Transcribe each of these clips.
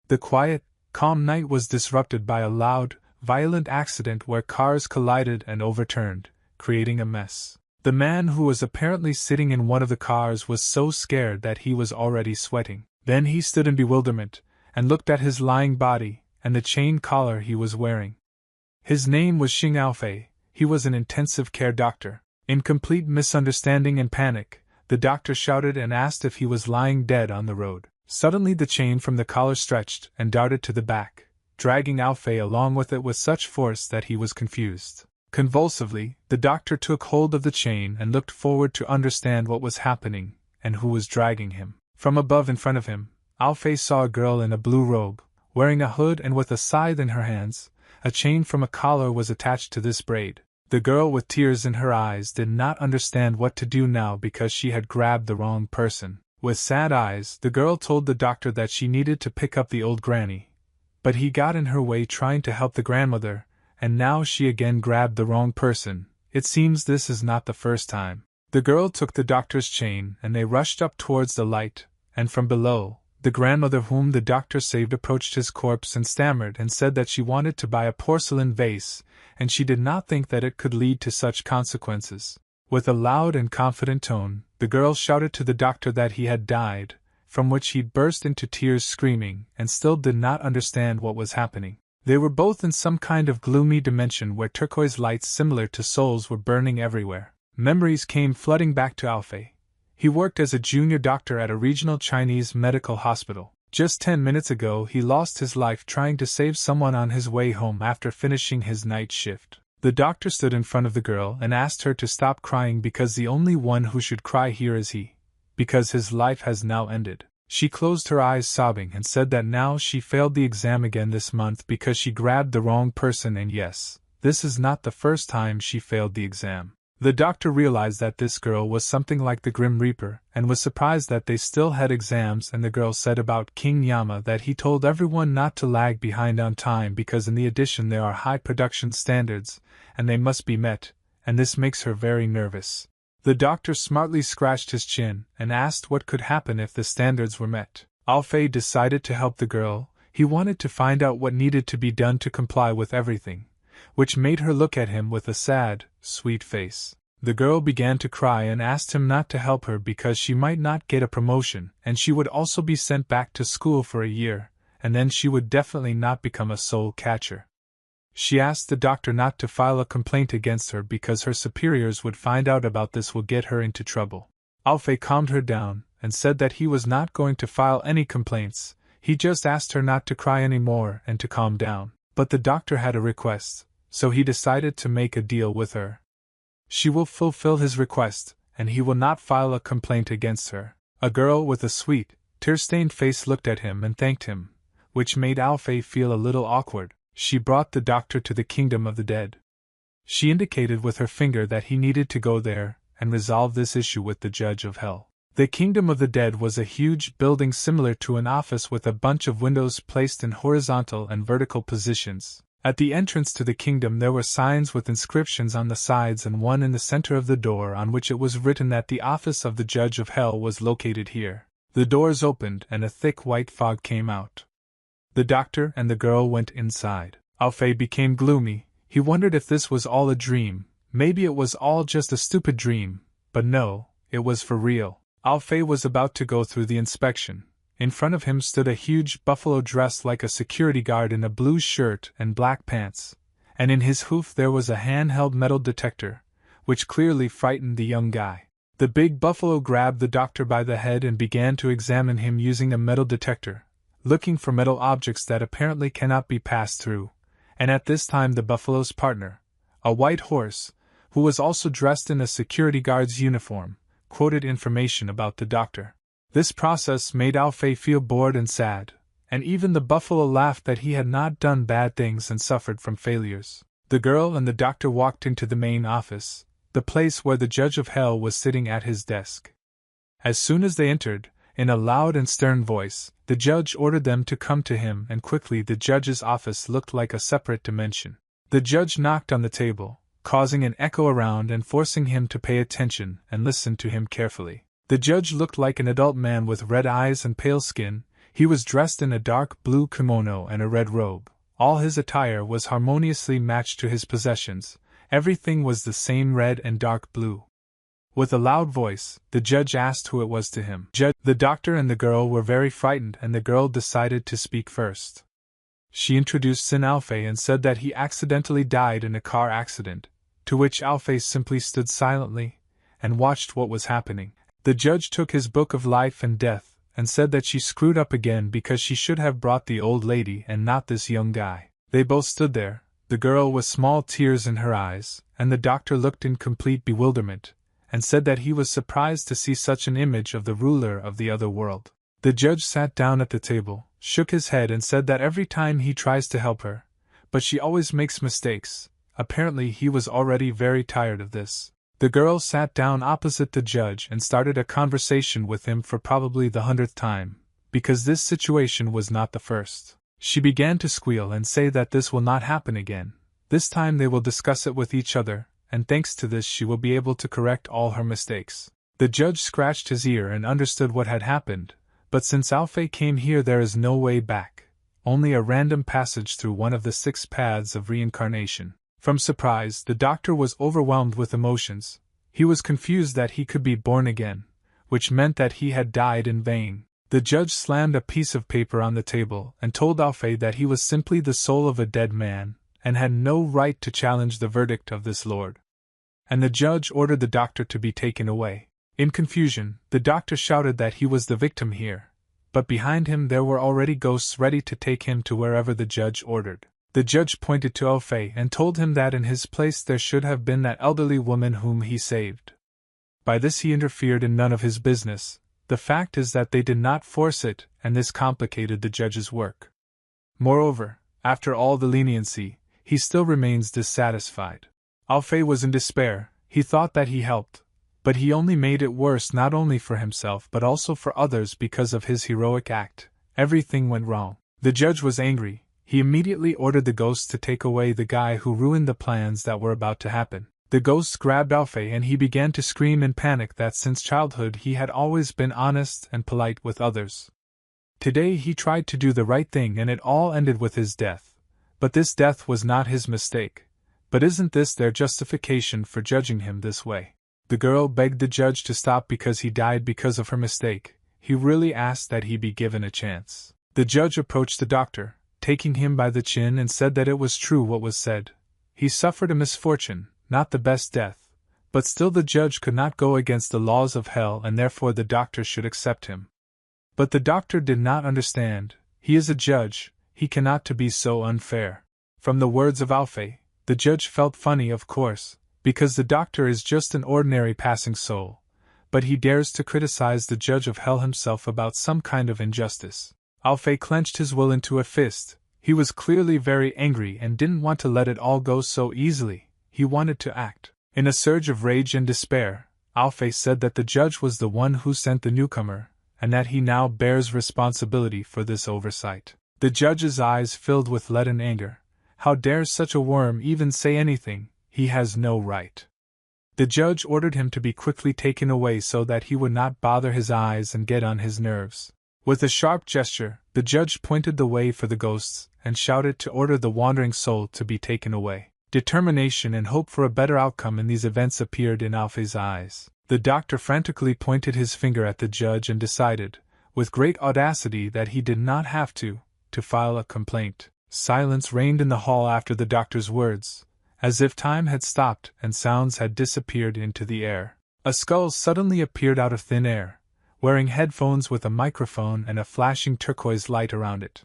The quiet, calm night was disrupted by a loud, violent accident where cars collided and overturned, creating a mess. The man who was apparently sitting in one of the cars was so scared that he was already sweating. Then he stood in bewilderment and looked at his lying body and the chain collar he was wearing. His name was Xing Aofei. He was an intensive care doctor. In complete misunderstanding and panic, the doctor shouted and asked if he was lying dead on the road. Suddenly the chain from the collar stretched and darted to the back, dragging Aofei along with it with such force that he was confused. Convulsively, the doctor took hold of the chain and looked forward to understand what was happening and who was dragging him. From above in front of him, Aofei saw a girl in a blue robe, wearing a hood and with a scythe in her hands. A chain from a collar was attached to this braid. The girl with tears in her eyes did not understand what to do now because she had grabbed the wrong person. With sad eyes, the girl told the doctor that she needed to pick up the old granny. But he got in her way trying to help the grandmother, and now she again grabbed the wrong person. It seems this is not the first time. The girl took the doctor's chain and they rushed up towards the light, and from below, the grandmother whom the doctor saved approached his corpse and stammered and said that she wanted to buy a porcelain vase, and she did not think that it could lead to such consequences. With a loud and confident tone, the girl shouted to the doctor that he had died, from which he burst into tears screaming, and still did not understand what was happening. They were both in some kind of gloomy dimension where turquoise lights similar to souls were burning everywhere. Memories came flooding back to Aofei. He worked as a junior doctor at a regional Chinese medical hospital. Just 10 minutes ago he lost his life trying to save someone on his way home after finishing his night shift. The doctor stood in front of the girl and asked her to stop crying because the only one who should cry here is he, because his life has now ended. She closed her eyes sobbing and said that now she failed the exam again this month because she grabbed the wrong person, and yes, this is not the first time she failed the exam. The doctor realized that this girl was something like the Grim Reaper and was surprised that they still had exams, and the girl said about King Yama that he told everyone not to lag behind on time because in the edition there are high production standards and they must be met, and this makes her very nervous. The doctor smartly scratched his chin and asked what could happen if the standards were met. Aofei decided to help the girl. He wanted to find out what needed to be done to comply with everything, which made her look at him with a sad, sweet face. The girl began to cry and asked him not to help her because she might not get a promotion, and she would also be sent back to school for a year, and then she would definitely not become a soul catcher. She asked the doctor not to file a complaint against her because her superiors would find out about this will get her into trouble. Aofei calmed her down and said that he was not going to file any complaints, he just asked her not to cry anymore and to calm down. But the doctor had a request, so he decided to make a deal with her. She will fulfill his request, and he will not file a complaint against her. A girl with a sweet, tear-stained face looked at him and thanked him, which made Aofei feel a little awkward. She brought the doctor to the kingdom of the dead. She indicated with her finger that he needed to go there and resolve this issue with the judge of hell. The kingdom of the dead was a huge building similar to an office with a bunch of windows placed in horizontal and vertical positions. At the entrance to the kingdom there were signs with inscriptions on the sides and one in the center of the door on which it was written that the office of the judge of hell was located here. The doors opened and a thick white fog came out. The doctor and the girl went inside. Aofei became gloomy. He wondered if this was all a dream. Maybe it was all just a stupid dream, but no, it was for real. Aofei was about to go through the inspection. In front of him stood a huge buffalo dressed like a security guard in a blue shirt and black pants, and in his hoof there was a handheld metal detector, which clearly frightened the young guy. The big buffalo grabbed the doctor by the head and began to examine him using a metal detector, looking for metal objects that apparently cannot be passed through, and at this time the buffalo's partner, a white horse, who was also dressed in a security guard's uniform, quoted information about the doctor. This process made Aofei feel bored and sad, and even the buffalo laughed that he had not done bad things and suffered from failures. The girl and the doctor walked into the main office, the place where the judge of hell was sitting at his desk. As soon as they entered, in a loud and stern voice, the judge ordered them to come to him, and quickly the judge's office looked like a separate dimension. The judge knocked on the table, causing an echo around and forcing him to pay attention and listen to him carefully. The judge looked like an adult man with red eyes and pale skin. He was dressed in a dark blue kimono and a red robe. All his attire was harmoniously matched to his possessions. Everything was the same red and dark blue. With a loud voice, the judge asked who it was to him. The doctor and the girl were very frightened, and the girl decided to speak first. She introduced Sin Alfei and said that he accidentally died in a car accident, to which Alfei simply stood silently and watched what was happening. The judge took his book of life and death and said that she screwed up again because she should have brought the old lady and not this young guy. They both stood there, the girl with small tears in her eyes, and the doctor looked in complete bewilderment, and said that he was surprised to see such an image of the ruler of the other world. The judge sat down at the table, shook his head and said that every time he tries to help her, but she always makes mistakes. Apparently he was already very tired of this. The girl sat down opposite the judge and started a conversation with him for probably the 100th time, because this situation was not the first. She began to squeal and say that this will not happen again. This time they will discuss it with each other, and thanks to this she will be able to correct all her mistakes. The judge scratched his ear and understood what had happened, but since Alfei came here there is no way back, only a random passage through one of the 6 paths of reincarnation. From surprise, the doctor was overwhelmed with emotions. He was confused that he could be born again, which meant that he had died in vain. The judge slammed a piece of paper on the table and told Alfei that he was simply the soul of a dead man, and had no right to challenge the verdict of this lord. And the judge ordered the doctor to be taken away. In confusion, the doctor shouted that he was the victim here, but behind him there were already ghosts ready to take him to wherever the judge ordered. The judge pointed to Alfei and told him that in his place there should have been that elderly woman whom he saved. By this he interfered in none of his business. The fact is that they did not force it, and this complicated the judge's work. Moreover, after all the leniency, he still remains dissatisfied. Alfei was in despair. He thought that he helped, but he only made it worse not only for himself but also for others because of his heroic act. Everything went wrong. The judge was angry. He immediately ordered the ghosts to take away the guy who ruined the plans that were about to happen. The ghosts grabbed Alfei and he began to scream in panic that since childhood he had always been honest and polite with others. Today he tried to do the right thing and it all ended with his death. But this death was not his mistake. But isn't this their justification for judging him this way? The girl begged the judge to stop because he died because of her mistake. He really asked that he be given a chance. The judge approached the doctor, taking him by the chin, and said that it was true what was said. He suffered a misfortune, not the best death, but still the judge could not go against the laws of hell and therefore the doctor should accept him. But the doctor did not understand. He is a judge, he cannot to be so unfair. From the words of Alfei, the judge felt funny of course, because the doctor is just an ordinary passing soul, but he dares to criticize the judge of hell himself about some kind of injustice. Alfei clenched his will into a fist. He was clearly very angry and didn't want to let it all go so easily. He wanted to act. In a surge of rage and despair, Alfei said that the judge was the one who sent the newcomer, and that he now bears responsibility for this oversight. The judge's eyes filled with leaden anger. How dares such a worm even say anything? He has no right. The judge ordered him to be quickly taken away so that he would not bother his eyes and get on his nerves. With a sharp gesture, the judge pointed the way for the ghosts and shouted to order the wandering soul to be taken away. Determination and hope for a better outcome in these events appeared in Alfei's eyes. The doctor frantically pointed his finger at the judge and decided, with great audacity, that he did not have to file a complaint. Silence reigned in the hall after the doctor's words, as if time had stopped and sounds had disappeared into the air. A skull suddenly appeared out of thin air, wearing headphones with a microphone and a flashing turquoise light around it.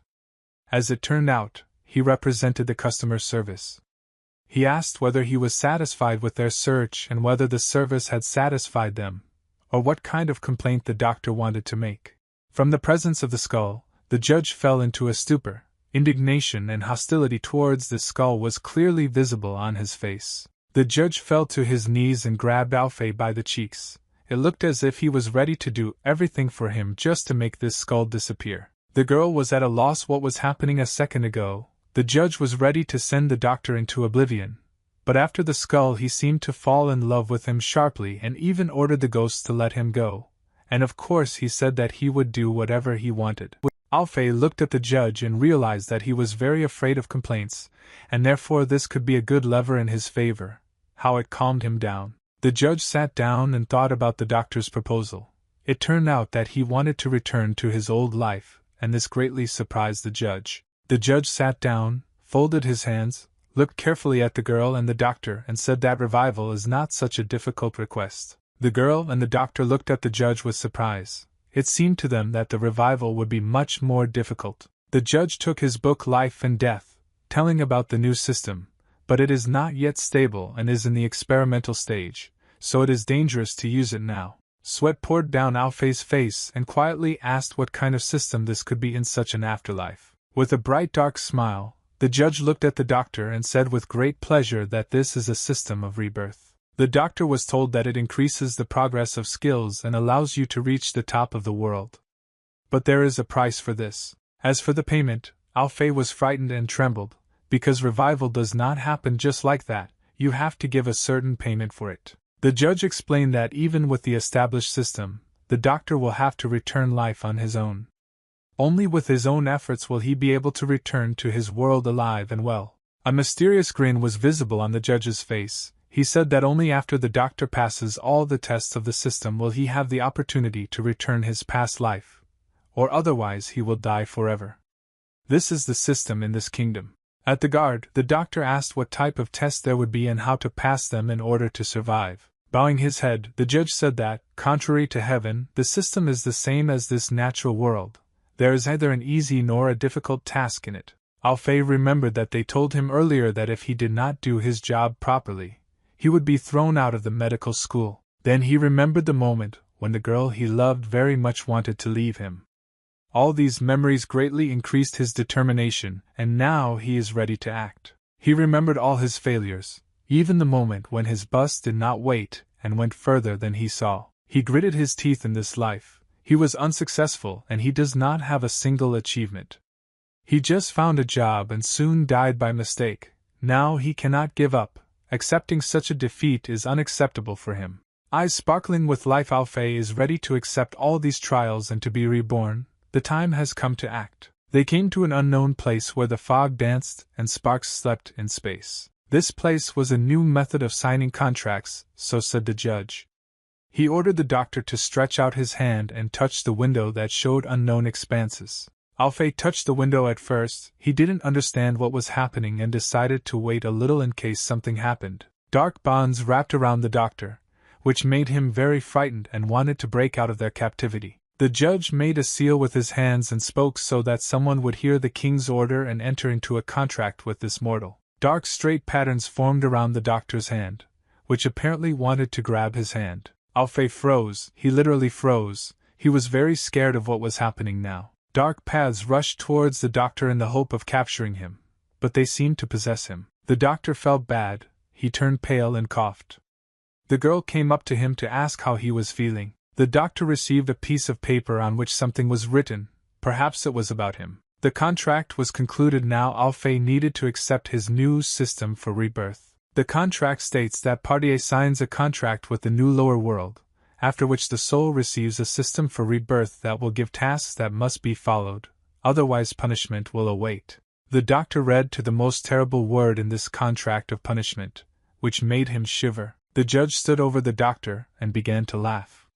As it turned out, he represented the customer service. He asked whether he was satisfied with their search and whether the service had satisfied them, or what kind of complaint the doctor wanted to make. From the presence of the skull, the judge fell into a stupor. Indignation and hostility towards the skull was clearly visible on his face. The judge fell to his knees and grabbed Alfei by the cheeks. It looked as if he was ready to do everything for him just to make this skull disappear. The girl was at a loss what was happening a second ago. The judge was ready to send the doctor into oblivion, but after the skull he seemed to fall in love with him sharply and even ordered the ghosts to let him go, and of course he said that he would do whatever he wanted. Alfei looked at the judge and realized that he was very afraid of complaints, and therefore this could be a good lever in his favor. How it calmed him down. The judge sat down and thought about the doctor's proposal. It turned out that he wanted to return to his old life, and this greatly surprised the judge. The judge sat down, folded his hands, looked carefully at the girl and the doctor, and said that revival is not such a difficult request. The girl and the doctor looked at the judge with surprise. It seemed to them that the revival would be much more difficult. The judge took his book Life and Death, telling about the new system, but it is not yet stable and is in the experimental stage, so it is dangerous to use it now. Sweat poured down Alfei's face and quietly asked what kind of system this could be in such an afterlife. With a bright dark smile, the judge looked at the doctor and said with great pleasure that this is a system of rebirth. The doctor was told that it increases the progress of skills and allows you to reach the top of the world. But there is a price for this. As for the payment, Alfei was frightened and trembled, because revival does not happen just like that. You have to give a certain payment for it. The judge explained that even with the established system, the doctor will have to return life on his own. Only with his own efforts will he be able to return to his world alive and well. A mysterious grin was visible on the judge's face. He said that only after the doctor passes all the tests of the system will he have the opportunity to return his past life, or otherwise he will die forever. This is the system in this kingdom. At the guard, the doctor asked what type of tests there would be and how to pass them in order to survive. Bowing his head, the judge said that, contrary to heaven, the system is the same as this natural world. There is neither an easy nor a difficult task in it. Alfei remembered that they told him earlier that if he did not do his job properly, he would be thrown out of the medical school. Then he remembered the moment when the girl he loved very much wanted to leave him. All these memories greatly increased his determination, and now he is ready to act. He remembered all his failures, even the moment when his bus did not wait and went further than he saw. He gritted his teeth in this life. He was unsuccessful and he does not have a single achievement. He just found a job and soon died by mistake. Now he cannot give up. Accepting such a defeat is unacceptable for him. Eyes sparkling with life, Alfei is ready to accept all these trials and to be reborn. The time has come to act. They came to an unknown place where the fog danced and sparks slept in space. This place was a new method of signing contracts, so said the judge. He ordered the doctor to stretch out his hand and touch the window that showed unknown expanses. Alfei touched the window at first. He didn't understand what was happening and decided to wait a little in case something happened. Dark bonds wrapped around the doctor, which made him very frightened and wanted to break out of their captivity. The judge made a seal with his hands and spoke so that someone would hear the king's order and enter into a contract with this mortal. Dark straight patterns formed around the doctor's hand, which apparently wanted to grab his hand. Alfei froze. He literally froze. He was very scared of what was happening now. Dark paths rushed towards the doctor in the hope of capturing him, but they seemed to possess him. The doctor felt bad. He turned pale and coughed. The girl came up to him to ask how he was feeling. The doctor received a piece of paper on which something was written. Perhaps it was about him. The contract was concluded now. Alfei needed to accept his new system for rebirth. The contract states that party A signs a contract with the new lower world, after which the soul receives a system for rebirth that will give tasks that must be followed, otherwise punishment will await. The doctor read to the most terrible word in this contract of punishment, which made him shiver. The judge stood over the doctor and began to laugh.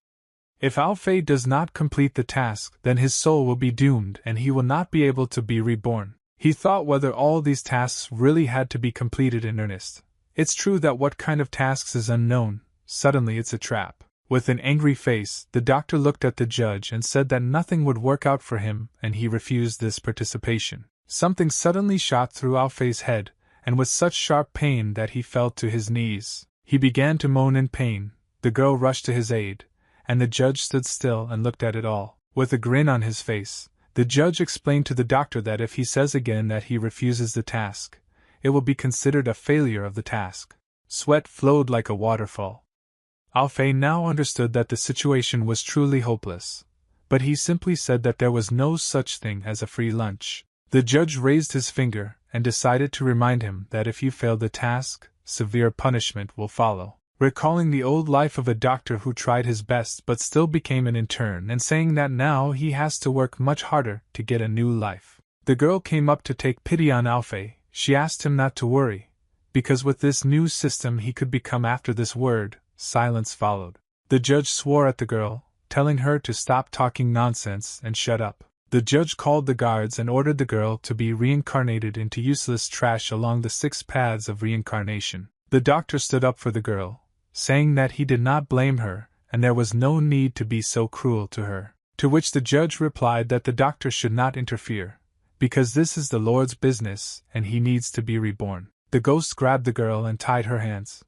If Alfei does not complete the task, then his soul will be doomed and he will not be able to be reborn. He thought whether all these tasks really had to be completed in earnest. It's true that what kind of tasks is unknown. Suddenly it's a trap. With an angry face, the doctor looked at the judge and said that nothing would work out for him and he refused this participation. Something suddenly shot through Alfei's head, and with such sharp pain that he fell to his knees. He began to moan in pain. The girl rushed to his aid, and the judge stood still and looked at it all. With a grin on his face, the judge explained to the doctor that if he says again that he refuses the task, it will be considered a failure of the task. Sweat flowed like a waterfall. Alfei now understood that the situation was truly hopeless, but he simply said that there was no such thing as a free lunch. The judge raised his finger and decided to remind him that if you fail the task, severe punishment will follow. recalling the old life of a doctor who tried his best but still became an intern and saying that now he has to work much harder to get a new life. The girl came up to take pity on Alfei. She asked him not to worry, because with this new system he could become. After this word, silence followed. The judge swore at the girl, telling her to stop talking nonsense and shut up. The judge called the guards and ordered the girl to be reincarnated into useless trash along the 6 paths of reincarnation. The doctor stood up for the girl, saying that he did not blame her and there was no need to be so cruel to her. To which the judge replied that the doctor should not interfere, because this is the Lord's business and he needs to be reborn. The ghost grabbed the girl and tied her hands.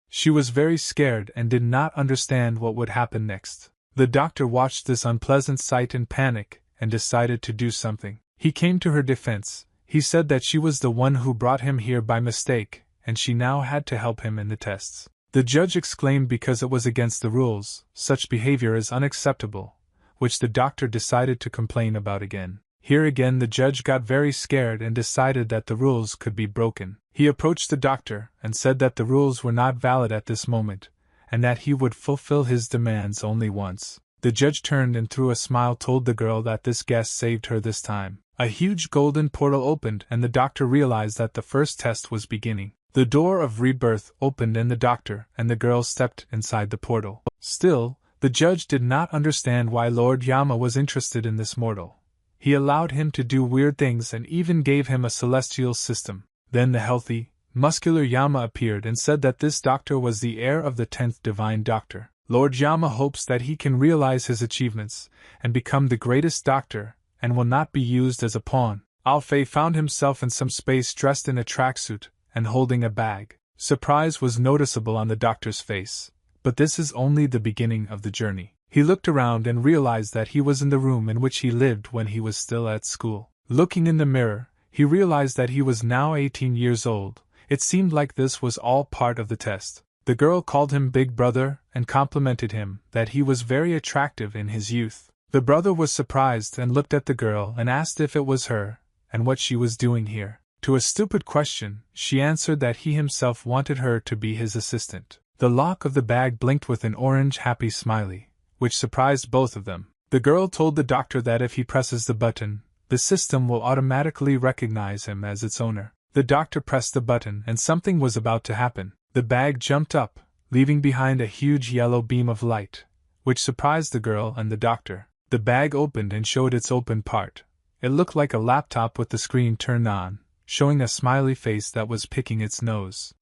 She was very scared and did not understand what would happen next. The doctor watched this unpleasant sight in panic and decided to do something. He came to her defense. He said that she was the one who brought him here by mistake, and she now had to help him in the tests. The judge exclaimed because it was against the rules. Such behavior is unacceptable, which the doctor decided to complain about again. Here again the judge got very scared and decided that the rules could be broken. He approached the doctor and said that the rules were not valid at this moment, and that he would fulfill his demands only once. The judge turned and through a smile told the girl that this guest saved her this time. A huge golden portal opened and the doctor realized that the first test was beginning. The door of rebirth opened and the doctor and the girl stepped inside the portal. Still, the judge did not understand why Lord Yama was interested in this mortal. He allowed him to do weird things and even gave him a celestial system. Then the healthy, muscular Yama appeared and said that this doctor was the heir of the 10th divine doctor. Lord Yama hopes that he can realize his achievements and become the greatest doctor and will not be used as a pawn. Alfei found himself in some space dressed in a tracksuit and holding a bag. Surprise was noticeable on the doctor's face, but this is only the beginning of the journey. He looked around and realized that he was in the room in which he lived when he was still at school. Looking in the mirror, he realized that he was now 18 years old. It seemed like this was all part of the test. The girl called him Big Brother and complimented him that he was very attractive in his youth. The brother was surprised and looked at the girl and asked if it was her and what she was doing here. To a stupid question, she answered that he himself wanted her to be his assistant. The lock of the bag blinked with an orange happy smiley, which surprised both of them. The girl told the doctor that if he presses the button, the system will automatically recognize him as its owner. The doctor pressed the button and something was about to happen. The bag jumped up, leaving behind a huge yellow beam of light, which surprised the girl and the doctor. The bag opened and showed its open part. It looked like a laptop with the screen turned on, showing a smiley face that was picking its nose.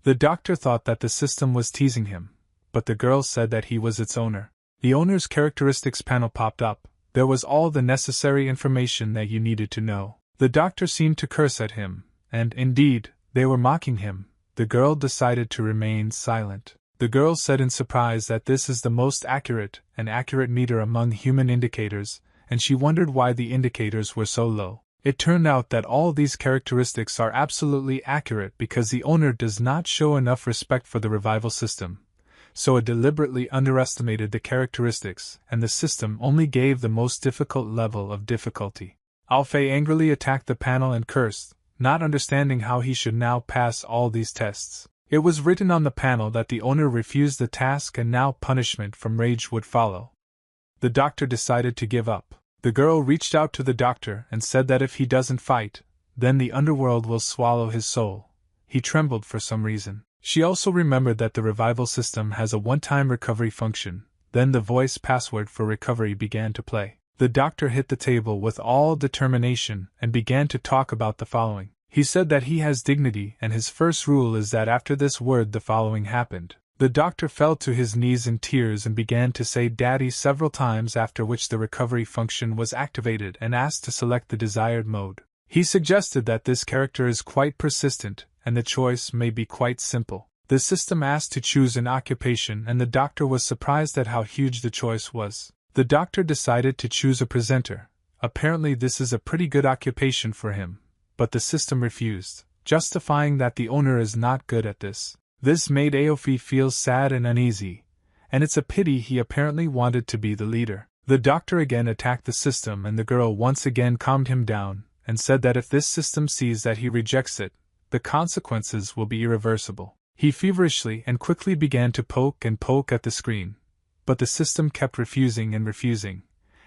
The doctor thought that the system was teasing him, but the girl said that he was its owner. The owner's characteristics panel popped up. There was all the necessary information that you needed to know. The doctor seemed to curse at him, and, indeed, they were mocking him. The girl decided to remain silent. The girl said in surprise that this is the most accurate meter among human indicators, and she wondered why the indicators were so low. It turned out that all these characteristics are absolutely accurate because the owner does not show enough respect for the revival system, so it deliberately underestimated the characteristics, and the system only gave the most difficult level of difficulty. Alfei angrily attacked the panel and cursed, not understanding how he should now pass all these tests. It was written on the panel that the owner refused the task and now punishment from rage would follow. The doctor decided to give up. The girl reached out to the doctor and said that if he doesn't fight, then the underworld will swallow his soul. He trembled for some reason. She also remembered that the revival system has a one-time recovery function. Then the voice password for recovery began to play. The doctor hit the table with all determination and began to talk about the following. He said that he has dignity and his first rule is that after this word the following happened. The doctor fell to his knees in tears and began to say "Daddy" several times, after which the recovery function was activated and asked to select the desired mode. He suggested that this character is quite persistent and the choice may be quite simple. The system asked to choose an occupation and the doctor was surprised at how huge the choice was. The doctor decided to choose a presenter. Apparently this is a pretty good occupation for him, but the system refused, justifying that the owner is not good at this. This made Aofi feel sad and uneasy, and it's a pity he apparently wanted to be the leader. The doctor again attacked the system and the girl once again calmed him down and said that if this system sees that he rejects it, the consequences will be irreversible. He feverishly and quickly began to poke at the screen, but the system kept refusing,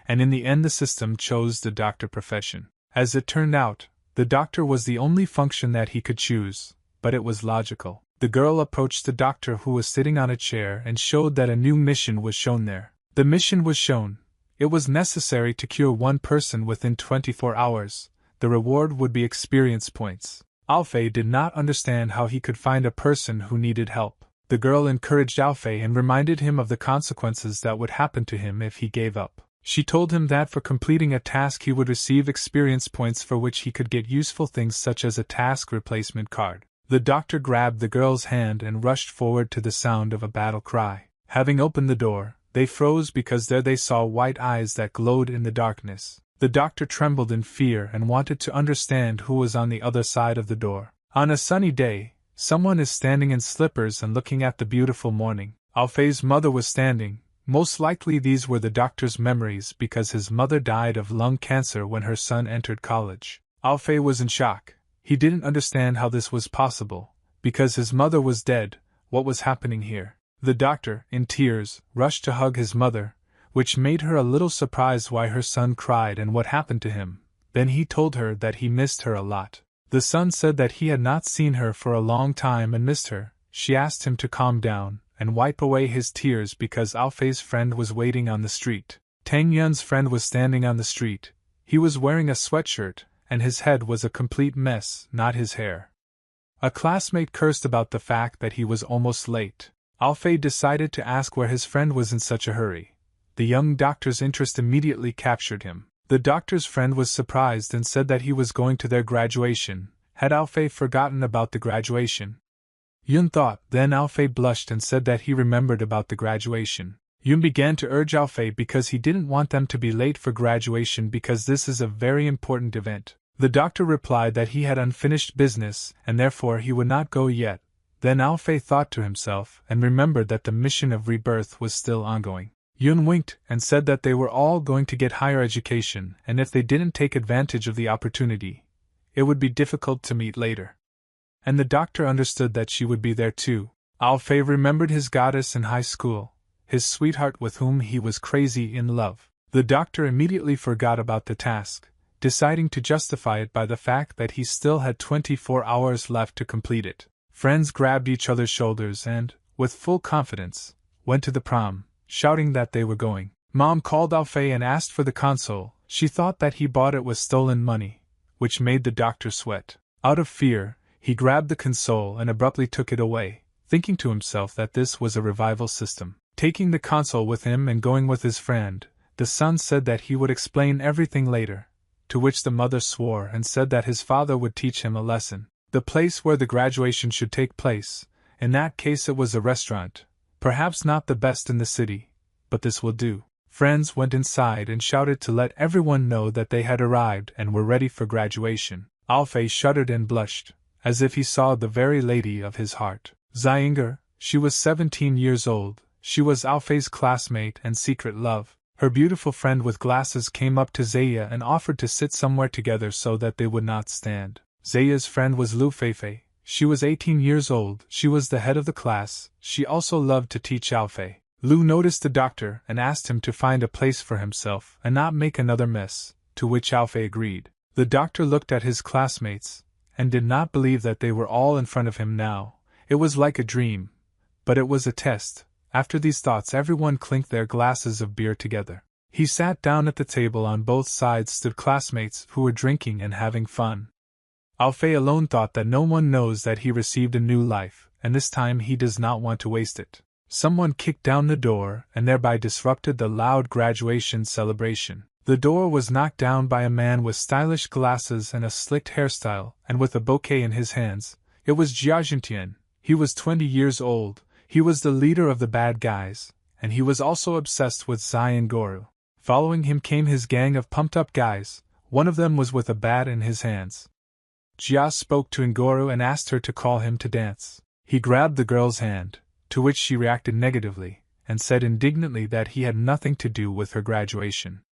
and in the end the system chose the doctor profession. As it turned out, the doctor was the only function that he could choose, but it was logical. The girl approached the doctor, who was sitting on a chair, and showed that a new mission was shown there. The mission was shown. It was necessary to cure one person within 24 hours. The reward would be experience points. Alfei did not understand how he could find a person who needed help. The girl encouraged Alfei and reminded him of the consequences that would happen to him if he gave up. She told him that for completing a task he would receive experience points, for which he could get useful things such as a task replacement card. The doctor grabbed the girl's hand and rushed forward to the sound of a battle cry. Having opened the door, they froze because there they saw white eyes that glowed in the darkness. The doctor trembled in fear and wanted to understand who was on the other side of the door. On a sunny day, someone is standing in slippers and looking at the beautiful morning. Alfei's mother was standing. Most likely these were the doctor's memories, because his mother died of lung cancer when her son entered college. Alfei was in shock. He didn't understand how this was possible. Because his mother was dead, what was happening here? The doctor, in tears, rushed to hug his mother, which made her a little surprised why her son cried and what happened to him. Then he told her that he missed her a lot. The son said that he had not seen her for a long time and missed her. She asked him to calm down and wipe away his tears because Alfei's friend was waiting on the street. Tang Yun's friend was standing on the street. He was wearing a sweatshirt, and his head was a complete mess, not his hair. A classmate cursed about the fact that he was almost late. Alfei decided to ask where his friend was in such a hurry. The young doctor's interest immediately captured him. The doctor's friend was surprised and said that he was going to their graduation. Had Alfei forgotten about the graduation? Yun thought. Then Alfei blushed and said that he remembered about the graduation. Yun began to urge Alfei because he didn't want them to be late for graduation, because this is a very important event. The doctor replied that he had unfinished business and therefore he would not go yet. Then Alfei thought to himself and remembered that the mission of rebirth was still ongoing. Yun winked and said that they were all going to get higher education, and if they didn't take advantage of the opportunity, it would be difficult to meet later. And the doctor understood that she would be there too. Alfei remembered his goddess in high school, his sweetheart with whom he was crazy in love. The doctor immediately forgot about the task, deciding to justify it by the fact that he still had 24 hours left to complete it. Friends grabbed each other's shoulders and, with full confidence, went to the prom, shouting that they were going. Mom called Alfei and asked for the console. She thought that he bought it with stolen money, which made the doctor sweat. Out of fear, he grabbed the console and abruptly took it away, thinking to himself that this was a revival system. Taking the console with him and going with his friend, the son said that he would explain everything later, to which the mother swore and said that his father would teach him a lesson. The place where the graduation should take place, in that case it was a restaurant, perhaps not the best in the city, but this will do. Friends went inside and shouted to let everyone know that they had arrived and were ready for graduation. Alfei shuddered and blushed, as if he saw the very lady of his heart. Xianger, she was 17 years old, she was Alfei's classmate and secret love. Her beautiful friend with glasses came up to Zaya and offered to sit somewhere together so that they would not stand. Zaya's friend was Lu Feifei. She was 18 years old, she was the head of the class, she also loved to teach Alfei. Lu noticed the doctor and asked him to find a place for himself and not make another mess, to which Alfei agreed. The doctor looked at his classmates, and did not believe that they were all in front of him now. It was like a dream, but it was a test. After these thoughts everyone clinked their glasses of beer together. He sat down at the table. On both sides stood classmates who were drinking and having fun. Alfei alone thought that no one knows that he received a new life, and this time he does not want to waste it. Someone kicked down the door and thereby disrupted the loud graduation celebration. The door was knocked down by a man with stylish glasses and a slicked hairstyle, and with a bouquet in his hands. It was Jia Jintian. He was 20 years old, he was the leader of the bad guys, and he was also obsessed with Zion Goru. Following him came his gang of pumped-up guys. One of them was with a bat in his hands. Jia spoke to Ngoru and asked her to call him to dance. He grabbed the girl's hand, to which she reacted negatively, and said indignantly that he had nothing to do with her graduation.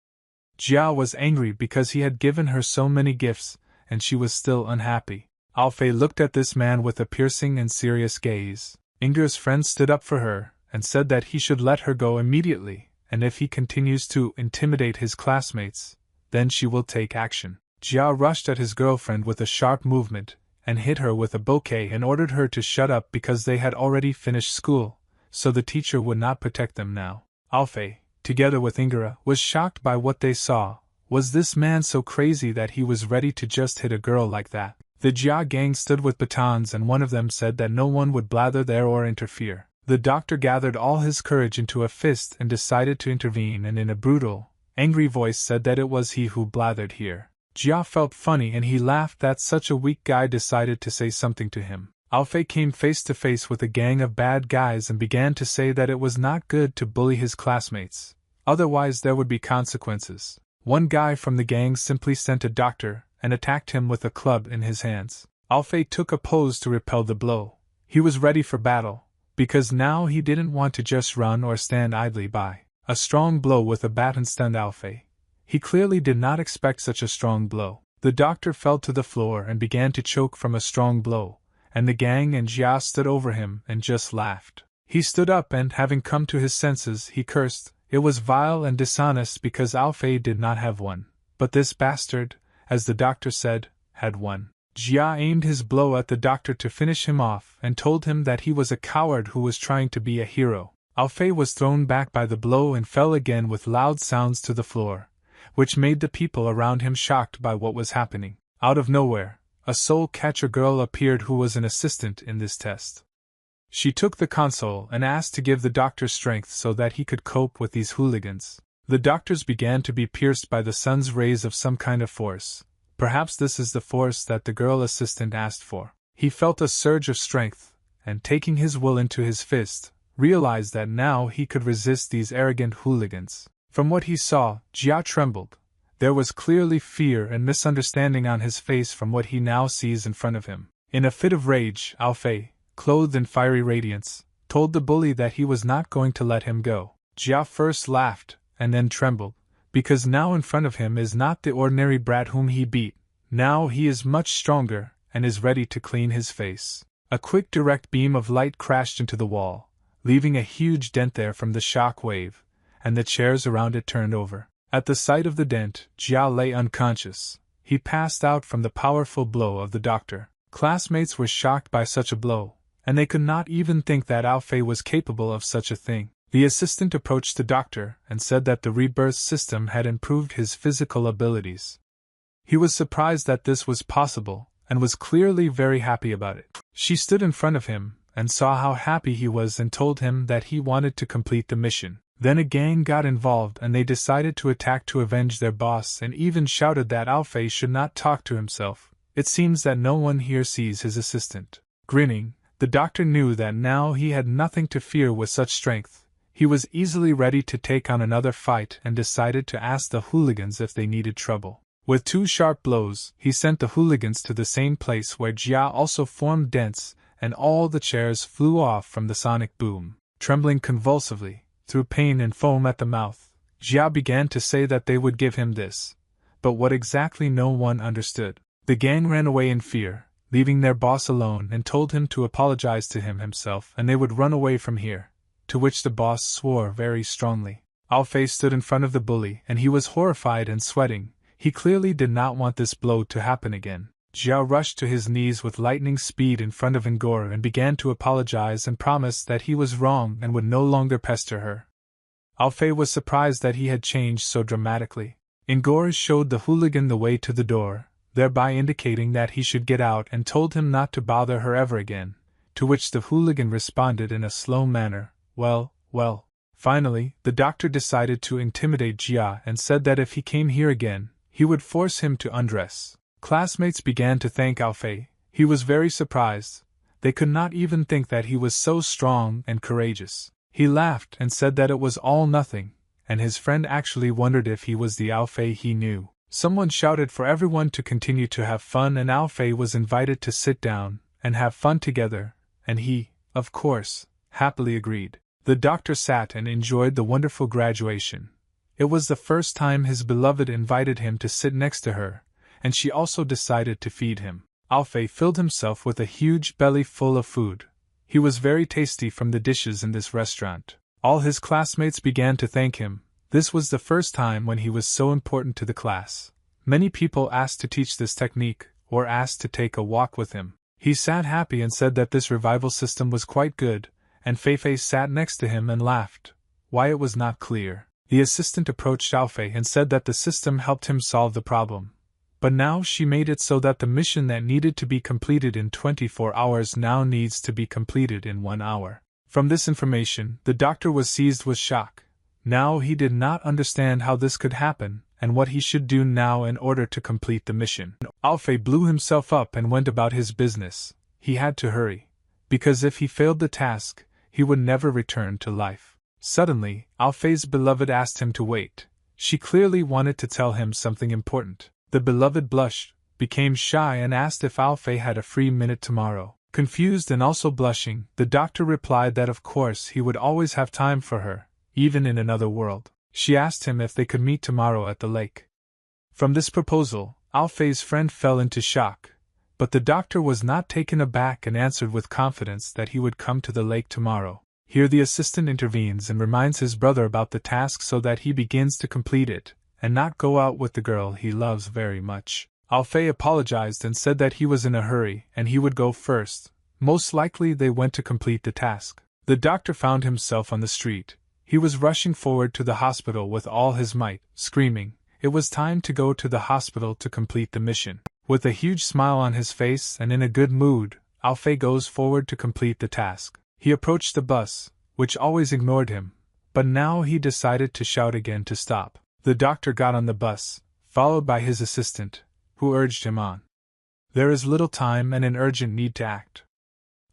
Jia was angry because he had given her so many gifts, and she was still unhappy. Alfei looked at this man with a piercing and serious gaze. Inger's friend stood up for her, and said that he should let her go immediately, and if he continues to intimidate his classmates, then she will take action. Jia rushed at his girlfriend with a sharp movement, and hit her with a bouquet and ordered her to shut up because they had already finished school, so the teacher would not protect them now. Alfei, together with Ingera, was shocked by what they saw. Was this man so crazy that he was ready to just hit a girl like that? The Jia gang stood with batons and one of them said that no one would blather there or interfere. The doctor gathered all his courage into a fist and decided to intervene and in a brutal, angry voice said that it was he who blathered here. Jia felt funny and he laughed that such a weak guy decided to say something to him. Alfei came face to face with a gang of bad guys and began to say that it was not good to bully his classmates, otherwise there would be consequences. One guy from the gang simply sent a doctor and attacked him with a club in his hands. Alfei took a pose to repel the blow. He was ready for battle, because now he didn't want to just run or stand idly by. A strong blow with a baton stunned Alfei. He clearly did not expect such a strong blow. The doctor fell to the floor and began to choke from a strong blow, and the gang and Jia stood over him and just laughed. He stood up and, having come to his senses, he cursed. It was vile and dishonest because Alfei did not have one. But this bastard, as the doctor said, had one. Jia aimed his blow at the doctor to finish him off and told him that he was a coward who was trying to be a hero. Alfei was thrown back by the blow and fell again with loud sounds to the floor, which made the people around him shocked by what was happening. Out of nowhere, a soul-catcher girl appeared who was an assistant in this test. She took the console and asked to give the doctor strength so that he could cope with these hooligans. The doctors began to be pierced by the sun's rays of some kind of force. Perhaps this is the force that the girl assistant asked for. He felt a surge of strength, and taking his will into his fist, realized that now he could resist these arrogant hooligans. From what he saw, Jia trembled. There was clearly fear and misunderstanding on his face from what he now sees in front of him. In a fit of rage, Alfei, clothed in fiery radiance, told the bully that he was not going to let him go. Jia first laughed, and then trembled, because now in front of him is not the ordinary brat whom he beat. Now he is much stronger, and is ready to clean his face. A quick direct beam of light crashed into the wall, leaving a huge dent there from the shock wave, and the chairs around it turned over. At the sight of the dent, Jia lay unconscious. He passed out from the powerful blow of the doctor. Classmates were shocked by such a blow, and they could not even think that Alfei was capable of such a thing. The assistant approached the doctor and said that the rebirth system had improved his physical abilities. He was surprised that this was possible, and was clearly very happy about it. She stood in front of him, and saw how happy he was and told him that he wanted to complete the mission. Then a gang got involved and they decided to attack to avenge their boss and even shouted that Alfei should not talk to himself. It seems that no one here sees his assistant. Grinning, the doctor knew that now he had nothing to fear with such strength. He was easily ready to take on another fight and decided to ask the hooligans if they needed trouble. With 2 sharp blows, he sent the hooligans to the same place where Jia also formed dents, and all the chairs flew off from the sonic boom. Trembling convulsively, through pain and foam at the mouth, Jia began to say that they would give him this. But what exactly no one understood. The gang ran away in fear, leaving their boss alone and told him to apologize to him himself and they would run away from here. To which the boss swore very strongly. Alfei stood in front of the bully and he was horrified and sweating. He clearly did not want this blow to happen again. Jia rushed to his knees with lightning speed in front of Ngor and began to apologize and promised that he was wrong and would no longer pester her. Alfei was surprised that he had changed so dramatically. Ngor showed the hooligan the way to the door, thereby indicating that he should get out and told him not to bother her ever again, to which the hooligan responded in a slow manner. Well. Finally, the doctor decided to intimidate Jia and said that if he came here again, he would force him to undress. Classmates began to thank Alfei. He was very surprised. They could not even think that he was so strong and courageous. He laughed and said that it was all nothing, and his friend actually wondered if he was the Alfei he knew. Someone shouted for everyone to continue to have fun and Alfei was invited to sit down and have fun together, and he, of course, happily agreed. The doctor sat and enjoyed the wonderful graduation. It was the first time his beloved invited him to sit next to her, and she also decided to feed him. Alfei filled himself with a huge belly full of food. He was very tasty from the dishes in this restaurant. All his classmates began to thank him. This was the first time when he was so important to the class. Many people asked to teach this technique, or asked to take a walk with him. He sat happy and said that this revival system was quite good, and Feifei sat next to him and laughed. Why it was not clear. The assistant approached Alfei and said that the system helped him solve the problem. But now she made it so that the mission that needed to be completed in 24 hours now needs to be completed in 1 hour. From this information, the doctor was seized with shock. Now he did not understand how this could happen, and what he should do now in order to complete the mission. Alfei blew himself up and went about his business. He had to hurry, because if he failed the task, he would never return to life. Suddenly, Alfei's beloved asked him to wait. She clearly wanted to tell him something important. The beloved blushed, became shy and asked if Alfei had a free minute tomorrow. Confused and also blushing, the doctor replied that of course he would always have time for her, even in another world. She asked him if they could meet tomorrow at the lake. From this proposal, Alfei's friend fell into shock, but the doctor was not taken aback and answered with confidence that he would come to the lake tomorrow. Here the assistant intervenes and reminds his brother about the task so that he begins to complete it, and not go out with the girl he loves very much. Alfei apologized and said that he was in a hurry and he would go first. Most likely they went to complete the task. The doctor found himself on the street. He was rushing forward to the hospital with all his might, screaming. It was time to go to the hospital to complete the mission. With a huge smile on his face and in a good mood, Alfei goes forward to complete the task. He approached the bus, which always ignored him, but now he decided to shout again to stop. The doctor got on the bus, followed by his assistant, who urged him on. There is little time and an urgent need to act.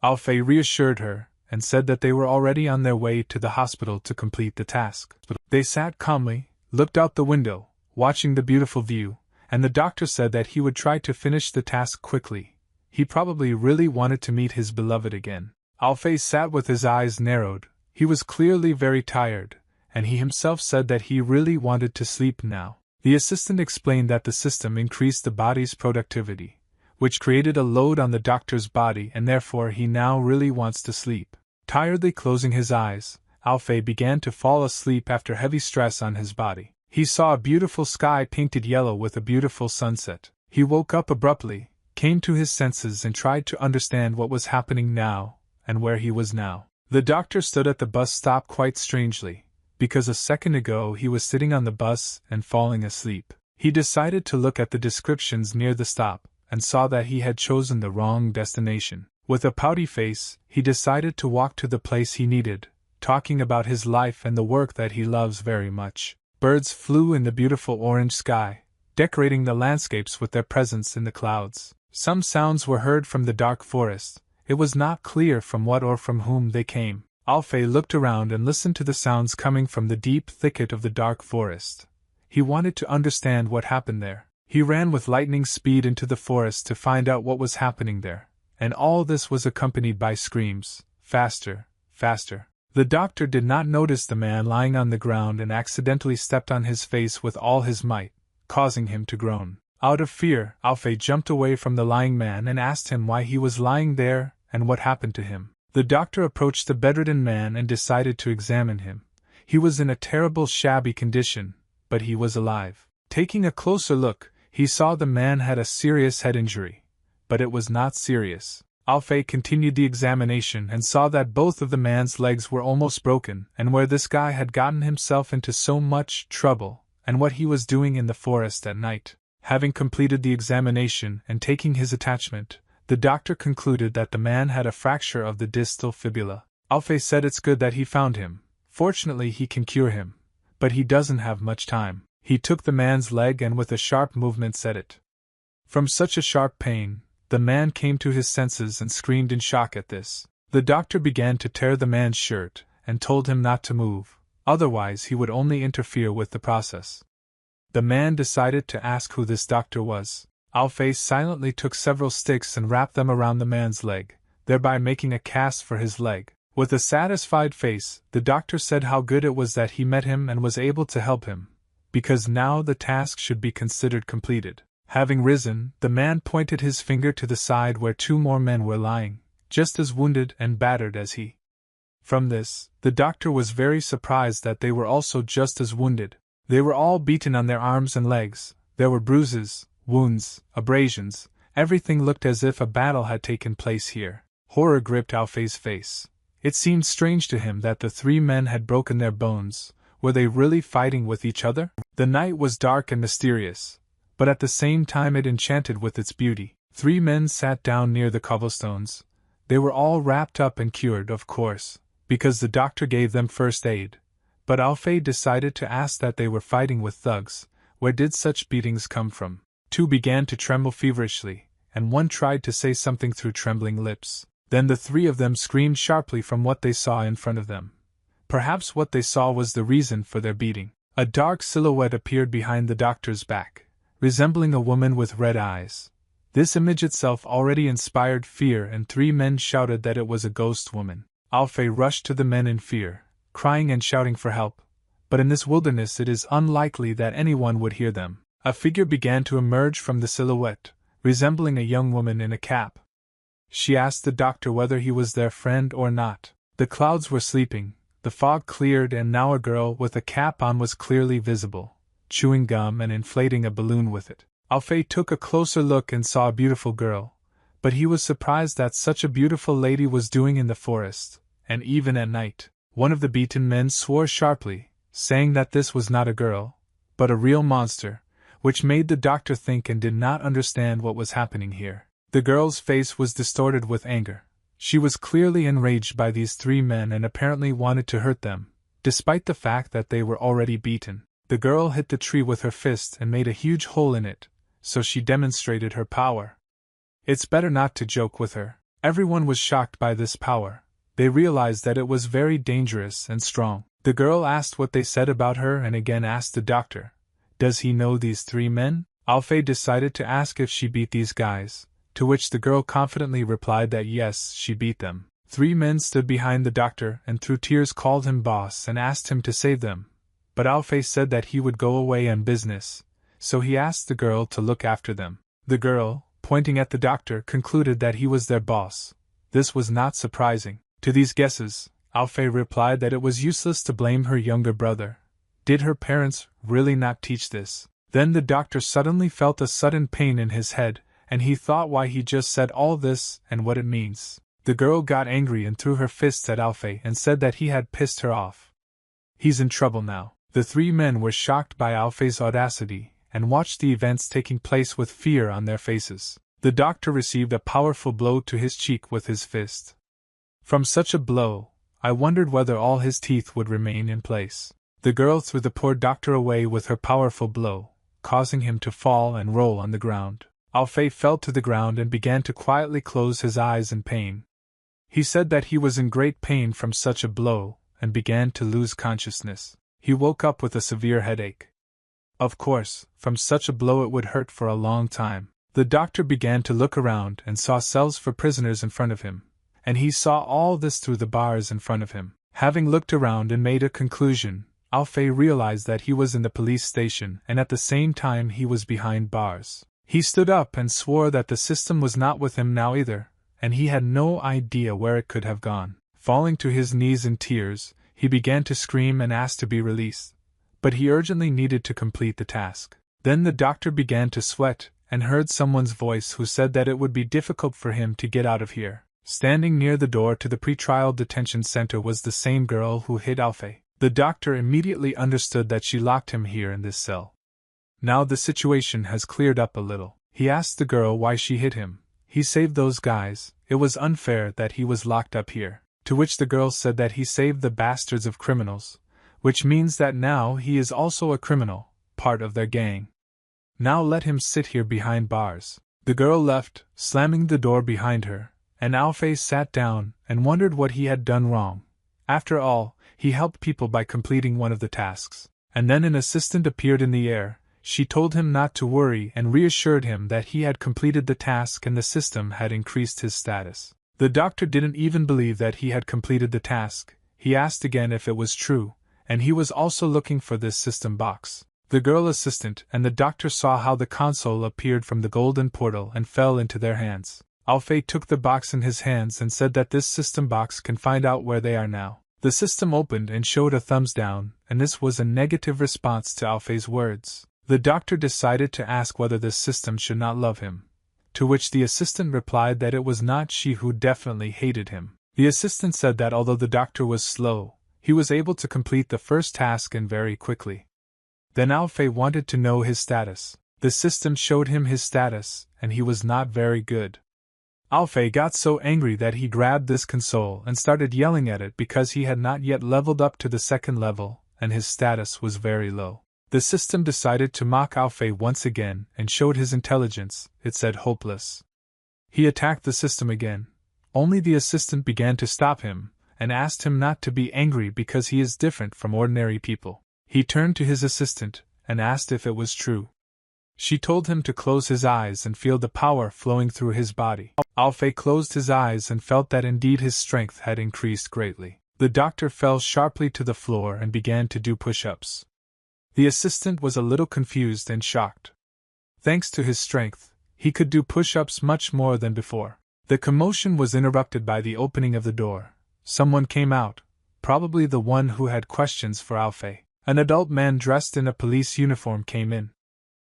Alfei reassured her, and said that they were already on their way to the hospital to complete the task. They sat calmly, looked out the window, watching the beautiful view, and the doctor said that he would try to finish the task quickly. He probably really wanted to meet his beloved again. Alfei sat with his eyes narrowed. He was clearly very tired, and he himself said that he really wanted to sleep now. The assistant explained that the system increased the body's productivity, which created a load on the doctor's body and therefore he now really wants to sleep. Tiredly closing his eyes, Alfei began to fall asleep after heavy stress on his body. He saw a beautiful sky painted yellow with a beautiful sunset. He woke up abruptly, came to his senses and tried to understand what was happening now, and where he was now. The doctor stood at the bus stop quite strangely, because a second ago he was sitting on the bus and falling asleep. He decided to look at the descriptions near the stop, and saw that he had chosen the wrong destination. With a pouty face, he decided to walk to the place he needed, talking about his life and the work that he loves very much. Birds flew in the beautiful orange sky, decorating the landscapes with their presence in the clouds. Some sounds were heard from the dark forest. It was not clear from what or from whom they came. Alfei looked around and listened to the sounds coming from the deep thicket of the dark forest. He wanted to understand what happened there. He ran with lightning speed into the forest to find out what was happening there, and all this was accompanied by screams, faster, faster. The doctor did not notice the man lying on the ground and accidentally stepped on his face with all his might, causing him to groan. Out of fear, Alfei jumped away from the lying man and asked him why he was lying there and what happened to him. The doctor approached the bedridden man and decided to examine him. He was in a terrible shabby condition, but he was alive. Taking a closer look, he saw the man had a serious head injury, but it was not serious. Alfei continued the examination and saw that both of the man's legs were almost broken, and where this guy had gotten himself into so much trouble, and what he was doing in the forest at night. Having completed the examination and taking his attachment, the doctor concluded that the man had a fracture of the distal fibula. Alfei said it's good that he found him. Fortunately he can cure him, but he doesn't have much time. He took the man's leg and with a sharp movement set it. From such a sharp pain, the man came to his senses and screamed in shock at this. The doctor began to tear the man's shirt and told him not to move, otherwise he would only interfere with the process. The man decided to ask who this doctor was. Alfei silently took several sticks and wrapped them around the man's leg, thereby making a cast for his leg. With a satisfied face, the doctor said how good it was that he met him and was able to help him, because now the task should be considered completed. Having risen, the man pointed his finger to the side where 2 more men were lying, just as wounded and battered as he. From this, the doctor was very surprised that they were also just as wounded. They were all beaten on their arms and legs, there were bruises, wounds, abrasions, everything looked as if a battle had taken place here. Horror gripped Alfei's face. It seemed strange to him that the 3 men had broken their bones. Were they really fighting with each other? The night was dark and mysterious, but at the same time it enchanted with its beauty. 3 men sat down near the cobblestones. They were all wrapped up and cured, of course, because the doctor gave them first aid. But Alfei decided to ask that they were fighting with thugs. Where did such beatings come from? 2 began to tremble feverishly, and 1 tried to say something through trembling lips. Then the 3 of them screamed sharply from what they saw in front of them. Perhaps what they saw was the reason for their beating. A dark silhouette appeared behind the doctor's back, resembling a woman with red eyes. This image itself already inspired fear, and 3 men shouted that it was a ghost woman. Alfei rushed to the men in fear, crying and shouting for help, but in this wilderness it is unlikely that anyone would hear them. A figure began to emerge from the silhouette, resembling a young woman in a cap. She asked the doctor whether he was their friend or not. The clouds were sleeping, the fog cleared, and now a girl with a cap on was clearly visible, chewing gum and inflating a balloon with it. Alfei took a closer look and saw a beautiful girl, but he was surprised that such a beautiful lady was doing in the forest, and even at night. One of the beaten men swore sharply, saying that this was not a girl, but a real monster, which made the doctor think and did not understand what was happening here. The girl's face was distorted with anger. She was clearly enraged by these 3 men and apparently wanted to hurt them, despite the fact that they were already beaten. The girl hit the tree with her fist and made a huge hole in it, so she demonstrated her power. It's better not to joke with her. Everyone was shocked by this power. They realized that it was very dangerous and strong. The girl asked what they said about her and again asked the doctor, "Does he know these 3 men?" Alfei decided to ask if she beat these guys, to which the girl confidently replied that yes, she beat them. 3 men stood behind the doctor and through tears called him boss and asked him to save them, but Alfei said that he would go away on business, so he asked the girl to look after them. The girl, pointing at the doctor, concluded that he was their boss. This was not surprising. To these guesses, Alfei replied that it was useless to blame her younger brother. Did her parents really not teach this? Then the doctor suddenly felt a sudden pain in his head, and he thought why he just said all this and what it means. The girl got angry and threw her fists at Alfei and said that he had pissed her off. He's in trouble now. The 3 men were shocked by Alfei's audacity and watched the events taking place with fear on their faces. The doctor received a powerful blow to his cheek with his fist. From such a blow, I wondered whether all his teeth would remain in place. The girl threw the poor doctor away with her powerful blow, causing him to fall and roll on the ground. Alfei fell to the ground and began to quietly close his eyes in pain. He said that he was in great pain from such a blow, and began to lose consciousness. He woke up with a severe headache. Of course, from such a blow it would hurt for a long time. The doctor began to look around and saw cells for prisoners in front of him, and he saw all this through the bars in front of him. Having looked around and made a conclusion, Alfei realized that he was in the police station and at the same time he was behind bars. He stood up and swore that the system was not with him now either, and he had no idea where it could have gone. Falling to his knees in tears, he began to scream and asked to be released, but he urgently needed to complete the task. Then the doctor began to sweat and heard someone's voice who said that it would be difficult for him to get out of here. Standing near the door to the pretrial detention center was the same girl who hit Alfei. The doctor immediately understood that she locked him here in this cell. Now the situation has cleared up a little. He asked the girl why she hit him. He saved those guys, it was unfair that he was locked up here. To which the girl said that he saved the bastards of criminals, which means that now he is also a criminal, part of their gang. Now let him sit here behind bars. The girl left, slamming the door behind her, and Alfei sat down and wondered what he had done wrong. After all, he helped people by completing one of the tasks. And then an assistant appeared in the air. She told him not to worry and reassured him that he had completed the task and the system had increased his status. The doctor didn't even believe that he had completed the task. He asked again if it was true, and he was also looking for this system box. The girl assistant and the doctor saw how the console appeared from the golden portal and fell into their hands. Alfei took the box in his hands and said that this system box can find out where they are now. The system opened and showed a thumbs down, and this was a negative response to Alfei's words. The doctor decided to ask whether this system should not love him, to which the assistant replied that it was not she who definitely hated him. The assistant said that although the doctor was slow, he was able to complete the first task and very quickly. Then Alfei wanted to know his status. The system showed him his status, and he was not very good. Alfei got so angry that he grabbed this console and started yelling at it because he had not yet leveled up to the second level, and his status was very low. The system decided to mock Alfei once again and showed his intelligence. It said hopeless. He attacked the system again. Only the assistant began to stop him, and asked him not to be angry because he is different from ordinary people. He turned to his assistant, and asked if it was true. She told him to close his eyes and feel the power flowing through his body. Alfei closed his eyes and felt that indeed his strength had increased greatly. The doctor fell sharply to the floor and began to do push-ups. The assistant was a little confused and shocked. Thanks to his strength, he could do push-ups much more than before. The commotion was interrupted by the opening of the door. Someone came out, probably the one who had questions for Alfei. An adult man dressed in a police uniform came in.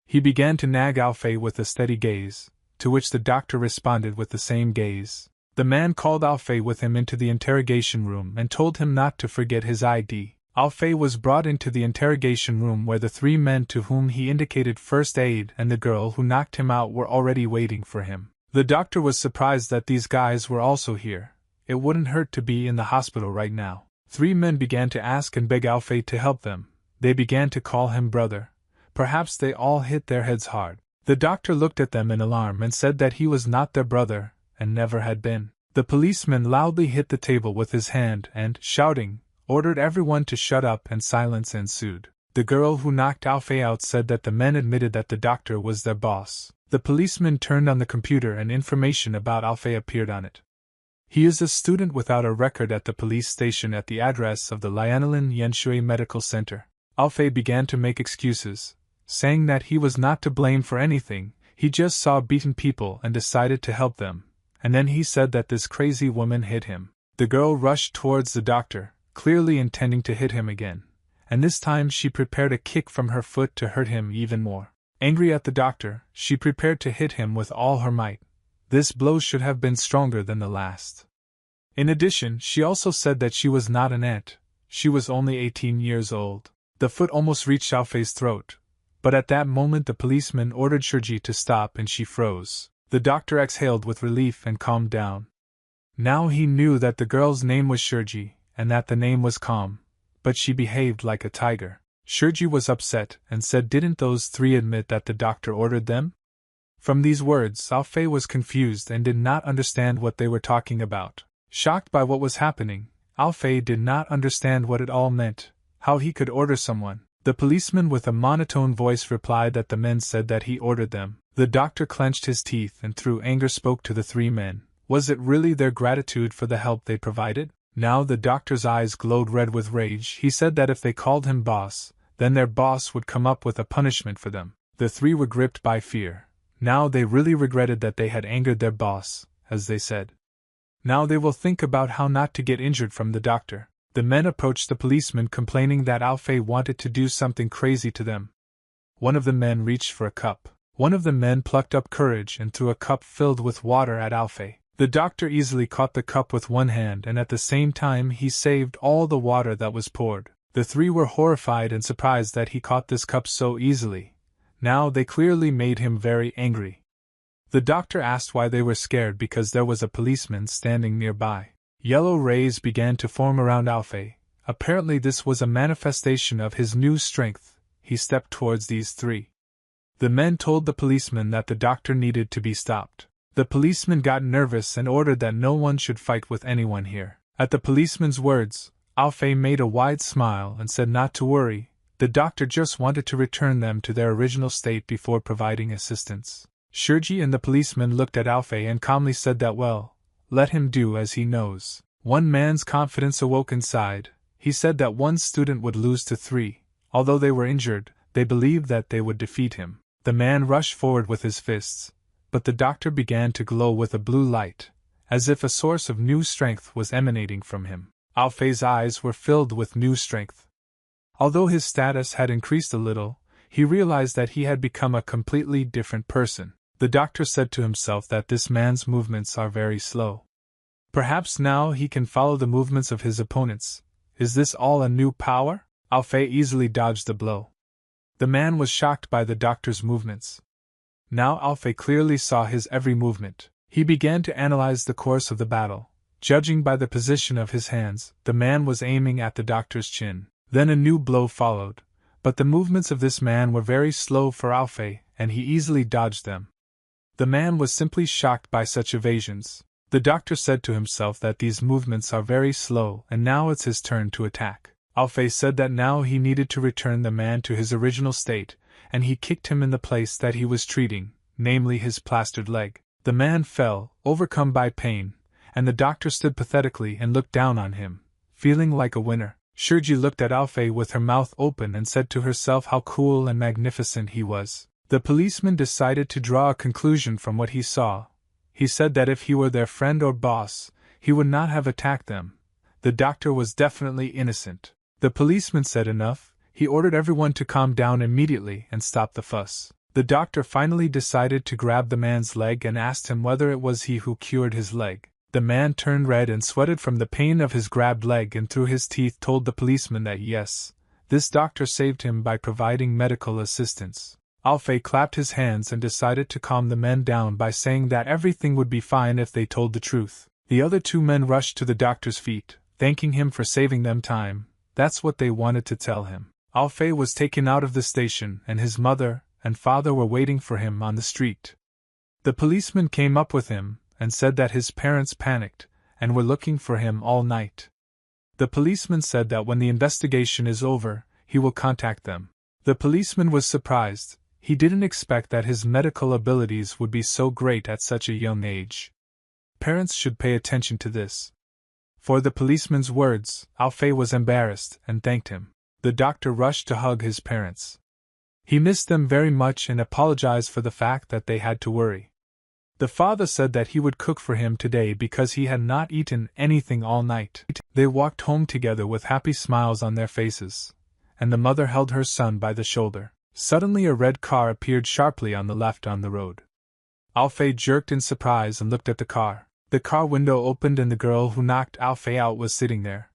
He began to nag Alfei with a steady gaze, to which the doctor responded with the same gaze. The man called Alfei with him into the interrogation room and told him not to forget his ID. Alfei was brought into the interrogation room where the three men to whom he indicated first aid and the girl who knocked him out were already waiting for him. The doctor was surprised that these guys were also here. It wouldn't hurt to be in the hospital right now. Three men began to ask and beg Alfei to help them. They began to call him brother. Perhaps they all hit their heads hard. The doctor looked at them in alarm and said that he was not their brother, and never had been. The policeman loudly hit the table with his hand and, shouting, ordered everyone to shut up, and silence ensued. The girl who knocked Alfei out said that the men admitted that the doctor was their boss. The policeman turned on the computer and information about Alfei appeared on it. He is a student without a record at the police station at the address of the Lianlin Yenshui Medical Center. Alfei began to make excuses, saying that he was not to blame for anything, he just saw beaten people and decided to help them, and then he said that this crazy woman hit him. The girl rushed towards the doctor, clearly intending to hit him again, and this time she prepared a kick from her foot to hurt him even more. Angry at the doctor, she prepared to hit him with all her might. This blow should have been stronger than the last. In addition, she also said that she was not an ant, she was only 18 years old. The foot almost reached Alfei's throat, but at that moment the policeman ordered Shurji to stop and she froze. The doctor exhaled with relief and calmed down. Now he knew that the girl's name was Shurji, and that the name was calm, but she behaved like a tiger. Shurji was upset and said, "Didn't those three admit that the doctor ordered them?" From these words, Alfei was confused and did not understand what they were talking about. Shocked by what was happening, Alfei did not understand what it all meant, how he could order someone. The policeman with a monotone voice replied that the men said that he ordered them. The doctor clenched his teeth and through anger spoke to the three men. Was it really their gratitude for the help they provided? Now the doctor's eyes glowed red with rage. He said that if they called him boss, then their boss would come up with a punishment for them. The three were gripped by fear. Now they really regretted that they had angered their boss, as they said. Now they will think about how not to get injured from the doctor. The men approached the policeman complaining that Alfei wanted to do something crazy to them. One of the men reached for a cup. One of the men plucked up courage and threw a cup filled with water at Alfei. The doctor easily caught the cup with one hand and at the same time he saved all the water that was poured. The three were horrified and surprised that he caught this cup so easily. Now they clearly made him very angry. The doctor asked why they were scared because there was a policeman standing nearby. Yellow rays began to form around Alfei. Apparently this was a manifestation of his new strength. He stepped towards these three. The men told the policeman that the doctor needed to be stopped. The policeman got nervous and ordered that no one should fight with anyone here. At the policeman's words, Alfei made a wide smile and said not to worry, the doctor just wanted to return them to their original state before providing assistance. Shurji and the policeman looked at Alfei and calmly said that well, let him do as he knows. One man's confidence awoke inside. He said that one student would lose to three. Although they were injured, they believed that they would defeat him. The man rushed forward with his fists, but the doctor began to glow with a blue light, as if a source of new strength was emanating from him. Alfei's eyes were filled with new strength. Although his status had increased a little, he realized that he had become a completely different person. The doctor said to himself that this man's movements are very slow. Perhaps now he can follow the movements of his opponents. Is this all a new power? Alfei easily dodged the blow. The man was shocked by the doctor's movements. Now Alfei clearly saw his every movement. He began to analyze the course of the battle. Judging by the position of his hands, the man was aiming at the doctor's chin. Then a new blow followed, but the movements of this man were very slow for Alfei, and he easily dodged them. The man was simply shocked by such evasions. The doctor said to himself that these movements are very slow, and now it's his turn to attack. Alfei said that now he needed to return the man to his original state, and he kicked him in the place that he was treating, namely his plastered leg. The man fell, overcome by pain, and the doctor stood pathetically and looked down on him, feeling like a winner. Shurji looked at Alfei with her mouth open and said to herself how cool and magnificent he was. The policeman decided to draw a conclusion from what he saw. He said that if he were their friend or boss, he would not have attacked them. The doctor was definitely innocent. The policeman said enough. He ordered everyone to calm down immediately and stop the fuss. The doctor finally decided to grab the man's leg and asked him whether it was he who cured his leg. The man turned red and sweated from the pain of his grabbed leg and through his teeth told the policeman that yes, this doctor saved him by providing medical assistance. Alfei clapped his hands and decided to calm the men down by saying that everything would be fine if they told the truth. The other two men rushed to the doctor's feet, thanking him for saving them time. That's what they wanted to tell him. Alfei was taken out of the station and his mother and father were waiting for him on the street. The policeman came up with him and said that his parents panicked and were looking for him all night. The policeman said that when the investigation is over, he will contact them. The policeman was surprised. He didn't expect that his medical abilities would be so great at such a young age. Parents should pay attention to this. For the policeman's words, Alfei was embarrassed and thanked him. The doctor rushed to hug his parents. He missed them very much and apologized for the fact that they had to worry. The father said that he would cook for him today because he had not eaten anything all night. They walked home together with happy smiles on their faces, and the mother held her son by the shoulder. Suddenly a red car appeared sharply on the left on the road. Alfei jerked in surprise and looked at the car. The car window opened and the girl who knocked Alfei out was sitting there.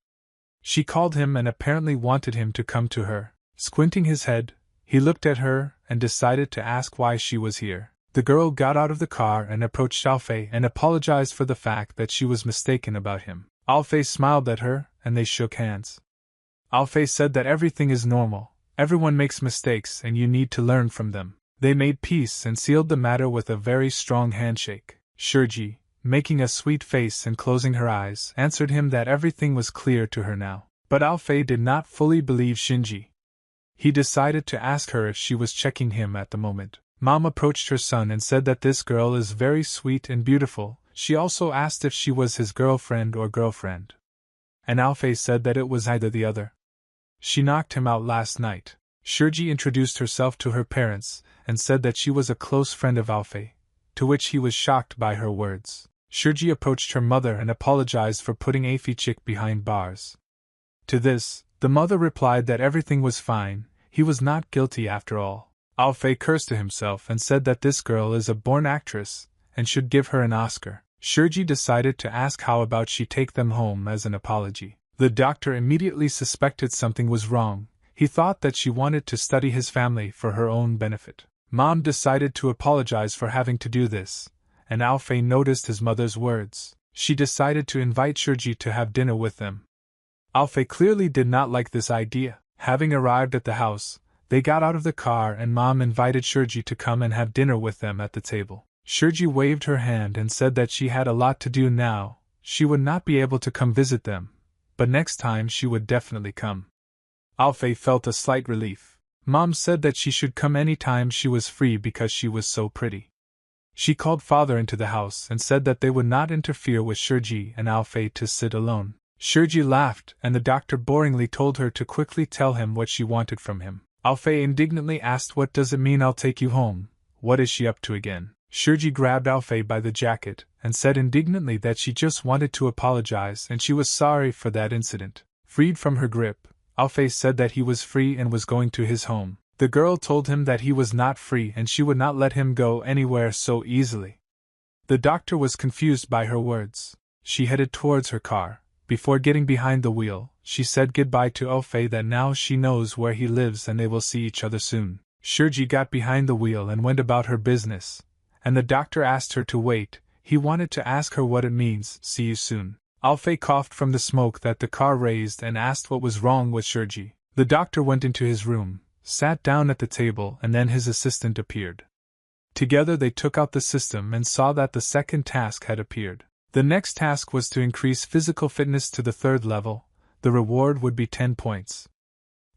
She called him and apparently wanted him to come to her. Squinting his head, he looked at her and decided to ask why she was here. The girl got out of the car and approached Alfei and apologized for the fact that she was mistaken about him. Alfei smiled at her and they shook hands. Alfei said that everything is normal. Everyone makes mistakes and you need to learn from them. They made peace and sealed the matter with a very strong handshake. Shurji, making a sweet face and closing her eyes, answered him that everything was clear to her now. But Alfei did not fully believe Shinji. He decided to ask her if she was checking him at the moment. Mom approached her son and said that this girl is very sweet and beautiful. She also asked if she was his girlfriend or girlfriend. And Alfei said that it was either the other. She knocked him out last night. Shurji introduced herself to her parents and said that she was a close friend of Alfei, to which he was shocked by her words. Shurji approached her mother and apologized for putting Afichik behind bars. To this, the mother replied that everything was fine, he was not guilty after all. Alfei cursed to himself and said that this girl is a born actress and should give her an Oscar. Shurji decided to ask how about she take them home as an apology. The doctor immediately suspected something was wrong. He thought that she wanted to study his family for her own benefit. Mom decided to apologize for having to do this, and Alfei noticed his mother's words. She decided to invite Shurji to have dinner with them. Alfei clearly did not like this idea. Having arrived at the house, they got out of the car and Mom invited Shurji to come and have dinner with them at the table. Shurji waved her hand and said that she had a lot to do now. She would not be able to come visit them, but next time she would definitely come. Alfei felt a slight relief. Mom said that she should come any time she was free because she was so pretty. She called father into the house and said that they would not interfere with Shurji and Alfei to sit alone. Shurji laughed and the doctor boringly told her to quickly tell him what she wanted from him. Alfei indignantly asked, "What does it mean I'll take you home? What is she up to again?" Shurji grabbed Alfei by the jacket and said indignantly that she just wanted to apologize and she was sorry for that incident. Freed from her grip, Alfei said that he was free and was going to his home. The girl told him that he was not free and she would not let him go anywhere so easily. The doctor was confused by her words. She headed towards her car. Before getting behind the wheel, she said goodbye to Alfei that now she knows where he lives and they will see each other soon. Shurji got behind the wheel and went about her business, and the doctor asked her to wait. He wanted to ask her what it means, "See you soon." Alfei coughed from the smoke that the car raised and asked what was wrong with Shurji. The doctor went into his room, sat down at the table, and then his assistant appeared. Together they took out the system and saw that the second task had appeared. The next task was to increase physical fitness to the 3rd level. The reward would be 10 points.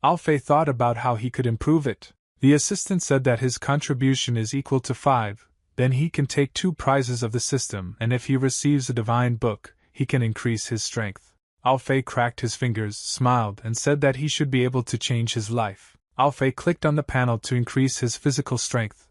Alfei thought about how he could improve it. The assistant said that his contribution is equal to 5, then he can take 2 prizes of the system, and if he receives a divine book, he can increase his strength. Alfei cracked his fingers, smiled, and said that he should be able to change his life. Alfei clicked on the panel to increase his physical strength,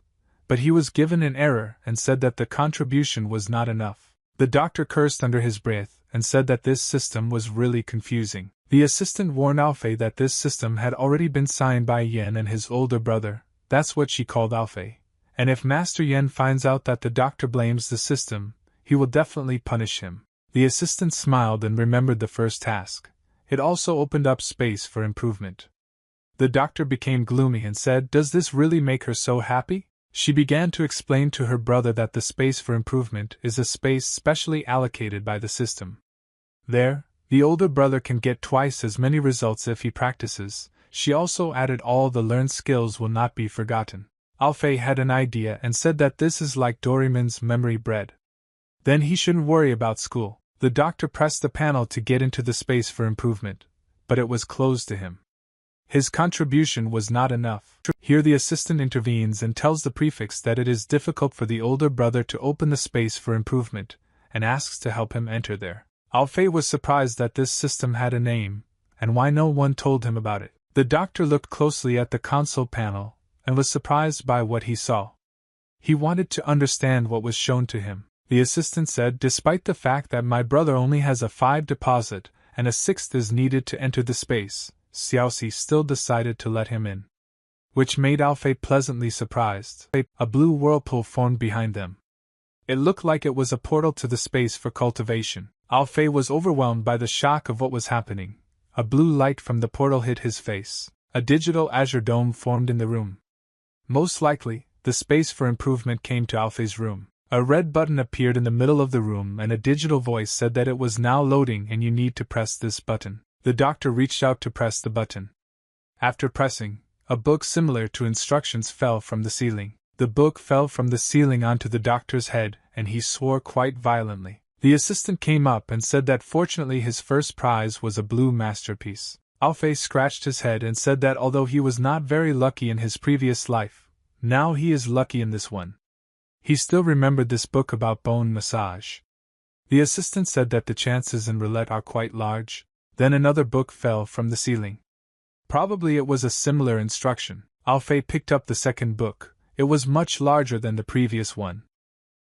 but he was given an error and said that the contribution was not enough. The doctor cursed under his breath and said that this system was really confusing. The assistant warned Alfei that this system had already been signed by Yuan and his older brother. That's what she called Alfei. And if Master Yuan finds out that the doctor blames the system, he will definitely punish him. The assistant smiled and remembered the first task. It also opened up space for improvement. The doctor became gloomy and said, "Does this really make her so happy?" She began to explain to her brother that the space for improvement is a space specially allocated by the system. There, the older brother can get twice as many results if he practices. She also added all the learned skills will not be forgotten. Alfei had an idea and said that this is like Doraemon's memory bread. Then he shouldn't worry about school. The doctor pressed the panel to get into the space for improvement, but it was closed to him. His contribution was not enough. Here the assistant intervenes and tells the prefects that it is difficult for the older brother to open the space for improvement, and asks to help him enter there. Alfei was surprised that this system had a name, and why no one told him about it. The doctor looked closely at the console panel, and was surprised by what he saw. He wanted to understand what was shown to him. The assistant said, "Despite the fact that my brother only has a 5 deposit, and a 6th is needed to enter the space, Xiaoxi still decided to let him in." Which made Alfei pleasantly surprised. A blue whirlpool formed behind them. It looked like it was a portal to the space for cultivation. Alfei was overwhelmed by the shock of what was happening. A blue light from the portal hit his face. A digital azure dome formed in the room. Most likely, the space for improvement came to Alfei's room. A red button appeared in the middle of the room and a digital voice said that it was now loading and you need to press this button. The doctor reached out to press the button. After pressing, a book similar to instructions fell from the ceiling. The book fell from the ceiling onto the doctor's head, and he swore quite violently. The assistant came up and said that fortunately his first prize was a blue masterpiece. Alfei scratched his head and said that although he was not very lucky in his previous life, now he is lucky in this one. He still remembered this book about bone massage. The assistant said that the chances in roulette are quite large. Then another book fell from the ceiling. Probably it was a similar instruction. Alfei picked up the second book. It was much larger than the previous one.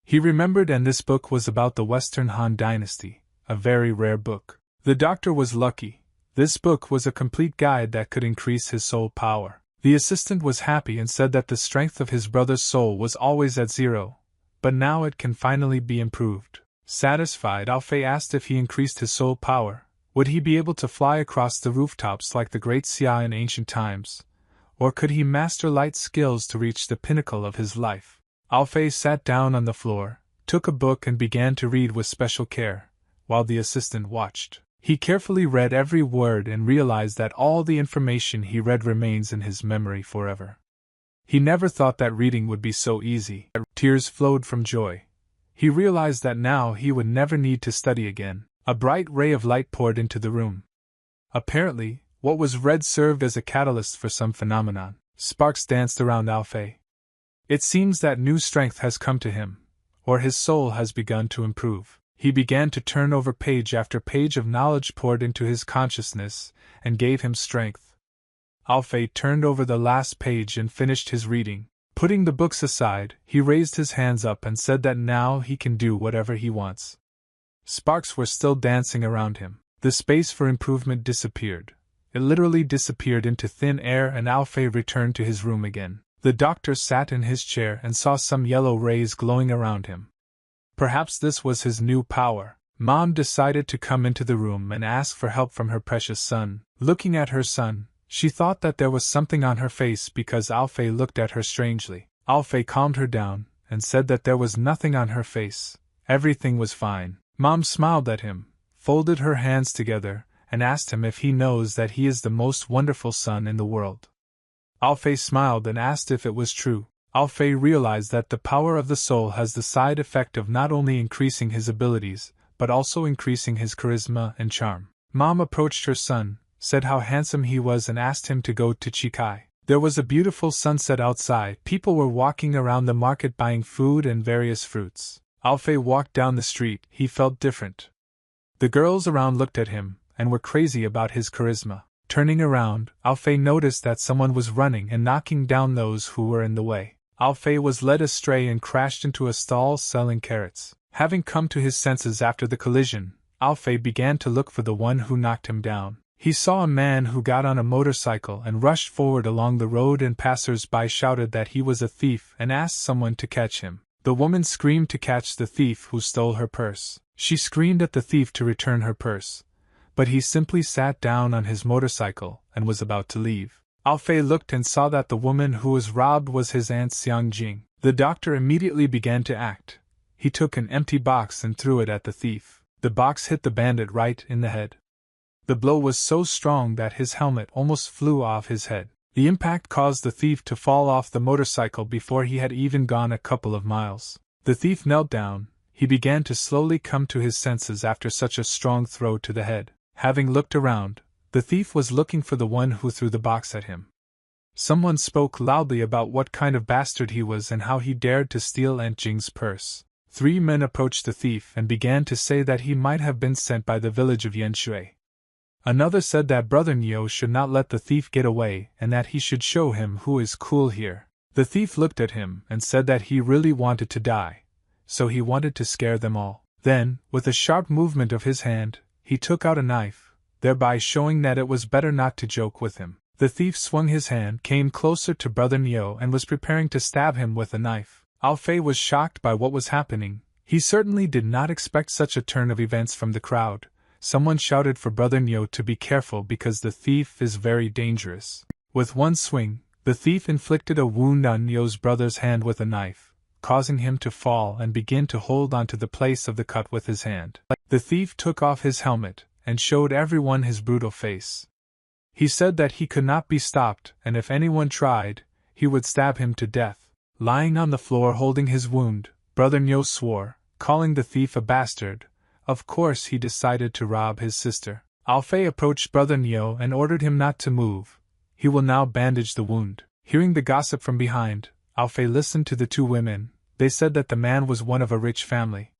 He remembered, and this book was about the Western Han Dynasty, a very rare book. The doctor was lucky. This book was a complete guide that could increase his soul power. The assistant was happy and said that the strength of his brother's soul was always at 0, but now it can finally be improved. Satisfied, Alfei asked if he increased his soul power, would he be able to fly across the rooftops like the great Xia in ancient times, or could he master light skills to reach the pinnacle of his life? Alfei sat down on the floor, took a book and began to read with special care, while the assistant watched. He carefully read every word and realized that all the information he read remains in his memory forever. He never thought that reading would be so easy. Tears flowed from joy. He realized that now he would never need to study again. A bright ray of light poured into the room. Apparently, what was red served as a catalyst for some phenomenon. Sparks danced around Alfei. It seems that new strength has come to him, or his soul has begun to improve. He began to turn over page after page of knowledge poured into his consciousness, and gave him strength. Alfei turned over the last page and finished his reading. Putting the books aside, he raised his hands up and said that now he can do whatever he wants. Sparks were still dancing around him. The space for improvement disappeared. It literally disappeared into thin air, and Alfei returned to his room again. The doctor sat in his chair and saw some yellow rays glowing around him. Perhaps this was his new power. Mom decided to come into the room and ask for help from her precious son. Looking at her son, she thought that there was something on her face because Alfei looked at her strangely. Alfei calmed her down and said that there was nothing on her face. Everything was fine. Mom smiled at him, folded her hands together, and asked him if he knows that he is the most wonderful son in the world. Alfei smiled and asked if it was true. Alfei realized that the power of the soul has the side effect of not only increasing his abilities, but also increasing his charisma and charm. Mom approached her son, said how handsome he was, and asked him to go to Chikai. There was a beautiful sunset outside. People were walking around the market buying food and various fruits. Alfei walked down the street. He felt different. The girls around looked at him and were crazy about his charisma. Turning around, Alfei noticed that someone was running and knocking down those who were in the way. Alfei was led astray and crashed into a stall selling carrots. Having come to his senses after the collision, Alfei began to look for the one who knocked him down. He saw a man who got on a motorcycle and rushed forward along the road, and passers-by shouted that he was a thief and asked someone to catch him. The woman screamed to catch the thief who stole her purse. She screamed at the thief to return her purse, but he simply sat down on his motorcycle and was about to leave. Alfei looked and saw that the woman who was robbed was his aunt Xiangjing. The doctor immediately began to act. He took an empty box and threw it at the thief. The box hit the bandit right in the head. The blow was so strong that his helmet almost flew off his head. The impact caused the thief to fall off the motorcycle before he had even gone a couple of miles. The thief knelt down. He began to slowly come to his senses after such a strong throw to the head. Having looked around, the thief was looking for the one who threw the box at him. Someone spoke loudly about what kind of bastard he was and how he dared to steal Aunt Jing's purse. 3 men approached the thief and began to say that he might have been sent by the village of Yanshui. Another said that Brother Neo should not let the thief get away and that he should show him who is cool here. The thief looked at him and said that he really wanted to die, so he wanted to scare them all. Then, with a sharp movement of his hand, he took out a knife, thereby showing that it was better not to joke with him. The thief swung his hand, came closer to Brother Neo, and was preparing to stab him with a knife. Alfei was shocked by what was happening. He certainly did not expect such a turn of events from the crowd. Someone shouted for Brother Neo to be careful because the thief is very dangerous. With one swing, the thief inflicted a wound on Neo's brother's hand with a knife, causing him to fall and begin to hold onto the place of the cut with his hand. The thief took off his helmet and showed everyone his brutal face. He said that he could not be stopped, and if anyone tried, he would stab him to death. Lying on the floor holding his wound, Brother Neo swore, calling the thief a bastard. Of course he decided to rob his sister. Alfei approached Brother Neo and ordered him not to move. He will now bandage the wound. Hearing the gossip from behind, Alfei listened to the 2 women. They said that the man was one of a rich family.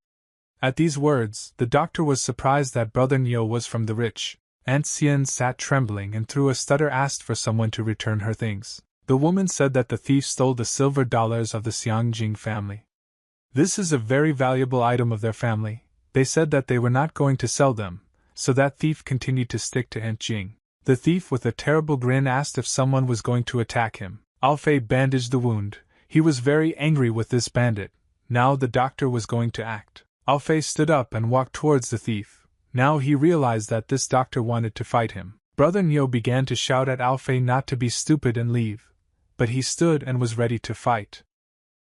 At these words, the doctor was surprised that Brother Neo was from the rich. Aunt Xian sat trembling and through a stutter asked for someone to return her things. The woman said that the thief stole the silver dollars of the Xiangjing family. This is a very valuable item of their family. They said that they were not going to sell them, so that thief continued to stick to Aunt Jing. The thief with a terrible grin asked if someone was going to attack him. Alfei bandaged the wound. He was very angry with this bandit. Now the doctor was going to act. Alfei stood up and walked towards the thief. Now he realized that this doctor wanted to fight him. Brother Neo began to shout at Alfei not to be stupid and leave, but he stood and was ready to fight.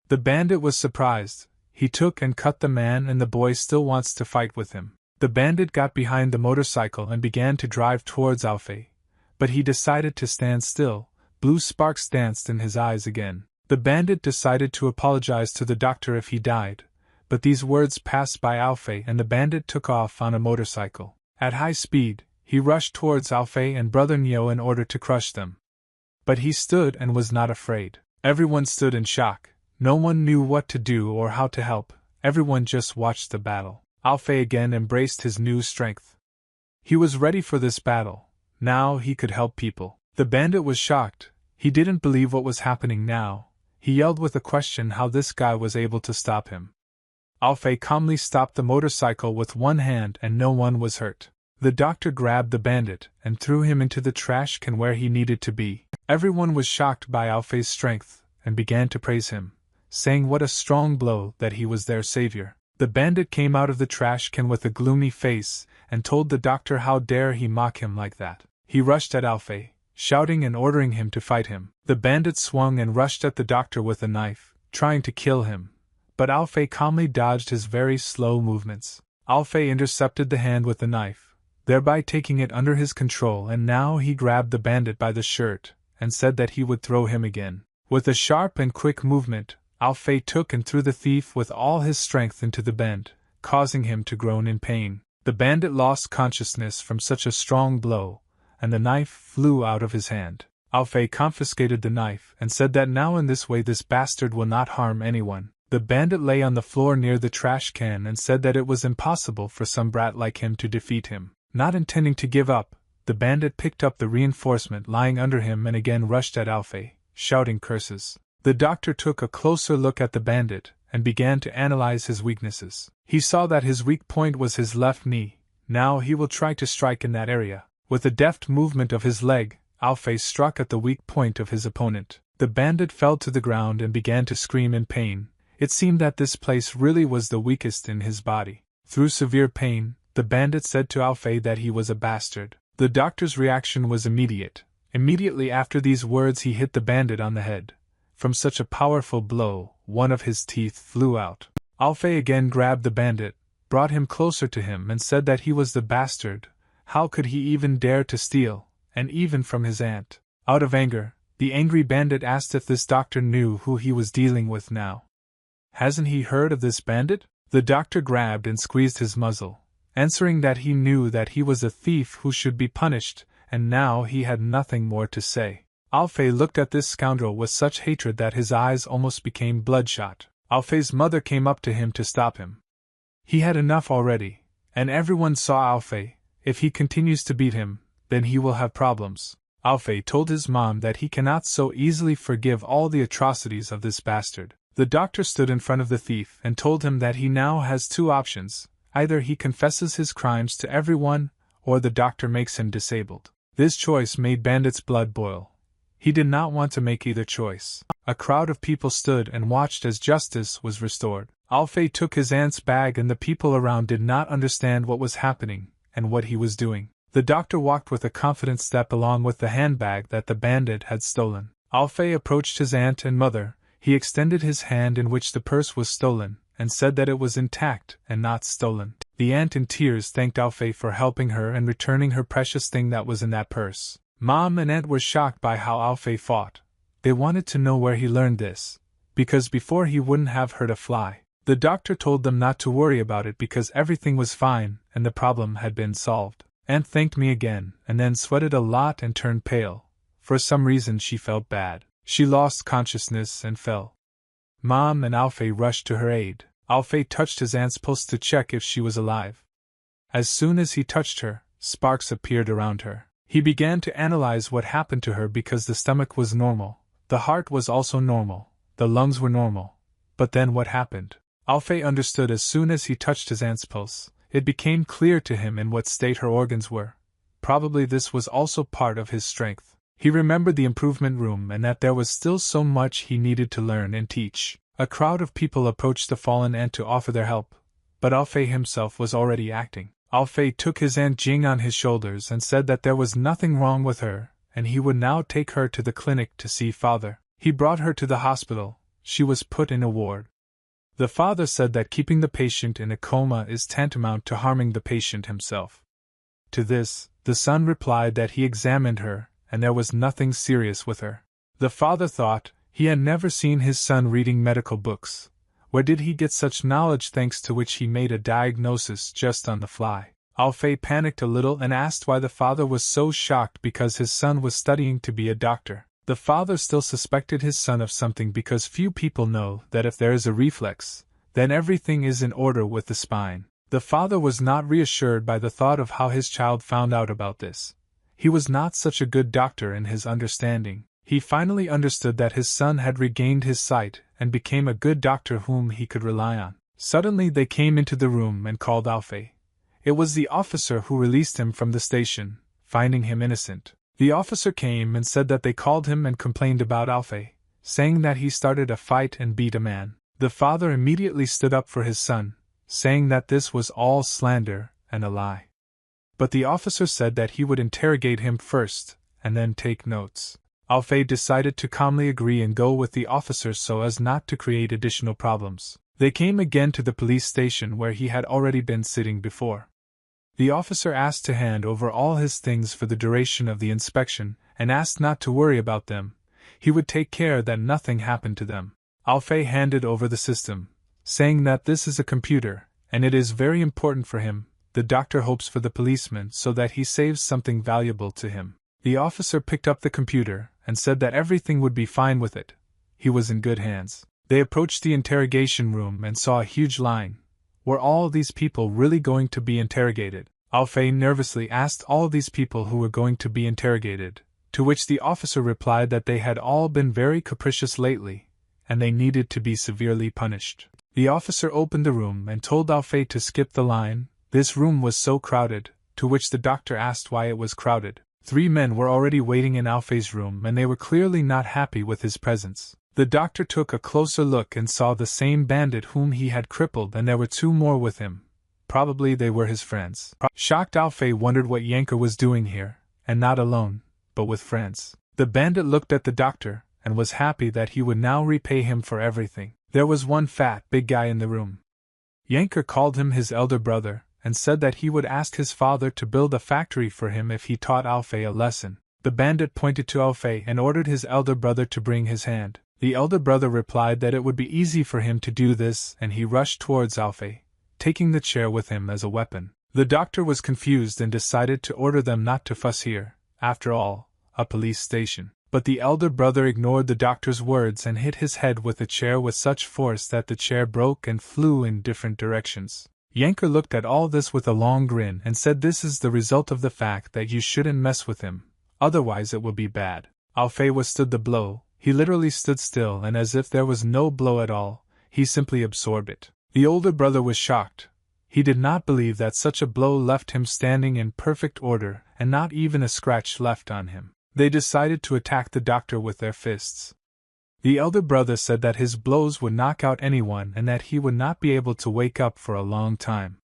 The bandit was surprised. He took and cut the man, and the boy still wants to fight with him. The bandit got behind the motorcycle and began to drive towards Alfei, but he decided to stand still. Blue sparks danced in his eyes again. The bandit decided to apologize to the doctor if he died, but these words passed by Alfei and the bandit took off on a motorcycle. At high speed, he rushed towards Alfei and Brother Neo in order to crush them. But he stood and was not afraid. Everyone stood in shock. No one knew what to do or how to help. Everyone just watched the battle. Alfei again embraced his new strength. He was ready for this battle. Now he could help people. The bandit was shocked. He didn't believe what was happening now. He yelled with a question how this guy was able to stop him. Alfei calmly stopped the motorcycle with one hand and no one was hurt. The doctor grabbed the bandit and threw him into the trash can where he needed to be. Everyone was shocked by Alfei's strength and began to praise him, saying what a strong blow that he was their savior. The bandit came out of the trash can with a gloomy face and told the doctor how dare he mock him like that. He rushed at Alfei, shouting and ordering him to fight him. The bandit swung and rushed at the doctor with a knife, trying to kill him. But Alfei calmly dodged his very slow movements. Alfei intercepted the hand with the knife, thereby taking it under his control, and now he grabbed the bandit by the shirt and said that he would throw him again. With a sharp and quick movement, Alfei took and threw the thief with all his strength into the bend, causing him to groan in pain. The bandit lost consciousness from such a strong blow, and the knife flew out of his hand. Alfei confiscated the knife and said that now in this way this bastard will not harm anyone. The bandit lay on the floor near the trash can and said that it was impossible for some brat like him to defeat him. Not intending to give up, the bandit picked up the reinforcement lying under him and again rushed at Alfei, shouting curses. The doctor took a closer look at the bandit and began to analyze his weaknesses. He saw that his weak point was his left knee. Now he will try to strike in that area. With a deft movement of his leg, Alfei struck at the weak point of his opponent. The bandit fell to the ground and began to scream in pain. It seemed that this place really was the weakest in his body. Through severe pain, the bandit said to Alfei that he was a bastard. The doctor's reaction was immediate. Immediately after these words he hit the bandit on the head. From such a powerful blow, one of his teeth flew out. Alfei again grabbed the bandit, brought him closer to him and said that he was the bastard. How could he even dare to steal, and even from his aunt? Out of anger, the angry bandit asked if this doctor knew who he was dealing with now. Hasn't he heard of this bandit? The doctor grabbed and squeezed his muzzle, answering that he knew that he was a thief who should be punished, and now he had nothing more to say. Alfei looked at this scoundrel with such hatred that his eyes almost became bloodshot. Alfei's mother came up to him to stop him. He had enough already, and everyone saw Alfei. If he continues to beat him, then he will have problems. Alfei told his mom that he cannot so easily forgive all the atrocities of this bastard. The doctor stood in front of the thief and told him that he now has two options. Either he confesses his crimes to everyone, or the doctor makes him disabled. This choice made Bandit's blood boil. He did not want to make either choice. A crowd of people stood and watched as justice was restored. Alfei took his aunt's bag and the people around did not understand what was happening and what he was doing. The doctor walked with a confident step along with the handbag that the bandit had stolen. Alfei approached his aunt and mother. He extended his hand in which the purse was stolen, and said that it was intact and not stolen. The aunt in tears thanked Alfei for helping her and returning her precious thing that was in that purse. Mom and aunt were shocked by how Alfei fought. They wanted to know where he learned this, because before he wouldn't have hurt a fly. The doctor told them not to worry about it because everything was fine and the problem had been solved. Aunt thanked me again and then sweated a lot and turned pale. For some reason she felt bad. She lost consciousness and fell. Mom and Alfei rushed to her aid. Alfei touched his aunt's pulse to check if she was alive. As soon as he touched her, sparks appeared around her. He began to analyze what happened to her because the stomach was normal, the heart was also normal, the lungs were normal. But then what happened? Alfei understood as soon as he touched his aunt's pulse. It became clear to him in what state her organs were. Probably this was also part of his strength. He remembered the improvement room and that there was still so much he needed to learn and teach. A crowd of people approached the fallen aunt to offer their help, but Alfei himself was already acting. Alfei took his Aunt Jing on his shoulders and said that there was nothing wrong with her, and he would now take her to the clinic to see father. He brought her to the hospital. She was put in a ward. The father said that keeping the patient in a coma is tantamount to harming the patient himself. To this, the son replied that he examined her, and there was nothing serious with her. The father thought he had never seen his son reading medical books. Where did he get such knowledge, thanks to which he made a diagnosis just on the fly? Alfei panicked a little and asked why the father was so shocked because his son was studying to be a doctor. The father still suspected his son of something because few people know that if there is a reflex, then everything is in order with the spine. The father was not reassured by the thought of how his child found out about this. He was not such a good doctor in his understanding. He finally understood that his son had regained his sight and became a good doctor whom he could rely on. Suddenly they came into the room and called Alfei. It was the officer who released him from the station, finding him innocent. The officer came and said that they called him and complained about Alfei, saying that he started a fight and beat a man. The father immediately stood up for his son, saying that this was all slander and a lie. But the officer said that he would interrogate him first, and then take notes. Alfei decided to calmly agree and go with the officers so as not to create additional problems. They came again to the police station where he had already been sitting before. The officer asked to hand over all his things for the duration of the inspection, and asked not to worry about them. He would take care that nothing happened to them. Alfei handed over the system, saying that this is a computer, and it is very important for him. The doctor hopes for the policeman so that he saves something valuable to him. The officer picked up the computer and said that everything would be fine with it. He was in good hands. They approached the interrogation room and saw a huge line. Were all these people really going to be interrogated? Alfei nervously asked all these people who were going to be interrogated, to which the officer replied that they had all been very capricious lately, and they needed to be severely punished. The officer opened the room and told Alfei to skip the line. This room was so crowded, to which the doctor asked why it was crowded. 3 men were already waiting in Alfei's room and they were clearly not happy with his presence. The doctor took a closer look and saw the same bandit whom he had crippled, and there were 2 more with him. Probably they were his friends. Shocked, Alfei wondered what Yanker was doing here, and not alone, but with friends. The bandit looked at the doctor, and was happy that he would now repay him for everything. There was one fat, big guy in the room. Yanker called him his elder brother, and said that he would ask his father to build a factory for him if he taught Alfei a lesson. The bandit pointed to Alfei and ordered his elder brother to bring his hand. The elder brother replied that it would be easy for him to do this, and he rushed towards Alfei, taking the chair with him as a weapon. The doctor was confused and decided to order them not to fuss here, after all, a police station. But the elder brother ignored the doctor's words and hit his head with the chair with such force that the chair broke and flew in different directions. Yanker looked at all this with a long grin and said, "This is the result of the fact that you shouldn't mess with him, otherwise it will be bad." Alfei withstood the blow. He literally stood still, and as if there was no blow at all, he simply absorbed it. The older brother was shocked. He did not believe that such a blow left him standing in perfect order and not even a scratch left on him. They decided to attack the doctor with their fists. The elder brother said that his blows would knock out anyone and that he would not be able to wake up for a long time.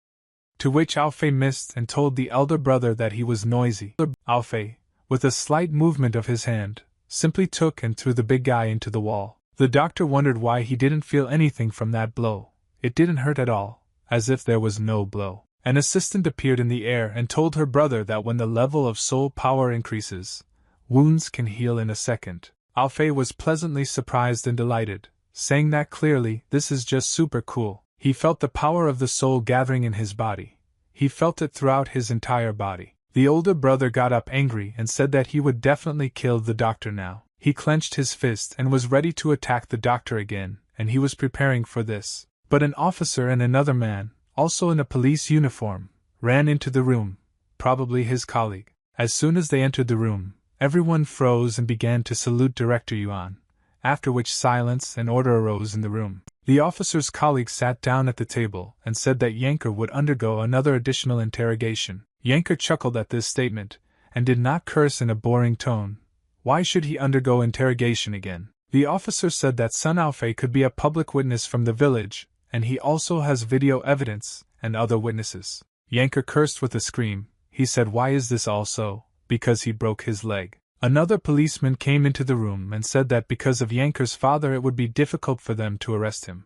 To which Alfei missed and told the elder brother that he was noisy. Alfei, with a slight movement of his hand, simply took and threw the big guy into the wall. The doctor wondered why he didn't feel anything from that blow. It didn't hurt at all, as if there was no blow. An assistant appeared in the air and told her brother that when the level of soul power increases, wounds can heal in a second. Alfei was pleasantly surprised and delighted, saying that clearly, "This is just super cool." He felt the power of the soul gathering in his body. He felt it throughout his entire body. The older brother got up angry and said that he would definitely kill the doctor now. He clenched his fist and was ready to attack the doctor again, and he was preparing for this. But an officer and another man, also in a police uniform, ran into the room, probably his colleague. As soon as they entered the room, everyone froze and began to salute Director Yuan, after which silence and order arose in the room. The officer's colleague sat down at the table and said that Yanker would undergo another additional interrogation. Yanker chuckled at this statement, and did not curse in a boring tone. Why should he undergo interrogation again? The officer said that Sun Alfei could be a public witness from the village, and he also has video evidence and other witnesses. Yanker cursed with a scream. He said, "Why is this all so?" Because he broke his leg. Another policeman came into the room and said that because of Yanker's father it would be difficult for them to arrest him.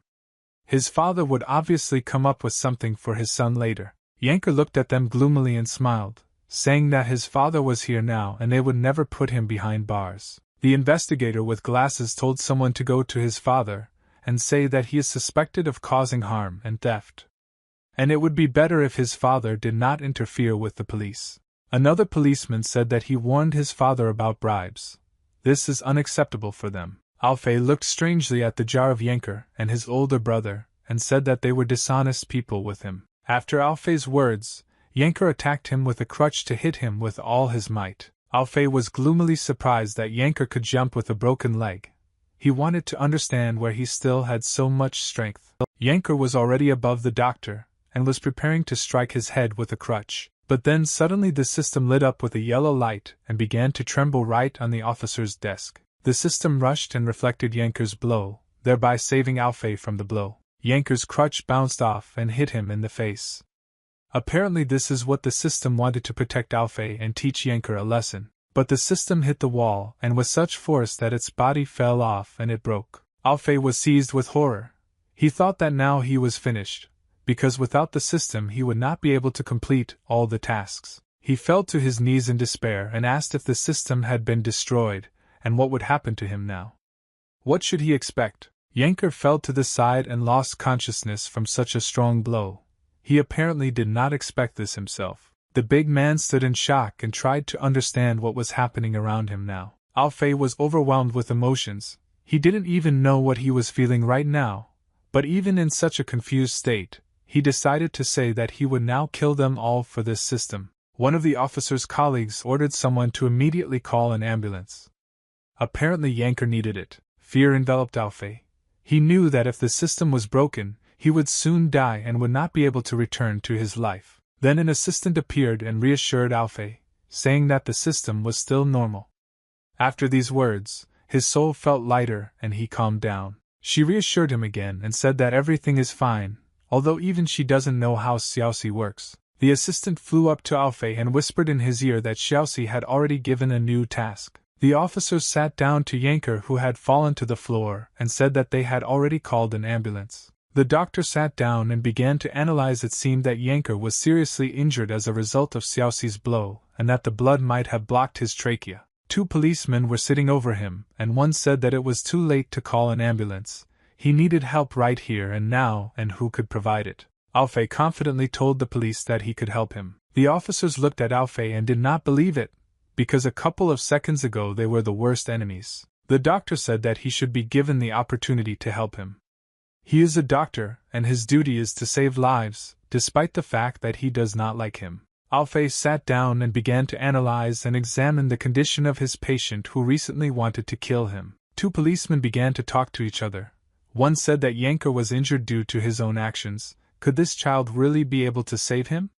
His father would obviously come up with something for his son later. Yanker looked at them gloomily and smiled, saying that his father was here now and they would never put him behind bars. The investigator with glasses told someone to go to his father and say that he is suspected of causing harm and theft, and it would be better if his father did not interfere with the police. Another policeman said that he warned his father about bribes. This is unacceptable for them. Alfei looked strangely at the jar of Yanker and his older brother and said that they were dishonest people with him. After Alfei's words, Yanker attacked him with a crutch to hit him with all his might. Alfei was gloomily surprised that Yanker could jump with a broken leg. He wanted to understand where he still had so much strength. Yanker was already above the doctor, and was preparing to strike his head with a crutch. But then suddenly the system lit up with a yellow light and began to tremble right on the officer's desk. The system rushed and reflected Yanker's blow, thereby saving Alfei from the blow. Yanker's crutch bounced off and hit him in the face. Apparently this is what the system wanted to protect Alfei and teach Yanker a lesson. But the system hit the wall and with such force that its body fell off and it broke. Alfei was seized with horror. He thought that now he was finished, because without the system he would not be able to complete all the tasks. He fell to his knees in despair and asked if the system had been destroyed, and what would happen to him now. What should he expect? Yanker fell to the side and lost consciousness from such a strong blow. He apparently did not expect this himself. The big man stood in shock and tried to understand what was happening around him now. Alfei was overwhelmed with emotions. He didn't even know what he was feeling right now, but even in such a confused state, he decided to say that he would now kill them all for this system. One of the officer's colleagues ordered someone to immediately call an ambulance. Apparently Yanker needed it. Fear enveloped Alfei. He knew that if the system was broken, he would soon die and would not be able to return to his life. Then an assistant appeared and reassured Alfei, saying that the system was still normal. After these words, his soul felt lighter and he calmed down. She reassured him again and said that everything is fine, although even she doesn't know how Xiaoxi works. The assistant flew up to Alfei and whispered in his ear that Xiaoxi had already given a new task. The officers sat down to Yanker, who had fallen to the floor, and said that they had already called an ambulance. The doctor sat down and began to analyze. It seemed that Yanker was seriously injured as a result of Xiaoxi's blow, and that the blood might have blocked his trachea. 2 policemen were sitting over him, and one said that it was too late to call an ambulance. He needed help right here and now, and who could provide it? Alfei confidently told the police that he could help him. The officers looked at Alfei and did not believe it, because a couple of seconds ago they were the worst enemies. The doctor said that he should be given the opportunity to help him. He is a doctor, and his duty is to save lives, despite the fact that he does not like him. Alfei sat down and began to analyze and examine the condition of his patient who recently wanted to kill him. 2 policemen began to talk to each other. One said that Yanker was injured due to his own actions. Could this child really be able to save him?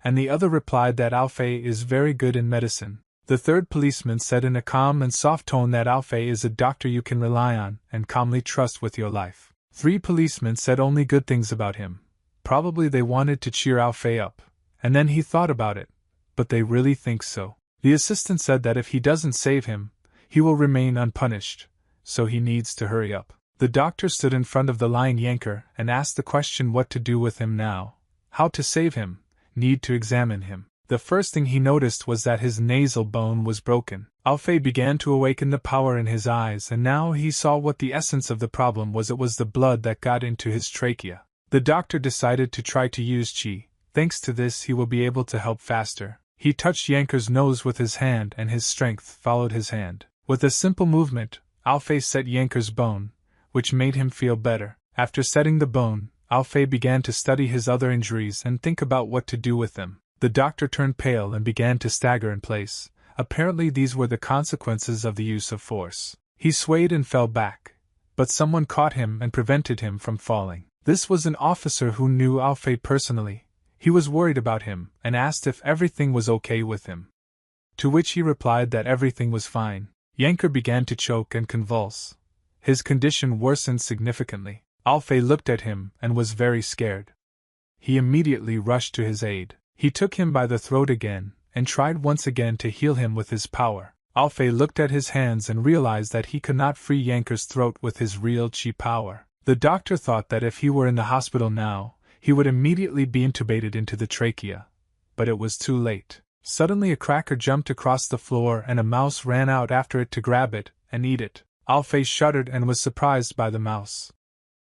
And the other replied that Alfei is very good in medicine. The 3rd policeman said in a calm and soft tone that Alfei is a doctor you can rely on and calmly trust with your life. 3 policemen said only good things about him. Probably they wanted to cheer Alfei up. And then he thought about it. But they really think so. The assistant said that if he doesn't save him, he will remain unpunished, so he needs to hurry up. The doctor stood in front of the lying Yanker and asked the question what to do with him now, how to save him, need to examine him. The first thing he noticed was that his nasal bone was broken. Alfei began to awaken the power in his eyes, and now he saw what the essence of the problem was. It was the blood that got into his trachea. The doctor decided to try to use qi. Thanks to this he will be able to help faster. He touched Yanker's nose with his hand and his strength followed his hand. With a simple movement, Alfei set Yanker's bone, which made him feel better. After setting the bone, Alfei began to study his other injuries and think about what to do with them. The doctor turned pale and began to stagger in place. Apparently these were the consequences of the use of force. He swayed and fell back, but someone caught him and prevented him from falling. This was an officer who knew Alfei personally. He was worried about him and asked if everything was okay with him. To which he replied that everything was fine. Yanker began to choke and convulse. His condition worsened significantly. Alfei looked at him and was very scared. He immediately rushed to his aid. He took him by the throat again, and tried once again to heal him with his power. Alfei looked at his hands and realized that he could not free Yanker's throat with his real qi power. The doctor thought that if he were in the hospital now, he would immediately be intubated into the trachea. But it was too late. Suddenly a cracker jumped across the floor and a mouse ran out after it to grab it and eat it. Alfei shuddered and was surprised by the mouse.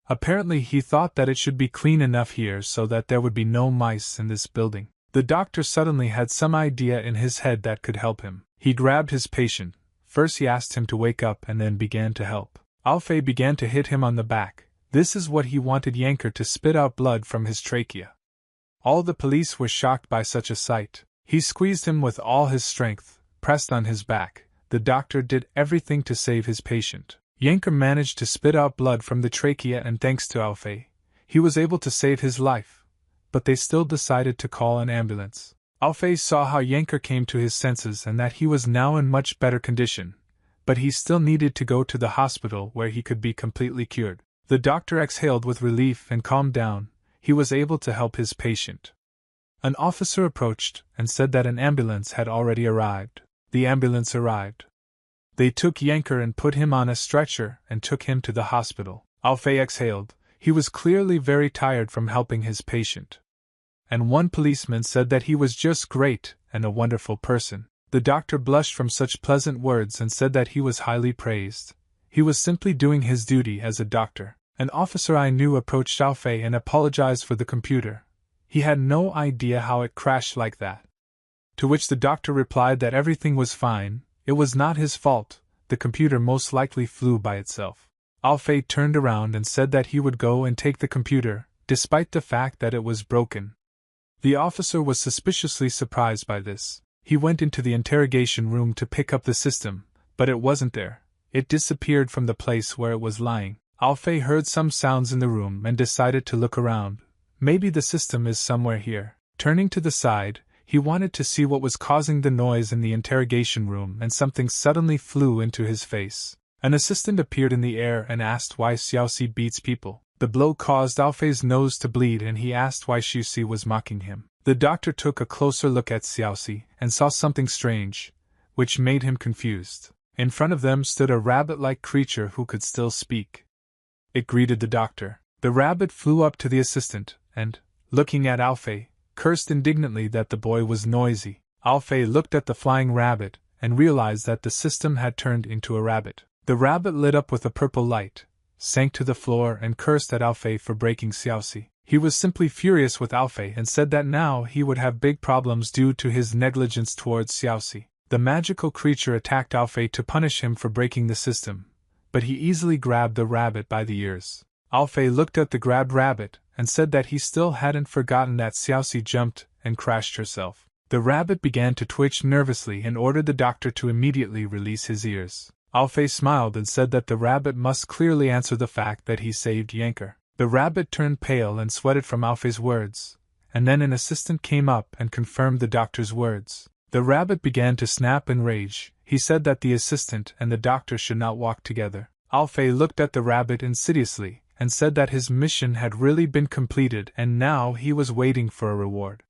Apparently he thought that it should be clean enough here so that there would be no mice in this building. The doctor suddenly had some idea in his head that could help him. He grabbed his patient. First he asked him to wake up and then began to help. Alfei began to hit him on the back. This is what he wanted Yanker to spit out blood from his trachea. All the police were shocked by such a sight. He squeezed him with all his strength, pressed on his back, the doctor did everything to save his patient. Yanker managed to spit out blood from the trachea, and thanks to Alfei, he was able to save his life, but they still decided to call an ambulance. Alfei saw how Yanker came to his senses and that he was now in much better condition, but he still needed to go to the hospital where he could be completely cured. The doctor exhaled with relief and calmed down. He was able to help his patient. An officer approached and said that an ambulance had already arrived. The ambulance arrived. They took Yanker and put him on a stretcher and took him to the hospital. Alfei exhaled. He was clearly very tired from helping his patient. And one policeman said that he was just great and a wonderful person. The doctor blushed from such pleasant words and said that he was highly praised. He was simply doing his duty as a doctor. An officer I knew approached Alfei and apologized for the computer. He had no idea how it crashed like that. To which the doctor replied that everything was fine, it was not his fault, the computer most likely flew by itself. Alfei turned around and said that he would go and take the computer, despite the fact that it was broken. The officer was suspiciously surprised by this. He went into the interrogation room to pick up the system, but it wasn't there. It disappeared from the place where it was lying. Alfei heard some sounds in the room and decided to look around. Maybe the system is somewhere here. Turning to the side, he wanted to see what was causing the noise in the interrogation room, and something suddenly flew into his face. An assistant appeared in the air and asked why Xiaoxi beats people. The blow caused Alfei's nose to bleed and he asked why Xiaoxi was mocking him. The doctor took a closer look at Xiaoxi and saw something strange, which made him confused. In front of them stood a rabbit-like creature who could still speak. It greeted the doctor. The rabbit flew up to the assistant and, looking at Alfei, cursed indignantly that the boy was noisy. Alfei looked at the flying rabbit and realized that the system had turned into a rabbit. The rabbit lit up with a purple light, sank to the floor and cursed at Alfei for breaking Xiaoxi. He was simply furious with Alfei and said that now he would have big problems due to his negligence towards Xiaoxi. The magical creature attacked Alfei to punish him for breaking the system, but he easily grabbed the rabbit by the ears. Alfei looked at the grabbed rabbit and said that he still hadn't forgotten that Xiaoxi jumped and crashed herself. The rabbit began to twitch nervously and ordered the doctor to immediately release his ears. Alfei smiled and said that the rabbit must clearly answer the fact that he saved Yanker. The rabbit turned pale and sweated from Alfei's words, and then an assistant came up and confirmed the doctor's words. The rabbit began to snap in rage. He said that the assistant and the doctor should not walk together. Alfei looked at the rabbit insidiously and said that his mission had really been completed and now he was waiting for a reward.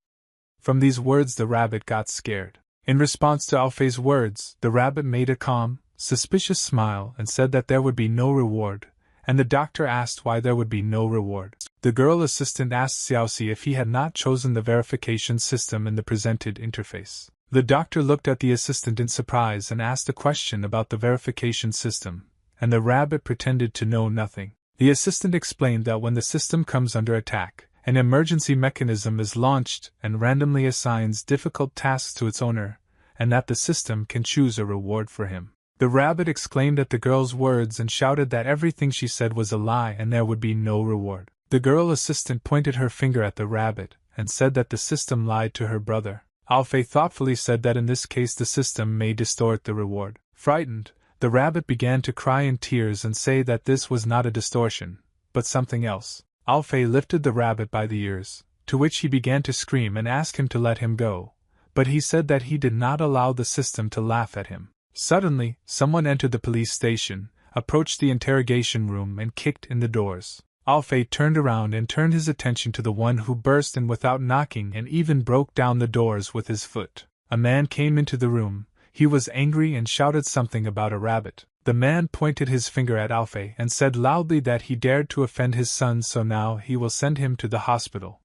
From these words the rabbit got scared. In response to Alfei's words, the rabbit made a calm, suspicious smile and said that there would be no reward, and the doctor asked why there would be no reward. The girl assistant asked Xiaoxi if he had not chosen the verification system in the presented interface. The doctor looked at the assistant in surprise and asked a question about the verification system, and the rabbit pretended to know nothing. The assistant explained that when the system comes under attack, an emergency mechanism is launched and randomly assigns difficult tasks to its owner, and that the system can choose a reward for him. The rabbit exclaimed at the girl's words and shouted that everything she said was a lie and there would be no reward. The girl assistant pointed her finger at the rabbit and said that the system lied to her brother. Alfei thoughtfully said that in this case the system may distort the reward. Frightened, the rabbit began to cry in tears and say that this was not a distortion, but something else. Alfei lifted the rabbit by the ears, to which he began to scream and ask him to let him go, but he said that he did not allow the system to laugh at him. Suddenly, someone entered the police station, approached the interrogation room and kicked in the doors. Alfei turned around and turned his attention to the one who burst in without knocking and even broke down the doors with his foot. A man came into the room. He was angry and shouted something about a rabbit. The man pointed his finger at Alfei and said loudly that he dared to offend his son, so now he will send him to the hospital.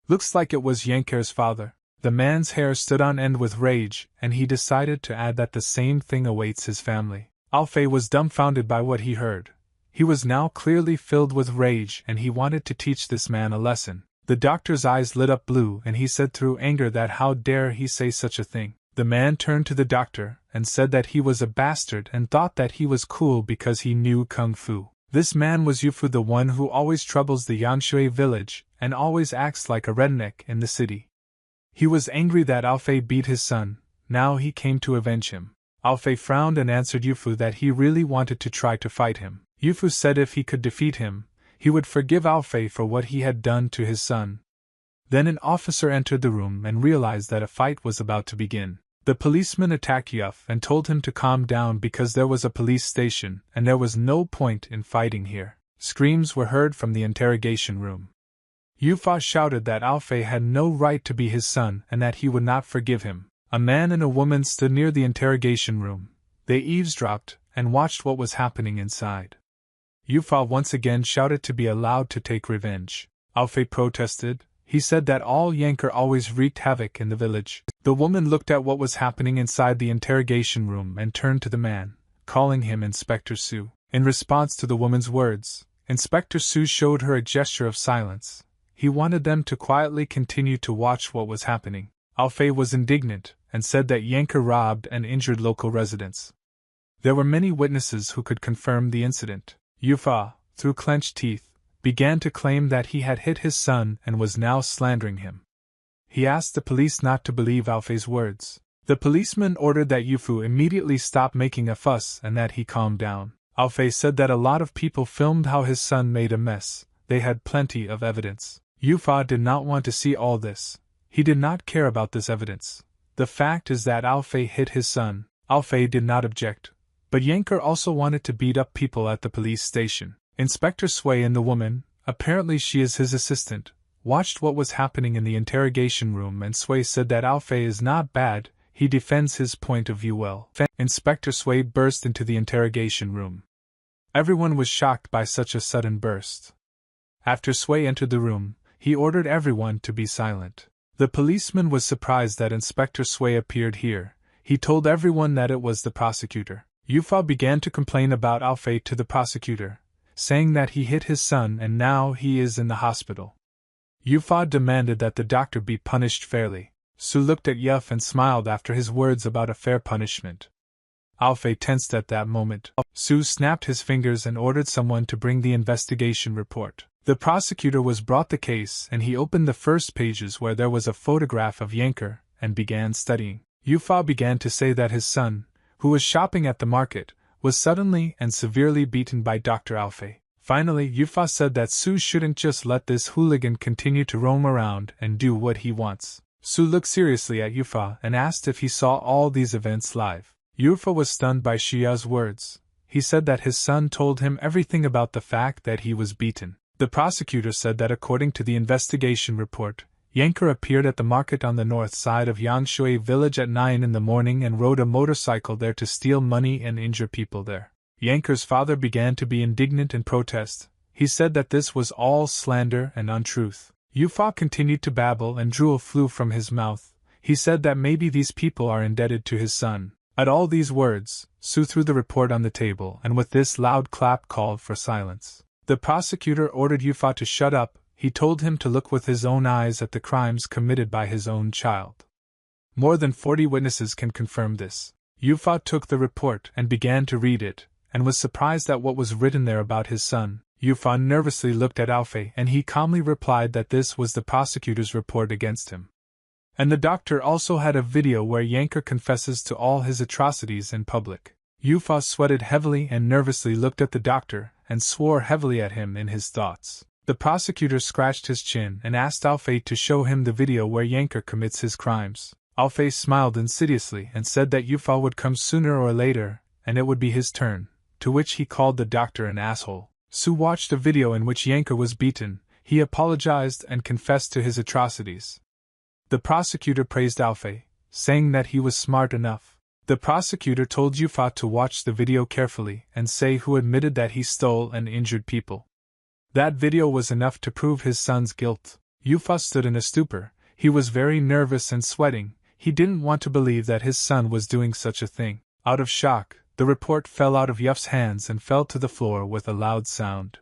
Looks like it was Yanker's father. The man's hair stood on end with rage, and he decided to add that the same thing awaits his family. Alfei was dumbfounded by what he heard. He was now clearly filled with rage and he wanted to teach this man a lesson. The doctor's eyes lit up blue and he said through anger that how dare he say such a thing. The man turned to the doctor and said that he was a bastard and thought that he was cool because he knew kung fu. This man was Yufu, the one who always troubles the Yanshui village and always acts like a redneck in the city. He was angry that Alfei beat his son. Now he came to avenge him. Alfei frowned and answered Yufu that he really wanted to try to fight him. Yufu said if he could defeat him, he would forgive Alfei for what he had done to his son. Then an officer entered the room and realized that a fight was about to begin. The policeman attacked Yuf and told him to calm down because there was a police station and there was no point in fighting here. Screams were heard from the interrogation room. Yufa shouted that Alfei had no right to be his son and that he would not forgive him. A man and a woman stood near the interrogation room. They eavesdropped and watched what was happening inside. Yufa once again shouted to be allowed to take revenge. Alfei protested. He said that all Yanker always wreaked havoc in the village. The woman looked at what was happening inside the interrogation room and turned to the man, calling him Inspector Su. In response to the woman's words, Inspector Su showed her a gesture of silence. He wanted them to quietly continue to watch what was happening. Alfei was indignant and said that Yanker robbed and injured local residents. There were many witnesses who could confirm the incident. Yufa, through clenched teeth, began to claim that he had hit his son and was now slandering him. He asked the police not to believe Alfei's words. The policeman ordered that Yufu immediately stop making a fuss and that he calm down. Alfei said that a lot of people filmed how his son made a mess. They had plenty of evidence. Yufa did not want to see all this. He did not care about this evidence. The fact is that Alfei hit his son. Alfei did not object. But Yanker also wanted to beat up people at the police station. Inspector Sui and the woman, apparently she is his assistant, watched what was happening in the interrogation room, and Sui said that Alfei is not bad, he defends his point of view well. Inspector Sui burst into the interrogation room. Everyone was shocked by such a sudden burst. After Sui entered the room, he ordered everyone to be silent. The policeman was surprised that Inspector Sui appeared here. He told everyone that it was the prosecutor. Yufa began to complain about Alfei to the prosecutor, saying that he hit his son and now he is in the hospital. Yufa demanded that the doctor be punished fairly. Su looked at Yuf and smiled after his words about a fair punishment. Alfei tensed at that moment. Su snapped his fingers and ordered someone to bring the investigation report. The prosecutor was brought the case and he opened the first pages where there was a photograph of Yanker and began studying. Yufa began to say that his son, who was shopping at the market, was suddenly and severely beaten by Dr. Alfei. Finally, Yufa said that Su shouldn't just let this hooligan continue to roam around and do what he wants. Su looked seriously at Yufa and asked if he saw all these events live. Yufa was stunned by Xia's words. He said that his son told him everything about the fact that he was beaten. The prosecutor said that according to the investigation report, Yanker appeared at the market on the north side of Yangshui village at 9 in the morning and rode a motorcycle there to steal money and injure people there. Yanker's father began to be indignant and protest. He said that this was all slander and untruth. Yufa continued to babble and drool flew from his mouth. He said that maybe these people are indebted to his son. At all these words, Su threw the report on the table and with this loud clap called for silence. The prosecutor ordered Yufa to shut up. He told him to look with his own eyes at the crimes committed by his own child. More than 40 witnesses can confirm this. Yufa took the report and began to read it, and was surprised at what was written there about his son. Yufa nervously looked at Alfei and he calmly replied that this was the prosecutor's report against him. And the doctor also had a video where Yanker confesses to all his atrocities in public. Yufa sweated heavily and nervously looked at the doctor and swore heavily at him in his thoughts. The prosecutor scratched his chin and asked Alfei to show him the video where Yanker commits his crimes. Alfei smiled insidiously and said that Yufa would come sooner or later, and it would be his turn, to which he called the doctor an asshole. Su watched a video in which Yanker was beaten. He apologized and confessed to his atrocities. The prosecutor praised Alfei, saying that he was smart enough. The prosecutor told Yufa to watch the video carefully and say who admitted that he stole and injured people. That video was enough to prove his son's guilt. Yufa stood in a stupor. He was very nervous and sweating. He didn't want to believe that his son was doing such a thing. Out of shock, the report fell out of Yuf's hands and fell to the floor with a loud sound.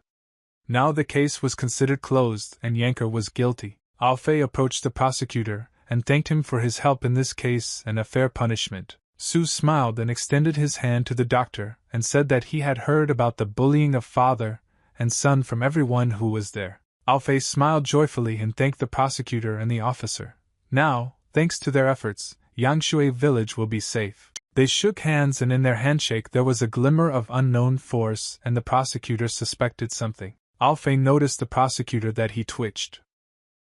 Now the case was considered closed and Yanker was guilty. Alfei approached the prosecutor and thanked him for his help in this case and a fair punishment. Su smiled and extended his hand to the doctor and said that he had heard about the bullying of father and son from everyone who was there. Alfei smiled joyfully and thanked the prosecutor and the officer. Now, thanks to their efforts, Yangshui village will be safe. They shook hands, and in their handshake there was a glimmer of unknown force, and the prosecutor suspected something. Alfei noticed the prosecutor that he twitched.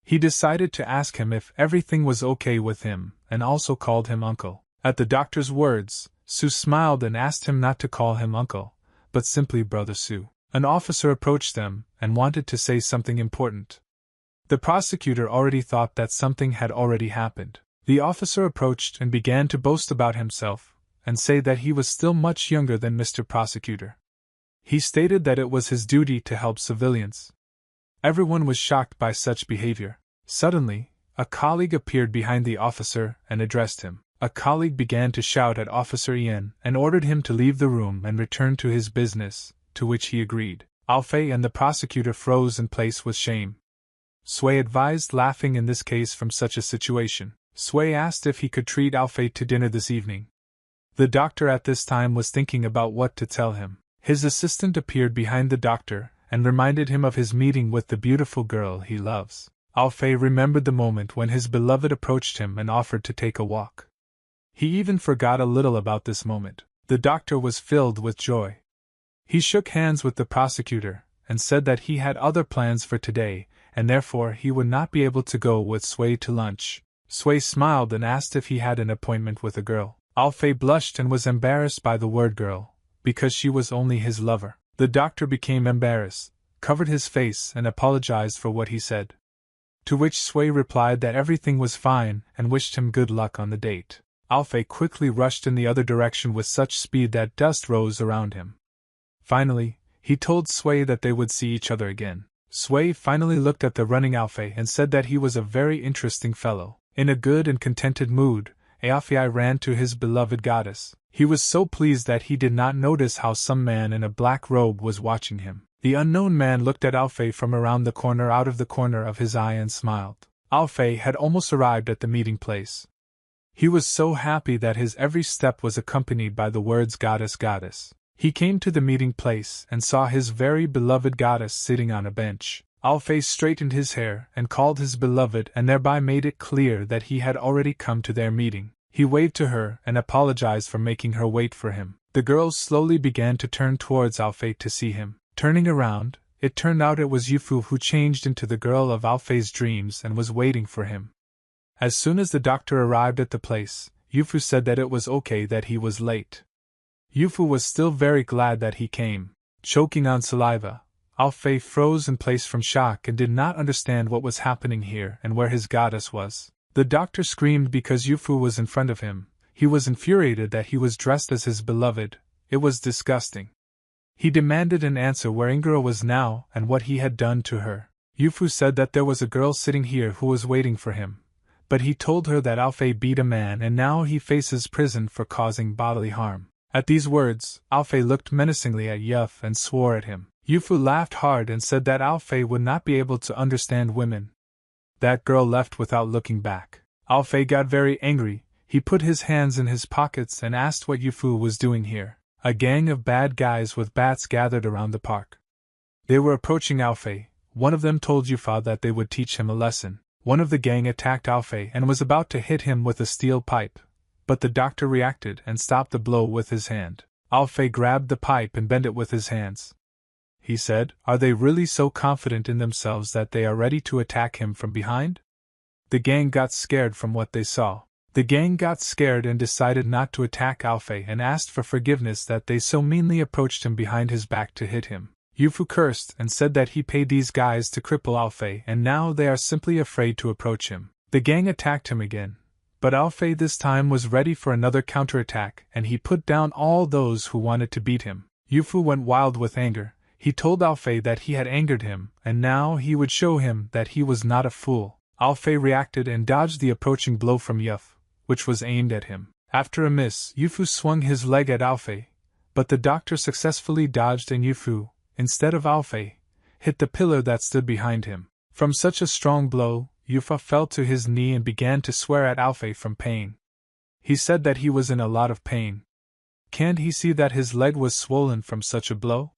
He decided to ask him if everything was okay with him, and also called him uncle. At the doctor's words, Su smiled and asked him not to call him uncle, but simply Brother Su. An officer approached them and wanted to say something important. The prosecutor already thought that something had already happened. The officer approached and began to boast about himself, and say that he was still much younger than Mr. Prosecutor. He stated that it was his duty to help civilians. Everyone was shocked by such behavior. Suddenly, a colleague appeared behind the officer and addressed him. A colleague began to shout at Officer Yuan and ordered him to leave the room and return to his business, to which he agreed. Alfei and the prosecutor froze in place with shame. Sui advised laughing in this case from such a situation. Sui asked if he could treat Alfei to dinner this evening. The doctor at this time was thinking about what to tell him. His assistant appeared behind the doctor and reminded him of his meeting with the beautiful girl he loves. Alfei remembered the moment when his beloved approached him and offered to take a walk. He even forgot a little about this moment. The doctor was filled with joy. He shook hands with the prosecutor and said that he had other plans for today, and therefore he would not be able to go with Sui to lunch. Sui smiled and asked if he had an appointment with a girl. Alfei blushed and was embarrassed by the word girl, because she was only his lover. The doctor became embarrassed, covered his face and apologized for what he said. To which Sui replied that everything was fine and wished him good luck on the date. Alfei quickly rushed in the other direction with such speed that dust rose around him. Finally, he told Sui that they would see each other again. Sui finally looked at the running Alfei and said that he was a very interesting fellow. In a good and contented mood, Alfei ran to his beloved goddess. He was so pleased that he did not notice how some man in a black robe was watching him. The unknown man looked at Alfei from around the corner out of the corner of his eye and smiled. Alfei had almost arrived at the meeting place. He was so happy that his every step was accompanied by the words goddess, goddess. He came to the meeting place and saw his very beloved goddess sitting on a bench. Alfei straightened his hair and called his beloved and thereby made it clear that he had already come to their meeting. He waved to her and apologized for making her wait for him. The girls slowly began to turn towards Alfei to see him. Turning around, it turned out it was Yufu who changed into the girl of Alfei's dreams and was waiting for him. As soon as the doctor arrived at the place, Yufu said that it was okay that he was late. Yufu was still very glad that he came. Choking on saliva, Alfei froze in place from shock and did not understand what was happening here and where his goddess was. The doctor screamed because Yufu was in front of him. He was infuriated that he was dressed as his beloved. It was disgusting. He demanded an answer where Ingura was now and what he had done to her. Yufu said that there was a girl sitting here who was waiting for him, but he told her that Alfei beat a man and now he faces prison for causing bodily harm. At these words, Alfei looked menacingly at Yuf and swore at him. Yufu laughed hard and said that Alfei would not be able to understand women. That girl left without looking back. Alfei got very angry. He put his hands in his pockets and asked what Yufu was doing here. A gang of bad guys with bats gathered around the park. They were approaching Alfei. One of them told Yufa that they would teach him a lesson. One of the gang attacked Alfei and was about to hit him with a steel pipe, but the doctor reacted and stopped the blow with his hand. Alfei grabbed the pipe and bent it with his hands. He said, "Are they really so confident in themselves that they are ready to attack him from behind?" The gang got scared from what they saw. The gang got scared and decided not to attack Alfei and asked for forgiveness that they so meanly approached him behind his back to hit him. Yufu cursed and said that he paid these guys to cripple Alfei and now they are simply afraid to approach him. The gang attacked him again, but Alfei this time was ready for another counterattack and he put down all those who wanted to beat him. Yufu went wild with anger. He told Alfei that he had angered him and now he would show him that he was not a fool. Alfei reacted and dodged the approaching blow from Yuf, which was aimed at him. After a miss, Yufu swung his leg at Alfei, but the doctor successfully dodged and Yufu, instead of Alfei, hit the pillar that stood behind him. From such a strong blow, Yufa fell to his knee and began to swear at Alfei from pain. He said that he was in a lot of pain. Can't he see that his leg was swollen from such a blow?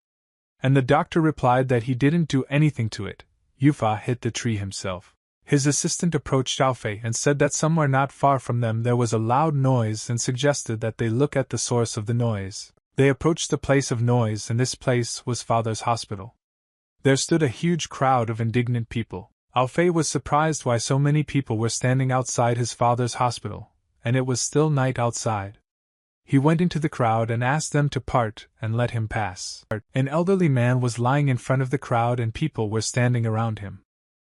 And the doctor replied that he didn't do anything to it. Yufa hit the tree himself. His assistant approached Alfei and said that somewhere not far from them there was a loud noise and suggested that they look at the source of the noise. They approached the place of noise, and this place was Father's hospital. There stood a huge crowd of indignant people. Alfei was surprised why so many people were standing outside his father's hospital, and it was still night outside. He went into the crowd and asked them to part and let him pass. An elderly man was lying in front of the crowd and people were standing around him.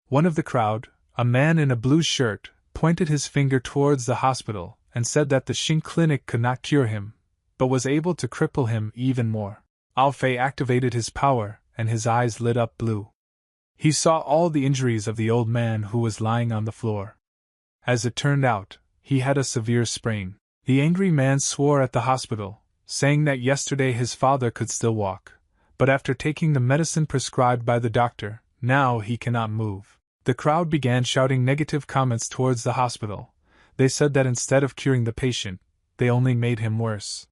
One of the crowd, a man in a blue shirt, pointed his finger towards the hospital and said that the Xing clinic could not cure him, but was able to cripple him even more. Alfei activated his power and his eyes lit up blue. He saw all the injuries of the old man who was lying on the floor. As it turned out, he had a severe sprain. The angry man swore at the hospital, saying that yesterday his father could still walk, but after taking the medicine prescribed by the doctor, now he cannot move. The crowd began shouting negative comments towards the hospital. They said that instead of curing the patient, they only made him worse.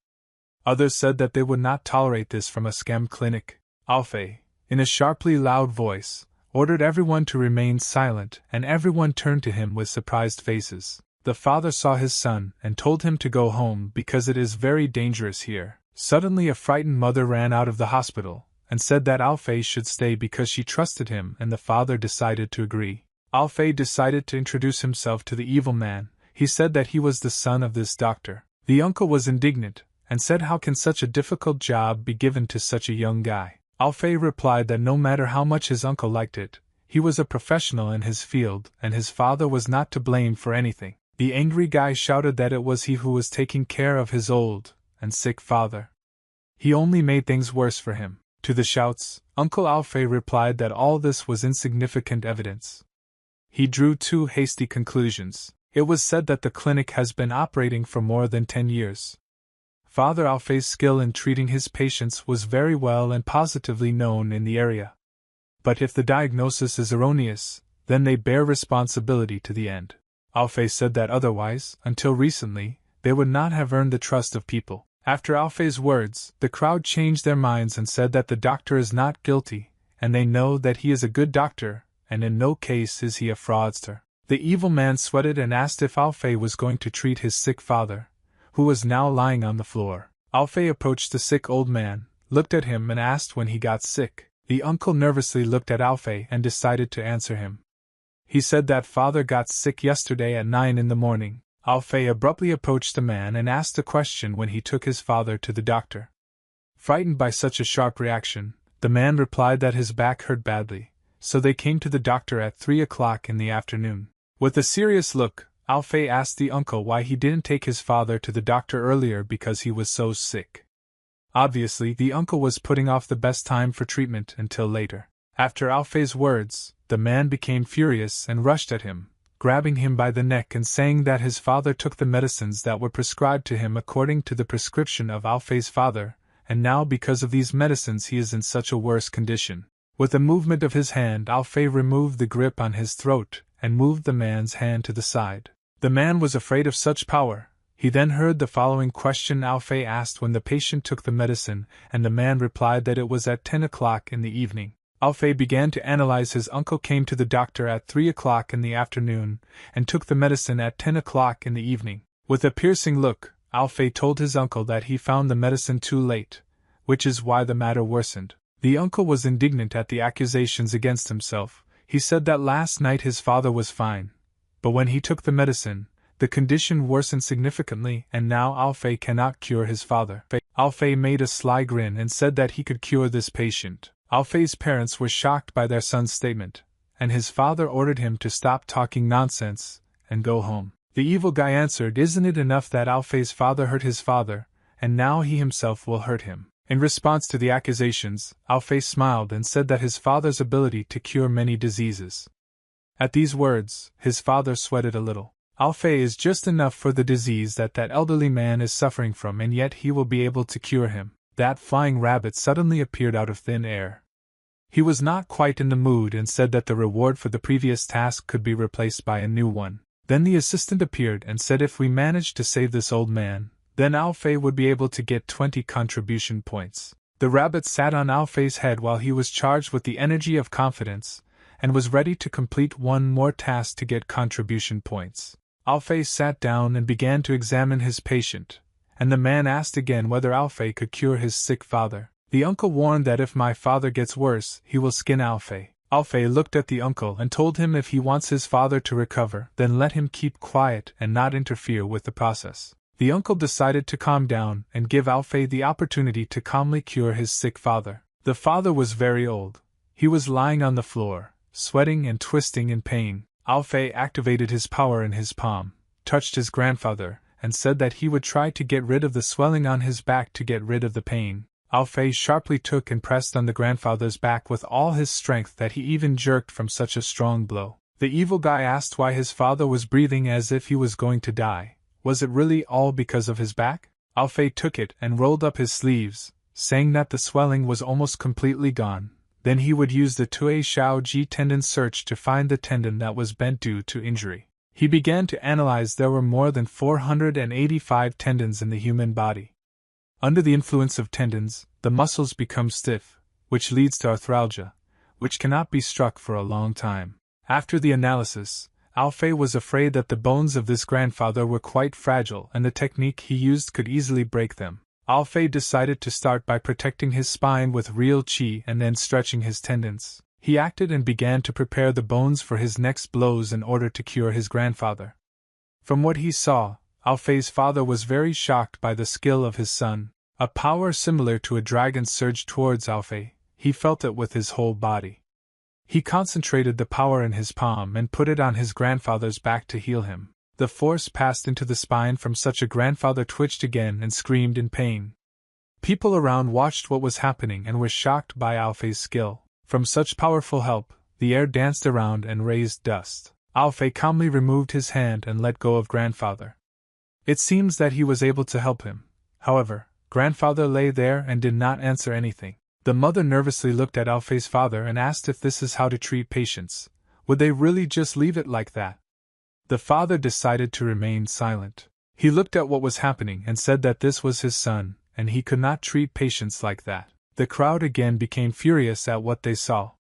Others said that they would not tolerate this from a scam clinic. Alfei, in a sharply loud voice, ordered everyone to remain silent, and everyone turned to him with surprised faces. The father saw his son and told him to go home because it is very dangerous here. Suddenly a frightened mother ran out of the hospital and said that Alfei should stay because she trusted him, and the father decided to agree. Alfei decided to introduce himself to the evil man. He said that he was the son of this doctor. The uncle was indignant and said, how can such a difficult job be given to such a young guy? Alfei replied that no matter how much his uncle liked it, he was a professional in his field and his father was not to blame for anything. The angry guy shouted that it was he who was taking care of his old and sick father. He only made things worse for him. To the shouts, Uncle Alfei replied that all this was insignificant evidence. He drew two hasty conclusions. It was said that the clinic has been operating for more than 10 years. Father Alfei's skill in treating his patients was very well and positively known in the area. But if the diagnosis is erroneous, then they bear responsibility to the end. Alfei said that otherwise, until recently, they would not have earned the trust of people. After Alfei's words, the crowd changed their minds and said that the doctor is not guilty, and they know that he is a good doctor, and in no case is he a fraudster. The evil man sweated and asked if Alfei was going to treat his sick father, who was now lying on the floor. Alfei approached the sick old man, looked at him and asked when he got sick. The uncle nervously looked at Alfei and decided to answer him. He said that father got sick yesterday at 9 in the morning. Alfei abruptly approached the man and asked a question when he took his father to the doctor. Frightened by such a sharp reaction, the man replied that his back hurt badly, so they came to the doctor at 3 o'clock in the afternoon. With a serious look, Alfei asked the uncle why he didn't take his father to the doctor earlier because he was so sick. Obviously, the uncle was putting off the best time for treatment until later. After Alfei's words, the man became furious and rushed at him, grabbing him by the neck and saying that his father took the medicines that were prescribed to him according to the prescription of Alfei's father, and now because of these medicines he is in such a worse condition. With a movement of his hand, Alfei removed the grip on his throat and moved the man's hand to the side. The man was afraid of such power. He then heard the following question Alfei asked when the patient took the medicine, and the man replied that it was at 10 o'clock in the evening. Alfei began to analyze. His uncle came to the doctor at 3 o'clock in the afternoon and took the medicine at 10 o'clock in the evening. With a piercing look, Alfei told his uncle that he found the medicine too late, which is why the matter worsened. The uncle was indignant at the accusations against himself. He said that last night his father was fine, but when he took the medicine, the condition worsened significantly and now Alfei cannot cure his father. Alfei made a sly grin and said that he could cure this patient. Alfei's parents were shocked by their son's statement, and his father ordered him to stop talking nonsense and go home. The evil guy answered, "Isn't it enough that Alfei's father hurt his father, and now he himself will hurt him?" In response to the accusations, Alfei smiled and said that his father's ability to cure many diseases. At these words, his father sweated a little. Alfei is just enough for the disease that elderly man is suffering from, and yet he will be able to cure him. That flying rabbit suddenly appeared out of thin air. He was not quite in the mood and said that the reward for the previous task could be replaced by a new one. Then the assistant appeared and said if we managed to save this old man, then Alfei would be able to get 20 contribution points. The rabbit sat on Alfei's head while he was charged with the energy of confidence, and was ready to complete one more task to get contribution points. Alfei sat down and began to examine his patient, and the man asked again whether Alfei could cure his sick father. The uncle warned that if my father gets worse, he will skin Alfei. Alfei looked at the uncle and told him if he wants his father to recover, then let him keep quiet and not interfere with the process. The uncle decided to calm down and give Alfei the opportunity to calmly cure his sick father. The father was very old. He was lying on the floor, sweating and twisting in pain. Alfei activated his power in his palm, touched his grandfather, and said that he would try to get rid of the swelling on his back to get rid of the pain. Alfei sharply took and pressed on the grandfather's back with all his strength that he even jerked from such a strong blow. The evil guy asked why his father was breathing as if he was going to die. Was it really all because of his back? Alfei took it and rolled up his sleeves, saying that the swelling was almost completely gone. Then he would use the Tue Shao Ji tendon search to find the tendon that was bent due to injury. He began to analyze. There were more than 485 tendons in the human body. Under the influence of tendons, the muscles become stiff, which leads to arthralgia, which cannot be struck for a long time. After the analysis, Alfei was afraid that the bones of this grandfather were quite fragile and the technique he used could easily break them. Alfei decided to start by protecting his spine with real qi and then stretching his tendons. He acted and began to prepare the bones for his next blows in order to cure his grandfather. From what he saw, Alfei's father was very shocked by the skill of his son. A power similar to a dragon surged towards Alfei. He felt it with his whole body. He concentrated the power in his palm and put it on his grandfather's back to heal him. The force passed into the spine from such a grandfather twitched again and screamed in pain. People around watched what was happening and were shocked by Alfei's skill. From such powerful help, the air danced around and raised dust. Alfei calmly removed his hand and let go of grandfather. It seems that he was able to help him. However, grandfather lay there and did not answer anything. The mother nervously looked at Alfei's father and asked if this is how to treat patients. Would they really just leave it like that? The father decided to remain silent. He looked at what was happening and said that this was his son, and he could not treat patients like that. The crowd again became furious at what they saw.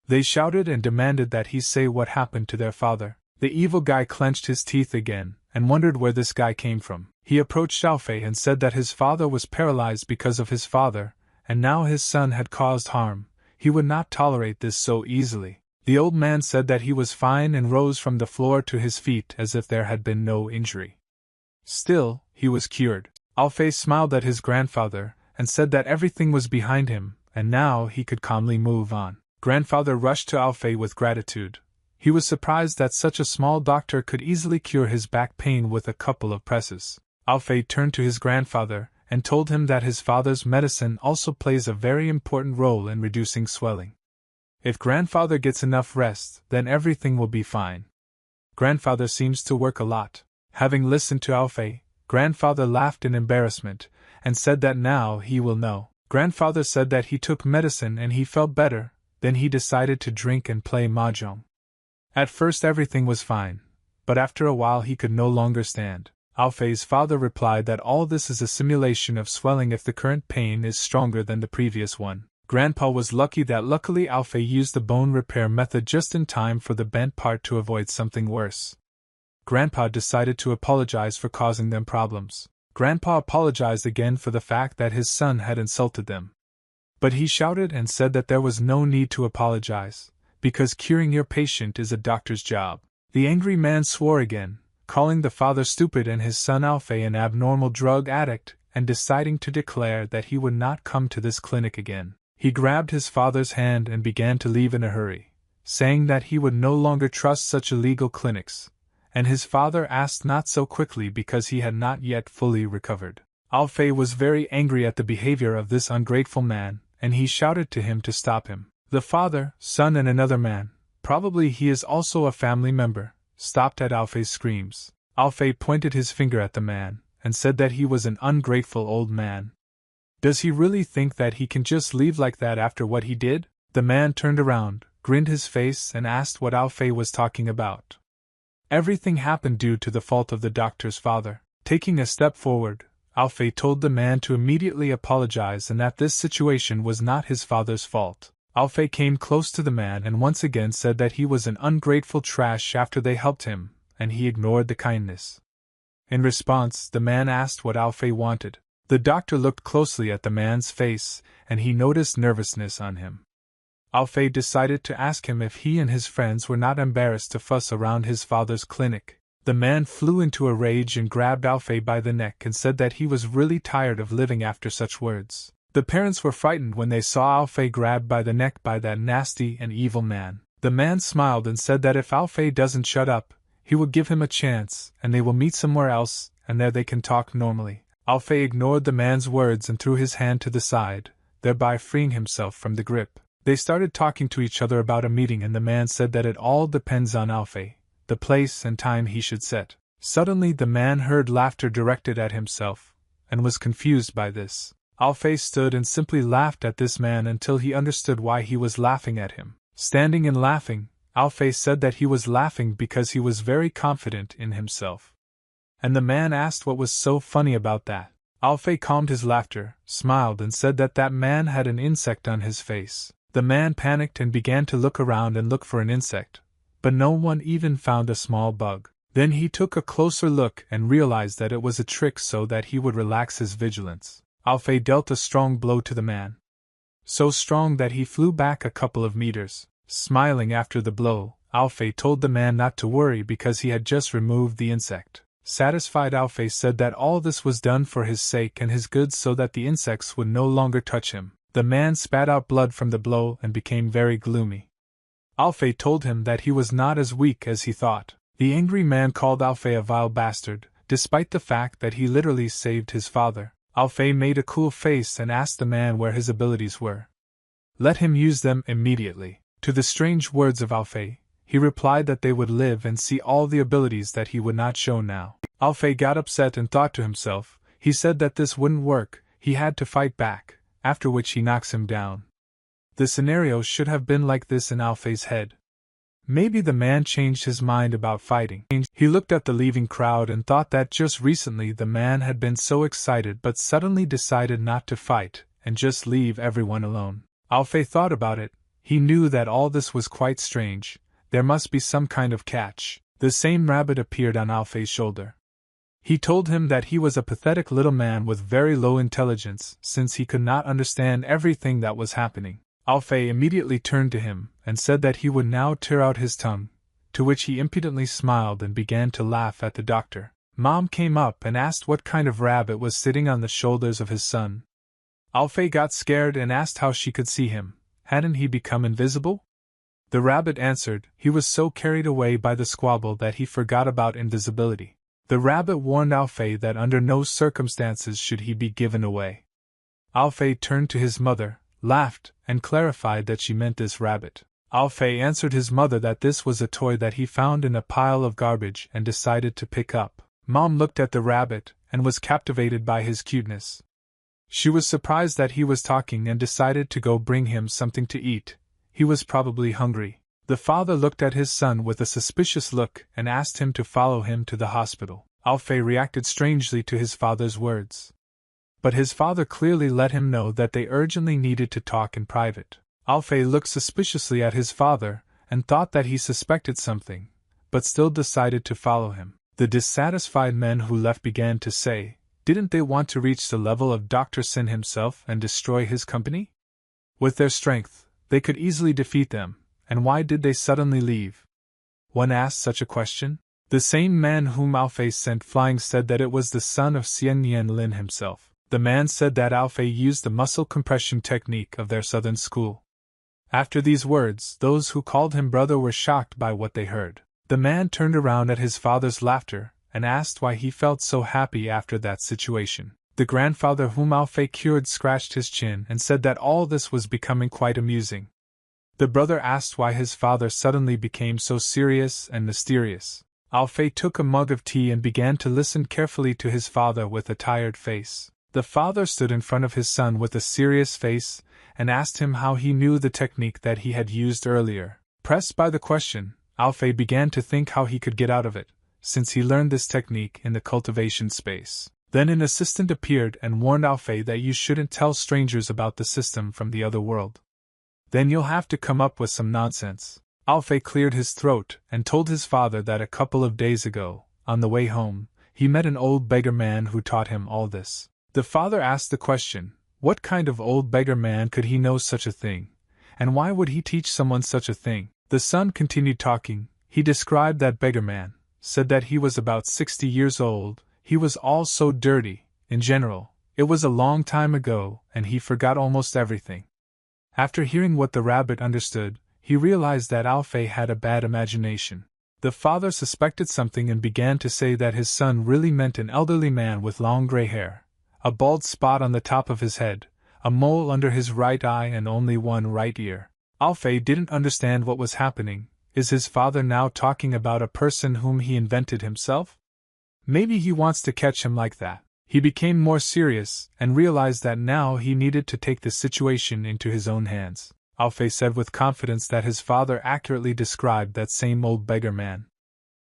They shouted and demanded that he say what happened to their father. The evil guy clenched his teeth again, and wondered where this guy came from. He approached Alfei and said that his father was paralyzed because of his father, and now his son had caused harm. He would not tolerate this so easily. The old man said that he was fine and rose from the floor to his feet as if there had been no injury. Still, he was cured. Alfei smiled at his grandfather and said that everything was behind him, and now he could calmly move on. Grandfather rushed to Alfei with gratitude. He was surprised that such a small doctor could easily cure his back pain with a couple of presses. Alfei turned to his grandfather and told him that his father's medicine also plays a very important role in reducing swelling. If grandfather gets enough rest, then everything will be fine. Grandfather seems to work a lot. Having listened to Alfei, grandfather laughed in embarrassment and said that now he will know. Grandfather said that he took medicine and he felt better, then he decided to drink and play mahjong. At first everything was fine, but after a while he could no longer stand. Alfei's father replied that all this is a simulation of swelling if the current pain is stronger than the previous one. Grandpa was lucky that luckily Alfei used the bone repair method just in time for the bent part to avoid something worse. Grandpa decided to apologize for causing them problems. Grandpa apologized again for the fact that his son had insulted them. But he shouted and said that there was no need to apologize, because curing your patient is a doctor's job. The angry man swore again, calling the father stupid and his son Alfei an abnormal drug addict, and deciding to declare that he would not come to this clinic again. He grabbed his father's hand and began to leave in a hurry, saying that he would no longer trust such illegal clinics, and his father asked not so quickly because he had not yet fully recovered. Alfei was very angry at the behavior of this ungrateful man, and he shouted to him to stop him. The father, son and another man, probably he is also a family member, stopped at Alfei's screams. Alfei pointed his finger at the man, and said that he was an ungrateful old man. Does he really think that he can just leave like that after what he did? The man turned around, grinned his face and asked what Alfei was talking about. Everything happened due to the fault of the doctor's father. Taking a step forward, Alfei told the man to immediately apologize and that this situation was not his father's fault. Alfei came close to the man and once again said that he was an ungrateful trash after they helped him, and he ignored the kindness. In response, the man asked what Alfei wanted. The doctor looked closely at the man's face, and he noticed nervousness on him. Alfei decided to ask him if he and his friends were not embarrassed to fuss around his father's clinic. The man flew into a rage and grabbed Alfei by the neck and said that he was really tired of living after such words. The parents were frightened when they saw Alfei grabbed by the neck by that nasty and evil man. The man smiled and said that if Alfei doesn't shut up, he will give him a chance, and they will meet somewhere else, and there they can talk normally. Alfei ignored the man's words and threw his hand to the side, thereby freeing himself from the grip. They started talking to each other about a meeting, and the man said that it all depends on Alfei, the place and time he should set. Suddenly the man heard laughter directed at himself, and was confused by this. Alfei stood and simply laughed at this man until he understood why he was laughing at him. Standing and laughing, Alfei said that he was laughing because he was very confident in himself. And the man asked what was so funny about that. Alfei calmed his laughter, smiled and said that that man had an insect on his face. The man panicked and began to look around and look for an insect, but no one even found a small bug. Then he took a closer look and realized that it was a trick so that he would relax his vigilance. Alfei dealt a strong blow to the man. So strong that he flew back a couple of meters. Smiling after the blow, Alfei told the man not to worry because he had just removed the insect. Satisfied, Alfei said that all this was done for his sake and his good so that the insects would no longer touch him. The man spat out blood from the blow and became very gloomy. Alfei told him that he was not as weak as he thought. The angry man called Alfei a vile bastard, despite the fact that he literally saved his father. Alfei made a cool face and asked the man where his abilities were. Let him use them immediately. To the strange words of Alfei, he replied that they would live and see all the abilities that he would not show now. Alfei got upset and thought to himself, he said that this wouldn't work, he had to fight back, after which he knocks him down. The scenario should have been like this in Alfei's head. Maybe the man changed his mind about fighting. He looked at the leaving crowd and thought that just recently the man had been so excited but suddenly decided not to fight and just leave everyone alone. Alfei thought about it. He knew that all this was quite strange. There must be some kind of catch. The same rabbit appeared on Alfei's shoulder. He told him that he was a pathetic little man with very low intelligence since he could not understand everything that was happening. Alfei immediately turned to him and said that he would now tear out his tongue, to which he impudently smiled and began to laugh at the doctor. Mom came up and asked what kind of rabbit was sitting on the shoulders of his son. Alfei got scared and asked how she could see him. Hadn't he become invisible? The rabbit answered he was so carried away by the squabble that he forgot about invisibility. The rabbit warned Alfei that under no circumstances should he be given away. Alfei turned to his mother, laughed, and clarified that she meant this rabbit. Alfei answered his mother that this was a toy that he found in a pile of garbage and decided to pick up. Mom looked at the rabbit and was captivated by his cuteness. She was surprised that he was talking and decided to go bring him something to eat. He was probably hungry. The father looked at his son with a suspicious look and asked him to follow him to the hospital. Alfei reacted strangely to his father's words. But his father clearly let him know that they urgently needed to talk in private. Alfei looked suspiciously at his father and thought that he suspected something, but still decided to follow him. The dissatisfied men who left began to say, didn't they want to reach the level of Dr. Sin himself and destroy his company? With their strength, they could easily defeat them, and why did they suddenly leave? One asked such a question. The same man whom Alfei sent flying said that it was the son of Xian Yan Lin himself. The man said that Alfei used the muscle compression technique of their southern school. After these words, those who called him brother were shocked by what they heard. The man turned around at his father's laughter and asked why he felt so happy after that situation. The grandfather whom Alfei cured scratched his chin and said that all this was becoming quite amusing. The brother asked why his father suddenly became so serious and mysterious. Alfei took a mug of tea and began to listen carefully to his father with a tired face. The father stood in front of his son with a serious face and asked him how he knew the technique that he had used earlier. Pressed by the question, Alfei began to think how he could get out of it, since he learned this technique in the cultivation space. Then an assistant appeared and warned Alfei that you shouldn't tell strangers about the system from the other world. Then you'll have to come up with some nonsense. Alfei cleared his throat and told his father that a couple of days ago, on the way home, he met an old beggar man who taught him all this. The father asked the question, what kind of old beggar man could he know such a thing, and why would he teach someone such a thing? The son continued talking. He described that beggar man, said that he was about 60 years old, he was all so dirty, in general, it was a long time ago, and he forgot almost everything. After hearing what the rabbit understood, he realized that Alfei had a bad imagination. The father suspected something and began to say that his son really meant an elderly man with long gray hair, a bald spot on the top of his head, a mole under his right eye and only one right ear. Alfei didn't understand what was happening. Is his father now talking about a person whom he invented himself? Maybe he wants to catch him like that. He became more serious and realized that now he needed to take the situation into his own hands. Alfei said with confidence that his father accurately described that same old beggar man.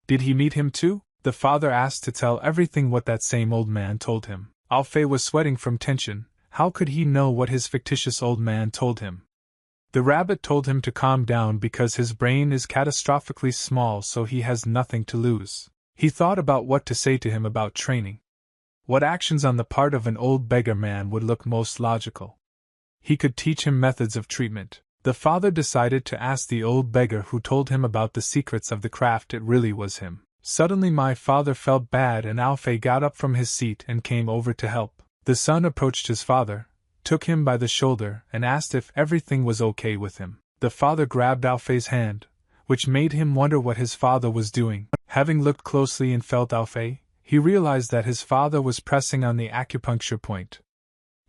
Did he meet him too? The father asked to tell everything what that same old man told him. Alfei was sweating from tension. How could he know what his fictitious old man told him? The rabbit told him to calm down because his brain is catastrophically small, so he has nothing to lose. He thought about what to say to him about training. What actions on the part of an old beggar man would look most logical? He could teach him methods of treatment. The father decided to ask the old beggar who told him about the secrets of the craft. It really was him. Suddenly my father felt bad and Alfei got up from his seat and came over to help. The son approached his father, took him by the shoulder, and asked if everything was okay with him. The father grabbed Alfei's hand, which made him wonder what his father was doing. Having looked closely and felt Alfei, he realized that his father was pressing on the acupuncture point.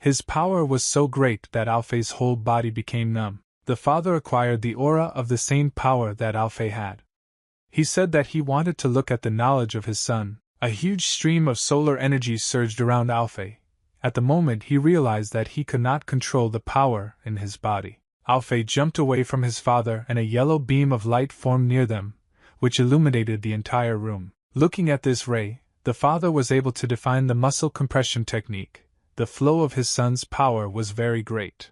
His power was so great that Alfei's whole body became numb. The father acquired the aura of the same power that Alfei had. He said that he wanted to look at the knowledge of his son. A huge stream of solar energy surged around Alfei. At the moment he realized that he could not control the power in his body. Alfei jumped away from his father and a yellow beam of light formed near them, which illuminated the entire room. Looking at this ray, the father was able to define the muscle compression technique. The flow of his son's power was very great.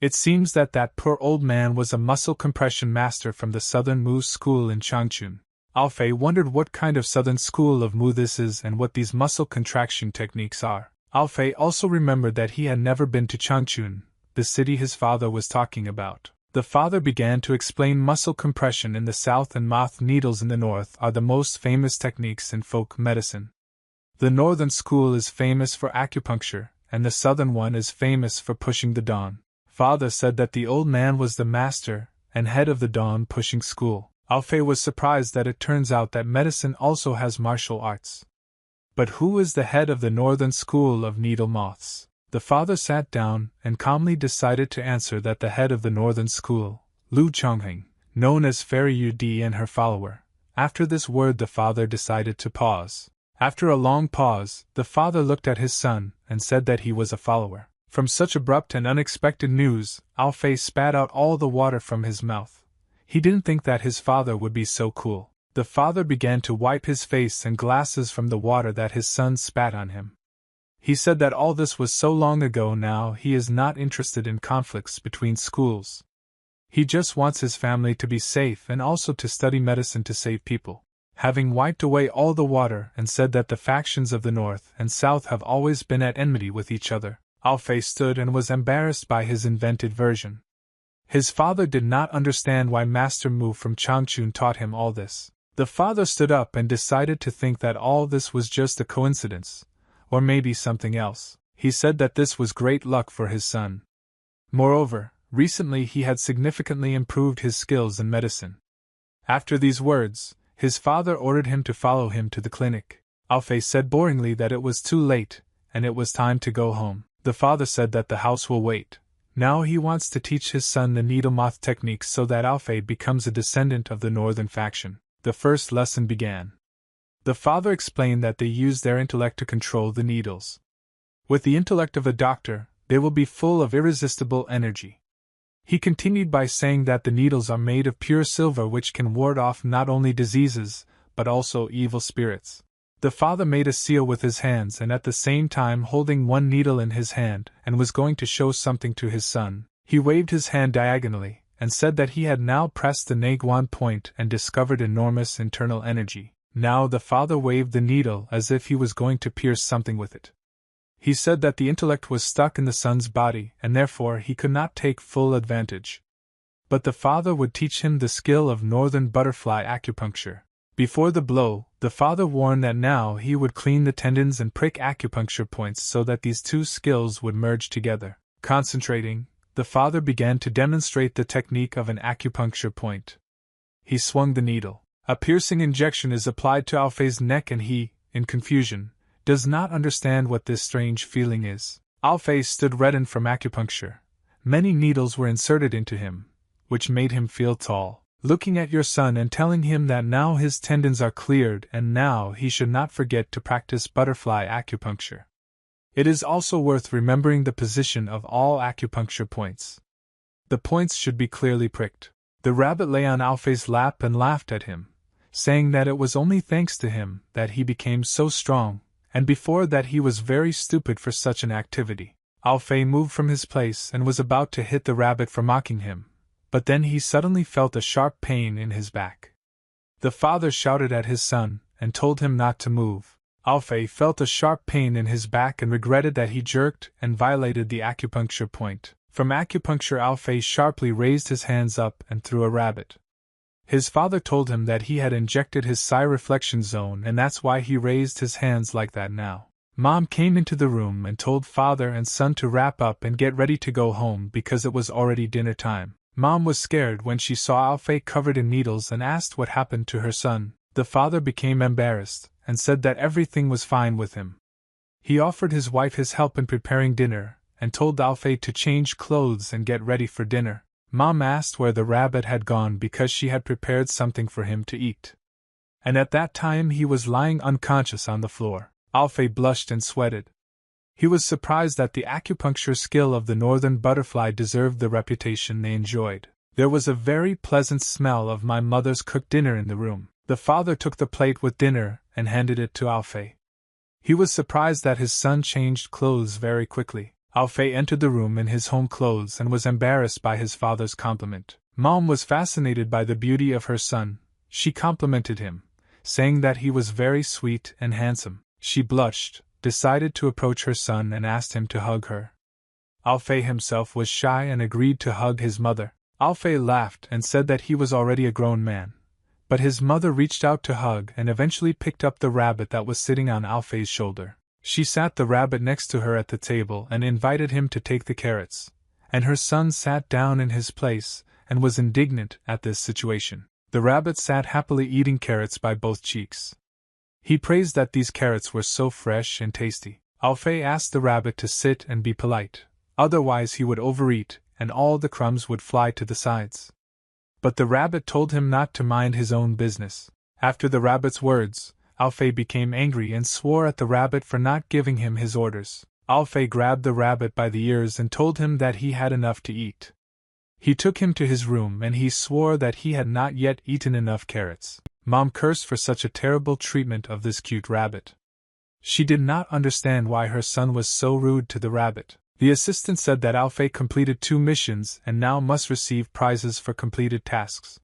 It seems that poor old man was a muscle compression master from the Southern Mu school in Changchun. Alfei wondered what kind of Southern school of Mu this is and what these muscle contraction techniques are. Alfei also remembered that he had never been to Changchun, the city his father was talking about. The father began to explain muscle compression in the south and moth needles in the north are the most famous techniques in folk medicine. The northern school is famous for acupuncture, and the southern one is famous for pushing the dawn. Father said that the old man was the master and head of the dawn pushing school. Alfei was surprised that it turns out that medicine also has martial arts. But who is the head of the northern school of needle moths? The father sat down and calmly decided to answer that the head of the northern school, Lu Chongheng, known as Fairy Yu and her follower. After this word the father decided to pause. After a long pause, the father looked at his son and said that he was a follower. From such abrupt and unexpected news, Alfei spat out all the water from his mouth. He didn't think that his father would be so cool. The father began to wipe his face and glasses from the water that his son spat on him. He said that all this was so long ago now he is not interested in conflicts between schools. He just wants his family to be safe and also to study medicine to save people. Having wiped away all the water and said that the factions of the north and south have always been at enmity with each other, Alfei stood and was embarrassed by his invented version. His father did not understand why Master Mu from Changchun taught him all this. The father stood up and decided to think that all this was just a coincidence, or maybe something else. He said that this was great luck for his son. Moreover, recently he had significantly improved his skills in medicine. After these words, his father ordered him to follow him to the clinic. Alfei said boringly that it was too late, and it was time to go home. The father said that the house will wait. Now he wants to teach his son the needle moth techniques so that Alfei becomes a descendant of the northern faction. The first lesson began. The father explained that they use their intellect to control the needles. With the intellect of a doctor, they will be full of irresistible energy. He continued by saying that the needles are made of pure silver which can ward off not only diseases, but also evil spirits. The father made a seal with his hands and at the same time holding one needle in his hand and was going to show something to his son. He waved his hand diagonally, and said that he had now pressed the Naguan point and discovered enormous internal energy. Now the father waved the needle as if he was going to pierce something with it. He said that the intellect was stuck in the son's body and therefore he could not take full advantage. But the father would teach him the skill of northern butterfly acupuncture. Before the blow, the father warned that now he would clean the tendons and prick acupuncture points so that these two skills would merge together. Concentrating, the father began to demonstrate the technique of an acupuncture point. He swung the needle. A piercing injection is applied to Alfei's neck and he, in confusion, does not understand what this strange feeling is. Alfei stood reddened from acupuncture. Many needles were inserted into him, which made him feel tall. Looking at your son and telling him that now his tendons are cleared and now he should not forget to practice butterfly acupuncture. It is also worth remembering the position of all acupuncture points. The points should be clearly pricked. The rabbit lay on Alfei's lap and laughed at him, saying that it was only thanks to him that he became so strong, and before that he was very stupid for such an activity. Alfei moved from his place and was about to hit the rabbit for mocking him, but then he suddenly felt a sharp pain in his back. The father shouted at his son and told him not to move. Alfei felt a sharp pain in his back and regretted that he jerked and violated the acupuncture point. From acupuncture, Alfei sharply raised his hands up and threw a rabbit. His father told him that he had injected his psi reflection zone and that's why he raised his hands like that now. Mom came into the room and told father and son to wrap up and get ready to go home because it was already dinner time. Mom was scared when she saw Alfei covered in needles and asked what happened to her son. The father became embarrassed and said that everything was fine with him. He offered his wife his help in preparing dinner and told Alfei to change clothes and get ready for dinner. Mom asked where the rabbit had gone because she had prepared something for him to eat. And at that time he was lying unconscious on the floor. Alfei blushed and sweated. He was surprised that the acupuncture skill of the northern butterfly deserved the reputation they enjoyed. There was a very pleasant smell of my mother's cooked dinner in the room. The father took the plate with dinner and handed it to Alfei. He was surprised that his son changed clothes very quickly. Alfei entered the room in his home clothes and was embarrassed by his father's compliment. Mom was fascinated by the beauty of her son. She complimented him, saying that he was very sweet and handsome. She blushed, decided to approach her son and asked him to hug her. Alfei himself was shy and agreed to hug his mother. Alfei laughed and said that he was already a grown man. But his mother reached out to hug and eventually picked up the rabbit that was sitting on Alfei's shoulder. She sat the rabbit next to her at the table and invited him to take the carrots, and her son sat down in his place and was indignant at this situation. The rabbit sat happily eating carrots by both cheeks. He praised that these carrots were so fresh and tasty. Alfei asked the rabbit to sit and be polite, otherwise he would overeat and all the crumbs would fly to the sides. But the rabbit told him not to mind his own business. After the rabbit's words, Alfei became angry and swore at the rabbit for not giving him his orders. Alfei grabbed the rabbit by the ears and told him that he had enough to eat. He took him to his room and he swore that he had not yet eaten enough carrots. Mom cursed for such a terrible treatment of this cute rabbit. She did not understand why her son was so rude to the rabbit. The assistant said that Alfei completed 2 missions and now must receive prizes for completed tasks.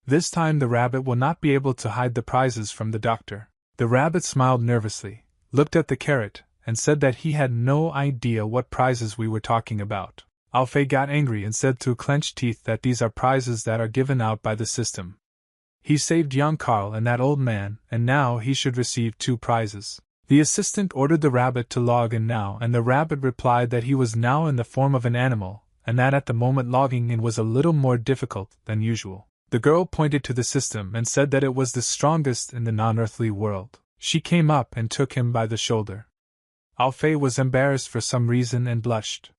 This time the rabbit will not be able to hide the prizes from the doctor. The rabbit smiled nervously, looked at the carrot, and said that he had no idea what prizes we were talking about. Alfei got angry and said through clenched teeth that these are prizes that are given out by the system. He saved young Carl and that old man, and now he should receive 2 prizes. The assistant ordered the rabbit to log in now, and the rabbit replied that he was now in the form of an animal, and that at the moment logging in was a little more difficult than usual. The girl pointed to the system and said that it was the strongest in the non-earthly world. She came up and took him by the shoulder. Alfei was embarrassed for some reason and blushed.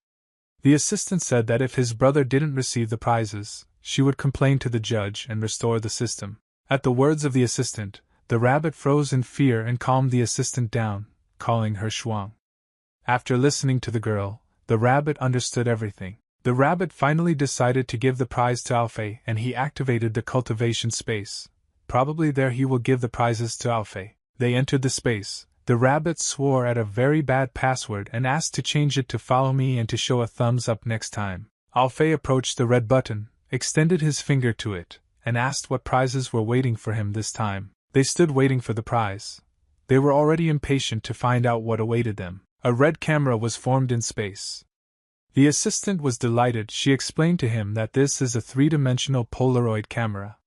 The assistant said that if his brother didn't receive the prizes, she would complain to the judge and restore the system. At the words of the assistant, the rabbit froze in fear and calmed the assistant down, calling her Shuang. After listening to the girl, the rabbit understood everything. The rabbit finally decided to give the prize to Alfei and he activated the cultivation space. Probably there he will give the prizes to Alfei. They entered the space. The rabbit swore at a very bad password and asked to change it to follow me and to show a thumbs up next time. Alfei approached the red button, extended his finger to it, and asked what prizes were waiting for him this time. They stood waiting for the prize. They were already impatient to find out what awaited them. A red camera was formed in space. The assistant was delighted. She explained to him that this is a three-dimensional Polaroid camera.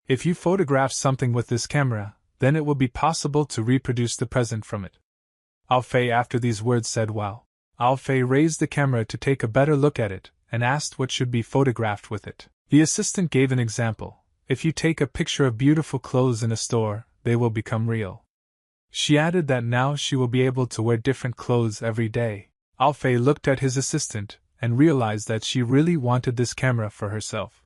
If you photograph something with this camera, then it will be possible to reproduce the present from it. Alfei, after these words, said wow. Alfei raised the camera to take a better look at it, and asked what should be photographed with it. The assistant gave an example. If you take a picture of beautiful clothes in a store, they will become real. She added that now she will be able to wear different clothes every day. Alfei looked at his assistant, and realized that she really wanted this camera for herself.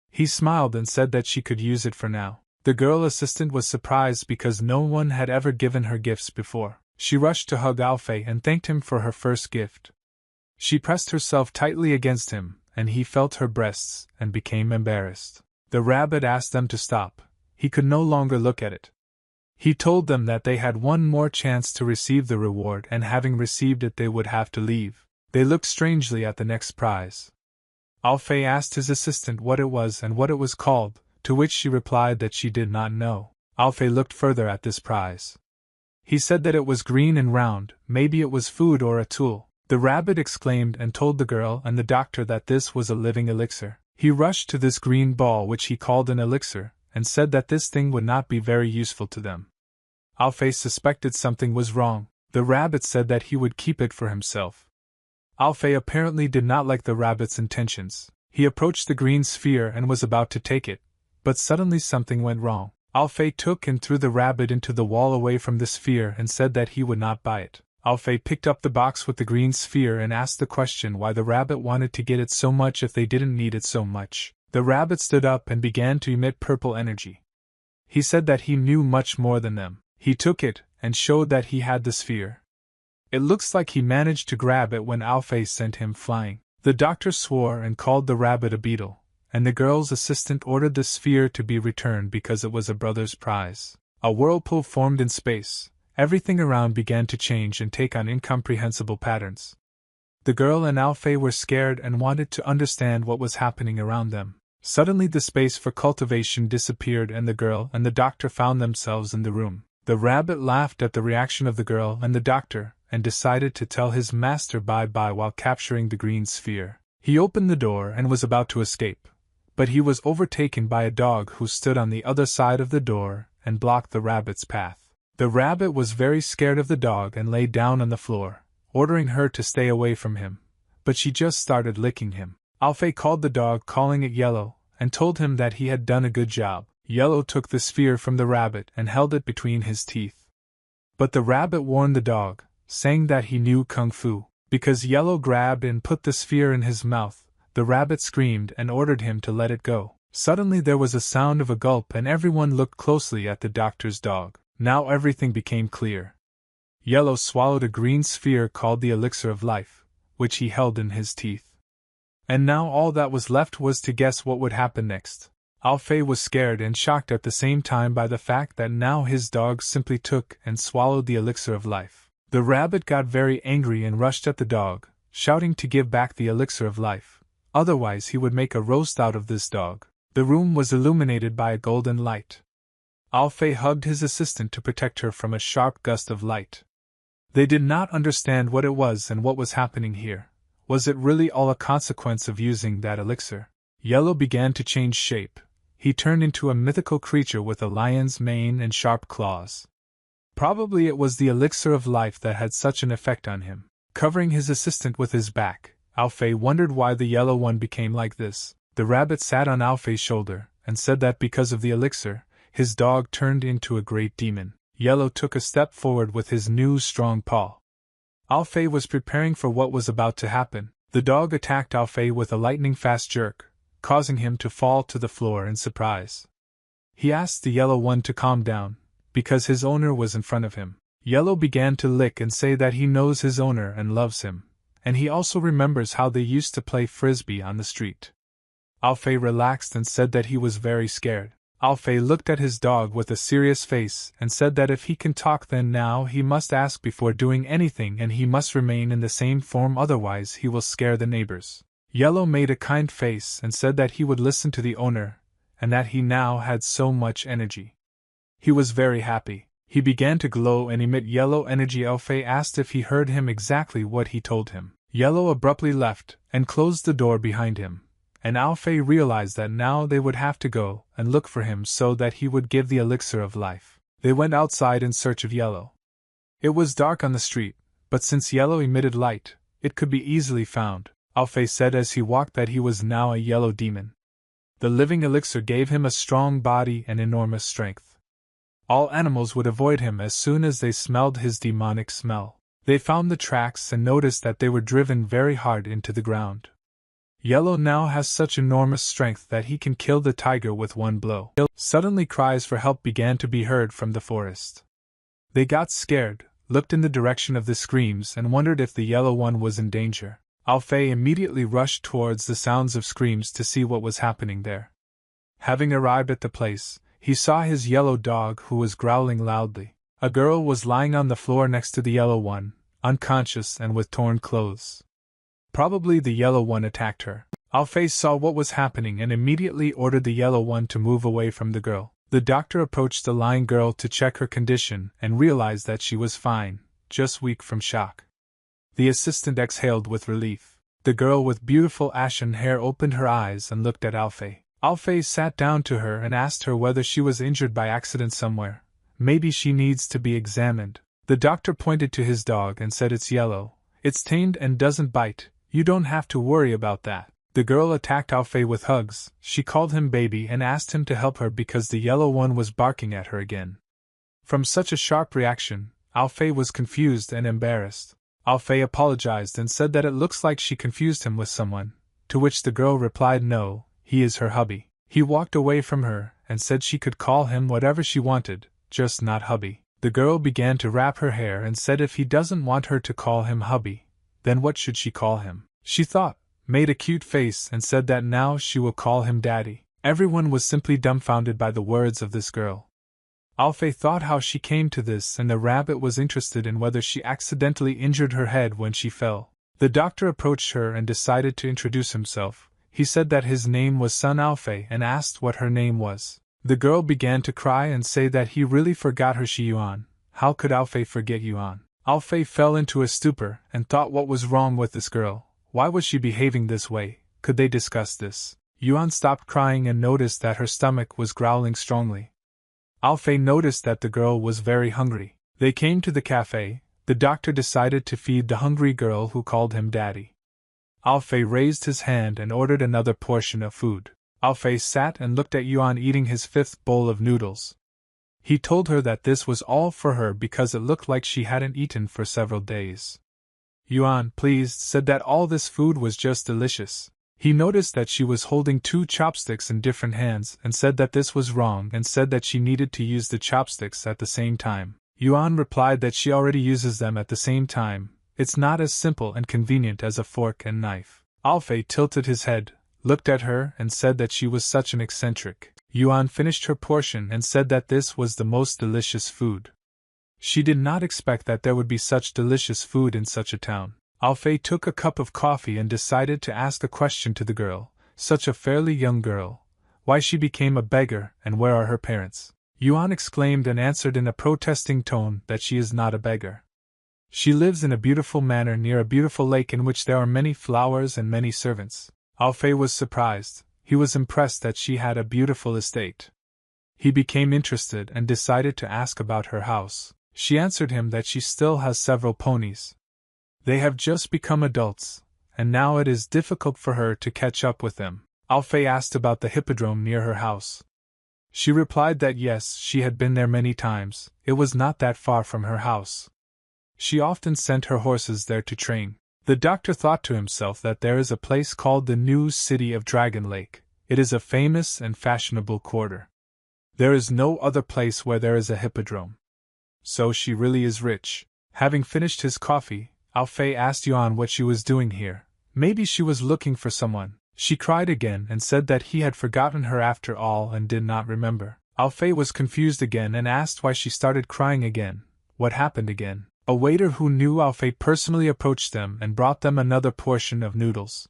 He smiled and said that she could use it for now. The girl assistant was surprised because no one had ever given her gifts before. She rushed to hug Alfei and thanked him for her first gift. She pressed herself tightly against him, and he felt her breasts, and became embarrassed. The rabbit asked them to stop. He could no longer look at it. He told them that they had one more chance to receive the reward, and having received it they would have to leave. They looked strangely at the next prize. Alfei asked his assistant what it was and what it was called, to which she replied that she did not know. Alfei looked further at this prize. He said that it was green and round, maybe it was food or a tool. The rabbit exclaimed and told the girl and the doctor that this was a living elixir. He rushed to this green ball which he called an elixir, and said that this thing would not be very useful to them. Alfei suspected something was wrong. The rabbit said that he would keep it for himself. Alfei apparently did not like the rabbit's intentions. He approached the green sphere and was about to take it, but suddenly something went wrong. Alfei took and threw the rabbit into the wall away from the sphere and said that he would not buy it. Alfei picked up the box with the green sphere and asked the question why the rabbit wanted to get it so much if they didn't need it so much. The rabbit stood up and began to emit purple energy. He said that he knew much more than them. He took it and showed that he had the sphere. It looks like he managed to grab it when Alfei sent him flying. The doctor swore and called the rabbit a beetle, and the girl's assistant ordered the sphere to be returned because it was a brother's prize. A whirlpool formed in space. Everything around began to change and take on incomprehensible patterns. The girl and Alfei were scared and wanted to understand what was happening around them. Suddenly the space for cultivation disappeared and the girl and the doctor found themselves in the room. The rabbit laughed at the reaction of the girl and the doctor, and decided to tell his master bye-bye while capturing the green sphere. He opened the door and was about to escape, but he was overtaken by a dog who stood on the other side of the door and blocked the rabbit's path. The rabbit was very scared of the dog and lay down on the floor, ordering her to stay away from him, but she just started licking him. Alfei called the dog, calling it Yellow, and told him that he had done a good job. Yellow took the sphere from the rabbit and held it between his teeth. But the rabbit warned the dog, saying that he knew kung fu. Because Yellow grabbed and put the sphere in his mouth, the rabbit screamed and ordered him to let it go. Suddenly there was a sound of a gulp and everyone looked closely at the doctor's dog. Now everything became clear. Yellow swallowed a green sphere called the elixir of life, which he held in his teeth. And now all that was left was to guess what would happen next. Alfei was scared and shocked at the same time by the fact that now his dog simply took and swallowed the elixir of life. The rabbit got very angry and rushed at the dog, shouting to give back the elixir of life, otherwise he would make a roast out of this dog. The room was illuminated by a golden light. Alfei hugged his assistant to protect her from a sharp gust of light. They did not understand what it was and what was happening here. Was it really all a consequence of using that elixir? Yellow began to change shape. He turned into a mythical creature with a lion's mane and sharp claws. Probably it was the elixir of life that had such an effect on him. Covering his assistant with his back, Alfei wondered why the yellow one became like this. The rabbit sat on Alfei's shoulder and said that because of the elixir, his dog turned into a great demon. Yellow took a step forward with his new strong paw. Alfei was preparing for what was about to happen. The dog attacked Alfei with a lightning-fast jerk, causing him to fall to the floor in surprise. He asked the yellow one to calm down, because his owner was in front of him. Yellow began to lick and say that he knows his owner and loves him, and he also remembers how they used to play frisbee on the street. Alfei relaxed and said that he was very scared. Alfei looked at his dog with a serious face and said that if he can talk then now he must ask before doing anything and he must remain in the same form otherwise he will scare the neighbors. Yellow made a kind face and said that he would listen to the owner, and that he now had so much energy. He was very happy. He began to glow and emit yellow energy. Alfei asked if he heard him exactly what he told him. Yellow abruptly left and closed the door behind him, and Alfei realized that now they would have to go and look for him so that he would give the elixir of life. They went outside in search of Yellow. It was dark on the street, but since Yellow emitted light, it could be easily found. Alfei said as he walked that he was now a yellow demon. The living elixir gave him a strong body and enormous strength. All animals would avoid him as soon as they smelled his demonic smell. They found the tracks and noticed that they were driven very hard into the ground. Yellow now has such enormous strength that he can kill the tiger with one blow. Suddenly cries for help began to be heard from the forest. They got scared, looked in the direction of the screams and wondered if the yellow one was in danger. Alfei immediately rushed towards the sounds of screams to see what was happening there. Having arrived at the place, he saw his yellow dog who was growling loudly. A girl was lying on the floor next to the yellow one, unconscious and with torn clothes. Probably the yellow one attacked her. Alfei saw what was happening and immediately ordered the yellow one to move away from the girl. The doctor approached the lying girl to check her condition and realized that she was fine, just weak from shock. The assistant exhaled with relief. The girl with beautiful ashen hair opened her eyes and looked at Alfei. Alfei sat down to her and asked her whether she was injured by accident somewhere. Maybe she needs to be examined. The doctor pointed to his dog and said, "It's yellow. It's tamed and doesn't bite. You don't have to worry about that." The girl attacked Alfei with hugs. She called him baby and asked him to help her because the yellow one was barking at her again. From such a sharp reaction, Alfei was confused and embarrassed. Alfei apologized and said that it looks like she confused him with someone, to which the girl replied no, he is her hubby. He walked away from her and said she could call him whatever she wanted, just not hubby. The girl began to wrap her hair and said if he doesn't want her to call him hubby, then what should she call him? She thought, made a cute face and said that now she will call him daddy. Everyone was simply dumbfounded by the words of this girl. Alfei thought how she came to this, and the rabbit was interested in whether she accidentally injured her head when she fell. The doctor approached her and decided to introduce himself. He said that his name was Sun Alfei and asked what her name was. The girl began to cry and say that he really forgot her. Yuan. How could Alfei forget Yuan? Alfei fell into a stupor and thought what was wrong with this girl. Why was she behaving this way? Could they discuss this? Yuan stopped crying and noticed that her stomach was growling strongly. Alfei noticed that the girl was very hungry. They came to the cafe. The doctor decided to feed the hungry girl who called him daddy. Alfei raised his hand and ordered another portion of food. Alfei sat and looked at Yuan eating his fifth bowl of noodles. He told her that this was all for her because it looked like she hadn't eaten for several days. Yuan, pleased, said that all this food was just delicious. He noticed that she was holding 2 chopsticks in different hands and said that this was wrong and said that she needed to use the chopsticks at the same time. Yuan replied that she already uses them at the same time. It's not as simple and convenient as a fork and knife. Alfei tilted his head, looked at her and said that she was such an eccentric. Yuan finished her portion and said that this was the most delicious food. She did not expect that there would be such delicious food in such a town. Alfei took a cup of coffee and decided to ask a question to the girl, such a fairly young girl, why she became a beggar and where are her parents. Yuan exclaimed and answered in a protesting tone that she is not a beggar. She lives in a beautiful manor near a beautiful lake in which there are many flowers and many servants. Alfei was surprised. He was impressed that she had a beautiful estate. He became interested and decided to ask about her house. She answered him that she still has several ponies. They have just become adults, and now it is difficult for her to catch up with them. Alfei asked about the hippodrome near her house. She replied that yes, she had been there many times. It was not that far from her house. She often sent her horses there to train. The doctor thought to himself that there is a place called the New City of Dragon Lake. It is a famous and fashionable quarter. There is no other place where there is a hippodrome. So she really is rich. Having finished his coffee, Alfei asked Yuan what she was doing here. Maybe she was looking for someone. She cried again and said that he had forgotten her after all and did not remember. Alfei was confused again and asked why she started crying again. What happened again? A waiter who knew Alfei personally approached them and brought them another portion of noodles.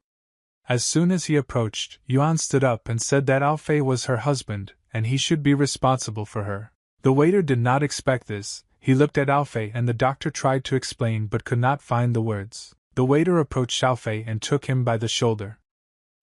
As soon as he approached, Yuan stood up and said that Alfei was her husband, and he should be responsible for her. The waiter did not expect this. He looked at Alfei and the doctor tried to explain but could not find the words. The waiter approached Alfei and took him by the shoulder.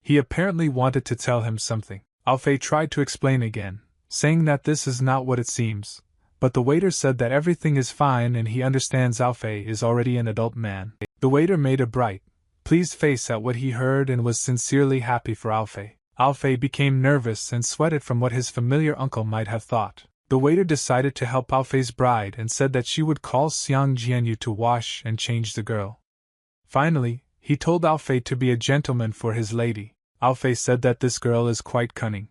He apparently wanted to tell him something. Alfei tried to explain again, saying that this is not what it seems, but the waiter said that everything is fine and he understands Alfei is already an adult man. The waiter made a bright, pleased face at what he heard and was sincerely happy for Alfei. Alfei became nervous and sweated from what his familiar uncle might have thought. The waiter decided to help Alfei's bride and said that she would call Xiang Jianyu to wash and change the girl. Finally, he told Alfei to be a gentleman for his lady. Alfei said that this girl is quite cunning.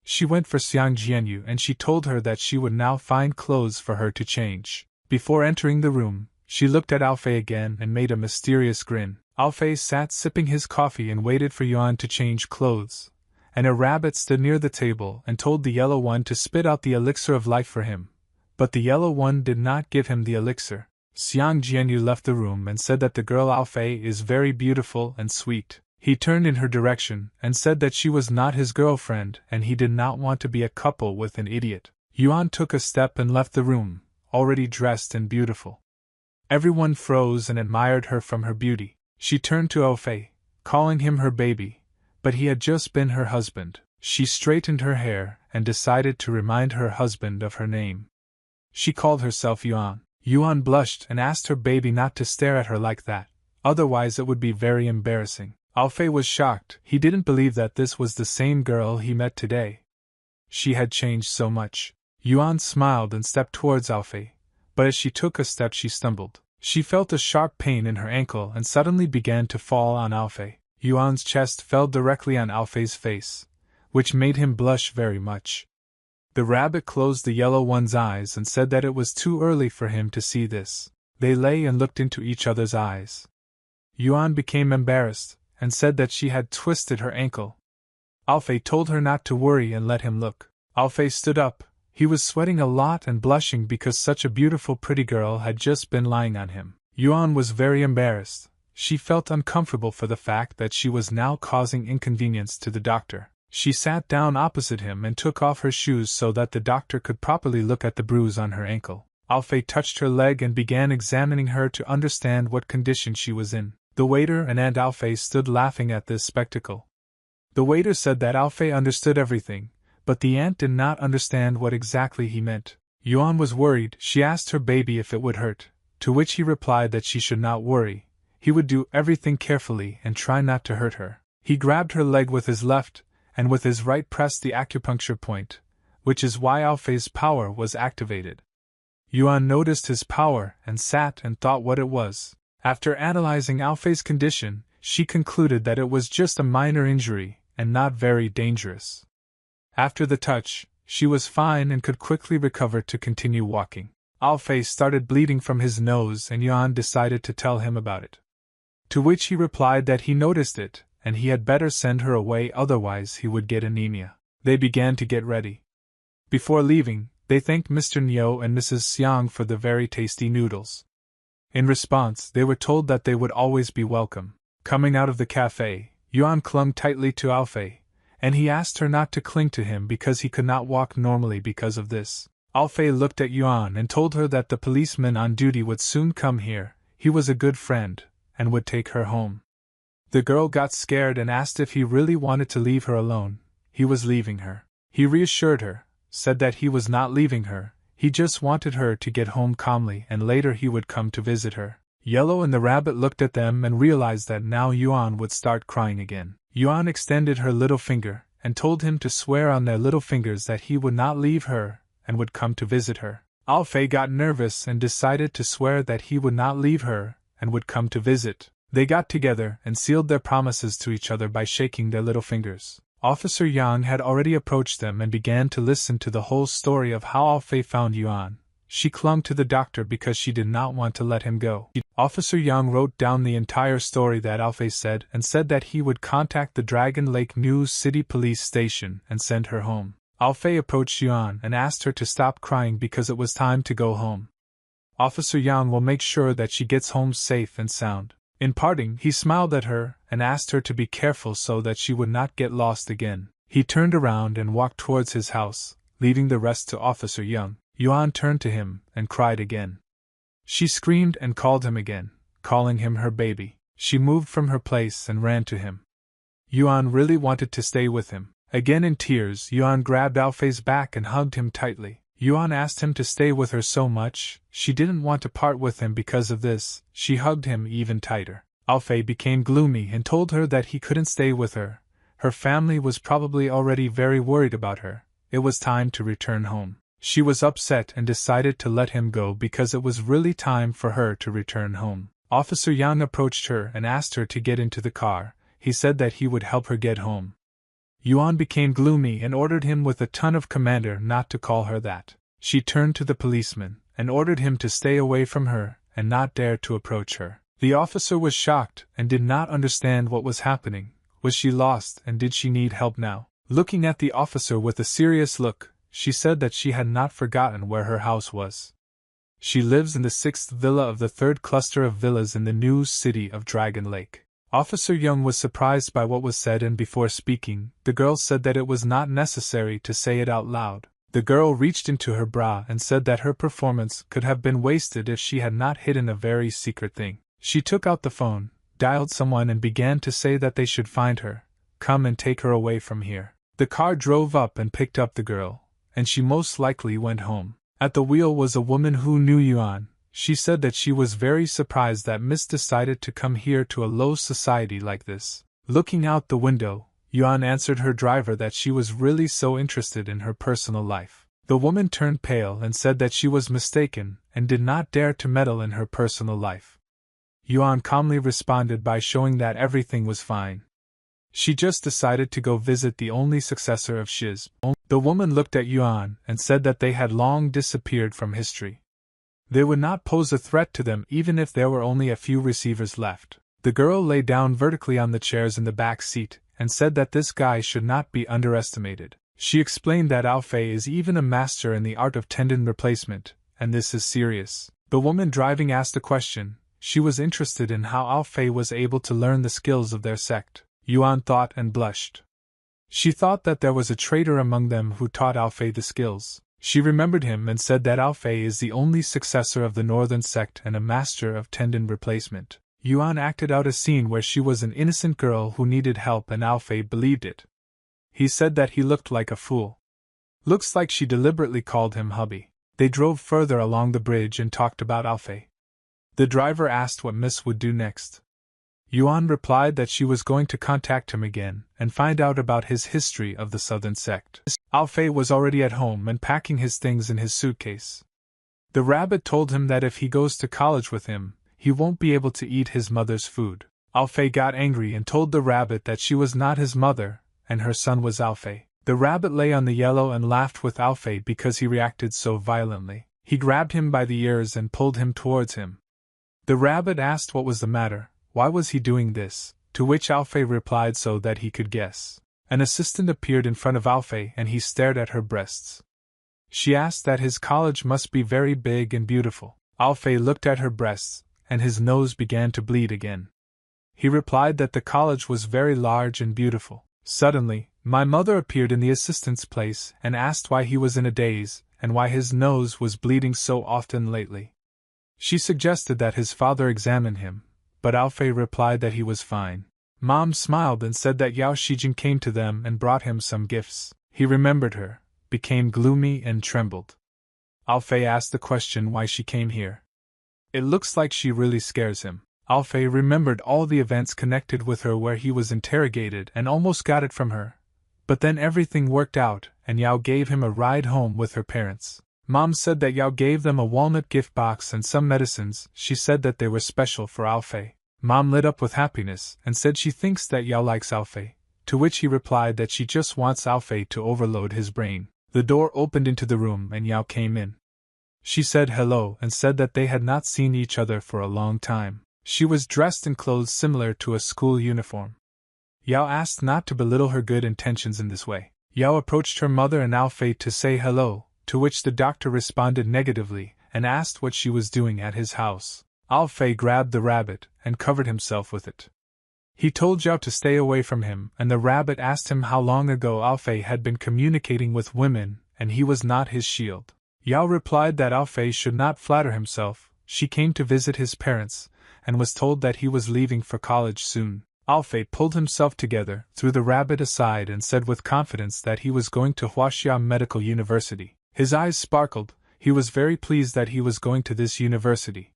She went for Xiang Jianyu and she told her that she would now find clothes for her to change. Before entering the room, she looked at Alfei again and made a mysterious grin. Alfei sat sipping his coffee and waited for Yuan to change clothes, and a rabbit stood near the table and told the yellow one to spit out the elixir of life for him, but the yellow one did not give him the elixir. Xiang Jianyu left the room and said that the girl Alfei is very beautiful and sweet. He turned in her direction and said that she was not his girlfriend and he did not want to be a couple with an idiot. Yuan took a step and left the room, already dressed and beautiful. Everyone froze and admired her from her beauty. She turned to Alfei, calling him her baby, but he had just been her husband. She straightened her hair and decided to remind her husband of her name. She called herself Yuan. Yuan blushed and asked her baby not to stare at her like that, otherwise it would be very embarrassing. Alfei was shocked. He didn't believe that this was the same girl he met today. She had changed so much. Yuan smiled and stepped towards Alfei, but as she took a step she stumbled. She felt a sharp pain in her ankle and suddenly began to fall on Alfei. Yuan's chest fell directly on Alfei's face, which made him blush very much. The rabbit closed the yellow one's eyes and said that it was too early for him to see this. They lay and looked into each other's eyes. Yuan became embarrassed and said that she had twisted her ankle. Alfei told her not to worry and let him look. Alfei stood up. He was sweating a lot and blushing because such a beautiful pretty girl had just been lying on him. Yuan was very embarrassed. She felt uncomfortable for the fact that she was now causing inconvenience to the doctor. She sat down opposite him and took off her shoes so that the doctor could properly look at the bruise on her ankle. Alfei touched her leg and began examining her to understand what condition she was in. The waiter and Aunt Alfei stood laughing at this spectacle. The waiter said that Alfei understood everything, but the aunt did not understand what exactly he meant. Yuan was worried. She asked her baby if it would hurt, to which he replied that she should not worry. He would do everything carefully and try not to hurt her. He grabbed her leg with his left, and with his right pressed the acupuncture point, which is why Alfei's power was activated. Yuan noticed his power and sat and thought what it was. After analyzing Alfei's condition, she concluded that it was just a minor injury and not very dangerous. After the touch, she was fine and could quickly recover to continue walking. Alfei started bleeding from his nose and Yuan decided to tell him about it. To which he replied that he noticed it, and he had better send her away otherwise he would get anemia. They began to get ready. Before leaving, they thanked Mr. Niu and Mrs. Xiang for the very tasty noodles. In response, they were told that they would always be welcome. Coming out of the cafe, Yuan clung tightly to Alfei, and he asked her not to cling to him because he could not walk normally because of this. Alfei looked at Yuan and told her that the policeman on duty would soon come here. He was a good friend, and would take her home. The girl got scared and asked if he really wanted to leave her alone. He was leaving her. He reassured her, said that he was not leaving her, he just wanted her to get home calmly and later he would come to visit her. Yellow and the rabbit looked at them and realized that now Yuan would start crying again. Yuan extended her little finger, and told him to swear on their little fingers that he would not leave her, and would come to visit her. Alfei got nervous and decided to swear that he would not leave her, and would come to visit. They got together and sealed their promises to each other by shaking their little fingers. Officer Yang had already approached them and began to listen to the whole story of how Alfei found Yuan. She clung to the doctor because she did not want to let him go. Officer Yang wrote down the entire story that Alfei said and said that he would contact the Dragon Lake News City Police Station and send her home. Alfei approached Yuan and asked her to stop crying because it was time to go home. Officer Yang will make sure that she gets home safe and sound. In parting, he smiled at her and asked her to be careful so that she would not get lost again. He turned around and walked towards his house, leaving the rest to Officer Young. Yuan turned to him and cried again. She screamed and called him again, calling him her baby. She moved from her place and ran to him. Yuan really wanted to stay with him. Again in tears, Yuan grabbed Alfei's back and hugged him tightly. Yuan asked him to stay with her so much, she didn't want to part with him because of this. She hugged him even tighter. Alfei became gloomy and told her that he couldn't stay with her. Her family was probably already very worried about her. It was time to return home. She was upset and decided to let him go because it was really time for her to return home. Officer Yang approached her and asked her to get into the car. He said that he would help her get home. Yuan became gloomy and ordered him with a ton of commander not to call her that. She turned to the policeman and ordered him to stay away from her and not dare to approach her. The officer was shocked and did not understand what was happening. Was she lost and did she need help now? Looking at the officer with a serious look, she said that she had not forgotten where her house was. She lives in the 6th villa of the 3rd cluster of villas in the new city of Dragon Lake. Officer Young was surprised by what was said, and before speaking, the girl said that it was not necessary to say it out loud. The girl reached into her bra and said that her performance could have been wasted if she had not hidden a very secret thing. She took out the phone, dialed someone and began to say that they should find her, come and take her away from here. The car drove up and picked up the girl, and she most likely went home. At the wheel was a woman who knew Yuan. She said that she was very surprised that Miss decided to come here to a low society like this. Looking out the window, Yuan answered her driver that she was really so interested in her personal life. The woman turned pale and said that she was mistaken and did not dare to meddle in her personal life. Yuan calmly responded by showing that everything was fine. She just decided to go visit the only successor of Shiz. The woman looked at Yuan and said that they had long disappeared from history. They would not pose a threat to them even if there were only a few receivers left. The girl lay down vertically on the chairs in the back seat and said that this guy should not be underestimated. She explained that Alfei is even a master in the art of tendon replacement, and this is serious. The woman driving asked a question. She was interested in how Alfei was able to learn the skills of their sect. Yuan thought and blushed. She thought that there was a traitor among them who taught Alfei the skills. She remembered him and said that Alfei is the only successor of the northern sect and a master of tendon replacement. Yuan acted out a scene where she was an innocent girl who needed help and Alfei believed it. He said that he looked like a fool. Looks like she deliberately called him hubby. They drove further along the bridge and talked about Alfei. The driver asked what Miss would do next. Yuan replied that she was going to contact him again and find out about his history of the southern sect. Alfei was already at home and packing his things in his suitcase. The rabbit told him that if he goes to college with him, he won't be able to eat his mother's food. Alfei got angry and told the rabbit that she was not his mother, and her son was Alfei. The rabbit lay on the yellow and laughed with Alfei because he reacted so violently. He grabbed him by the ears and pulled him towards him. The rabbit asked what was the matter. Why was he doing this? To which Alfei replied so that he could guess. An assistant appeared in front of Alfei and he stared at her breasts. She asked that his college must be very big and beautiful. Alfei looked at her breasts, and his nose began to bleed again. He replied that the college was very large and beautiful. Suddenly, my mother appeared in the assistant's place and asked why he was in a daze and why his nose was bleeding so often lately. She suggested that his father examine him, but Alfei replied that he was fine. Mom smiled and said that Yao Shijin came to them and brought him some gifts. He remembered her, became gloomy and trembled. Alfei asked the question why she came here. It looks like she really scares him. Alfei remembered all the events connected with her where he was interrogated and almost got it from her. But then everything worked out and Yao gave him a ride home with her parents. Mom said that Yao gave them a walnut gift box and some medicines. She said that they were special for Alfei. Mom lit up with happiness and said she thinks that Yao likes Alfei, to which he replied that she just wants Alfei to overload his brain. The door opened into the room and Yao came in. She said hello and said that they had not seen each other for a long time. She was dressed in clothes similar to a school uniform. Yao asked not to belittle her good intentions in this way. Yao approached her mother and Alfei to say hello, to which the doctor responded negatively and asked what she was doing at his house. Alfei grabbed the rabbit and covered himself with it. He told Yao to stay away from him, and the rabbit asked him how long ago Alfei had been communicating with women, and he was not his shield. Yao replied that Alfei should not flatter himself. She came to visit his parents, and was told that he was leaving for college soon. Alfei pulled himself together, threw the rabbit aside, and said with confidence that he was going to Huaxia Medical University. His eyes sparkled. He was very pleased that he was going to this university.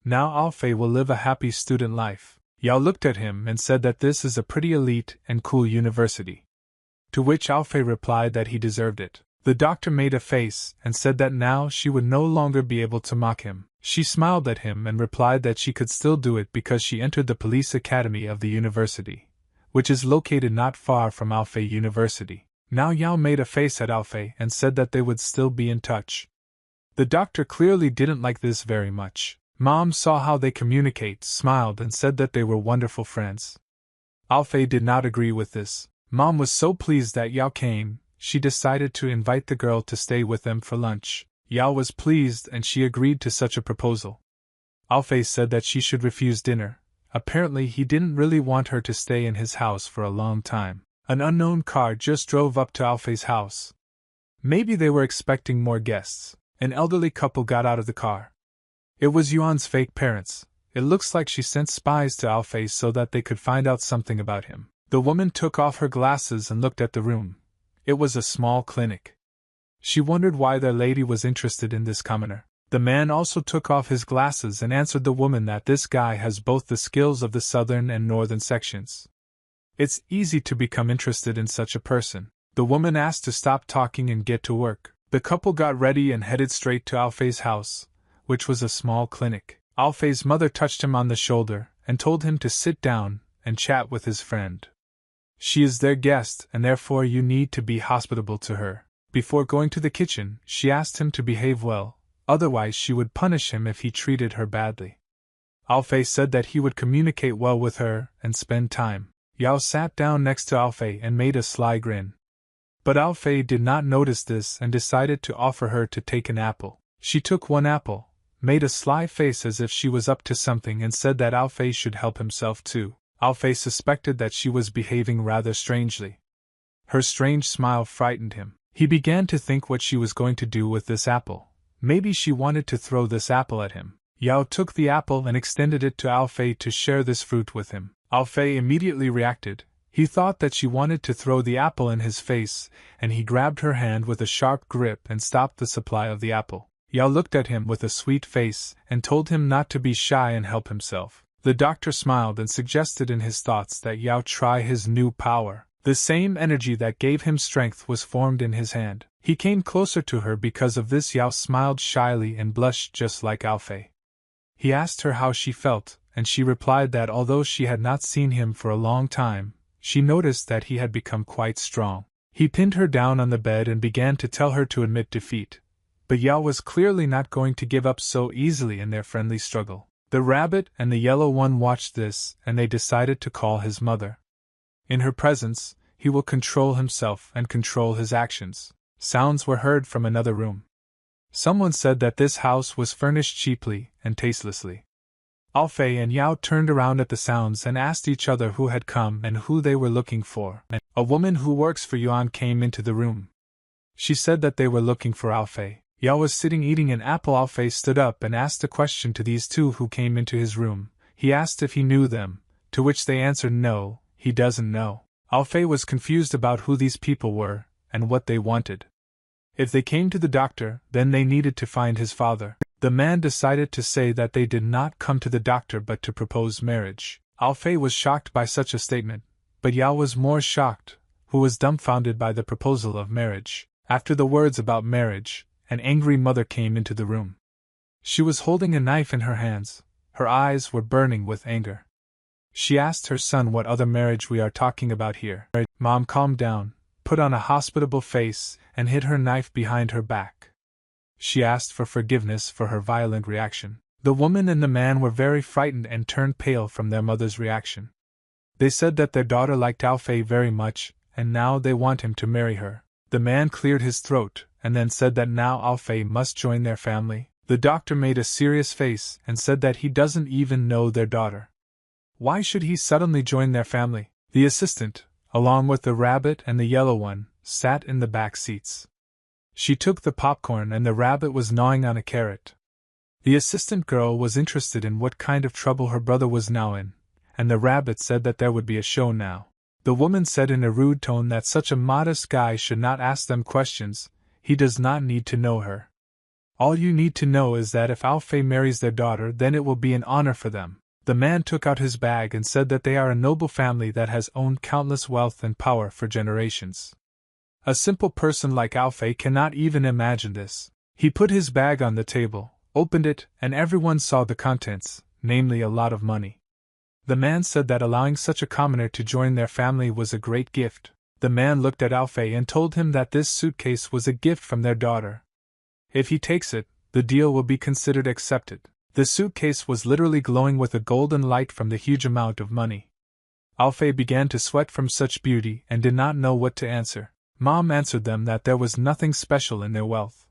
Now Alfei will live a happy student life. Yao looked at him and said that this is a pretty elite and cool university. To which Alfei replied that he deserved it. The doctor made a face and said that now she would no longer be able to mock him. She smiled at him and replied that she could still do it because she entered the police academy of the university, which is located not far from Alfei University. Now Yao made a face at Alfei and said that they would still be in touch. The doctor clearly didn't like this very much. Mom saw how they communicate, smiled, and said that they were wonderful friends. Alfei did not agree with this. Mom was so pleased that Yao came, she decided to invite the girl to stay with them for lunch. Yao was pleased and she agreed to such a proposal. Alfei said that she should refuse dinner. Apparently he didn't really want her to stay in his house for a long time. An unknown car just drove up to Alfei's house. Maybe they were expecting more guests. An elderly couple got out of the car. It was Yuan's fake parents. It looks like she sent spies to Alfei so that they could find out something about him. The woman took off her glasses and looked at the room. It was a small clinic. She wondered why their lady was interested in this commoner. The man also took off his glasses and answered the woman that this guy has both the skills of the southern and northern sections. It's easy to become interested in such a person. The woman asked to stop talking and get to work. The couple got ready and headed straight to Alfei's house, which was a small clinic. Alfei's mother touched him on the shoulder and told him to sit down and chat with his friend. She is their guest and therefore you need to be hospitable to her. Before going to the kitchen, she asked him to behave well, otherwise she would punish him if he treated her badly. Alfei said that he would communicate well with her and spend time. Yao sat down next to Alfei and made a sly grin. But Alfei did not notice this and decided to offer her to take an apple. She took one apple, made a sly face as if she was up to something and said that Alfei should help himself too. Alfei suspected that she was behaving rather strangely. Her strange smile frightened him. He began to think what she was going to do with this apple. Maybe she wanted to throw this apple at him. Yao took the apple and extended it to Alfei to share this fruit with him. Alfei immediately reacted. He thought that she wanted to throw the apple in his face, and he grabbed her hand with a sharp grip and stopped the supply of the apple. Yao looked at him with a sweet face and told him not to be shy and help himself. The doctor smiled and suggested in his thoughts that Yao try his new power. The same energy that gave him strength was formed in his hand. He came closer to her because of this. Yao smiled shyly and blushed just like Alfei. He asked her how she felt, and she replied that although she had not seen him for a long time, she noticed that he had become quite strong. He pinned her down on the bed and began to tell her to admit defeat. But Yao was clearly not going to give up so easily in their friendly struggle. The rabbit and the yellow one watched this, and they decided to call his mother. In her presence, he will control himself and control his actions. Sounds were heard from another room. Someone said that this house was furnished cheaply and tastelessly. Alfei and Yao turned around at the sounds and asked each other who had come and who they were looking for. A woman who works for Yuan came into the room. She said that they were looking for Alfei. Yao was sitting eating an apple. Alfei stood up and asked a question to these two who came into his room. He asked if he knew them, to which they answered no, he doesn't know. Alfei was confused about who these people were and what they wanted. If they came to the doctor, then they needed to find his father. The man decided to say that they did not come to the doctor but to propose marriage. Alfei was shocked by such a statement, but Yao was more shocked, who was dumbfounded by the proposal of marriage. After the words about marriage, an angry mother came into the room. She was holding a knife in her hands. Her eyes were burning with anger. She asked her son what other marriage we are talking about here. Mom calmed down, put on a hospitable face, and hid her knife behind her back. She asked for forgiveness for her violent reaction. The woman and the man were very frightened and turned pale from their mother's reaction. They said that their daughter liked Alfei very much, and now they want him to marry her. The man cleared his throat, and then said that now Alfei must join their family. The doctor made a serious face and said that he doesn't even know their daughter. Why should he suddenly join their family? The assistant, along with the rabbit and the yellow one, sat in the back seats. She took the popcorn and the rabbit was gnawing on a carrot. The assistant girl was interested in what kind of trouble her brother was now in, and the rabbit said that there would be a show now. The woman said in a rude tone that such a modest guy should not ask them questions, he does not need to know her. All you need to know is that if Alfei marries their daughter, then it will be an honor for them. The man took out his bag and said that they are a noble family that has owned countless wealth and power for generations. A simple person like Alfei cannot even imagine this. He put his bag on the table, opened it, and everyone saw the contents, namely a lot of money. The man said that allowing such a commoner to join their family was a great gift. The man looked at Alfei and told him that this suitcase was a gift from their daughter. If he takes it, the deal will be considered accepted. The suitcase was literally glowing with a golden light from the huge amount of money. Alfei began to sweat from such beauty and did not know what to answer. Mom answered them that there was nothing special in their wealth.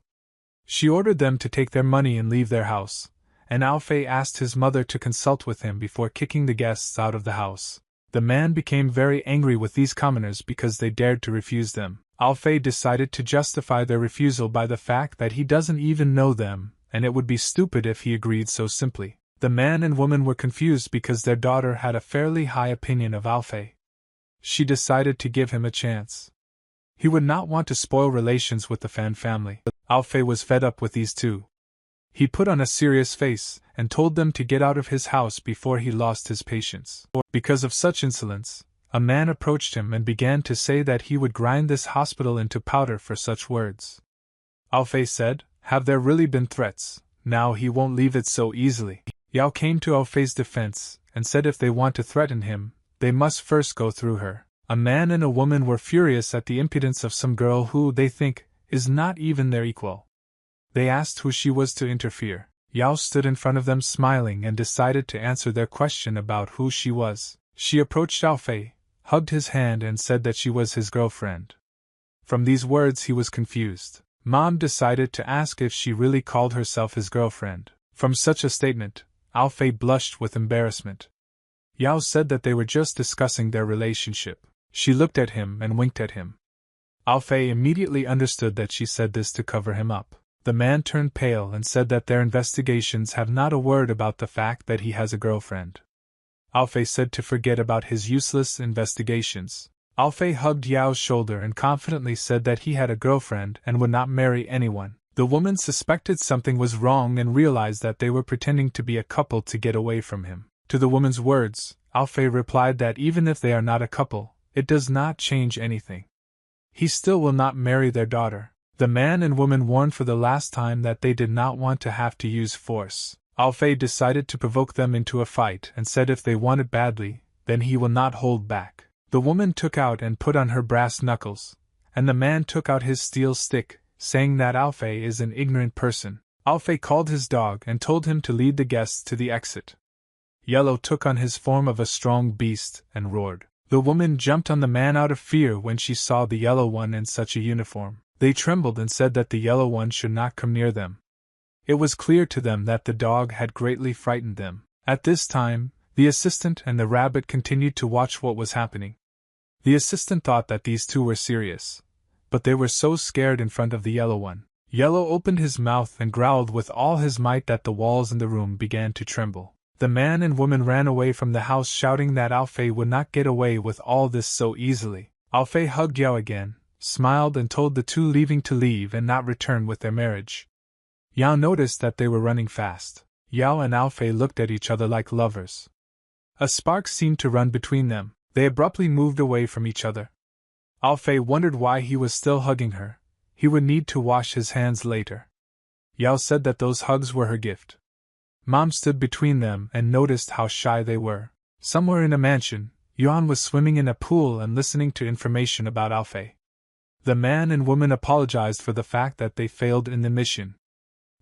She ordered them to take their money and leave their house, and Alfei asked his mother to consult with him before kicking the guests out of the house. The man became very angry with these commoners because they dared to refuse them. Alfei decided to justify their refusal by the fact that he doesn't even know them, and it would be stupid if he agreed so simply. The man and woman were confused because their daughter had a fairly high opinion of Alfei. She decided to give him a chance. He would not want to spoil relations with the Fan family. Alfei was fed up with these two. He put on a serious face and told them to get out of his house before he lost his patience. Because of such insolence, a man approached him and began to say that he would grind this hospital into powder for such words. Alfei said, "Have there really been threats? Now he won't leave it so easily." Yao came to Alfei's defense and said if they want to threaten him, they must first go through her. A man and a woman were furious at the impudence of some girl who, they think, is not even their equal. They asked who she was to interfere. Yao stood in front of them smiling and decided to answer their question about who she was. She approached Alfei, hugged his hand and said that she was his girlfriend. From these words he was confused. Mom decided to ask if she really called herself his girlfriend. From such a statement, Alfei blushed with embarrassment. Yao said that they were just discussing their relationship. She looked at him and winked at him. Alfei immediately understood that she said this to cover him up. The man turned pale and said that their investigations have not a word about the fact that he has a girlfriend. Alfei said to forget about his useless investigations. Alfei hugged Yao's shoulder and confidently said that he had a girlfriend and would not marry anyone. The woman suspected something was wrong and realized that they were pretending to be a couple to get away from him. To the woman's words, Alfei replied that even if they are not a couple, it does not change anything. He still will not marry their daughter. The man and woman warned for the last time that they did not want to have to use force. Alfei decided to provoke them into a fight and said if they want it badly, then he will not hold back. The woman took out and put on her brass knuckles, and the man took out his steel stick, saying that Alfei is an ignorant person. Alfei called his dog and told him to lead the guests to the exit. Yellow took on his form of a strong beast and roared. The woman jumped on the man out of fear when she saw the yellow one in such a uniform. They trembled and said that the yellow one should not come near them. It was clear to them that the dog had greatly frightened them. At this time, the assistant and the rabbit continued to watch what was happening. The assistant thought that these two were serious, but they were so scared in front of the yellow one. Yellow opened his mouth and growled with all his might that the walls in the room began to tremble. The man and woman ran away from the house shouting that Alfei would not get away with all this so easily. Alfei hugged Yao again, smiled and told the two leaving to leave and not return with their marriage. Yao noticed that they were running fast. Yao and Alfei looked at each other like lovers. A spark seemed to run between them. They abruptly moved away from each other. Alfei wondered why he was still hugging her. He would need to wash his hands later. Yao said that those hugs were her gift. Mom stood between them and noticed how shy they were. Somewhere in a mansion, Yuan was swimming in a pool and listening to information about Alfei. The man and woman apologized for the fact that they failed in the mission.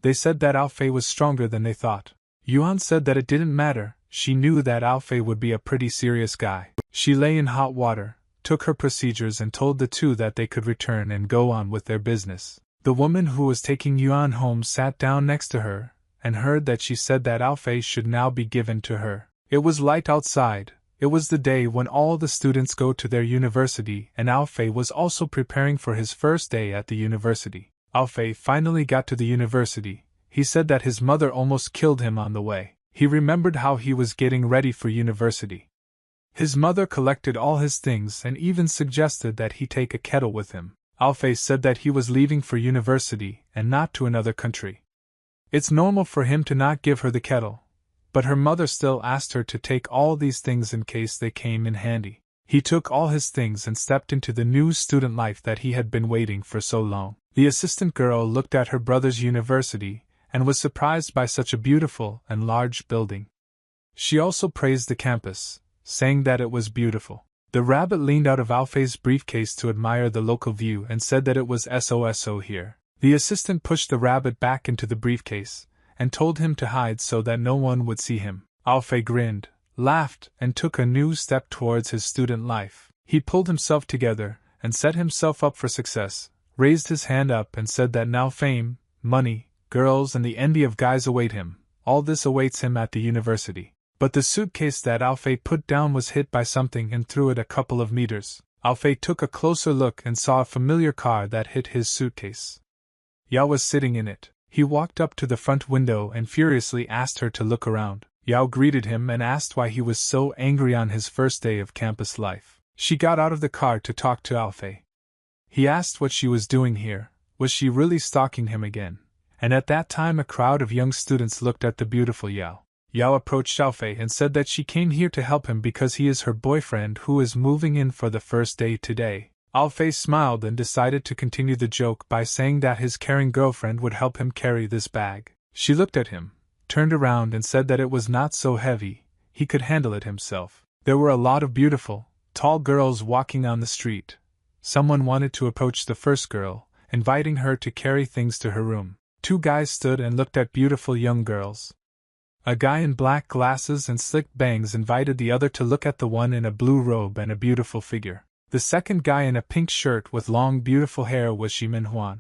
They said that Alfei was stronger than they thought. Yuan said that it didn't matter, she knew that Alfei would be a pretty serious guy. She lay in hot water, took her procedures and told the two that they could return and go on with their business. The woman who was taking Yuan home sat down next to her, and heard that she said that Alfei should now be given to her. It was light outside. It was the day when all the students go to their university, and Alfei was also preparing for his first day at the university. Alfei finally got to the university. He said that his mother almost killed him on the way. He remembered how he was getting ready for university. His mother collected all his things and even suggested that he take a kettle with him. Alfei said that he was leaving for university and not to another country. It's normal for him to not give her the kettle, but her mother still asked her to take all these things in case they came in handy. He took all his things and stepped into the new student life that he had been waiting for so long. The assistant girl looked at her brother's university and was surprised by such a beautiful and large building. She also praised the campus, saying that it was beautiful. The rabbit leaned out of Alfei's briefcase to admire the local view and said that it was SOSO here. The assistant pushed the rabbit back into the briefcase and told him to hide so that no one would see him. Alfei grinned, laughed, and took a new step towards his student life. He pulled himself together and set himself up for success, raised his hand up and said that now fame, money, girls and the envy of guys await him. All this awaits him at the university. But the suitcase that Alfei put down was hit by something and threw it a couple of meters. Alfei took a closer look and saw a familiar car that hit his suitcase. Yao was sitting in it. He walked up to the front window and furiously asked her to look around. Yao greeted him and asked why he was so angry on his first day of campus life. She got out of the car to talk to Alfei. He asked what she was doing here. Was she really stalking him again? And at that time a crowd of young students looked at the beautiful Yao. Yao approached Alfei and said that she came here to help him because he is her boyfriend who is moving in for the first day today. Alfei smiled and decided to continue the joke by saying that his caring girlfriend would help him carry this bag. She looked at him, turned around and said that it was not so heavy, he could handle it himself. There were a lot of beautiful, tall girls walking on the street. Someone wanted to approach the first girl, inviting her to carry things to her room. Two guys stood and looked at beautiful young girls. A guy in black glasses and slick bangs invited the other to look at the one in a blue robe and a beautiful figure. The second guy in a pink shirt with long beautiful hair was Manhwa.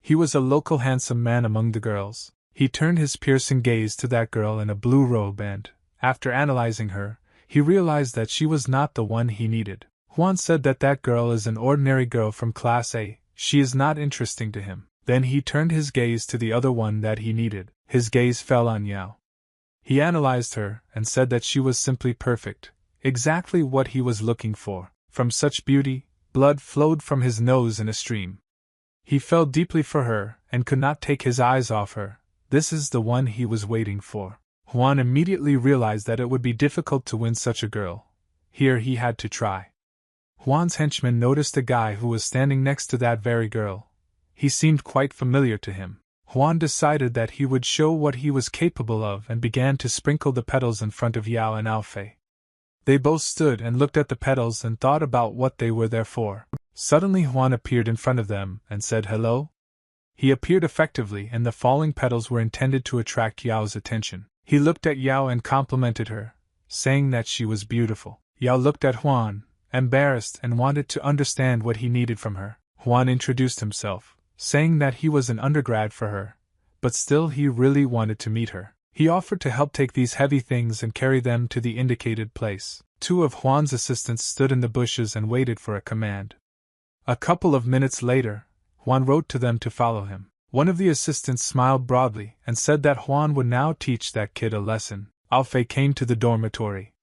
He was a local handsome man among the girls. He turned his piercing gaze to that girl in a blue robe and, after analyzing her, he realized that she was not the one he needed. Juan said that that girl is an ordinary girl from Class A, she is not interesting to him. Then he turned his gaze to the other one that he needed. His gaze fell on Yao. He analyzed her and said that she was simply perfect, exactly what he was looking for. From such beauty, blood flowed from his nose in a stream. He fell deeply for her and could not take his eyes off her. This is the one he was waiting for. Juan immediately realized that it would be difficult to win such a girl. Here he had to try. Juan's henchman noticed a guy who was standing next to that very girl. He seemed quite familiar to him. Juan decided that he would show what he was capable of and began to sprinkle the petals in front of Yao and Alfei. They both stood and looked at the petals and thought about what they were there for. Suddenly Juan appeared in front of them and said hello. He appeared effectively and the falling petals were intended to attract Yao's attention. He looked at Yao and complimented her, saying that she was beautiful. Yao looked at Juan, embarrassed and wanted to understand what he needed from her. Juan introduced himself, saying that he was an undergrad for her, but still he really wanted to meet her. He offered to help take these heavy things and carry them to the indicated place. Two of Juan's assistants stood in the bushes and waited for a command. A couple of minutes later, Juan wrote to them to follow him. One of the assistants smiled broadly and said that Juan would now teach that kid a lesson. Alfei came to the dormitory.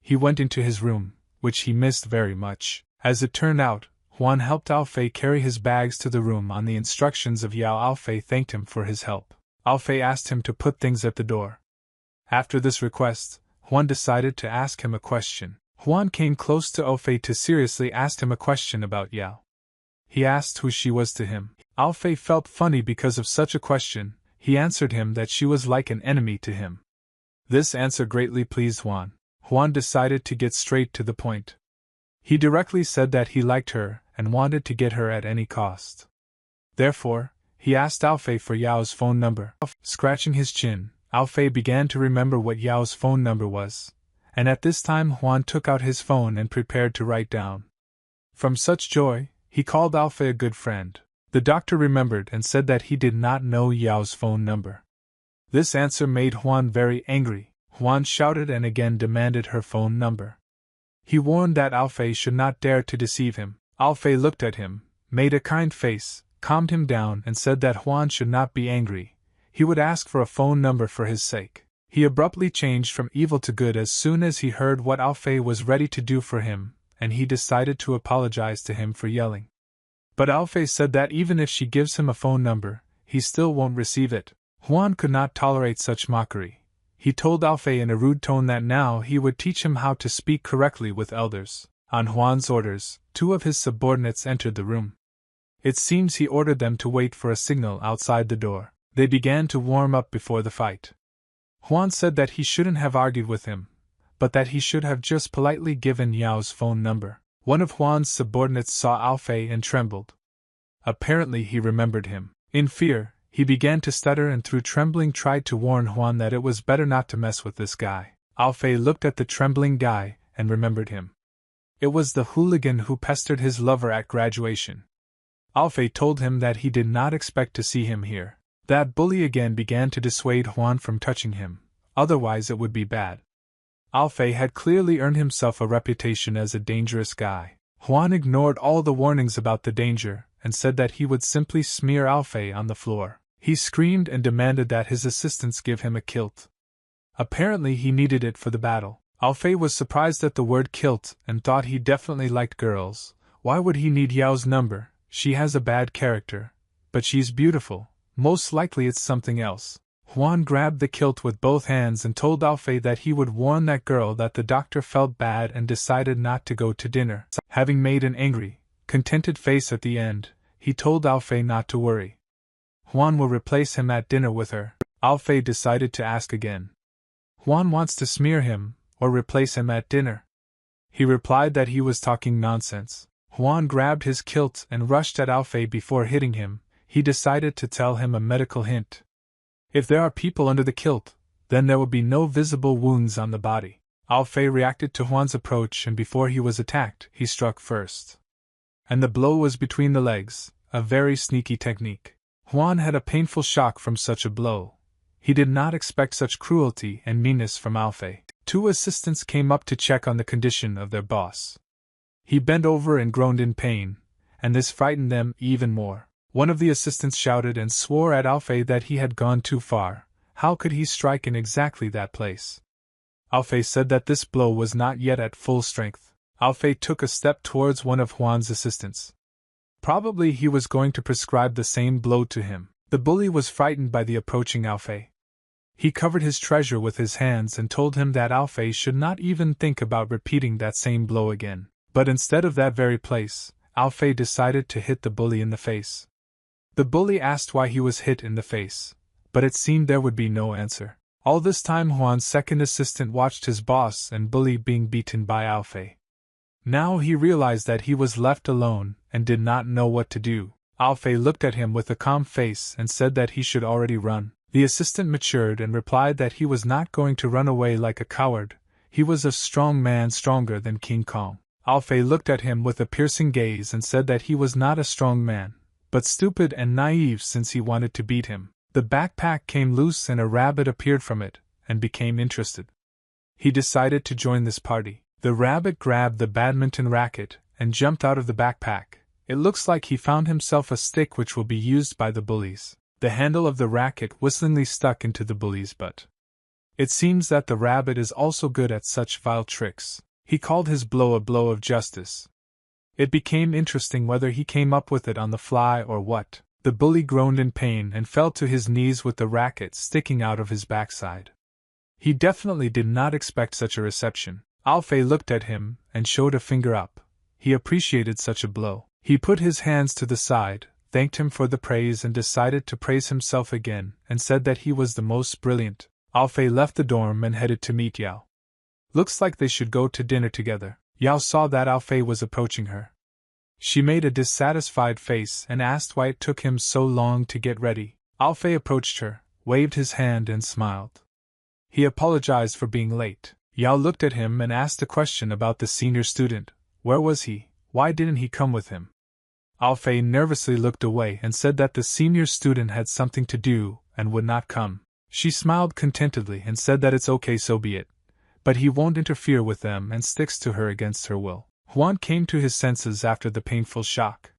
He went into his room, which he missed very much. As it turned out, Juan helped Alfei carry his bags to the room on the instructions of Yao. Alfei thanked him for his help. Alfei asked him to put things at the door. After this request, Juan decided to ask him a question. Juan came close to Alfei to seriously ask him a question about Yao. He asked who she was to him. Alfei felt funny because of such a question. He answered him that she was like an enemy to him. This answer greatly pleased Juan. Juan decided to get straight to the point. He directly said that he liked her and wanted to get her at any cost. Therefore, he asked Alfei for Yao's phone number. Scratching his chin, Alfei began to remember what Yao's phone number was, and at this time Juan took out his phone and prepared to write down. From such joy, he called Alfei a good friend. The doctor remembered and said that he did not know Yao's phone number. This answer made Yuan very angry. Yuan shouted and again demanded her phone number. He warned that Alfei should not dare to deceive him. Alfei looked at him, made a kind face, calmed him down and said that Yuan should not be angry. He would ask for a phone number for his sake. He abruptly changed from evil to good as soon as he heard what Alfei was ready to do for him, and he decided to apologize to him for yelling. But Alfei said that even if she gives him a phone number, he still won't receive it. Yuan could not tolerate such mockery. He told Alfei in a rude tone that now he would teach him how to speak correctly with elders. On Juan's orders, 2 of his subordinates entered the room. It seems he ordered them to wait for a signal outside the door. They began to warm up before the fight. Yuan said that he shouldn't have argued with him, but that he should have just politely given Yao's phone number. One of Juan's subordinates saw Alfei and trembled. Apparently he remembered him. In fear, he began to stutter and through trembling tried to warn Yuan that it was better not to mess with this guy. Alfei looked at the trembling guy and remembered him. It was the hooligan who pestered his lover at graduation. Alfei told him that he did not expect to see him here. That bully again began to dissuade Yuan from touching him, otherwise it would be bad. Alfei had clearly earned himself a reputation as a dangerous guy. Yuan ignored all the warnings about the danger and said that he would simply smear Alfei on the floor. He screamed and demanded that his assistants give him a kilt. Apparently he needed it for the battle. Alfei was surprised at the word kilt and thought he definitely liked girls. Why would he need Yao's number? She has a bad character. But she's beautiful. Most likely it's something else. Yuan grabbed the kilt with both hands and told Alfei that he would warn that girl that the doctor felt bad and decided not to go to dinner. Having made an angry, contented face at the end, he told Alfei not to worry. Yuan will replace him at dinner with her. Alfei decided to ask again. Yuan wants to smear him, or replace him at dinner. He replied that he was talking nonsense. Yuan grabbed his kilt and rushed at Alfei before hitting him. He decided to tell him a medical hint. If there are people under the kilt, then there will be no visible wounds on the body. Alfei reacted to Yuan's approach and before he was attacked, he struck first. And the blow was between the legs, a very sneaky technique. Yuan had a painful shock from such a blow. He did not expect such cruelty and meanness from Alfei. 2 assistants came up to check on the condition of their boss. He bent over and groaned in pain, and this frightened them even more. One of the assistants shouted and swore at Alfei that he had gone too far. How could he strike in exactly that place? Alfei said that this blow was not yet at full strength. Alfei took a step towards one of Juan's assistants. Probably he was going to prescribe the same blow to him. The bully was frightened by the approaching Alfei. He covered his treasure with his hands and told him that Alfei should not even think about repeating that same blow again. But instead of that very place, Alfei decided to hit the bully in the face. The bully asked why he was hit in the face, but it seemed there would be no answer. All this time Juan's second assistant watched his boss and bully being beaten by Alfei. Now he realized that he was left alone and did not know what to do. Alfei looked at him with a calm face and said that he should already run. The assistant matured and replied that he was not going to run away like a coward. He was a strong man, stronger than King Kong. Alfei looked at him with a piercing gaze and said that he was not a strong man, but stupid and naive since he wanted to beat him. The backpack came loose and a rabbit appeared from it, and became interested. He decided to join this party. The rabbit grabbed the badminton racket and jumped out of the backpack. It looks like he found himself a stick which will be used by the bullies. The handle of the racket whistlingly stuck into the bully's butt. It seems that the rabbit is also good at such vile tricks. He called his blow a blow of justice. It became interesting whether he came up with it on the fly or what. The bully groaned in pain and fell to his knees with the racket sticking out of his backside. He definitely did not expect such a reception. Alfei looked at him and showed a finger up. He appreciated such a blow. He put his hands to the side, thanked him for the praise and decided to praise himself again and said that he was the most brilliant. Alfei left the dorm and headed to meet Yao. Looks like they should go to dinner together. Yao saw that Alfei was approaching her. She made a dissatisfied face and asked why it took him so long to get ready. Alfei approached her, waved his hand and smiled. He apologized for being late. Yao looked at him and asked a question about the senior student. Where was he? Why didn't he come with him? Alfei nervously looked away and said that the senior student had something to do and would not come. She smiled contentedly and said that it's okay, so be it, but he won't interfere with them and sticks to her against her will. Yuan came to his senses after the painful shock.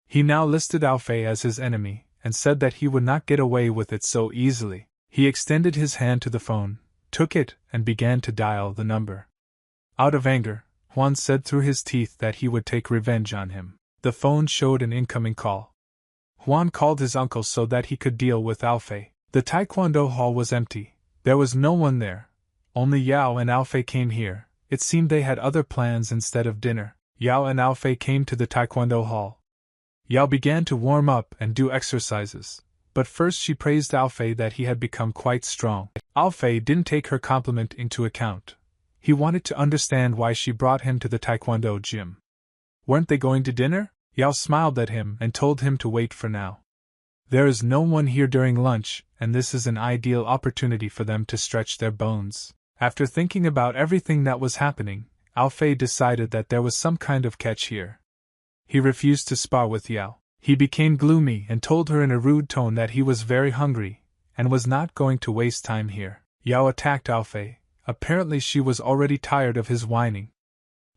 He now listed Alfei as his enemy and said that he would not get away with it so easily. He extended his hand to the phone, took it, and began to dial the number. Out of anger, Yuan said through his teeth that he would take revenge on him. The phone showed an incoming call. Yuan called his uncle so that he could deal with Alfei. The taekwondo hall was empty. There was no one there. Only Yao and Alfei came here. It seemed they had other plans instead of dinner. Yao and Alfei came to the taekwondo hall. Yao began to warm up and do exercises, but first she praised Alfei that he had become quite strong. Alfei didn't take her compliment into account. He wanted to understand why she brought him to the taekwondo gym. Weren't they going to dinner? Yao smiled at him and told him to wait for now. There is no one here during lunch, and this is an ideal opportunity for them to stretch their bones. After thinking about everything that was happening, Alfei decided that there was some kind of catch here. He refused to spar with Yao. He became gloomy and told her in a rude tone that he was very hungry, and was not going to waste time here. Yao attacked Alfei. Apparently she was already tired of his whining.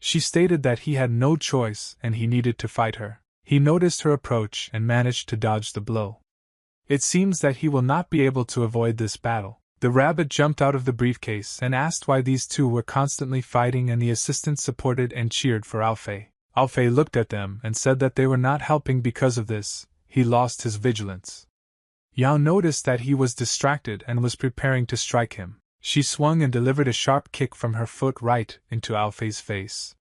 She stated that he had no choice and he needed to fight her. He noticed her approach and managed to dodge the blow. It seems that he will not be able to avoid this battle. The rabbit jumped out of the briefcase and asked why these two were constantly fighting, and the assistant supported and cheered for Alfei. Alfei looked at them and said that they were not helping because of this. He lost his vigilance. Yao noticed that he was distracted and was preparing to strike him. She swung and delivered a sharp kick from her foot right into Alfei's face.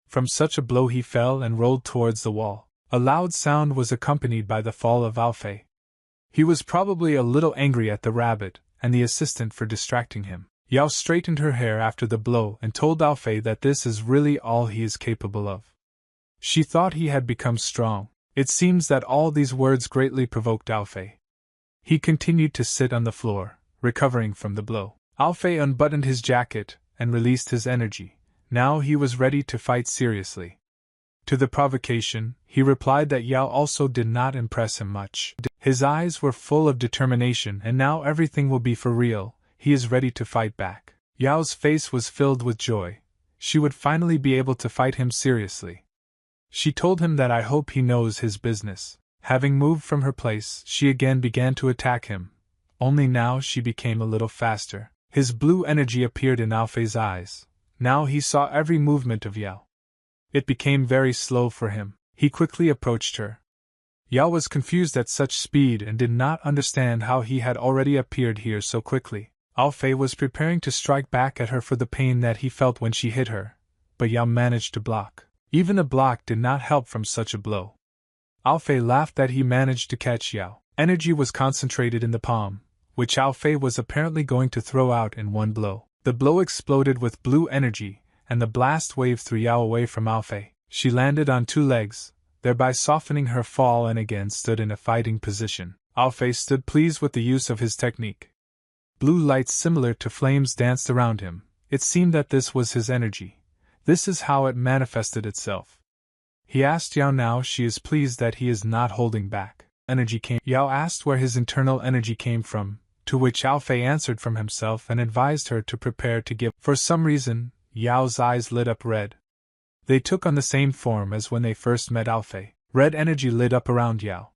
From such a blow he fell and rolled towards the wall. A loud sound was accompanied by the fall of Alfei. He was probably a little angry at the rabbit and the assistant for distracting him. Yao straightened her hair after the blow and told Alfei that this is really all he is capable of. She thought he had become strong. It seems that all these words greatly provoked Alfei. He continued to sit on the floor, recovering from the blow. Alfei unbuttoned his jacket and released his energy. Now he was ready to fight seriously. To the provocation, he replied that Yao also did not impress him much. His eyes were full of determination, and now everything will be for real. He is ready to fight back. Yao's face was filled with joy. She would finally be able to fight him seriously. She told him that I hope he knows his business. Having moved from her place, she again began to attack him. Only now she became a little faster. His blue energy appeared in Alfei's eyes. Now he saw every movement of Yao. It became very slow for him. He quickly approached her. Yao was confused at such speed and did not understand how he had already appeared here so quickly. Alfei was preparing to strike back at her for the pain that he felt when she hit her, but Yao managed to block. Even a block did not help from such a blow. Alfei laughed that he managed to catch Yao. Energy was concentrated in the palm, which Alfei was apparently going to throw out in one blow. The blow exploded with blue energy, and the blast wave threw Yao away from Alfei. She landed on two legs, thereby softening her fall, and again stood in a fighting position. Alfei stood pleased with the use of his technique. Blue lights similar to flames danced around him. It seemed that this was his energy. This is how it manifested itself. He asked Yao now she is pleased that he is not holding back. Energy came. Yao asked where his internal energy came from, to which Alfei answered from himself and advised her to prepare to give. For some reason, Yao's eyes lit up red. They took on the same form as when they first met Alfei. Red energy lit up around Yao.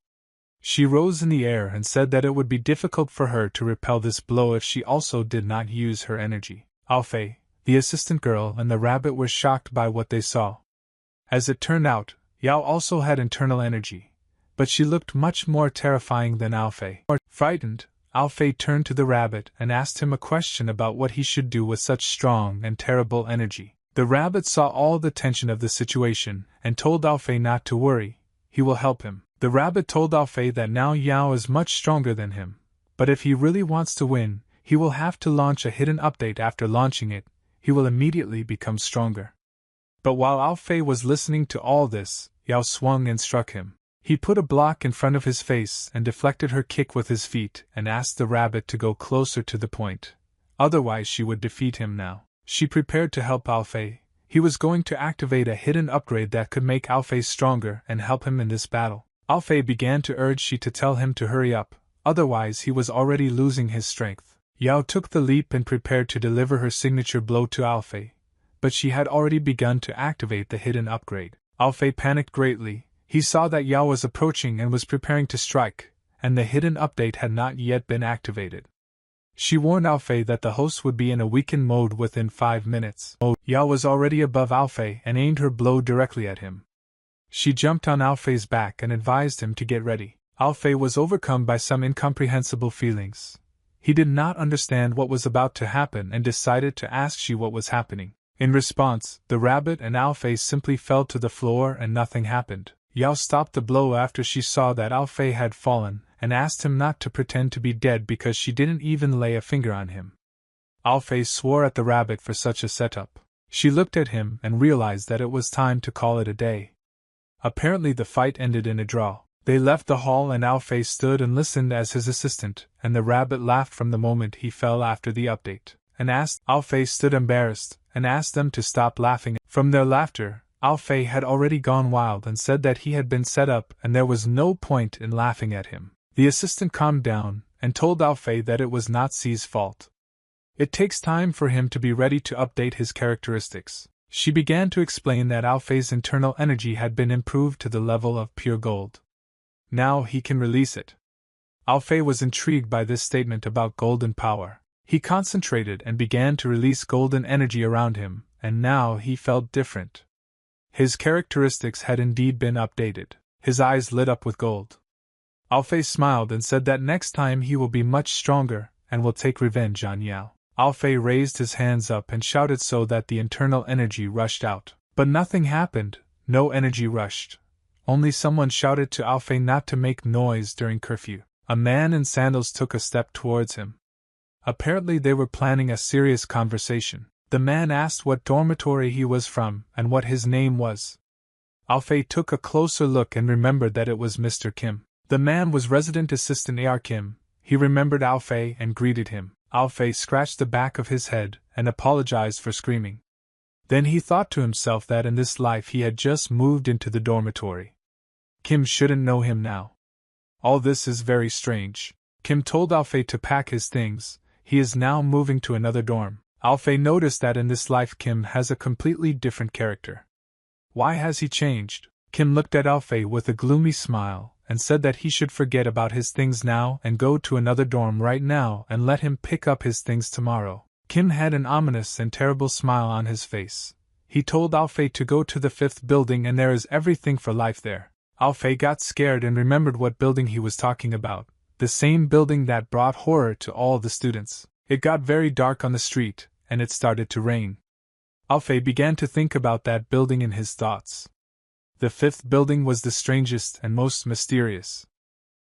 She rose in the air and said that it would be difficult for her to repel this blow if she also did not use her energy. Alfei, the assistant girl, and the rabbit were shocked by what they saw. As it turned out, Yao also had internal energy, but she looked much more terrifying than Alfei. Frightened, Alfei turned to the rabbit and asked him a question about what he should do with such strong and terrible energy. The rabbit saw all the tension of the situation and told Alfei not to worry, he will help him. The rabbit told Alfei that now Yao is much stronger than him, but if he really wants to win, he will have to launch a hidden update. After launching it, he will immediately become stronger. But while Alfei was listening to all this, Yao swung and struck him. He put a block in front of his face and deflected her kick with his feet and asked the rabbit to go closer to the point. Otherwise she would defeat him now. She prepared to help Alfei. He was going to activate a hidden upgrade that could make Alfei stronger and help him in this battle. Alfei began to urge she to tell him to hurry up, otherwise he was already losing his strength. Yao took the leap and prepared to deliver her signature blow to Alfei, but she had already begun to activate the hidden upgrade. Alfei panicked greatly. He saw that Yao was approaching and was preparing to strike, and the hidden update had not yet been activated. She warned Alfei that the host would be in a weakened mode within 5 minutes. Yao was already above Alfei and aimed her blow directly at him. She jumped on Alfei's back and advised him to get ready. Alfei was overcome by some incomprehensible feelings. He did not understand what was about to happen and decided to ask she what was happening. In response, the rabbit and Alfei simply fell to the floor and nothing happened. Yao stopped the blow after she saw that Alfei had fallen, and asked him not to pretend to be dead because she didn't even lay a finger on him. Alfei swore at the rabbit for such a setup. She looked at him and realized that it was time to call it a day. Apparently the fight ended in a draw. They left the hall and Alfei stood and listened as his assistant, and the rabbit laughed from the moment he fell after the update, and asked. Alfei stood embarrassed, and asked them to stop laughing. From their laughter, Alfei had already gone wild and said that he had been set up and there was no point in laughing at him. The assistant calmed down, and told Alfei that it was not C's fault. It takes time for him to be ready to update his characteristics. She began to explain that Alfei's internal energy had been improved to the level of pure gold. Now he can release it. Alfei was intrigued by this statement about golden power. He concentrated and began to release golden energy around him, and now he felt different. His characteristics had indeed been updated. His eyes lit up with gold. Alfei smiled and said that next time he will be much stronger and will take revenge on Yao. Alfei raised his hands up and shouted so that the internal energy rushed out. But nothing happened, no energy rushed. Only someone shouted to Alfei not to make noise during curfew. A man in sandals took a step towards him. Apparently they were planning a serious conversation. The man asked what dormitory he was from and what his name was. Alfei took a closer look and remembered that it was Mr. Kim. The man was resident assistant AR Kim. He remembered Alfei and greeted him. Alfei scratched the back of his head and apologized for screaming. Then he thought to himself that in this life he had just moved into the dormitory. Kim shouldn't know him now. All this is very strange. Kim told Alfei to pack his things. He is now moving to another dorm. Alfei noticed that in this life Kim has a completely different character. Why has he changed? Kim looked at Alfei with a gloomy smile and said that he should forget about his things now and go to another dorm right now and let him pick up his things tomorrow. Kim had an ominous and terrible smile on his face. He told Alfei to go to the 5th building and there is everything for life there. Alfei got scared and remembered what building he was talking about, the same building that brought horror to all the students. It got very dark on the street, and it started to rain. Alfei began to think about that building in his thoughts. The 5th building was the strangest and most mysterious.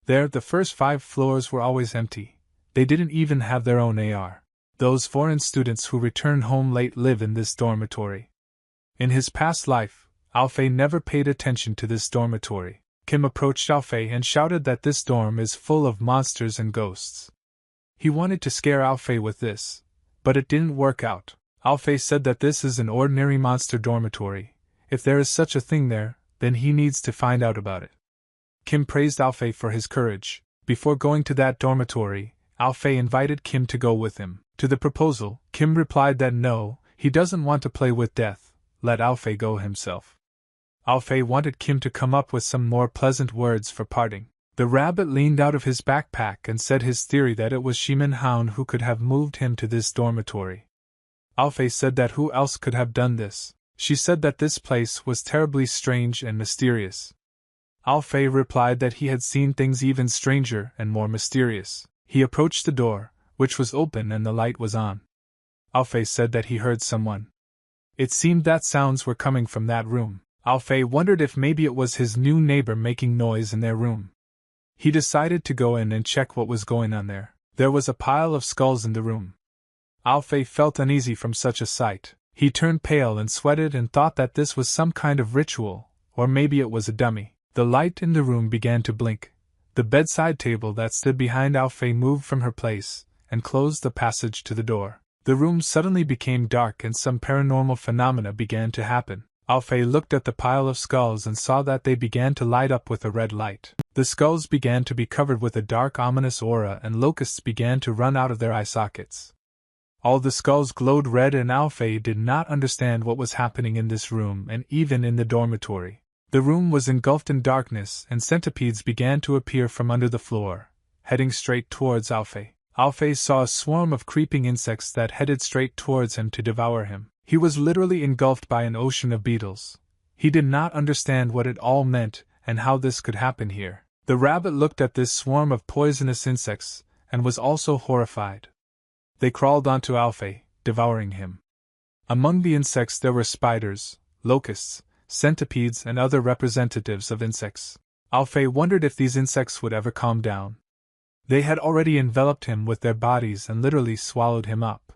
There, the first 5 floors were always empty. They didn't even have their own AR. Those foreign students who return home late live in this dormitory. In his past life, Alfei never paid attention to this dormitory. Kim approached Alfei and shouted that this dorm is full of monsters and ghosts. He wanted to scare Alfei with this, but it didn't work out. Alfei said that this is an ordinary monster dormitory. If there is such a thing there, then he needs to find out about it. Kim praised Alfei for his courage. Before going to that dormitory, Alfei invited Kim to go with him. To the proposal, Kim replied that no, he doesn't want to play with death, let Alfei go himself. Alfei wanted Kim to come up with some more pleasant words for parting. The rabbit leaned out of his backpack and said his theory that it was Shimin Hound who could have moved him to this dormitory. Alfei said that who else could have done this. She said that this place was terribly strange and mysterious. Alfei replied that he had seen things even stranger and more mysterious. He approached the door, which was open and the light was on. Alfei said that he heard someone. It seemed that sounds were coming from that room. Alfei wondered if maybe it was his new neighbor making noise in their room. He decided to go in and check what was going on there. There was a pile of skulls in the room. Alfei felt uneasy from such a sight. He turned pale and sweated and thought that this was some kind of ritual, or maybe it was a dummy. The light in the room began to blink. The bedside table that stood behind Alfei moved from her place, and closed the passage to the door. The room suddenly became dark and some paranormal phenomena began to happen. Alfei looked at the pile of skulls and saw that they began to light up with a red light. The skulls began to be covered with a dark ominous aura and locusts began to run out of their eye sockets. All the skulls glowed red and Alfei did not understand what was happening in this room and even in the dormitory. The room was engulfed in darkness and centipedes began to appear from under the floor, heading straight towards Alfei. Alfei saw a swarm of creeping insects that headed straight towards him to devour him. He was literally engulfed by an ocean of beetles. He did not understand what it all meant and how this could happen here. The rabbit looked at this swarm of poisonous insects and was also horrified. They crawled onto Alfei, devouring him. Among the insects there were spiders, locusts, centipedes and other representatives of insects. Alfei wondered if these insects would ever calm down. They had already enveloped him with their bodies and literally swallowed him up.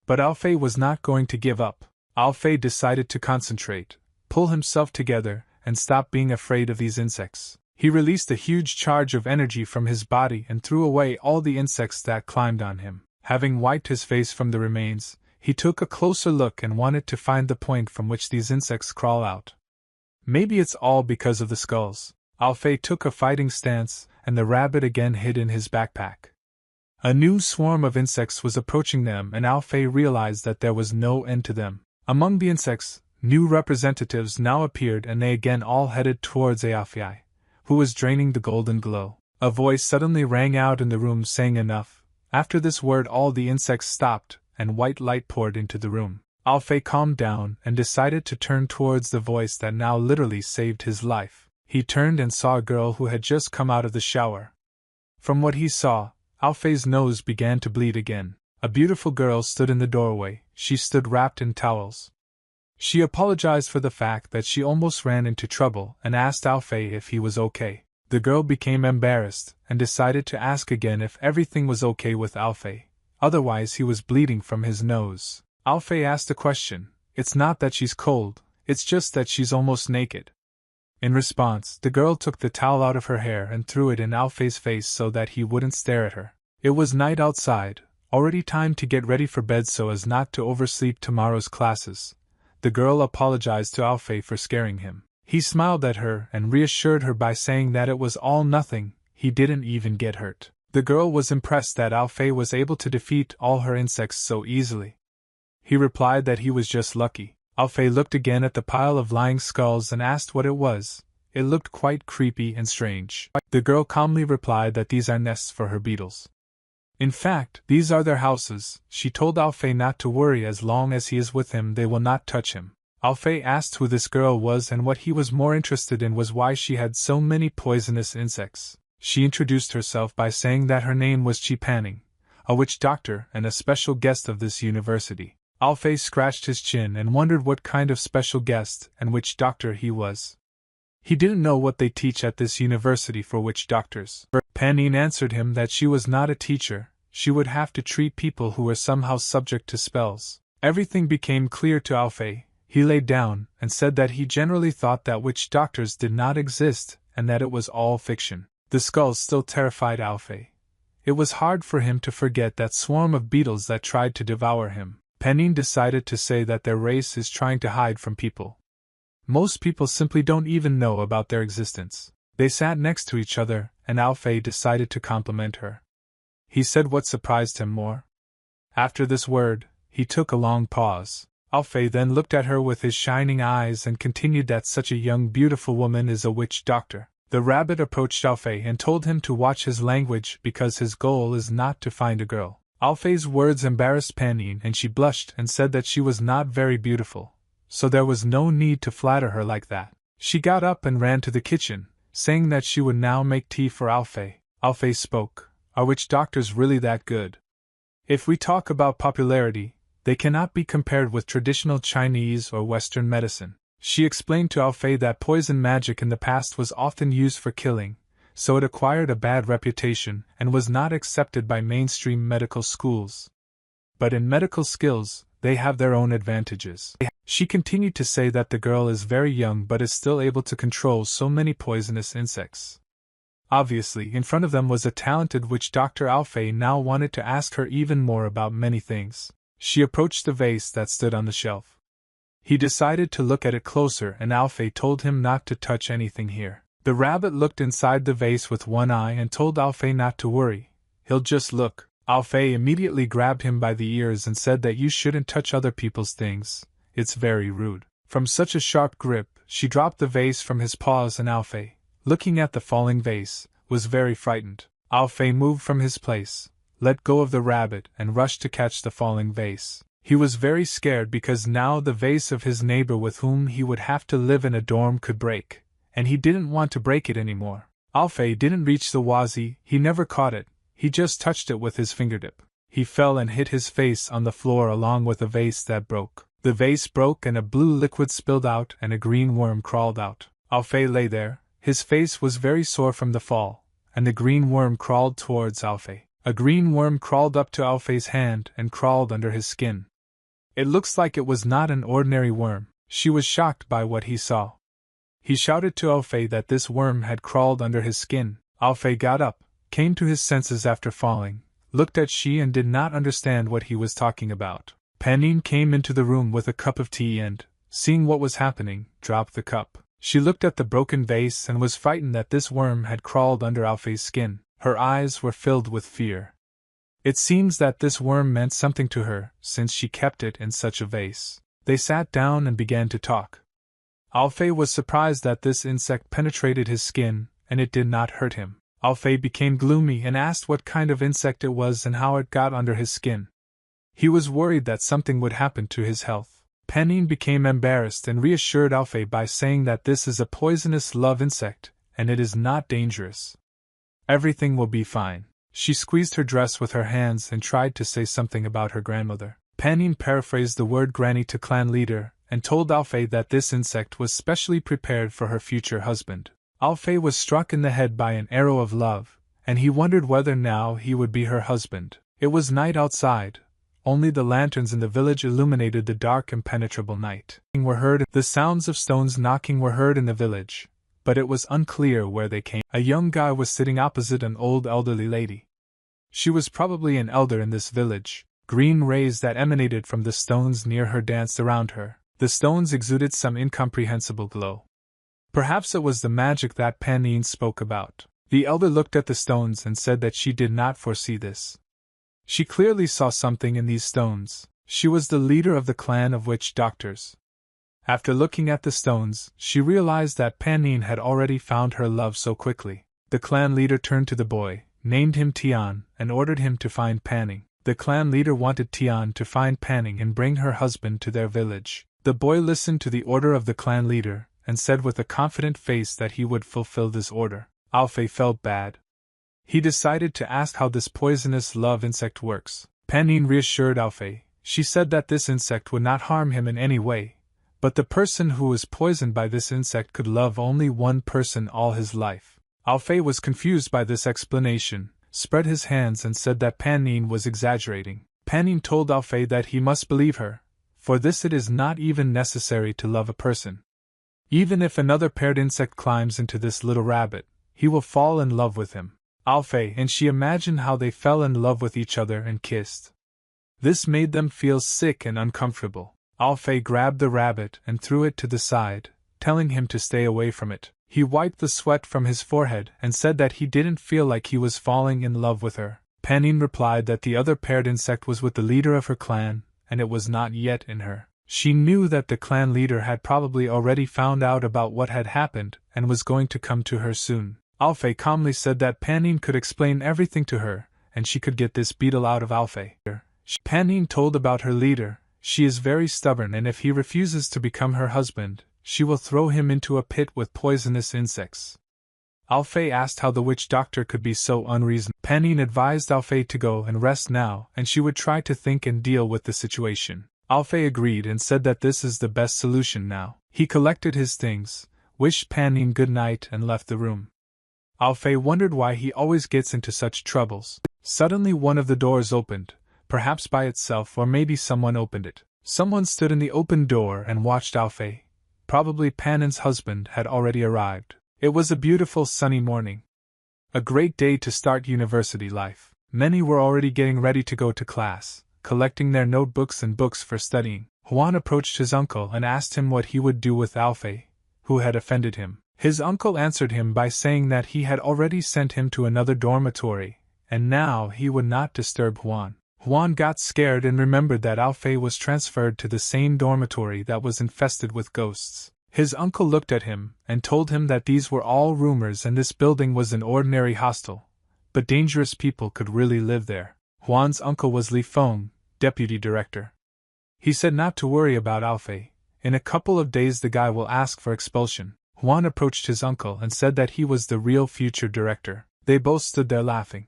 But Alfei was not going to give up. Alfei decided to concentrate, pull himself together, and stop being afraid of these insects. He released a huge charge of energy from his body and threw away all the insects that climbed on him. Having wiped his face from the remains, he took a closer look and wanted to find the point from which these insects crawl out. Maybe it's all because of the skulls. Alfei took a fighting stance, and the rabbit again hid in his backpack. A new swarm of insects was approaching them and Alfei realized that there was no end to them. Among the insects, new representatives now appeared and they again all headed towards Alfei, who was draining the golden glow. A voice suddenly rang out in the room saying enough. After this word all the insects stopped, and white light poured into the room. Alfei calmed down and decided to turn towards the voice that now literally saved his life. He turned and saw a girl who had just come out of the shower. From what he saw, Alfei's nose began to bleed again. A beautiful girl stood in the doorway. She stood wrapped in towels. She apologized for the fact that she almost ran into trouble and asked Alfei if he was okay. The girl became embarrassed and decided to ask again if everything was okay with Alfei. Otherwise he was bleeding from his nose. Alfei asked a question. It's not that she's cold, it's just that she's almost naked. In response, the girl took the towel out of her hair and threw it in Alfei's face so that he wouldn't stare at her. It was night outside, already time to get ready for bed so as not to oversleep tomorrow's classes. The girl apologized to Alfei for scaring him. He smiled at her and reassured her by saying that it was all nothing, he didn't even get hurt. The girl was impressed that Alfei was able to defeat all her insects so easily. He replied that he was just lucky. Alfei looked again at the pile of lying skulls and asked what it was. It looked quite creepy and strange. The girl calmly replied that these are nests for her beetles. In fact, these are their houses. She told Alfei not to worry, as long as he is with him they will not touch him. Alfei asked who this girl was, and what he was more interested in was why she had so many poisonous insects. She introduced herself by saying that her name was Chi Panning, a witch doctor and a special guest of this university. Alfei scratched his chin and wondered what kind of special guest and witch doctor he was. He didn't know what they teach at this university for witch doctors. Panning answered him that she was not a teacher, she would have to treat people who were somehow subject to spells. Everything became clear to Alfei. He lay down and said that he generally thought that witch doctors did not exist and that it was all fiction. The skulls still terrified Alfei. It was hard for him to forget that swarm of beetles that tried to devour him. Panning decided to say that their race is trying to hide from people. Most people simply don't even know about their existence. They sat next to each other, and Alfei decided to compliment her. He said what surprised him more. After this word, he took a long pause. Alfei then looked at her with his shining eyes and continued that such a young beautiful woman is a witch doctor. The rabbit approached Alfei and told him to watch his language because his goal is not to find a girl. Alfei's words embarrassed Panning and she blushed and said that she was not very beautiful, so there was no need to flatter her like that. She got up and ran to the kitchen, saying that she would now make tea for Alfei. Alfei spoke. Are witch doctors really that good? If we talk about popularity, they cannot be compared with traditional Chinese or Western medicine. She explained to Alfei that poison magic in the past was often used for killing, so it acquired a bad reputation and was not accepted by mainstream medical schools. But in medical skills, they have their own advantages. She continued to say that the girl is very young but is still able to control so many poisonous insects. Obviously, in front of them was a talented witch doctor. Alfei now wanted to ask her even more about many things. She approached the vase that stood on the shelf. He decided to look at it closer, and Alfei told him not to touch anything here. The rabbit looked inside the vase with one eye and told Alfei not to worry. He'll just look. Alfei immediately grabbed him by the ears and said that you shouldn't touch other people's things. It's very rude. From such a sharp grip, she dropped the vase from his paws, and Alfei, looking at the falling vase, was very frightened. Alfei moved from his place, let go of the rabbit, and rushed to catch the falling vase. He was very scared because now the vase of his neighbor with whom he would have to live in a dorm could break, and he didn't want to break it anymore. Alfei didn't reach the wazi, he never caught it, he just touched it with his fingertip. He fell and hit his face on the floor along with the vase that broke. The vase broke and a blue liquid spilled out and a green worm crawled out. Alfei lay there, his face was very sore from the fall, and the green worm crawled towards Alfei. A green worm crawled up to Alfei's hand and crawled under his skin. It looks like it was not an ordinary worm. She was shocked by what he saw. He shouted to Alfei that this worm had crawled under his skin. Alfei got up, came to his senses after falling, looked at she and did not understand what he was talking about. Panine came into the room with a cup of tea and, seeing what was happening, dropped the cup. She looked at the broken vase and was frightened that this worm had crawled under Alfei's skin. Her eyes were filled with fear. It seems that this worm meant something to her, since she kept it in such a vase. They sat down and began to talk. Alfei was surprised that this insect penetrated his skin, and it did not hurt him. Alfei became gloomy and asked what kind of insect it was and how it got under his skin. He was worried that something would happen to his health. Panine became embarrassed and reassured Alfei by saying that this is a poisonous love insect, and it is not dangerous. Everything will be fine. She squeezed her dress with her hands and tried to say something about her grandmother. Panine paraphrased the word granny to clan leader and told Alfei that this insect was specially prepared for her future husband. Alfei was struck in the head by an arrow of love, and he wondered whether now he would be her husband. It was night outside. Only the lanterns in the village illuminated the dark impenetrable night. The sounds of stones knocking were heard in the village, but it was unclear where they came. A young guy was sitting opposite an old elderly lady. She was probably an elder in this village. Green rays that emanated from the stones near her danced around her. The stones exuded some incomprehensible glow. Perhaps it was the magic that Panine spoke about. The elder looked at the stones and said that she did not foresee this. She clearly saw something in these stones. She was the leader of the clan of witch doctors. After looking at the stones, she realized that Panine had already found her love so quickly. The clan leader turned to the boy, named him Tian, and ordered him to find Panning. The clan leader wanted Tian to find Panning and bring her husband to their village. The boy listened to the order of the clan leader, and said with a confident face that he would fulfill this order. Alfei felt bad. He decided to ask how this poisonous love insect works. Panine reassured Alfei. She said that this insect would not harm him in any way, but the person who was poisoned by this insect could love only one person all his life. Alfei was confused by this explanation, spread his hands and said that Panine was exaggerating. Panine told Alfei that he must believe her. For this it is not even necessary to love a person. Even if another paired insect climbs into this little rabbit, he will fall in love with him. Alfei and she imagined how they fell in love with each other and kissed. This made them feel sick and uncomfortable. Alfei grabbed the rabbit and threw it to the side, telling him to stay away from it. He wiped the sweat from his forehead and said that he didn't feel like he was falling in love with her. Panine replied that the other paired insect was with the leader of her clan, and it was not yet in her. She knew that the clan leader had probably already found out about what had happened and was going to come to her soon. Alfei calmly said that Panine could explain everything to her, and she could get this beetle out of Alfei. Panine told about her leader. She is very stubborn, and if he refuses to become her husband, she will throw him into a pit with poisonous insects. Alfei asked how the witch doctor could be so unreasonable. Panine advised Alfei to go and rest now, and she would try to think and deal with the situation. Alfei agreed and said that this is the best solution now. He collected his things, wished Panine good night and left the room. Alfei wondered why he always gets into such troubles. Suddenly one of the doors opened, perhaps by itself or maybe someone opened it. Someone stood in the open door and watched Alfei. Probably Panine's husband had already arrived. It was a beautiful sunny morning. A great day to start university life. Many were already getting ready to go to class, collecting their notebooks and books for studying. Yuan approached his uncle and asked him what he would do with Alfei, who had offended him. His uncle answered him by saying that he had already sent him to another dormitory, and now he would not disturb Yuan. Yuan got scared and remembered that Alfei was transferred to the same dormitory that was infested with ghosts. His uncle looked at him and told him that these were all rumors and this building was an ordinary hostel, but dangerous people could really live there. Yuan's uncle was Li Feng, deputy director. He said not to worry about Alfei. In a couple of days the guy will ask for expulsion. Yuan approached his uncle and said that he was the real future director. They both stood there laughing.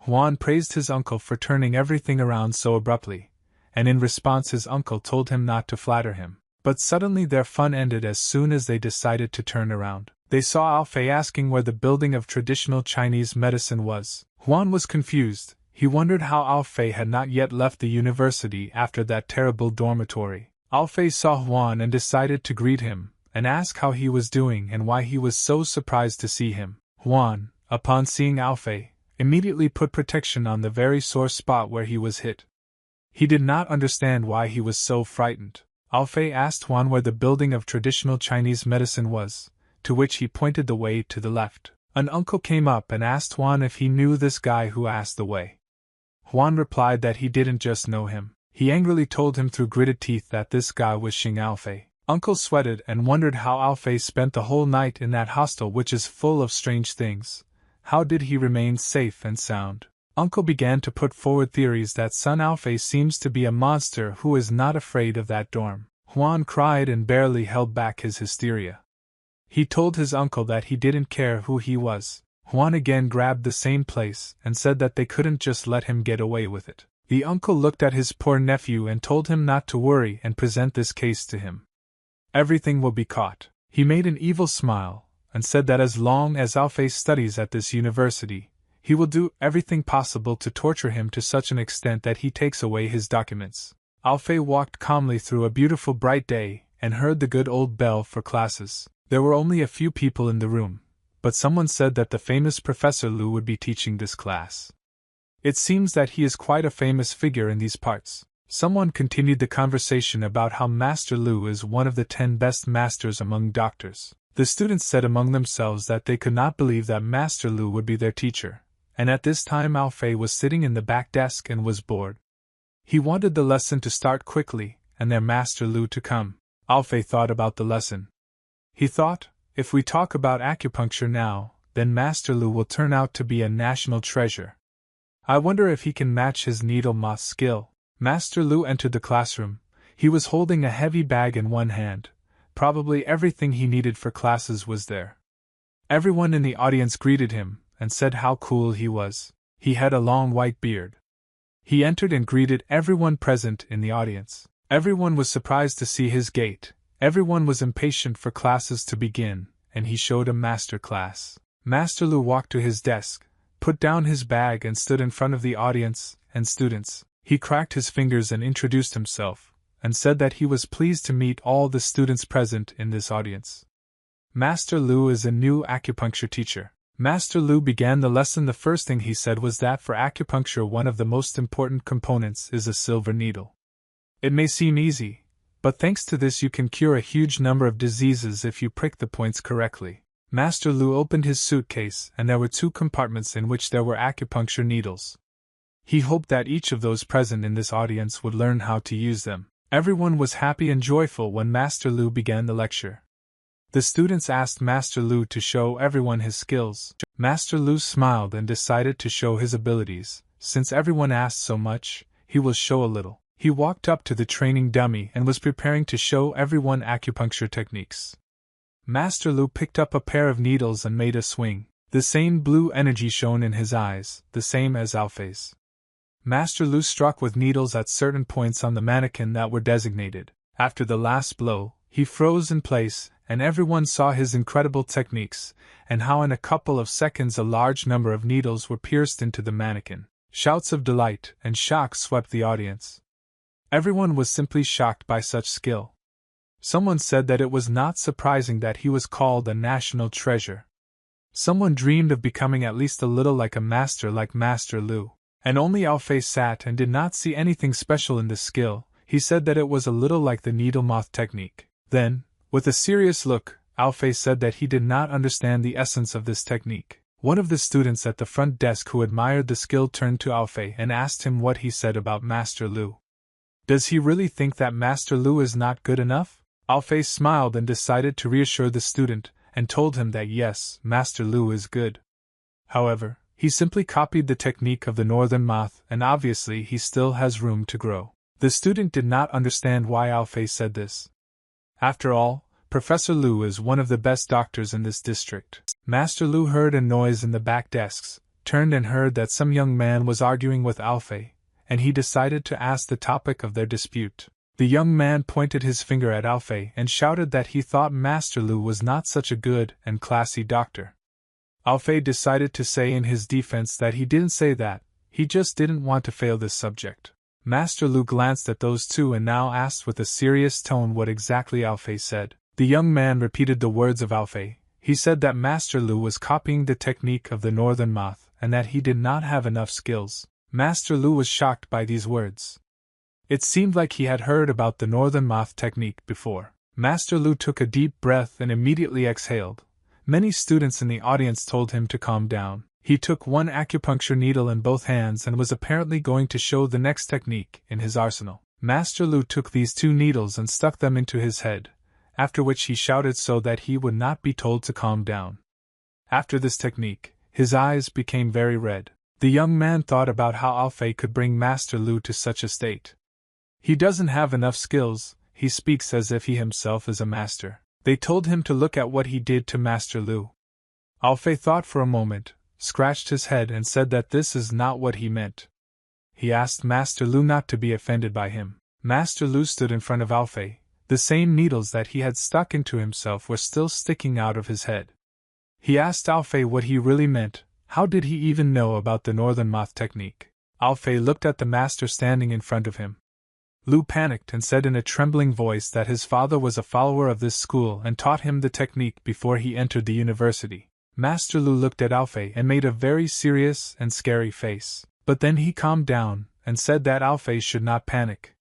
Yuan praised his uncle for turning everything around so abruptly, and in response his uncle told him not to flatter him. But suddenly their fun ended as soon as they decided to turn around. They saw Alfei asking where the building of traditional Chinese medicine was. Yuan was confused. He wondered how Alfei had not yet left the university after that terrible dormitory. Alfei saw Yuan and decided to greet him, and ask how he was doing and why he was so surprised to see him. Yuan, upon seeing Alfei, immediately put protection on the very sore spot where he was hit. He did not understand why he was so frightened. Alfei asked Yuan where the building of traditional Chinese medicine was, to which he pointed the way to the left. An uncle came up and asked Yuan if he knew this guy who asked the way. Yuan replied that he didn't just know him. He angrily told him through gritted teeth that this guy was Xing Alfei. Uncle sweated and wondered how Alfei spent the whole night in that hostel which is full of strange things. How did he remain safe and sound? Uncle began to put forward theories that son Alfei seems to be a monster who is not afraid of that dorm. Yuan cried and barely held back his hysteria. He told his uncle that he didn't care who he was. Yuan again grabbed the same place and said that they couldn't just let him get away with it. The uncle looked at his poor nephew and told him not to worry and present this case to him. Everything will be caught. He made an evil smile and said that as long as Alfei studies at this university, he will do everything possible to torture him to such an extent that he takes away his documents. Alfei walked calmly through a beautiful bright day and heard the good old bell for classes. There were only a few people in the room, but someone said that the famous Professor Lu would be teaching this class. It seems that he is quite a famous figure in these parts. Someone continued the conversation about how Master Lu is one of the 10 best masters among doctors. The students said among themselves that they could not believe that Master Lu would be their teacher, and at this time Alfei was sitting in the back desk and was bored. He wanted the lesson to start quickly, and their Master Lu to come. Alfei thought about the lesson. He thought, if we talk about acupuncture now, then Master Lu will turn out to be a national treasure. I wonder if he can match his needle moth skill. Master Lu entered the classroom. He was holding a heavy bag in one hand. Probably everything he needed for classes was there. Everyone in the audience greeted him and said how cool he was. He had a long white beard. He entered and greeted everyone present in the audience. Everyone was surprised to see his gait. Everyone was impatient for classes to begin, and he showed a master class. Master Lu walked to his desk, put down his bag and stood in front of the audience and students. He cracked his fingers and introduced himself, and said that he was pleased to meet all the students present in this audience. Master Lu is a new acupuncture teacher. Master Lu began the lesson. The first thing he said was that for acupuncture one of the most important components is a silver needle. It may seem easy, but thanks to this you can cure a huge number of diseases if you prick the points correctly. Master Lu opened his suitcase and there were 2 compartments in which there were acupuncture needles. He hoped that each of those present in this audience would learn how to use them. Everyone was happy and joyful when Master Lu began the lecture. The students asked Master Lu to show everyone his skills. Master Lu smiled and decided to show his abilities. Since everyone asked so much, he will show a little. He walked up to the training dummy and was preparing to show everyone acupuncture techniques. Master Lu picked up a pair of needles and made a swing. The same blue energy shone in his eyes, the same as Alfei's. Master Lu struck with needles at certain points on the mannequin that were designated. After the last blow, he froze in place, and everyone saw his incredible techniques, and how in a couple of seconds a large number of needles were pierced into the mannequin. Shouts of delight and shock swept the audience. Everyone was simply shocked by such skill. Someone said that it was not surprising that he was called a national treasure. Someone dreamed of becoming at least a little like a master like Master Lu. And only Alfei sat and did not see anything special in this skill. He said that it was a little like the needle moth technique. Then, with a serious look, Alfei said that he did not understand the essence of this technique. One of the students at the front desk who admired the skill turned to Alfei and asked him what he said about Master Lu. Does he really think that Master Lu is not good enough? Alfei smiled and decided to reassure the student, and told him that yes, Master Lu is good. However, he simply copied the technique of the northern moth, and obviously he still has room to grow. The student did not understand why Alfei said this. After all, Professor Lu is one of the best doctors in this district. Master Lu heard a noise in the back desks, turned and heard that some young man was arguing with Alfei, and he decided to ask the topic of their dispute. The young man pointed his finger at Alfei and shouted that he thought Master Lu was not such a good and classy doctor. Alfei decided to say in his defense that he didn't say that, he just didn't want to fail this subject. Master Lu glanced at those two and now asked with a serious tone what exactly Alfei said. The young man repeated the words of Alfei. He said that Master Lu was copying the technique of the northern moth and that he did not have enough skills. Master Lu was shocked by these words. It seemed like he had heard about the northern moth technique before. Master Lu took a deep breath and immediately exhaled. Many students in the audience told him to calm down. He took one acupuncture needle in both hands and was apparently going to show the next technique in his arsenal. Master Lu took these two needles and stuck them into his head, after which he shouted so that he would not be told to calm down. After this technique, his eyes became very red. The young man thought about how Alfei could bring Master Lu to such a state. He doesn't have enough skills, he speaks as if he himself is a master. They told him to look at what he did to Master Lu. Alfei thought for a moment, scratched his head and said that this is not what he meant. He asked Master Lu not to be offended by him. Master Lu stood in front of Alfei. The same needles that he had stuck into himself were still sticking out of his head. He asked Alfei what he really meant. How did he even know about the northern moth technique? Alfei looked at the master standing in front of him. Lu panicked and said in a trembling voice that his father was a follower of this school and taught him the technique before he entered the university. Master Lu looked at Alfei and made a very serious and scary face. But then he calmed down and said that Alfei should not panic.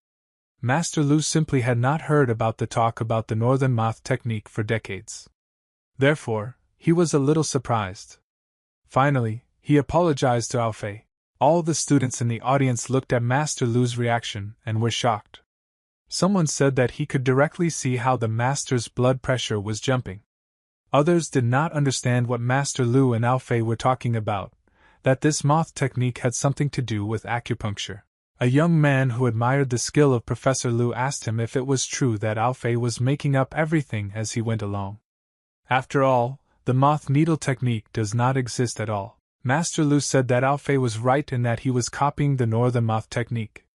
Master Lu simply had not heard about the talk about the northern moth technique for decades. Therefore, he was a little surprised. Finally, he apologized to Alfei. All the students in the audience looked at Master Lu's reaction and were shocked. Someone said that he could directly see how the master's blood pressure was jumping. Others did not understand what Master Lu and Alfei were talking about, that this moth technique had something to do with acupuncture. A young man who admired the skill of Professor Lu asked him if it was true that Alfei was making up everything as he went along. After all, the moth needle technique does not exist at all. Master Lu said that Alfei was right in that he was copying the northern moth technique.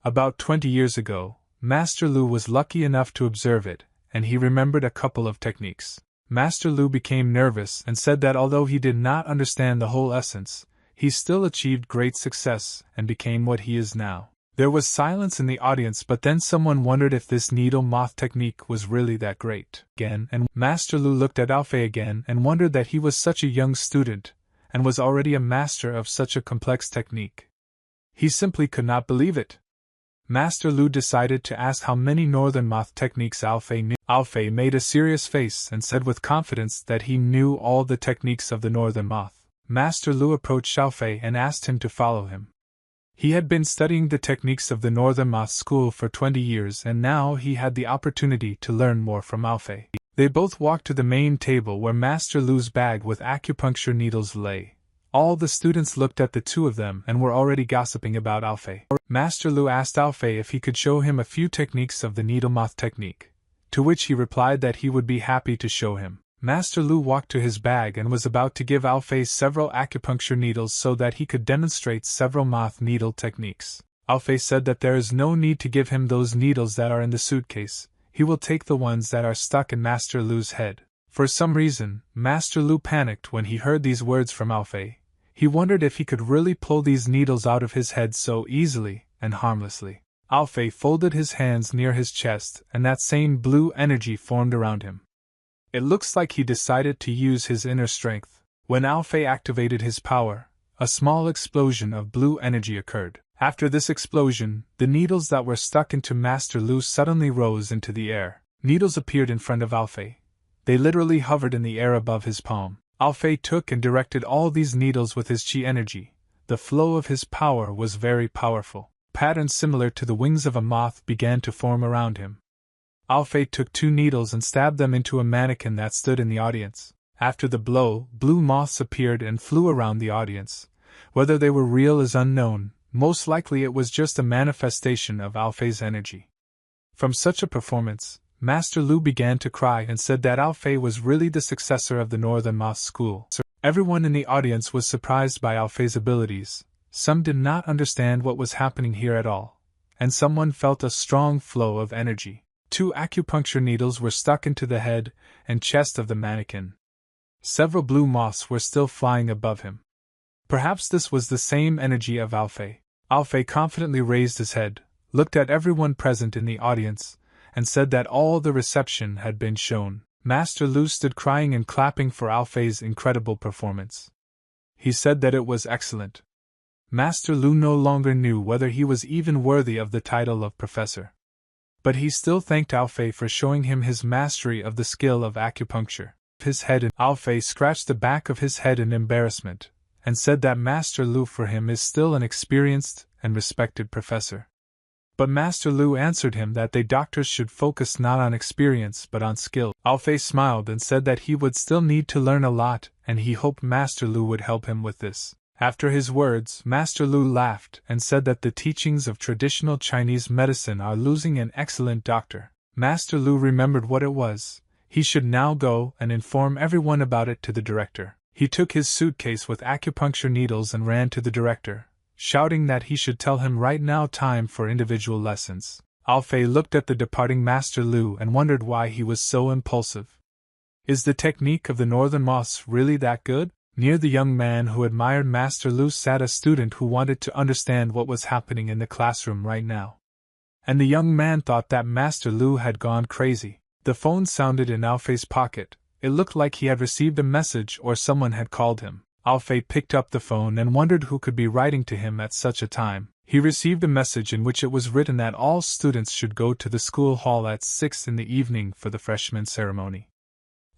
About 20 years ago, Master Lu was lucky enough to observe it, and he remembered a couple of techniques. Master Lu became nervous and said that although he did not understand the whole essence, he still achieved great success and became what he is now. There was silence in the audience, but then someone wondered if this needle moth technique was really that great. Again, and Master Lu looked at Alfei again and wondered that he was such a young student, and was already a master of such a complex technique. He simply could not believe it. Master Lu decided to ask how many northern moth techniques Alfei knew. Alfei made a serious face and said with confidence that he knew all the techniques of the northern moth. Master Lu approached Alfei and asked him to follow him. He had been studying the techniques of the northern moth school for 20 years and now he had the opportunity to learn more from Alfei. They both walked to the main table where Master Lu's bag with acupuncture needles lay. All the students looked at the two of them and were already gossiping about Alfei. Master Lu asked Alfei if he could show him a few techniques of the needle moth technique, to which he replied that he would be happy to show him. Master Lu walked to his bag and was about to give Alfei several acupuncture needles so that he could demonstrate several moth needle techniques. Alfei said that there is no need to give him those needles that are in the suitcase. He will take the ones that are stuck in Master Lu's head. For some reason, Master Lu panicked when he heard these words from Alfei. He wondered if he could really pull these needles out of his head so easily and harmlessly. Alfei folded his hands near his chest and that same blue energy formed around him. It looks like he decided to use his inner strength. When Alfei activated his power, a small explosion of blue energy occurred. After this explosion, the needles that were stuck into Master Lu suddenly rose into the air. Needles appeared in front of Alfei. They literally hovered in the air above his palm. Alfei took and directed all these needles with his chi energy. The flow of his power was very powerful. Patterns similar to the wings of a moth began to form around him. Alfei took 2 needles and stabbed them into a mannequin that stood in the audience. After the blow, blue moths appeared and flew around the audience. Whether they were real is unknown. Most likely it was just a manifestation of Alfei's energy. From such a performance, Master Lu began to cry and said that Alfei was really the successor of the Northern Moth School. Everyone in the audience was surprised by Alfei's abilities. Some did not understand what was happening here at all, and someone felt a strong flow of energy. 2 acupuncture needles were stuck into the head and chest of the mannequin. Several blue moths were still flying above him. Perhaps this was the same energy of Alfei. Alfei confidently raised his head, looked at everyone present in the audience, and said that all the reception had been shown. Master Lu stood crying and clapping for Alfei's incredible performance. He said that it was excellent. Master Lu no longer knew whether he was even worthy of the title of professor. But he still thanked Alfei for showing him his mastery of the skill of acupuncture. Alfei scratched the back of his head in embarrassment, and said that Master Lu for him is still an experienced and respected professor. But Master Lu answered him that they doctors should focus not on experience but on skill. Alfei smiled and said that he would still need to learn a lot, and he hoped Master Lu would help him with this. After his words, Master Lu laughed and said that the teachings of traditional Chinese medicine are losing an excellent doctor. Master Lu remembered what it was. He should now go and inform everyone about it to the director. He took his suitcase with acupuncture needles and ran to the director, shouting that he should tell him right now time for individual lessons. Alfei looked at the departing Master Lu and wondered why he was so impulsive. Is the technique of the Northern Moths really that good? Near the young man who admired Master Lu sat a student who wanted to understand what was happening in the classroom right now. And the young man thought that Master Lu had gone crazy. The phone sounded in Alfei's pocket. It looked like he had received a message or someone had called him. Alfei picked up the phone and wondered who could be writing to him at such a time. He received a message in which it was written that all students should go to the school hall at 6 in the evening for the freshman ceremony.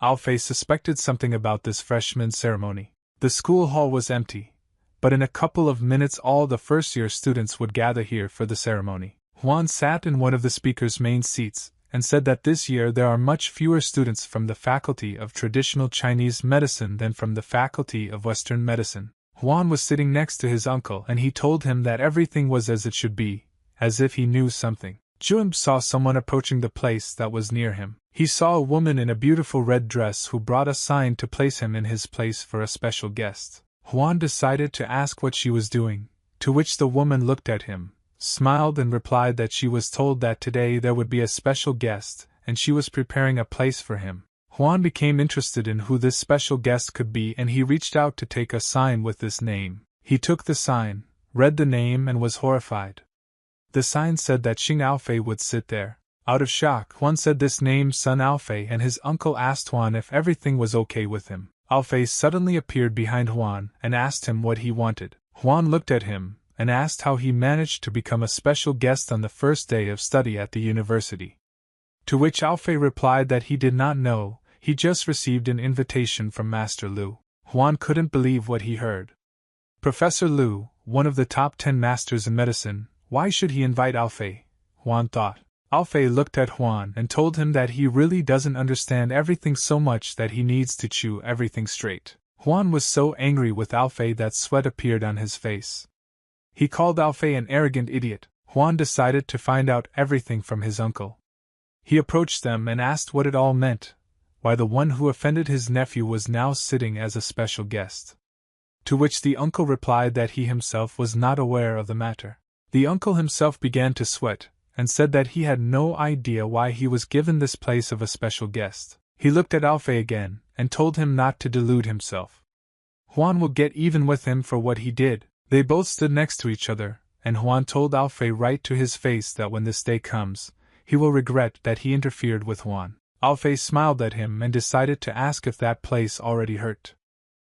Alfei suspected something about this freshman ceremony. The school hall was empty, but in a couple of minutes all the first-year students would gather here for the ceremony. Yuan sat in one of the speaker's main seats, and said that this year there are much fewer students from the Faculty of Traditional Chinese Medicine than from the Faculty of Western Medicine. Yuan was sitting next to his uncle and he told him that everything was as it should be, as if he knew something. Juan saw someone approaching the place that was near him. He saw a woman in a beautiful red dress who brought a sign to place him in his place for a special guest. Yuan decided to ask what she was doing, to which the woman looked at him, smiled and replied that she was told that today there would be a special guest, and she was preparing a place for him. Yuan became interested in who this special guest could be and he reached out to take a sign with this name. He took the sign, read the name and was horrified. The sign said that Xing Alfei would sit there. Out of shock, Yuan said this name Sun Alfei and his uncle asked Yuan if everything was okay with him. Alfei suddenly appeared behind Yuan and asked him what he wanted. Yuan looked at him and asked how he managed to become a special guest on the first day of study at the university. To which Alfei replied that he did not know, he just received an invitation from Master Lu. Yuan couldn't believe what he heard. Professor Lu, one of the top 10 masters in medicine, why should he invite Alfei? Yuan thought. Alfei looked at Yuan and told him that he really doesn't understand everything so much that he needs to chew everything straight. Yuan was so angry with Alfei that sweat appeared on his face. He called Alfei an arrogant idiot. Yuan decided to find out everything from his uncle. He approached them and asked what it all meant, why the one who offended his nephew was now sitting as a special guest. To which the uncle replied that he himself was not aware of the matter. The uncle himself began to sweat, and said that he had no idea why he was given this place of a special guest. He looked at Alfei again, and told him not to delude himself. Yuan will get even with him for what he did. They both stood next to each other, and Yuan told Alfei right to his face that when this day comes, he will regret that he interfered with Yuan. Alfei smiled at him and decided to ask if that place already hurt.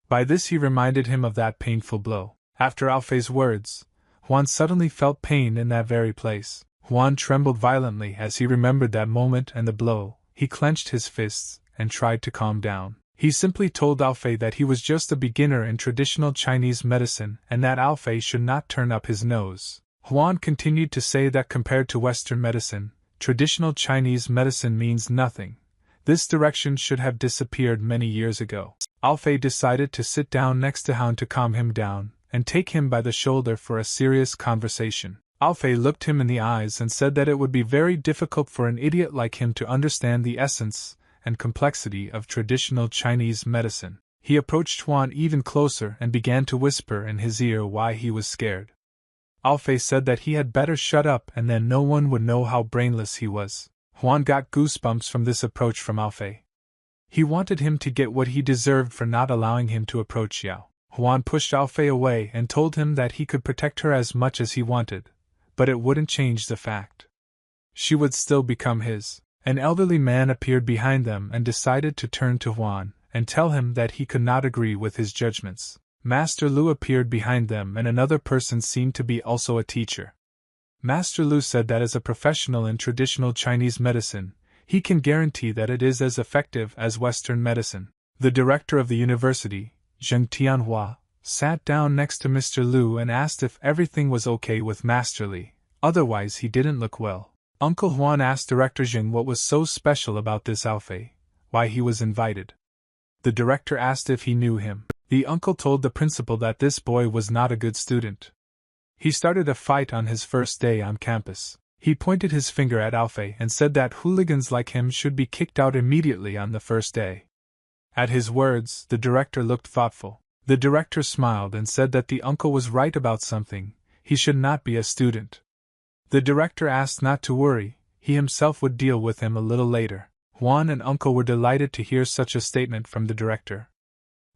By this he reminded him of that painful blow. After Alfei's words, Yuan suddenly felt pain in that very place. Yuan trembled violently as he remembered that moment and the blow. He clenched his fists and tried to calm down. He simply told Alfei that he was just a beginner in traditional Chinese medicine and that Alfei should not turn up his nose. Yuan continued to say that compared to Western medicine, traditional Chinese medicine means nothing. This direction should have disappeared many years ago. Alfei decided to sit down next to Yuan to calm him down and take him by the shoulder for a serious conversation. Alfei looked him in the eyes and said that it would be very difficult for an idiot like him to understand the essence and complexity of traditional Chinese medicine. He approached Yuan even closer and began to whisper in his ear why he was scared. Alfei said that he had better shut up and then no one would know how brainless he was. Yuan got goosebumps from this approach from Alfei. He wanted him to get what he deserved for not allowing him to approach Yao. Yuan pushed Alfei away and told him that he could protect her as much as he wanted, but it wouldn't change the fact. She would still become his. An elderly man appeared behind them and decided to turn to Yuan and tell him that he could not agree with his judgments. Master Lu appeared behind them and another person seemed to be also a teacher. Master Lu said that as a professional in traditional Chinese medicine, he can guarantee that it is as effective as Western medicine. The director of the university, Zheng Tianhua, sat down next to Mr. Lu and asked if everything was okay with Master Li, otherwise he didn't look well. Uncle Yuan asked Director Zheng what was so special about this Alfei, why he was invited. The director asked if he knew him. The uncle told the principal that this boy was not a good student. He started a fight on his first day on campus. He pointed his finger at Alfei and said that hooligans like him should be kicked out immediately on the first day. At his words, the director looked thoughtful. The director smiled and said that the uncle was right about something, he should not be a student. The director asked not to worry, he himself would deal with him a little later. Yuan and uncle were delighted to hear such a statement from the director.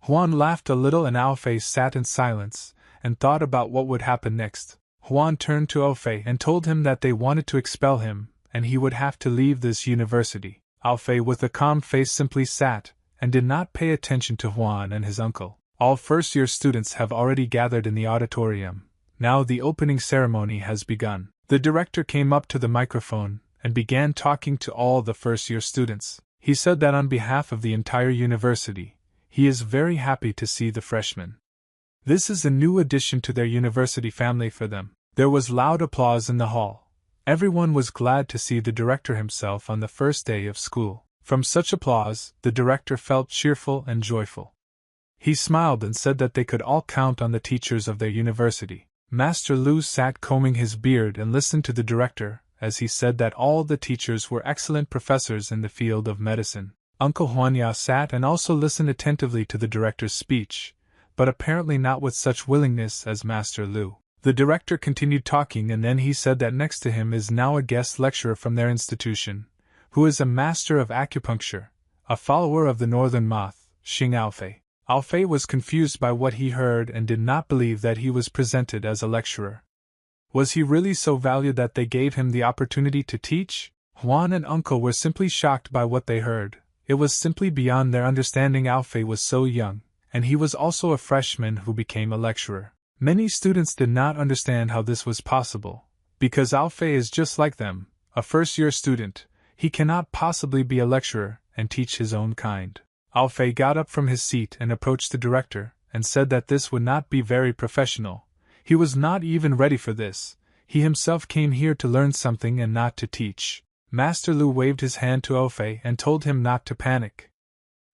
Yuan laughed a little and Alfei sat in silence and thought about what would happen next. Yuan turned to Alfei and told him that they wanted to expel him and he would have to leave this university. Alfei with a calm face simply sat and did not pay attention to Yuan and his uncle. All first-year students have already gathered in the auditorium. Now the opening ceremony has begun. The director came up to the microphone and began talking to all the first-year students. He said that on behalf of the entire university, he is very happy to see the freshmen. This is a new addition to their university family for them. There was loud applause in the hall. Everyone was glad to see the director himself on the first day of school. From such applause, the director felt cheerful and joyful. He smiled and said that they could all count on the teachers of their university. Master Lu sat combing his beard and listened to the director, as he said that all the teachers were excellent professors in the field of medicine. Uncle Huanya sat and also listened attentively to the director's speech, but apparently not with such willingness as Master Lu. The director continued talking and then he said that next to him is now a guest lecturer from their institution, who is a master of acupuncture, a follower of the northern moth, Xing Alfei. Alfei was confused by what he heard and did not believe that he was presented as a lecturer. Was he really so valued that they gave him the opportunity to teach? Yuan and uncle were simply shocked by what they heard. It was simply beyond their understanding. Alfei was so young, and he was also a freshman who became a lecturer. Many students did not understand how this was possible. Because Alfei is just like them, a first-year student, he cannot possibly be a lecturer and teach his own kind. Alfei got up from his seat and approached the director, and said that this would not be very professional. He was not even ready for this. He himself came here to learn something and not to teach. Master Lu waved his hand to Alfei and told him not to panic.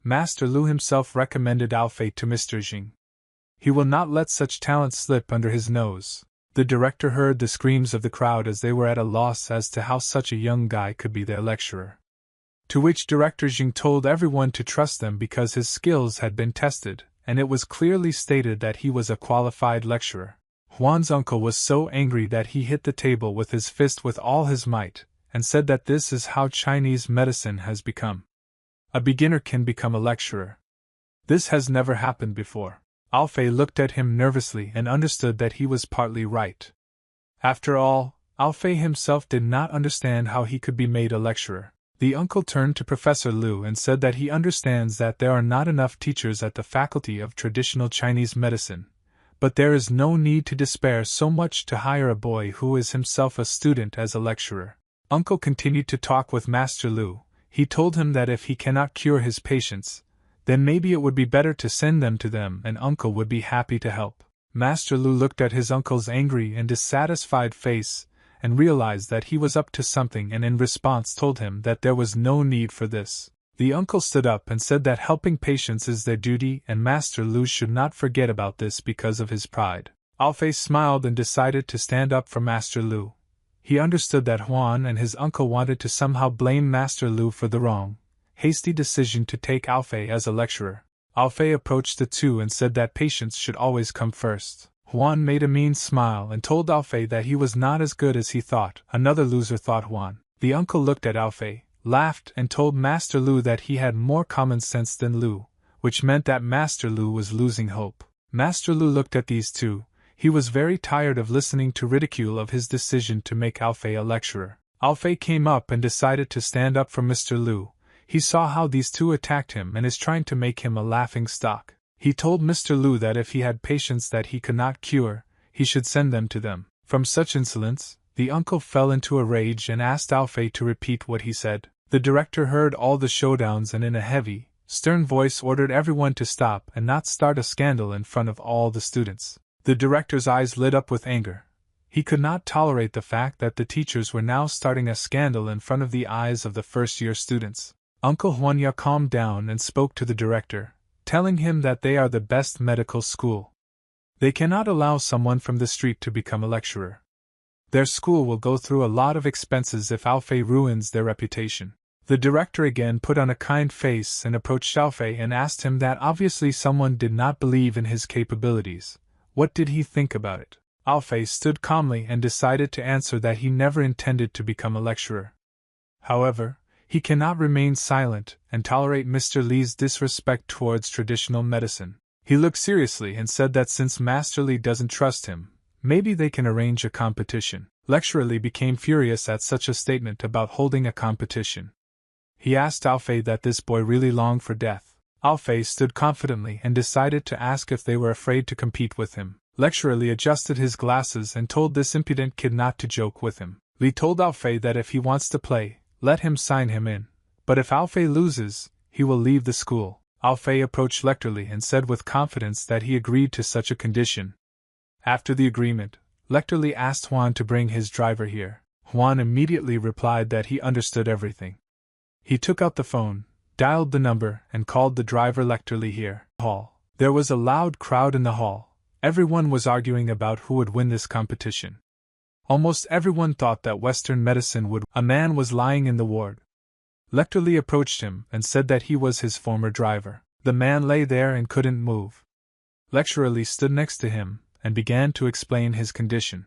Master Lu himself recommended Alfei to Mr. Jing. He will not let such talent slip under his nose. The director heard the screams of the crowd as they were at a loss as to how such a young guy could be their lecturer. To which Director Jing told everyone to trust them because his skills had been tested, and it was clearly stated that he was a qualified lecturer. Juan's uncle was so angry that he hit the table with his fist with all his might, and said that this is how Chinese medicine has become. A beginner can become a lecturer. This has never happened before. Alfei looked at him nervously and understood that he was partly right. After all, Alfei himself did not understand how he could be made a lecturer. The uncle turned to Professor Lu and said that he understands that there are not enough teachers at the Faculty of Traditional Chinese Medicine, But there is no need to despair so much to hire a boy who is himself a student as a lecturer. Uncle continued to talk with Master Lu. He told him that if he cannot cure his patients, then maybe it would be better to send them to them and Uncle would be happy to help. Master Lu looked at his uncle's angry and dissatisfied face and realized that he was up to something and in response told him that there was no need for this. The uncle stood up and said that helping patients is their duty and Master Lu should not forget about this because of his pride. Alfei smiled and decided to stand up for Master Lu. He understood that Yuan and his uncle wanted to somehow blame Master Lu for the wrong, hasty decision to take Alfei as a lecturer. Alfei approached the two and said that patients should always come first. Yuan made a mean smile and told Alfei that he was not as good as he thought. Another loser, thought Yuan. The uncle looked at Alfei, laughed and told Master Lu that he had more common sense than Lu, which meant that Master Lu was losing hope. Master Lu looked at these two. He was very tired of listening to ridicule of his decision to make Alfei a lecturer. Alfei came up and decided to stand up for Mr. Lu. He saw how these two attacked him and is trying to make him a laughing stock. He told Mr. Lu that if he had patients that he could not cure, he should send them to them. From such insolence, the uncle fell into a rage and asked Alfei to repeat what he said. The director heard all the showdowns and in a heavy, stern voice ordered everyone to stop and not start a scandal in front of all the students. The director's eyes lit up with anger. He could not tolerate the fact that the teachers were now starting a scandal in front of the eyes of the first-year students. Uncle Huanya calmed down and spoke to the director, telling him that they are the best medical school. They cannot allow someone from the street to become a lecturer. Their school will go through a lot of expenses if Alfei ruins their reputation. The director again put on a kind face and approached Alfei and asked him that obviously someone did not believe in his capabilities. What did he think about it? Alfei stood calmly and decided to answer that he never intended to become a lecturer. However, he cannot remain silent and tolerate Mr. Li's disrespect towards traditional medicine. He looked seriously and said that since Master Li doesn't trust him, maybe they can arrange a competition. Lecturer Li became furious at such a statement about holding a competition. He asked Alfei that this boy really longed for death. Alfei stood confidently and decided to ask if they were afraid to compete with him. Lecturer Li adjusted his glasses and told this impudent kid not to joke with him. Li told Alfei that if he wants to play, let him sign him in. But if Alfei loses, he will leave the school. Alfei approached Lecturer Li and said with confidence that he agreed to such a condition. After the agreement, Lecturer Li asked Yuan to bring his driver here. Yuan immediately replied that he understood everything. He took out the phone, dialed the number, and called the driver Lecturer Li here. Hall. There was a loud crowd in the hall. Everyone was arguing about who would win this competition. Almost everyone thought that Western medicine would. A man was lying in the ward. Lecturer Li approached him and said that he was his former driver. The man lay there and couldn't move. Lecturer Li stood next to him and began to explain his condition.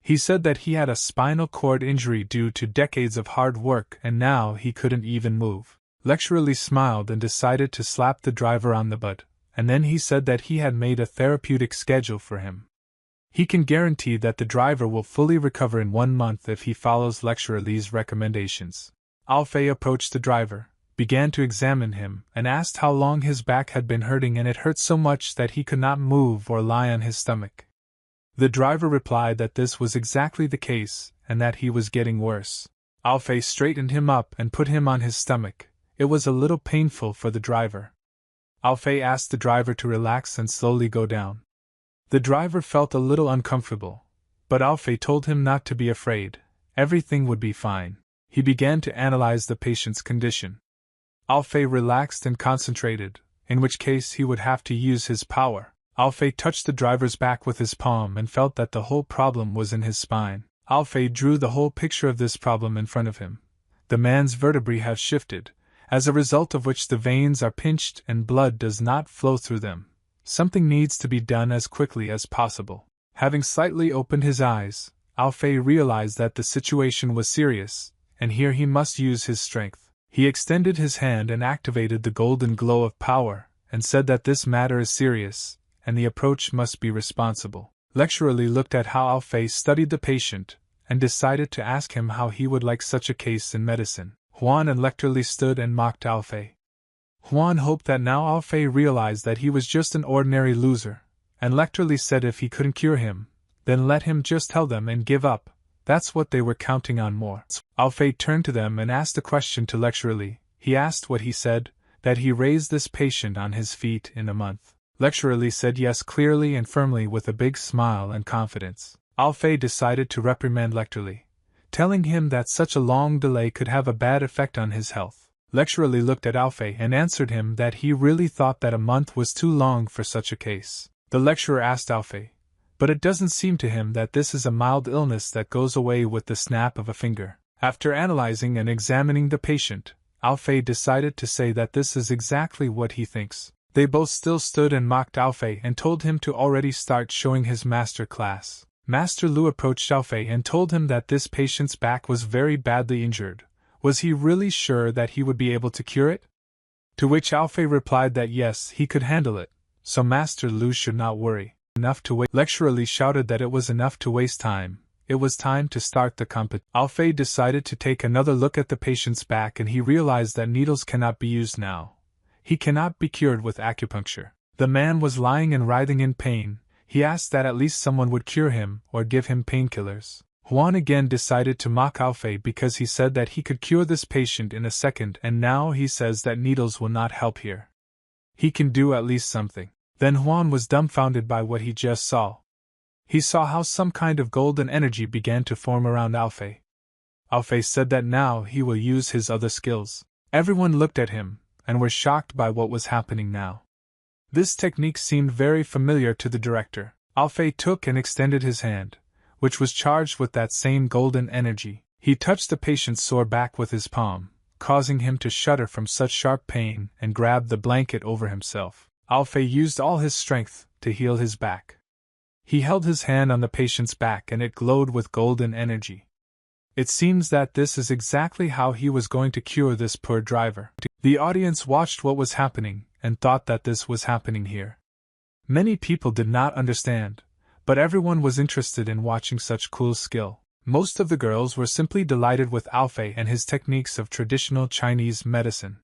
He said that he had a spinal cord injury due to decades of hard work and now he couldn't even move. Lecturer Li smiled and decided to slap the driver on the butt, and then he said that he had made a therapeutic schedule for him. He can guarantee that the driver will fully recover in 1 month if he follows Lecturer Li's recommendations. Alfei approached the driver, began to examine him, and asked how long his back had been hurting and it hurt so much that he could not move or lie on his stomach. The driver replied that this was exactly the case and that he was getting worse. Alfei straightened him up and put him on his stomach. It was a little painful for the driver. Alfei asked the driver to relax and slowly go down. The driver felt a little uncomfortable, but Alfei told him not to be afraid. Everything would be fine. He began to analyze the patient's condition. Alfei relaxed and concentrated, in which case he would have to use his power. Alfei touched the driver's back with his palm and felt that the whole problem was in his spine. Alfei drew the whole picture of this problem in front of him. The man's vertebrae have shifted, as a result of which the veins are pinched and blood does not flow through them. Something needs to be done as quickly as possible. Having slightly opened his eyes, Alfei realized that the situation was serious, and here he must use his strength. He extended his hand and activated the golden glow of power, and said that this matter is serious, and the approach must be responsible. Lecturer Li looked at how Alfei studied the patient, and decided to ask him how he would like such a case in medicine. Yuan and Lecturer Li stood and mocked Alfei. Yuan hoped that now Alfei realized that he was just an ordinary loser, and lecturally said if he couldn't cure him, then let him just tell them and give up. That's what they were counting on more. Alfei turned to them and asked a question to lecturally. He asked what he said, that he raised this patient on his feet in a month. Lecturally said yes clearly and firmly with a big smile and confidence. Alfei decided to reprimand lecturally, telling him that such a long delay could have a bad effect on his health. Lecturally looked at Alfei and answered him that he really thought that a month was too long for such a case. The lecturer asked Alfei, but it doesn't seem to him that this is a mild illness that goes away with the snap of a finger. After analyzing and examining the patient, Alfei decided to say that this is exactly what he thinks. They both still stood and mocked Alfei and told him to already start showing his master class. Master Lu approached Alfei and told him that this patient's back was very badly injured. Was he really sure that he would be able to cure it? To which Alfei replied that yes, he could handle it, so Master Lu should not worry. Enough to waste. Lecturally shouted that it was enough to waste time. It was time to start the competition. Alfei decided to take another look at the patient's back and he realized that needles cannot be used now. He cannot be cured with acupuncture. The man was lying and writhing in pain. He asked that at least someone would cure him or give him painkillers. Yuan again decided to mock Alfei because he said that he could cure this patient in a second and now he says that needles will not help here. He can do at least something. Then Yuan was dumbfounded by what he just saw. He saw how some kind of golden energy began to form around Alfei. Alfei said that now he will use his other skills. Everyone looked at him, and were shocked by what was happening now. This technique seemed very familiar to the director. Alfei took and extended his hand, which was charged with that same golden energy. He touched the patient's sore back with his palm, causing him to shudder from such sharp pain and grabbed the blanket over himself. Alfei used all his strength to heal his back. He held his hand on the patient's back and it glowed with golden energy. It seems that this is exactly how he was going to cure this poor driver. The audience watched what was happening and thought that this was happening here. Many people did not understand, but everyone was interested in watching such cool skill. Most of the girls were simply delighted with Alfei and his techniques of traditional Chinese medicine.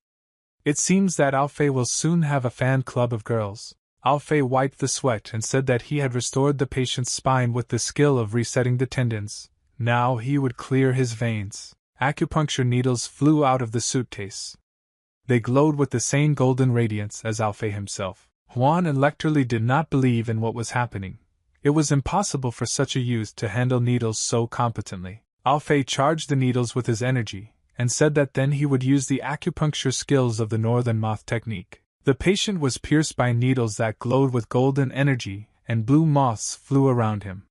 It seems that Alfei will soon have a fan club of girls. Alfei wiped the sweat and said that he had restored the patient's spine with the skill of resetting the tendons. Now he would clear his veins. Acupuncture needles flew out of the suitcase. They glowed with the same golden radiance as Alfei himself. Yuan and lecturally did not believe in what was happening. It was impossible for such a youth to handle needles so competently. Alfei charged the needles with his energy, and said that then he would use the acupuncture skills of the northern moth technique. The patient was pierced by needles that glowed with golden energy, and blue moths flew around him.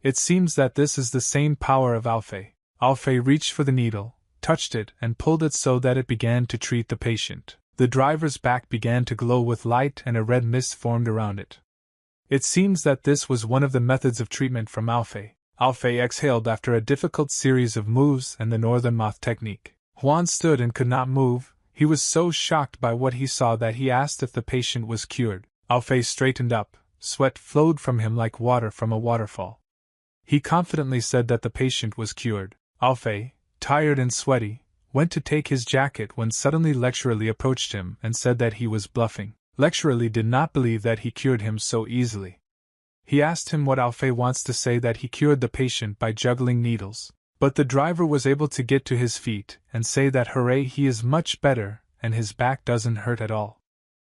It seems that this is the same power of Alfei. Alfei reached for the needle, touched it, and pulled it so that it began to treat the patient. The driver's back began to glow with light and a red mist formed around it. It seems that this was one of the methods of treatment from Alfei. Alfei exhaled after a difficult series of moves and the northern moth technique. Yuan stood and could not move. He was so shocked by what he saw that he asked if the patient was cured. Alfei straightened up. Sweat flowed from him like water from a waterfall. He confidently said that the patient was cured. Alfei, tired and sweaty, went to take his jacket when suddenly lecturally approached him and said that he was bluffing. Lecturally did not believe that he cured him so easily. He asked him what Alfei wants to say that he cured the patient by juggling needles. But the driver was able to get to his feet and say that hooray, he is much better and his back doesn't hurt at all.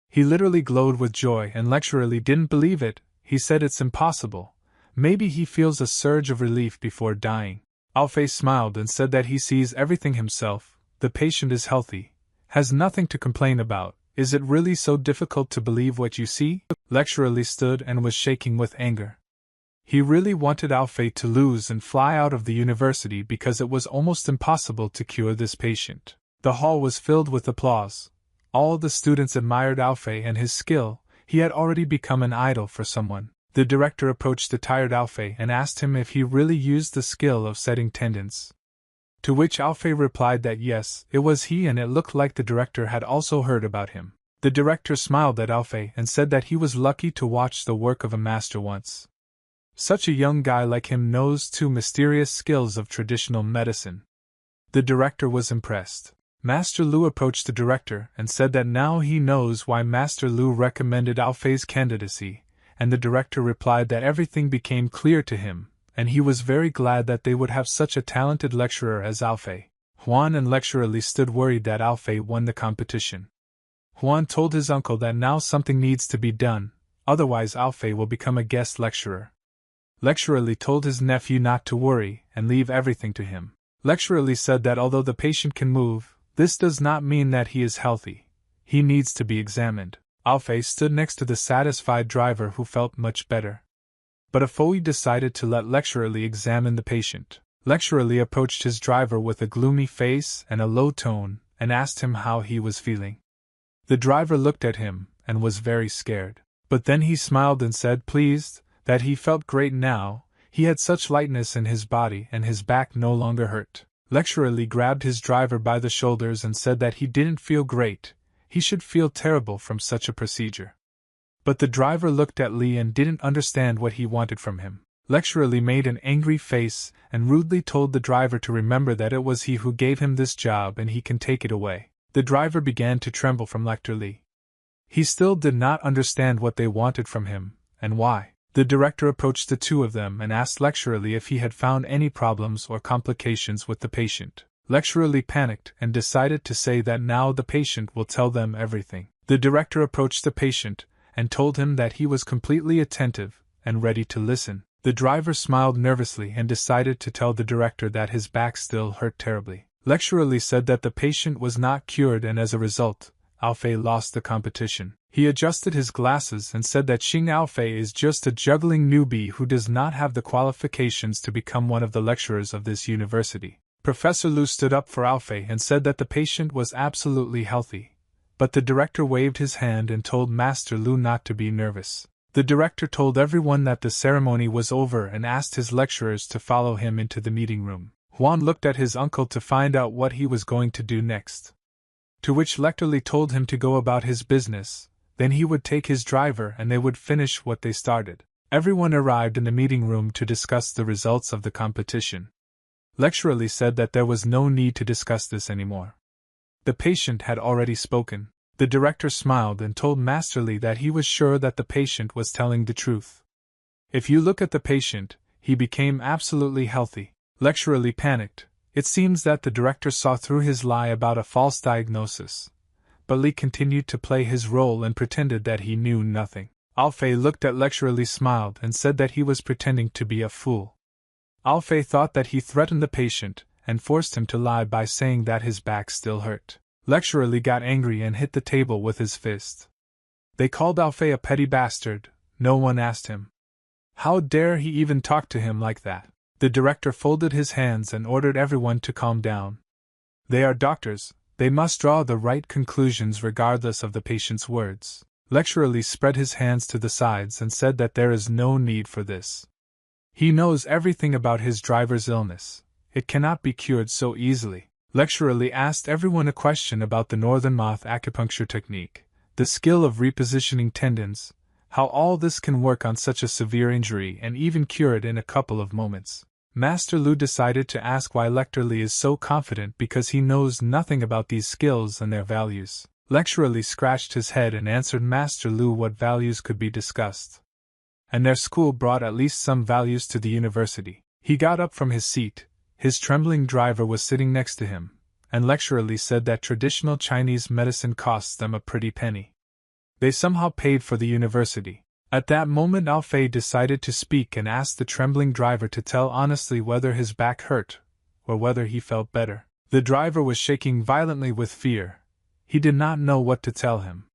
He literally glowed with joy and lecturally didn't believe it. He said it's impossible. Maybe he feels a surge of relief before dying. Alfei smiled and said that he sees everything himself. The patient is healthy, has nothing to complain about. Is it really so difficult to believe what you see? Lecturally stood and was shaking with anger. He really wanted Alfei to lose and fly out of the university because it was almost impossible to cure this patient. The hall was filled with applause. All the students admired Alfei and his skill. He had already become an idol for someone. The director approached the tired Alfei and asked him if he really used the skill of setting tendons. To which Alfei replied that yes, it was he, and it looked like the director had also heard about him. The director smiled at Alfei and said that he was lucky to watch the work of a master once. Such a young guy like him knows two mysterious skills of traditional medicine. The director was impressed. Master Lu approached the director and said that now he knows why Master Lu recommended Alfei's candidacy, and the director replied that everything became clear to him, and he was very glad that they would have such a talented lecturer as Alfei. Yuan and Lecturer Li stood worried that Alfei won the competition. Yuan told his uncle that now something needs to be done, otherwise Alfei will become a guest lecturer. Lecturer Li told his nephew not to worry and leave everything to him. Lecturer Li said that although the patient can move, this does not mean that he is healthy. He needs to be examined. Alfei stood next to the satisfied driver who felt much better. But Afoe decided to let Lecturer Li examine the patient. Lecturer Li approached his driver with a gloomy face and a low tone and asked him how he was feeling. The driver looked at him and was very scared. But then he smiled and said pleased that he felt great now. He had such lightness in his body and his back no longer hurt. Lecturer Li grabbed his driver by the shoulders and said that he didn't feel great. He should feel terrible from such a procedure. But the driver looked at Li and didn't understand what he wanted from him. Lecturer Li made an angry face and rudely told the driver to remember that it was he who gave him this job and he can take it away. The driver began to tremble from Lecturer Li. He still did not understand what they wanted from him, and why. The director approached the two of them and asked Lecturer Li if he had found any problems or complications with the patient. Lecturer Li panicked and decided to say that now the patient will tell them everything. The director approached the patient and told him that he was completely attentive and ready to listen. The driver smiled nervously and decided to tell the director that his back still hurt terribly. Lecturer Li said that the patient was not cured and as a result, Alfei lost the competition. He adjusted his glasses and said that Xing Alfei is just a juggling newbie who does not have the qualifications to become one of the lecturers of this university. Professor Lu stood up for Alfei and said that the patient was absolutely healthy, but the director waved his hand and told Master Lu not to be nervous. The director told everyone that the ceremony was over and asked his lecturers to follow him into the meeting room. Yuan looked at his uncle to find out what he was going to do next. To which Lecturer Li told him to go about his business, then he would take his driver and they would finish what they started. Everyone arrived in the meeting room to discuss the results of the competition. Lecturer Li said that there was no need to discuss this anymore. The patient had already spoken. The director smiled and told Master Li that he was sure that the patient was telling the truth. If you look at the patient, he became absolutely healthy. Lecturer Li panicked. It seems that the director saw through his lie about a false diagnosis. But Li continued to play his role and pretended that he knew nothing. Alfei looked at Lecturer Li, smiled and said that he was pretending to be a fool. Alfei thought that he threatened the patient and forced him to lie by saying that his back still hurt. Lecturer Li got angry and hit the table with his fist. They called Alfei a petty bastard. No one asked him. How dare he even talk to him like that? The director folded his hands and ordered everyone to calm down. They are doctors, they must draw the right conclusions regardless of the patient's words. Lecturer Li spread his hands to the sides and said that there is no need for this. He knows everything about his driver's illness. It cannot be cured so easily. Lecturer Li asked everyone a question about the northern moth acupuncture technique, the skill of repositioning tendons, how all this can work on such a severe injury and even cure it in a couple of moments. Master Lu decided to ask why Lecturer Li is so confident because he knows nothing about these skills and their values. Lecturer Li scratched his head and answered Master Lu what values could be discussed. And their school brought at least some values to the university. He got up from his seat. His trembling driver was sitting next to him, and Lecturer Li said that traditional Chinese medicine costs them a pretty penny. They somehow paid for the university. At that moment Alfei decided to speak and asked the trembling driver to tell honestly whether his back hurt, or whether he felt better. The driver was shaking violently with fear. He did not know what to tell him.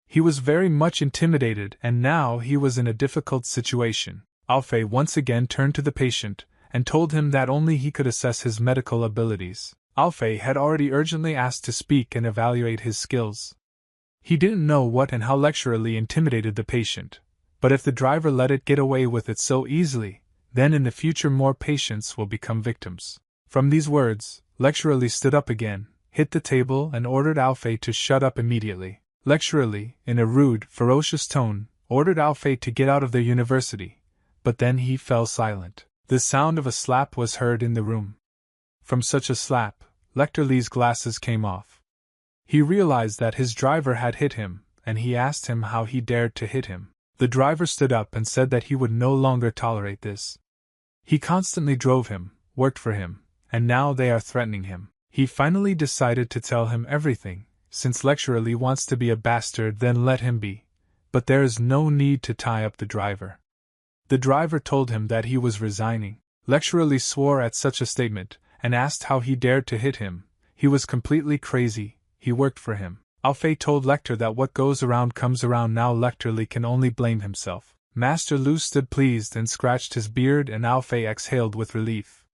He was very much intimidated and now he was in a difficult situation. Alfei once again turned to the patient and told him that only he could assess his medical abilities. Alfei had already urgently asked to speak and evaluate his skills. He didn't know what and how Lecturer Li intimidated the patient. But if the driver let it get away with it so easily, then in the future more patients will become victims. From these words, Lecturer Li stood up again, hit the table and ordered Alfei to shut up immediately. Lecturer Li, in a rude, ferocious tone, ordered Alfei to get out of their university, but then he fell silent. The sound of a slap was heard in the room. From such a slap, Lecturer Li's glasses came off. He realized that his driver had hit him, and he asked him how he dared to hit him. The driver stood up and said that he would no longer tolerate this. He constantly drove him, worked for him, and now they are threatening him. He finally decided to tell him everything. Since Lecturer Lee wants to be a bastard, then let him be. But there is no need to tie up the driver. The driver told him that he was resigning. Lecturer Lee swore at such a statement, and asked how he dared to hit him. He was completely crazy, he worked for him. Alfei told Lecter that what goes around comes around. Now Lecter Lee can only blame himself. Master Lu stood pleased and scratched his beard, and Alfei exhaled with relief.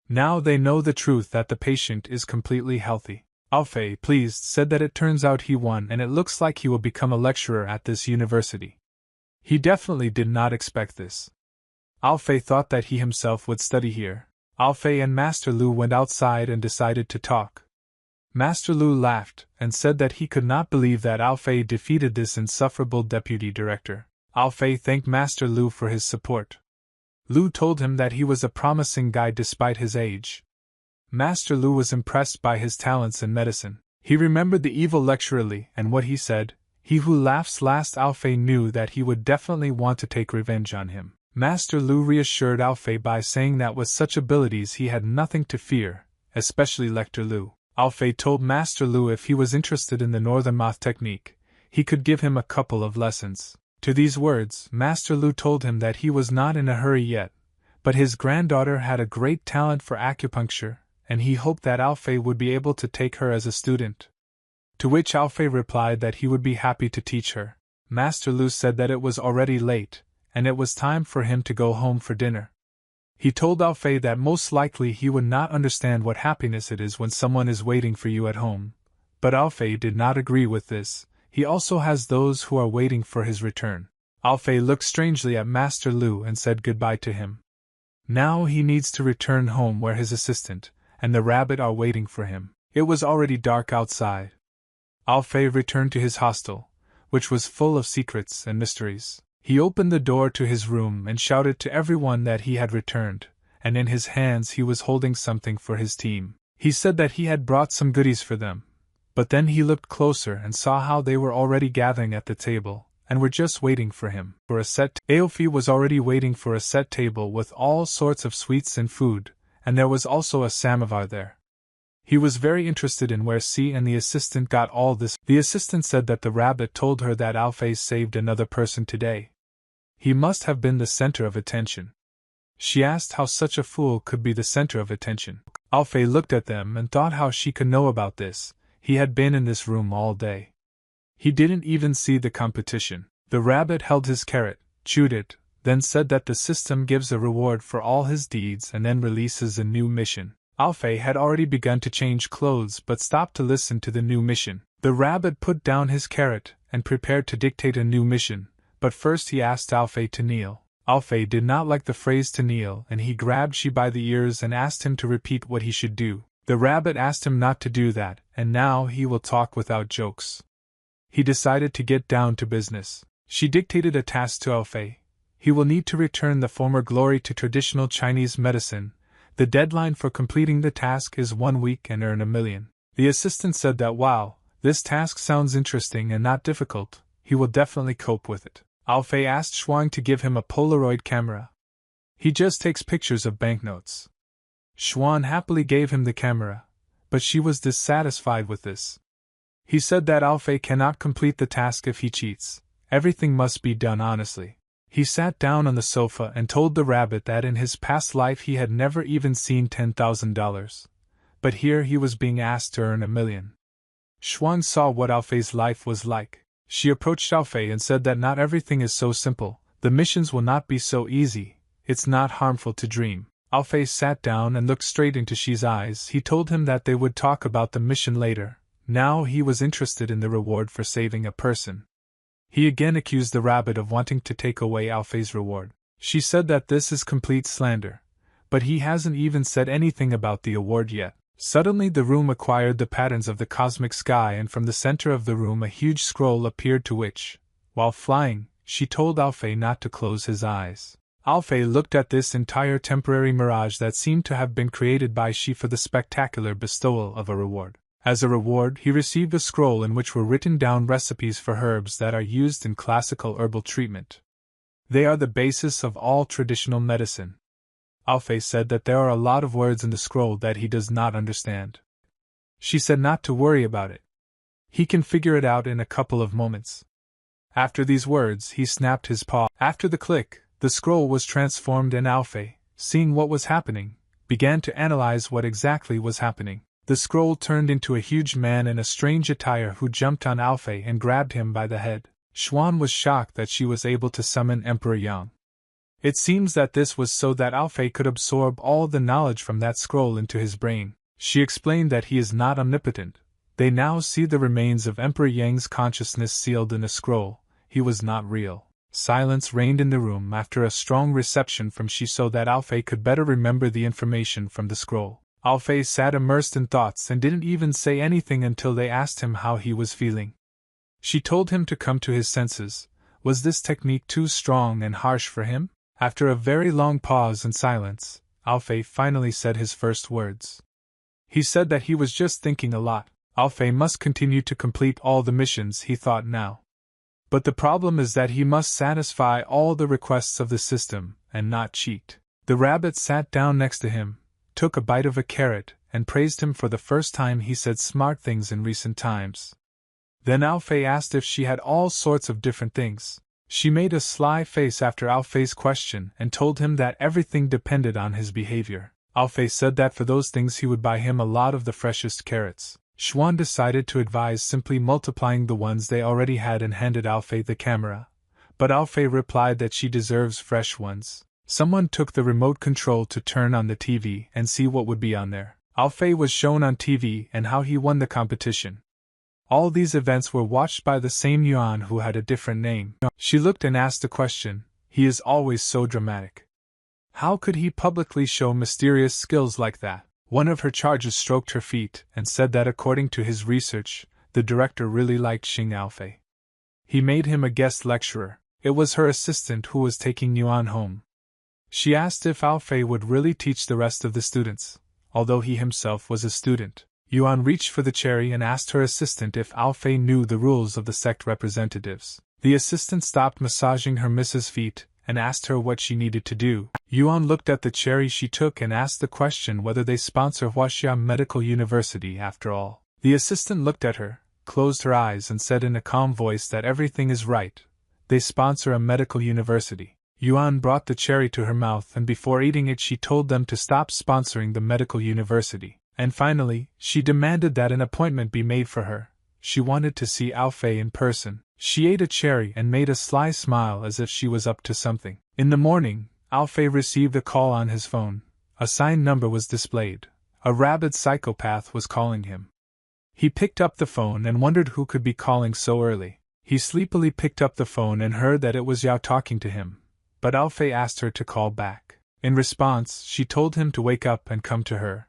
Now they know the truth that the patient is completely healthy. Alfei, pleased, said that it turns out he won and it looks like he will become a lecturer at this university. He definitely did not expect this. Alfei thought that he himself would study here. Alfei and Master Lu went outside and decided to talk. Master Lu laughed and said that he could not believe that Alfei defeated this insufferable deputy director. Alfei thanked Master Lu for his support. Lu told him that he was a promising guy despite his age. Master Lu was impressed by his talents in medicine. He remembered the evil lecturer Li and what he said. He who laughs last. Alfei knew that he would definitely want to take revenge on him. Master Lu reassured Alfei by saying that with such abilities he had nothing to fear, especially Lector Lu. Alfei told Master Lu if he was interested in the Northern Moth technique, he could give him a couple of lessons. To these words, Master Lu told him that he was not in a hurry yet, but his granddaughter had a great talent for acupuncture, and he hoped that Alfei would be able to take her as a student. To which Alfei replied that he would be happy to teach her. Master Lu said that it was already late, and it was time for him to go home for dinner. He told Alfei that most likely he would not understand what happiness it is when someone is waiting for you at home. But Alfei did not agree with this. He also has those who are waiting for his return. Alfei looked strangely at Master Lu and said goodbye to him. Now he needs to return home where his assistant and the rabbit are waiting for him. It was already dark outside. Alfei returned to his hostel, which was full of secrets and mysteries. He opened the door to his room and shouted to everyone that he had returned, and in his hands he was holding something for his team. He said that he had brought some goodies for them, but then he looked closer and saw how they were already gathering at the table, and were just waiting for him. For a set Aofi was already waiting for a set table with all sorts of sweets and food, and there was also a samovar there. He was very interested in where C and the assistant got all this. The assistant said that the rabbit told her that Alfei saved another person today. He must have been the center of attention. She asked how such a fool could be the center of attention. Alfei looked at them and thought how she could know about this. He had been in this room all day. He didn't even see the competition. The rabbit held his carrot, chewed it, then said that the system gives a reward for all his deeds and then releases a new mission. Alfei had already begun to change clothes but stopped to listen to the new mission. The rabbit put down his carrot and prepared to dictate a new mission, but first he asked Alfei to kneel. Alfei did not like the phrase to kneel, and he grabbed Shi by the ears and asked him to repeat what he should do. The rabbit asked him not to do that, and now he will talk without jokes. He decided to get down to business. She dictated a task to Alfei. He will need to return the former glory to traditional Chinese medicine. The deadline for completing the task is 1 week and earn 1 million. The assistant said that wow, this task sounds interesting and not difficult, he will definitely cope with it. Alfei asked Shuang to give him a Polaroid camera. He just takes pictures of banknotes. Xuan happily gave him the camera, but she was dissatisfied with this. He said that Alfei cannot complete the task if he cheats. Everything must be done honestly. He sat down on the sofa and told the rabbit that in his past life he had never even seen $10,000. But here he was being asked to earn 1 million. Xuan saw what Alfei's life was like. She approached Alfei and said that not everything is so simple. The missions will not be so easy. It's not harmful to dream. Alfei sat down and looked straight into Shi's eyes. He told him that they would talk about the mission later. Now he was interested in the reward for saving a person. He again accused the rabbit of wanting to take away Alfei's reward. She said that this is complete slander, but he hasn't even said anything about the award yet. Suddenly the room acquired the patterns of the cosmic sky, and from the center of the room a huge scroll appeared to which, while flying, she told Alfei not to close his eyes. Alfei looked at this entire temporary mirage that seemed to have been created by Shi for the spectacular bestowal of a reward. As a reward, he received a scroll in which were written down recipes for herbs that are used in classical herbal treatment. They are the basis of all traditional medicine. Alfei said that there are a lot of words in the scroll that he does not understand. She said not to worry about it. He can figure it out in a couple of moments. After these words, he snapped his paw. After the click, the scroll was transformed and Alfei, seeing what was happening, began to analyze what exactly was happening. The scroll turned into a huge man in a strange attire who jumped on Alfei and grabbed him by the head. Yuan was shocked that she was able to summon Emperor Yang. It seems that this was so that Alfei could absorb all the knowledge from that scroll into his brain. She explained that he is not omnipotent. They now see the remains of Emperor Yang's consciousness sealed in a scroll. He was not real. Silence reigned in the room after a strong reception from Shi so that Alfei could better remember the information from the scroll. Alfei sat immersed in thoughts and didn't even say anything until they asked him how he was feeling. She told him to come to his senses. Was this technique too strong and harsh for him? After a very long pause and silence, Alfei finally said his first words. He said that he was just thinking a lot. Alfei must continue to complete all the missions, he thought now. But the problem is that he must satisfy all the requests of the system, and not cheat. The rabbit sat down next to him, took a bite of a carrot, and praised him for the first time he said smart things in recent times. Then Alfei asked if she had all sorts of different things. She made a sly face after Alfei's question and told him that everything depended on his behavior. Alfei said that for those things he would buy him a lot of the freshest carrots. Yuan decided to advise simply multiplying the ones they already had and handed Alfei the camera. But Alfei replied that she deserves fresh ones. Someone took the remote control to turn on the TV and see what would be on there. Alfei was shown on TV and how he won the competition. All these events were watched by the same Yuan who had a different name. She looked and asked a question. He is always so dramatic. How could he publicly show mysterious skills like that? One of her charges stroked her feet and said that according to his research, the director really liked Xing Alfei. He made him a guest lecturer. It was her assistant who was taking Yuan home. She asked if Alfei would really teach the rest of the students, although he himself was a student. Yuan reached for the cherry and asked her assistant if Alfei knew the rules of the sect representatives. The assistant stopped massaging her Mrs. feet and asked her what she needed to do. Yuan looked at the cherry she took and asked the question whether they sponsor Huaxia Medical University after all. The assistant looked at her, closed her eyes and said in a calm voice that everything is right. They sponsor a medical university. Yuan brought the cherry to her mouth and before eating it she told them to stop sponsoring the medical university. And finally, she demanded that an appointment be made for her. She wanted to see Alfei in person. She ate a cherry and made a sly smile as if she was up to something. In the morning, Alfei received a call on his phone. A signed number was displayed. A rabid psychopath was calling him. He picked up the phone and wondered who could be calling so early. He sleepily picked up the phone and heard that it was Yao talking to him, but Alfei asked her to call back. In response, she told him to wake up and come to her.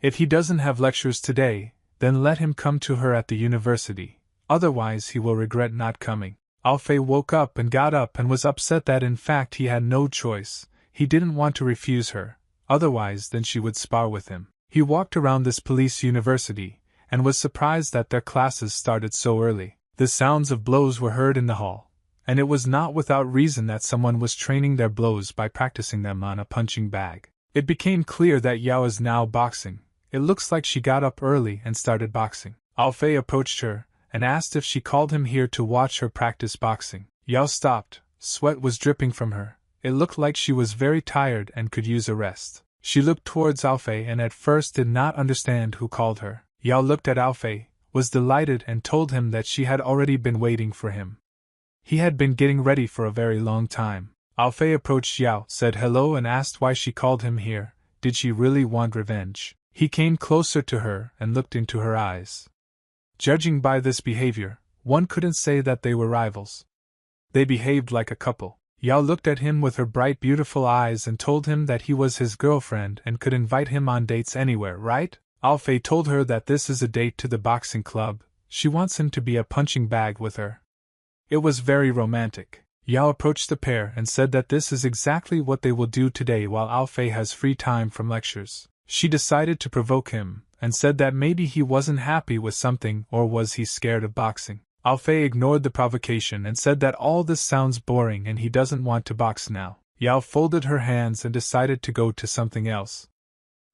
If he doesn't have lectures today, then let him come to her at the university. Otherwise he will regret not coming. Alfei woke up and got up and was upset that in fact he had no choice. He didn't want to refuse her, otherwise then she would spar with him. He walked around this police university, and was surprised that their classes started so early. The sounds of blows were heard in the hall, and it was not without reason that someone was training their blows by practicing them on a punching bag. It became clear that Yao is now boxing. It looks like she got up early and started boxing. Alfei approached her and asked if she called him here to watch her practice boxing. Yao stopped. Sweat was dripping from her. It looked like she was very tired and could use a rest. She looked towards Alfei and at first did not understand who called her. Yao looked at Alfei, was delighted and told him that she had already been waiting for him. He had been getting ready for a very long time. Alfei approached Yao, said hello and asked why she called him here. Did she really want revenge? He came closer to her and looked into her eyes. Judging by this behavior, one couldn't say that they were rivals. They behaved like a couple. Yao looked at him with her bright beautiful eyes and told him that he was his girlfriend and could invite him on dates anywhere, right? Alfei told her that this is a date to the boxing club. She wants him to be a punching bag with her. It was very romantic. Yao approached the pair and said that this is exactly what they will do today while Alfei has free time from lectures. She decided to provoke him and said that maybe he wasn't happy with something or was he scared of boxing. Alfei ignored the provocation and said that all this sounds boring and he doesn't want to box now. Yao folded her hands and decided to go to something else.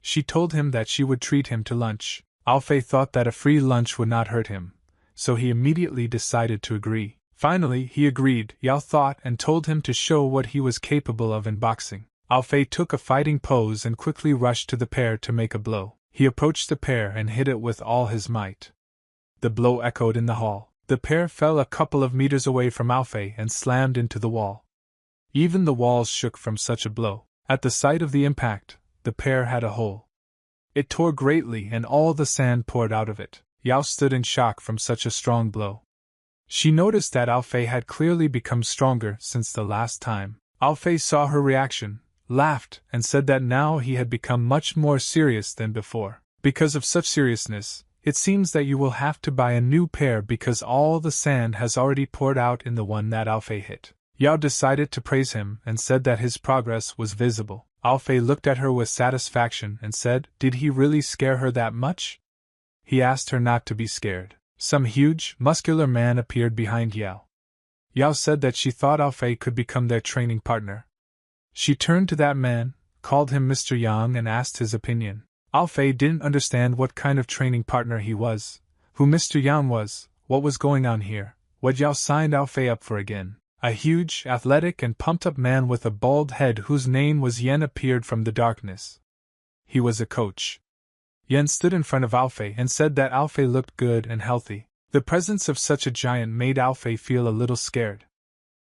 She told him that she would treat him to lunch. Alfei thought that a free lunch would not hurt him, so he immediately decided to agree. Finally, he agreed, Yao thought, and told him to show what he was capable of in boxing. Alfei took a fighting pose and quickly rushed to the pair to make a blow. He approached the pair and hit it with all his might. The blow echoed in the hall. The pair fell a couple of meters away from Alfei and slammed into the wall. Even the walls shook from such a blow. At the sight of the impact, the pair had a hole. It tore greatly and all the sand poured out of it. Yao stood in shock from such a strong blow. She noticed that Alfei had clearly become stronger since the last time. Alfei saw her reaction, laughed, and said that now he had become much more serious than before. Because of such seriousness, it seems that you will have to buy a new pair because all the sand has already poured out in the one that Alfei hit. Yao decided to praise him and said that his progress was visible. Alfei looked at her with satisfaction and said, "Did he really scare her that much?" He asked her not to be scared. Some huge, muscular man appeared behind Yao. Yao said that she thought Alfei could become their training partner. She turned to that man, called him Mr. Yang and asked his opinion. Alfei didn't understand what kind of training partner he was, who Mr. Yang was, what was going on here, what Yao signed Alfei up for again. A huge, athletic and pumped-up man with a bald head whose name was Yuan appeared from the darkness. He was a coach. Yuan stood in front of Alfei and said that Alfei looked good and healthy. The presence of such a giant made Alfei feel a little scared.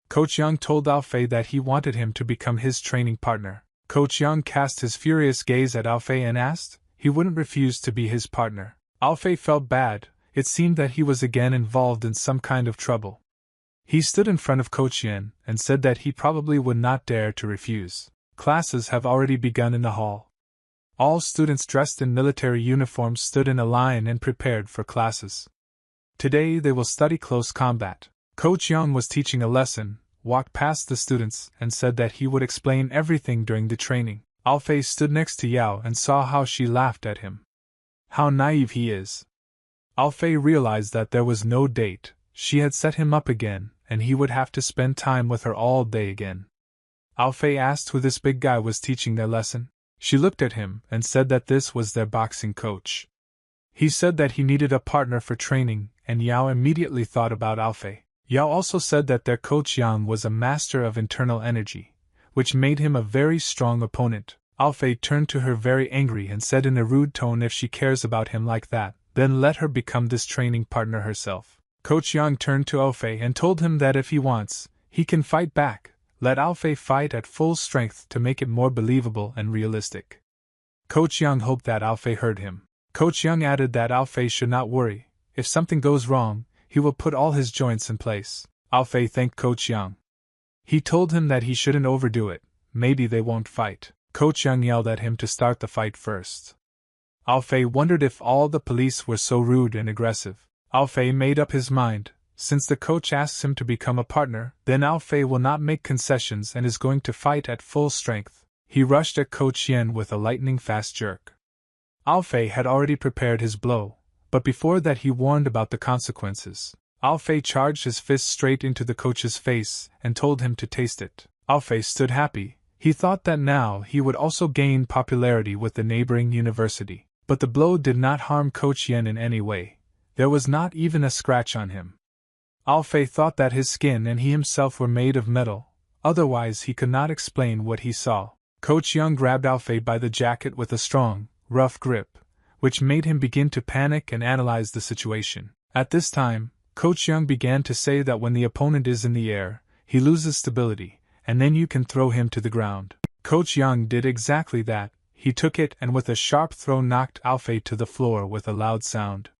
Coach Yang told Alfei that he wanted him to become his training partner. Coach Yang cast his furious gaze at Alfei and asked, he wouldn't refuse to be his partner. Alfei felt bad, it seemed that he was again involved in some kind of trouble. He stood in front of Coach Yuan and said that he probably would not dare to refuse. Classes have already begun in the hall. All students dressed in military uniforms stood in a line and prepared for classes. Today they will study close combat. Coach Yang was teaching a lesson, walked past the students, and said that he would explain everything during the training. Alfei stood next to Yao and saw how she laughed at him. How naive he is. Alfei realized that there was no date, she had set him up again, and he would have to spend time with her all day again. Alfei asked who this big guy was teaching their lesson. She looked at him and said that this was their boxing coach. He said that he needed a partner for training, and Yao immediately thought about Alfei. Yao also said that their coach Yang was a master of internal energy, which made him a very strong opponent. Alfei turned to her very angry and said in a rude tone if she cares about him like that, then let her become this training partner herself. Coach Yang turned to Alfei and told him that if he wants, he can fight back. Let Alfei fight at full strength to make it more believable and realistic. Coach Yang hoped that Alfei heard him. Coach Yang added that Alfei should not worry. If something goes wrong, he will put all his joints in place. Alfei thanked Coach Yang. He told him that he shouldn't overdo it, maybe they won't fight. Coach Yang yelled at him to start the fight first. Alfei wondered if all the police were so rude and aggressive. Alfei made up his mind, since the coach asks him to become a partner, then Alfei will not make concessions and is going to fight at full strength. He rushed at Coach Yuan with a lightning-fast jerk. Alfei had already prepared his blow, but before that he warned about the consequences. Alfei charged his fist straight into the coach's face and told him to taste it. Alfei stood happy. He thought that now he would also gain popularity with the neighboring university. But the blow did not harm Coach Yuan in any way. There was not even a scratch on him. Alfei thought that his skin and he himself were made of metal, otherwise he could not explain what he saw. Coach Yang grabbed Alfei by the jacket with a strong, rough grip, which made him begin to panic and analyze the situation. At this time, Coach Yang began to say that when the opponent is in the air, he loses stability, and then you can throw him to the ground. Coach Yang did exactly that. He took it and with a sharp throw knocked Alfei to the floor with a loud sound.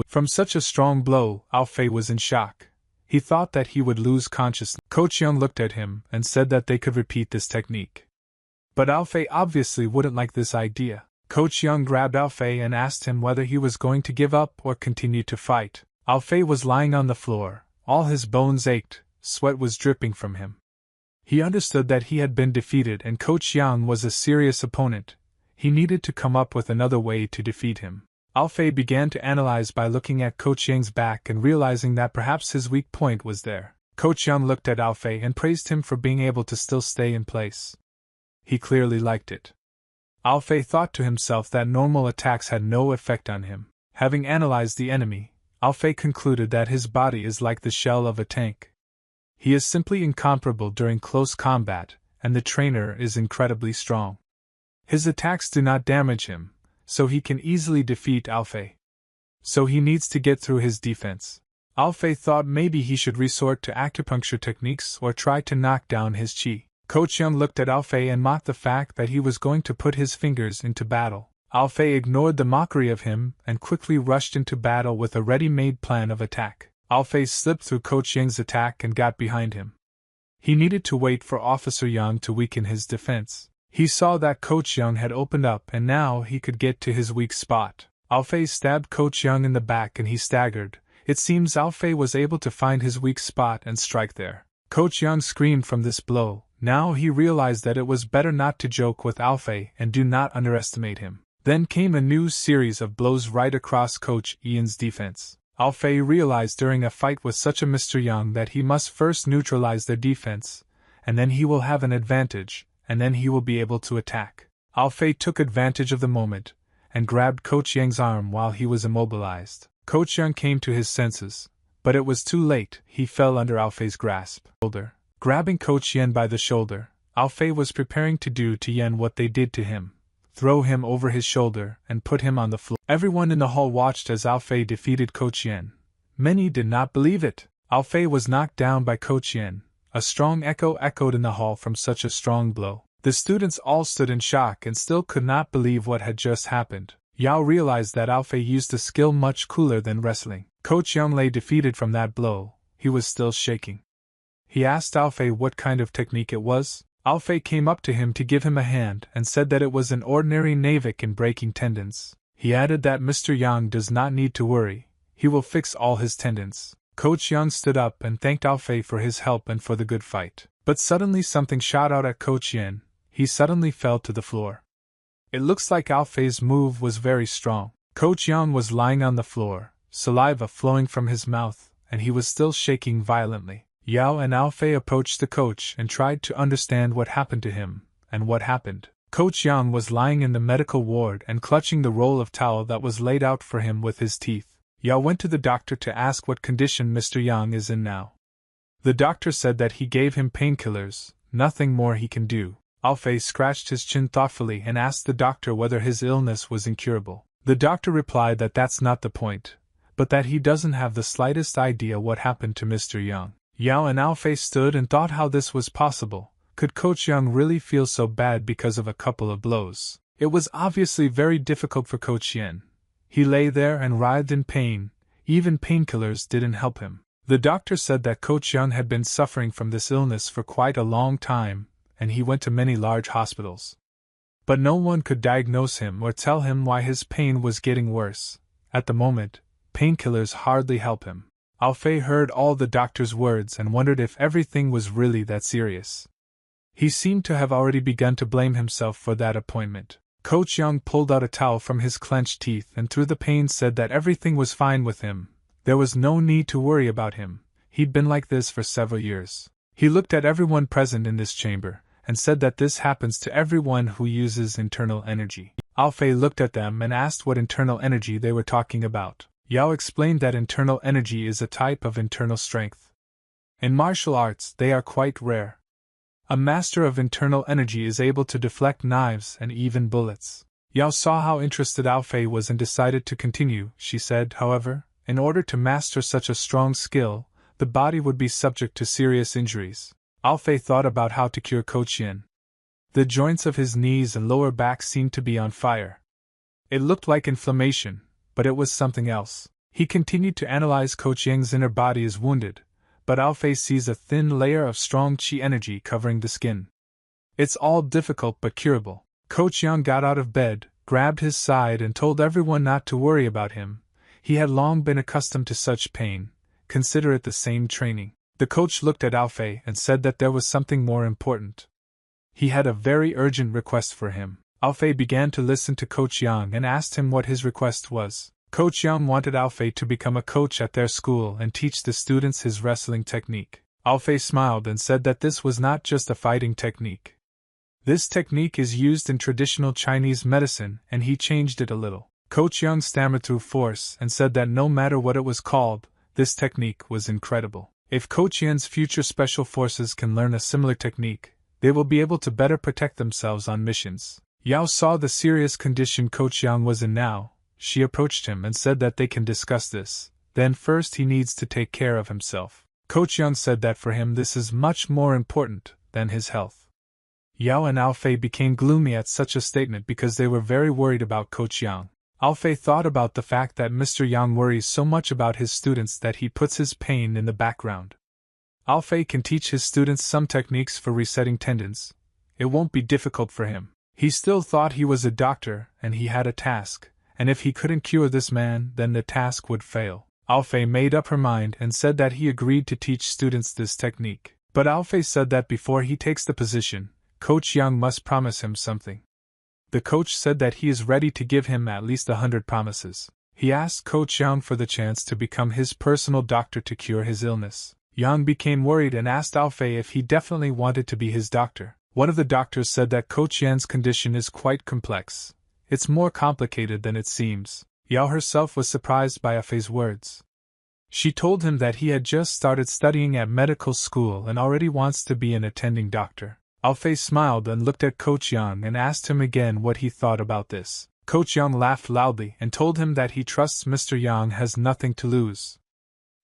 From such a strong blow, Alfei was in shock. He thought that he would lose consciousness. Coach Yang looked at him and said that they could repeat this technique. But Alfei obviously wouldn't like this idea. Coach Yang grabbed Alfei and asked him whether he was going to give up or continue to fight. Alfei was lying on the floor, all his bones ached, sweat was dripping from him. He understood that he had been defeated and Coach Yang was a serious opponent. He needed to come up with another way to defeat him. Alfei began to analyze by looking at Coach Yang's back and realizing that perhaps his weak point was there. Coach Yang looked at Alfei and praised him for being able to still stay in place. He clearly liked it. Alfei thought to himself that normal attacks had no effect on him. Having analyzed the enemy, Alfei concluded that his body is like the shell of a tank. He is simply incomparable during close combat, and the trainer is incredibly strong. His attacks do not damage him, so he can easily defeat Alfei. So he needs to get through his defense. Alfei thought maybe he should resort to acupuncture techniques or try to knock down his chi. Coach Young looked at Alfei and mocked the fact that he was going to put his fingers into battle. Alfei ignored the mockery of him and quickly rushed into battle with a ready-made plan of attack. Alfei slipped through Coach Yang's attack and got behind him. He needed to wait for Officer Young to weaken his defense. He saw that Coach Young had opened up and now he could get to his weak spot. Alfei stabbed Coach Young in the back and he staggered. It seems Alfei was able to find his weak spot and strike there. Coach Young screamed from this blow. Now he realized that it was better not to joke with Alfei and do not underestimate him. Then came a new series of blows right across Coach Ian's defense. Alfei realized during a fight with such a Mr. Young that he must first neutralize their defense, and then he will have an advantage, and then he will be able to attack. Alfei took advantage of the moment, and grabbed Coach Yang's arm while he was immobilized. Coach Young came to his senses, but it was too late. He fell under Alfei's grasp. Grabbing Coach Yan by the shoulder, Alfei was preparing to do to Yan what they did to him, throw him over his shoulder and put him on the floor. Everyone in the hall watched as Alfei defeated Coach Yan. Many did not believe it. Alfei was knocked down by Coach Yan. A strong echo echoed in the hall from such a strong blow. The students all stood in shock and still could not believe what had just happened. Yao realized that Alfei used a skill much cooler than wrestling. Coach Young lay defeated from that blow. He was still shaking. He asked Alfei what kind of technique it was. Alfei came up to him to give him a hand and said that it was an ordinary navic in breaking tendons. He added that Mr. Yang does not need to worry. He will fix all his tendons. Coach Young stood up and thanked Alfei for his help and for the good fight. But suddenly something shot out at Coach Yan. He suddenly fell to the floor. It looks like Alfei's move was very strong. Coach Young was lying on the floor, saliva flowing from his mouth, and he was still shaking violently. Yao and Alfei approached the coach and tried to understand what happened to him, and what happened. Coach Yang was lying in the medical ward and clutching the roll of towel that was laid out for him with his teeth. Yao went to the doctor to ask what condition Mr. Yang is in now. The doctor said that he gave him painkillers, nothing more he can do. Alfei scratched his chin thoughtfully and asked the doctor whether his illness was incurable. The doctor replied that that's not the point, but that he doesn't have the slightest idea what happened to Mr. Yang. Yao and Alfei stood and thought how this was possible. Could Coach Young really feel so bad because of a couple of blows? It was obviously very difficult for Coach Yan. He lay there and writhed in pain. Even painkillers didn't help him. The doctor said that Coach Young had been suffering from this illness for quite a long time, and he went to many large hospitals. But no one could diagnose him or tell him why his pain was getting worse. At the moment, painkillers hardly help him. Alfei heard all the doctor's words and wondered if everything was really that serious. He seemed to have already begun to blame himself for that appointment. Coach Young pulled out a towel from his clenched teeth and through the pain said that everything was fine with him. There was no need to worry about him. He'd been like this for several years. He looked at everyone present in this chamber and said that this happens to everyone who uses internal energy. Alfei looked at them and asked what internal energy they were talking about. Yao explained that internal energy is a type of internal strength. In martial arts, they are quite rare. A master of internal energy is able to deflect knives and even bullets. Yao saw how interested Alfei was and decided to continue. She said, however, in order to master such a strong skill, the body would be subject to serious injuries. Alfei thought about how to cure Coach Yin. The joints of his knees and lower back seemed to be on fire. It looked like inflammation, but it was something else. He continued to analyze Coach Ying's inner body is wounded, but Alfei sees a thin layer of strong chi energy covering the skin. It's all difficult but curable. Coach Yang got out of bed, grabbed his side and told everyone not to worry about him. He had long been accustomed to such pain. Consider it the same training. The coach looked at Alfei and said that there was something more important. He had a very urgent request for him. Alfei began to listen to Coach Yang and asked him what his request was. Coach Yang wanted Alfei to become a coach at their school and teach the students his wrestling technique. Alfei smiled and said that this was not just a fighting technique. This technique is used in traditional Chinese medicine, and he changed it a little. Coach Yang stammered through force and said that no matter what it was called, this technique was incredible. If Coach Yan's future special forces can learn a similar technique, they will be able to better protect themselves on missions. Yao saw the serious condition Coach Yang was in now. She approached him and said that they can discuss this. Then first he needs to take care of himself. Coach Yang said that for him this is much more important than his health. Yao and Alfei became gloomy at such a statement because they were very worried about Coach Yang. Alfei thought about the fact that Mr. Yang worries so much about his students that he puts his pain in the background. Alfei can teach his students some techniques for resetting tendons. It won't be difficult for him. He still thought he was a doctor and he had a task, and if he couldn't cure this man, then the task would fail. Alfei made up her mind and said that he agreed to teach students this technique. But Alfei said that before he takes the position, Coach Yang must promise him something. The coach said that he is ready to give him at least 100 promises. He asked Coach Yang for the chance to become his personal doctor to cure his illness. Yang became worried and asked Alfei if he definitely wanted to be his doctor. One of the doctors said that Coach Yan's condition is quite complex. It's more complicated than it seems. Yao herself was surprised by Alfei's words. She told him that he had just started studying at medical school and already wants to be an attending doctor. Alfei smiled and looked at Coach Yang and asked him again what he thought about this. Coach Yang laughed loudly and told him that he trusts Mr. Yang has nothing to lose.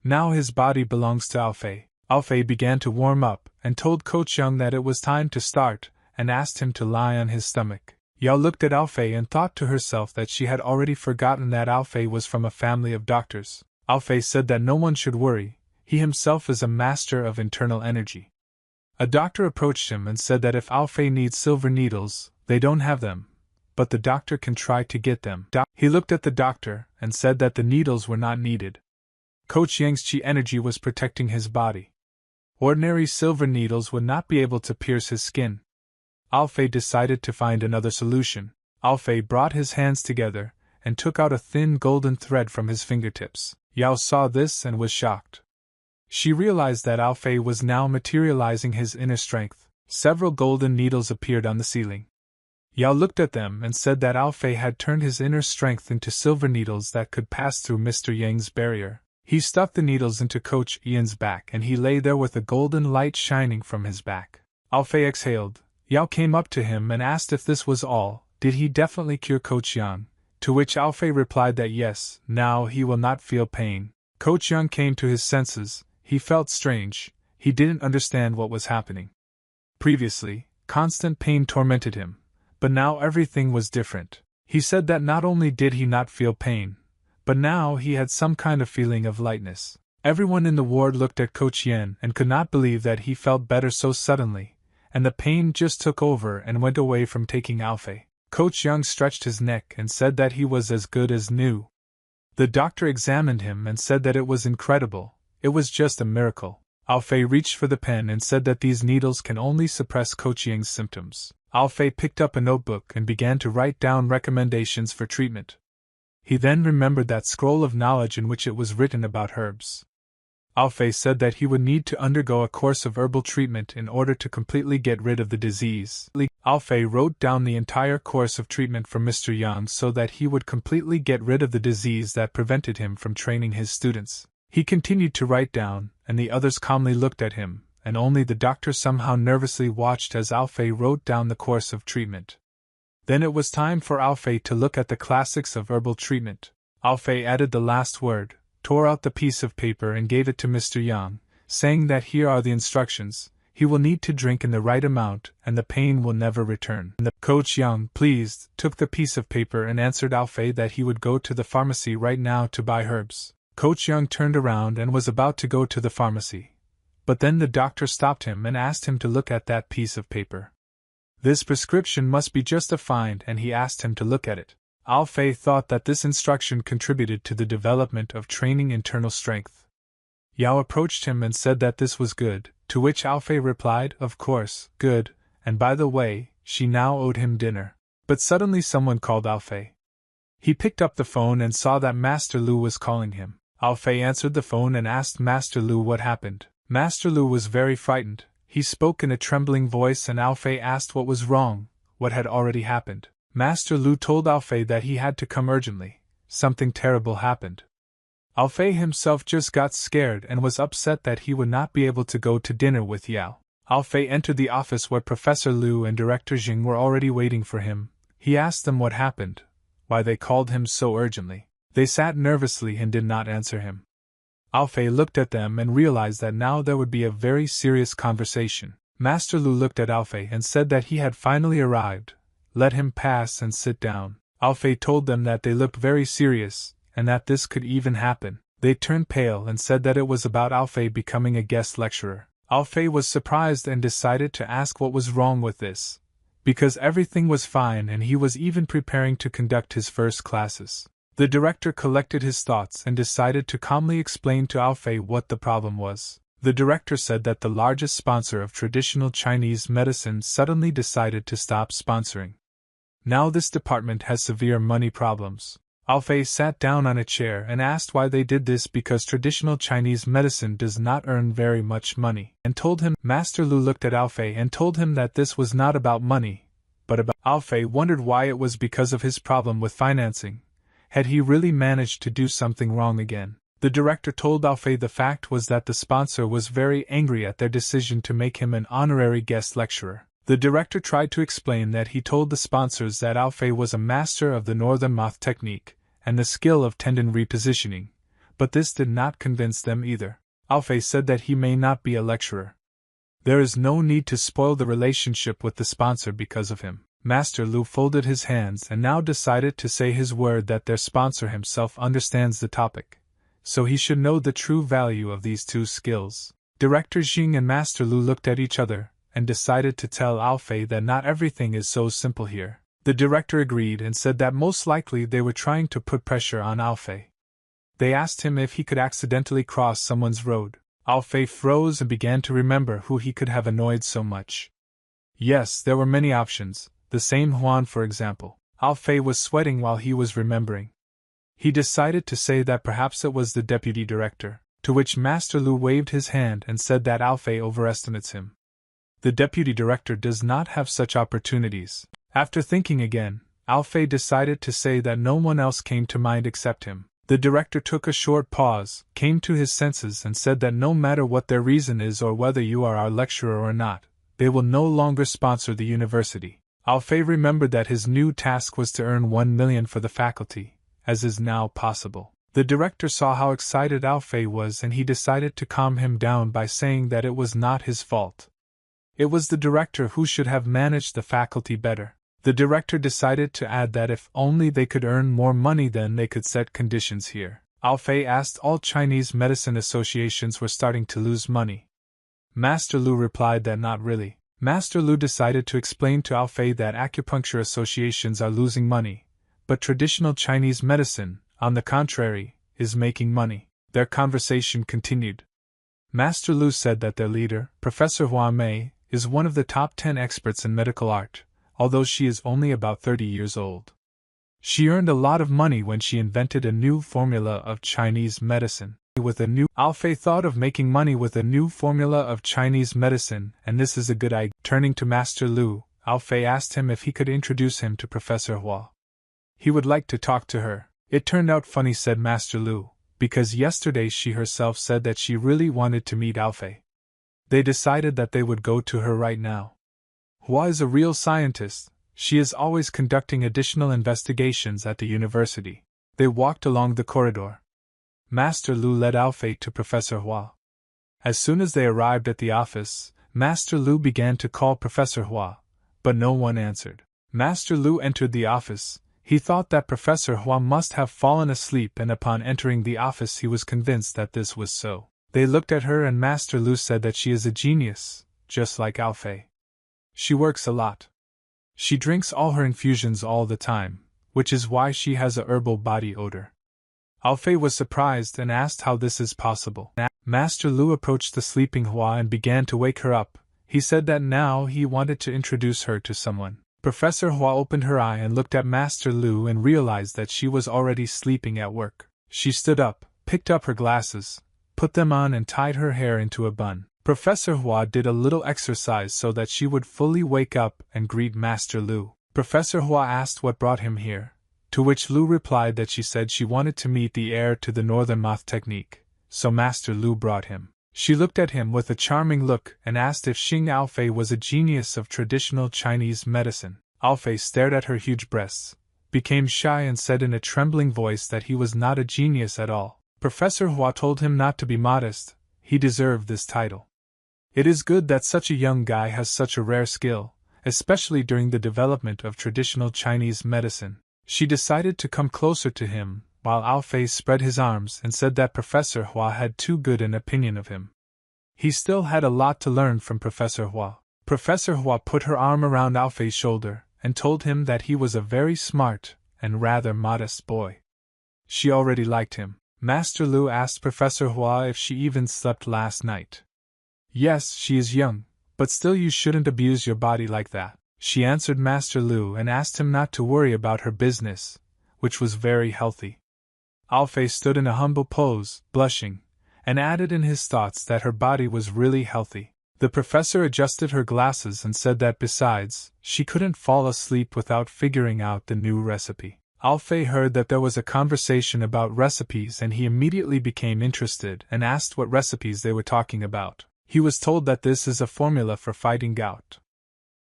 Now his body belongs to Alfei. Alfei began to warm up and told Coach Yang that it was time to start and asked him to lie on his stomach. Yao looked at Alfei and thought to herself that she had already forgotten that Alfei was from a family of doctors. Alfei said that no one should worry, he himself is a master of internal energy. A doctor approached him and said that if Alfei needs silver needles, they don't have them, but the doctor can try to get them. He looked at the doctor and said that the needles were not needed. Coach Yang's chi energy was protecting his body. Ordinary silver needles would not be able to pierce his skin. Alfei decided to find another solution. Alfei brought his hands together and took out a thin golden thread from his fingertips. Yao saw this and was shocked. She realized that Alfei was now materializing his inner strength. Several golden needles appeared on the ceiling. Yao looked at them and said that Alfei had turned his inner strength into silver needles that could pass through Mr. Yang's barrier. He stuffed the needles into Coach Ian's back and he lay there with a golden light shining from his back. Alfei exhaled. Yao came up to him and asked if this was all, did he definitely cure Coach Yang? To which Alfei replied that yes, now he will not feel pain. Coach Yang came to his senses. He felt strange. He didn't understand what was happening. Previously, constant pain tormented him, but now everything was different. He said that not only did he not feel pain, but now he had some kind of feeling of lightness. Everyone in the ward looked at Coach Yan and could not believe that he felt better so suddenly, and the pain just took over and went away from taking Alfei. Coach Yang stretched his neck and said that he was as good as new. The doctor examined him and said that it was incredible, it was just a miracle. Alfei reached for the pen and said that these needles can only suppress Coach Yang's symptoms. Alfei picked up a notebook and began to write down recommendations for treatment. He then remembered that scroll of knowledge in which it was written about herbs. Alfei said that he would need to undergo a course of herbal treatment in order to completely get rid of the disease. Alfei wrote down the entire course of treatment for Mr. Yang so that he would completely get rid of the disease that prevented him from training his students. He continued to write down, and the others calmly looked at him, and only the doctor somehow nervously watched as Alfei wrote down the course of treatment. Then it was time for Alfei to look at the classics of herbal treatment. Alfei added the last word, tore out the piece of paper and gave it to Mr. Yang, saying that here are the instructions, he will need to drink in the right amount and the pain will never return. Coach Yang, pleased, took the piece of paper and answered Alfei that he would go to the pharmacy right now to buy herbs. Coach Yang turned around and was about to go to the pharmacy. But then the doctor stopped him and asked him to look at that piece of paper. This prescription must be just a find and he asked him to look at it. Alfei thought that this instruction contributed to the development of training internal strength. Yao approached him and said that this was good, to which Alfei replied, of course, good, and by the way, she now owed him dinner. But suddenly someone called Alfei. He picked up the phone and saw that Master Lu was calling him. Alfei answered the phone and asked Master Lu what happened. Master Lu was very frightened. He spoke in a trembling voice and Alfei asked what was wrong, what had already happened. Master Lu told Alfei that he had to come urgently. Something terrible happened. Alfei himself just got scared and was upset that he would not be able to go to dinner with Yao. Alfei entered the office where Professor Lu and Director Jing were already waiting for him. He asked them what happened, why they called him so urgently. They sat nervously and did not answer him. Alfei looked at them and realized that now there would be a very serious conversation. Master Lu looked at Alfei and said that he had finally arrived. Let him pass and sit down. Alfei told them that they looked very serious, and that this could even happen. They turned pale and said that it was about Alfei becoming a guest lecturer. Alfei was surprised and decided to ask what was wrong with this, because everything was fine and he was even preparing to conduct his first classes. The director collected his thoughts and decided to calmly explain to Alfei what the problem was. The director said that the largest sponsor of traditional Chinese medicine suddenly decided to stop sponsoring. Now this department has severe money problems. Alfei sat down on a chair and asked why they did this because traditional Chinese medicine does not earn very much money, and told him. Master Lu looked at Alfei and told him that this was not about money, but about. Alfei wondered why it was because of his problem with financing. Had he really managed to do something wrong again? The director told Alfei the fact was that the sponsor was very angry at their decision to make him an honorary guest lecturer. The director tried to explain that he told the sponsors that Alfei was a master of the northern moth technique and the skill of tendon repositioning, but this did not convince them either. Alfei said that he may not be a lecturer. There is no need to spoil the relationship with the sponsor because of him. Master Lu folded his hands and now decided to say his word that their sponsor himself understands the topic, so he should know the true value of these two skills. Director Jing and Master Lu looked at each other and decided to tell Alfei that not everything is so simple here. The director agreed and said that most likely they were trying to put pressure on Alfei. They asked him if he could accidentally cross someone's road. Alfei froze and began to remember who he could have annoyed so much. Yes, there were many options, the same Yuan for example. Alfei was sweating while he was remembering. He decided to say that perhaps it was the deputy director, to which Master Lu waved his hand and said that Alfei overestimates him. The deputy director does not have such opportunities. After thinking again, Alfei decided to say that no one else came to mind except him. The director took a short pause, came to his senses and said that no matter what their reason is or whether you are our lecturer or not, they will no longer sponsor the university. Alfei remembered that his new task was to earn 1 million for the faculty, as is now possible. The director saw how excited Alfei was and he decided to calm him down by saying that it was not his fault. It was the director who should have managed the faculty better. The director decided to add that if only they could earn more money then they could set conditions here. Alfei asked all Chinese medicine associations were starting to lose money. Master Lu replied that not really. Master Lu decided to explain to Alfei that acupuncture associations are losing money, but traditional Chinese medicine, on the contrary, is making money. Their conversation continued. Master Lu said that their leader, Professor Hua Mei, is one of the top 10 experts in medical art, although she is only about 30 years old. She earned a lot of money when she invented a new formula of Chinese medicine. Alfei thought of making money with a new formula of Chinese medicine, and this is a good idea. Turning to Master Lu, Alfei asked him if he could introduce him to Professor Hua. He would like to talk to her. It turned out funny, said Master Lu, because yesterday she herself said that she really wanted to meet Alfei. They decided that they would go to her right now. Hua is a real scientist. She is always conducting additional investigations at the university. They walked along the corridor. Master Lu led Alfei to Professor Hua. As soon as they arrived at the office, Master Lu began to call Professor Hua, but no one answered. Master Lu entered the office. He thought that Professor Hua must have fallen asleep, and upon entering the office he was convinced that this was so. They looked at her and Master Lu said that she is a genius, just like Alfei. She works a lot. She drinks all her infusions all the time, which is why she has a herbal body odor. Alfei was surprised and asked how this is possible. Master Lu approached the sleeping Hua and began to wake her up. He said that now he wanted to introduce her to someone. Professor Hua opened her eye and looked at Master Lu and realized that she was already sleeping at work. She stood up, picked up her glasses, put them on and tied her hair into a bun. Professor Hua did a little exercise so that she would fully wake up and greet Master Lu. Professor Hua asked what brought him here, to which Lu replied that she said she wanted to meet the heir to the Northern Moth technique, so Master Lu brought him. She looked at him with a charming look and asked if Xing Aofei was a genius of traditional Chinese medicine. Aofei stared at her huge breasts, became shy and said in a trembling voice that he was not a genius at all. Professor Hua told him not to be modest, he deserved this title. It is good that such a young guy has such a rare skill, especially during the development of traditional Chinese medicine. She decided to come closer to him, while Aofei spread his arms and said that Professor Hua had too good an opinion of him. He still had a lot to learn from Professor Hua. Professor Hua put her arm around Aofei's shoulder and told him that he was a very smart and rather modest boy. She already liked him. Master Lu asked Professor Hua if she even slept last night. Yes, she is young, but still you shouldn't abuse your body like that, she answered Master Lu and asked him not to worry about her business, which was very healthy. Aofei stood in a humble pose, blushing, and added in his thoughts that her body was really healthy. The professor adjusted her glasses and said that besides, she couldn't fall asleep without figuring out the new recipe. Aofei heard that there was a conversation about recipes and he immediately became interested and asked what recipes they were talking about. He was told that this is a formula for fighting gout.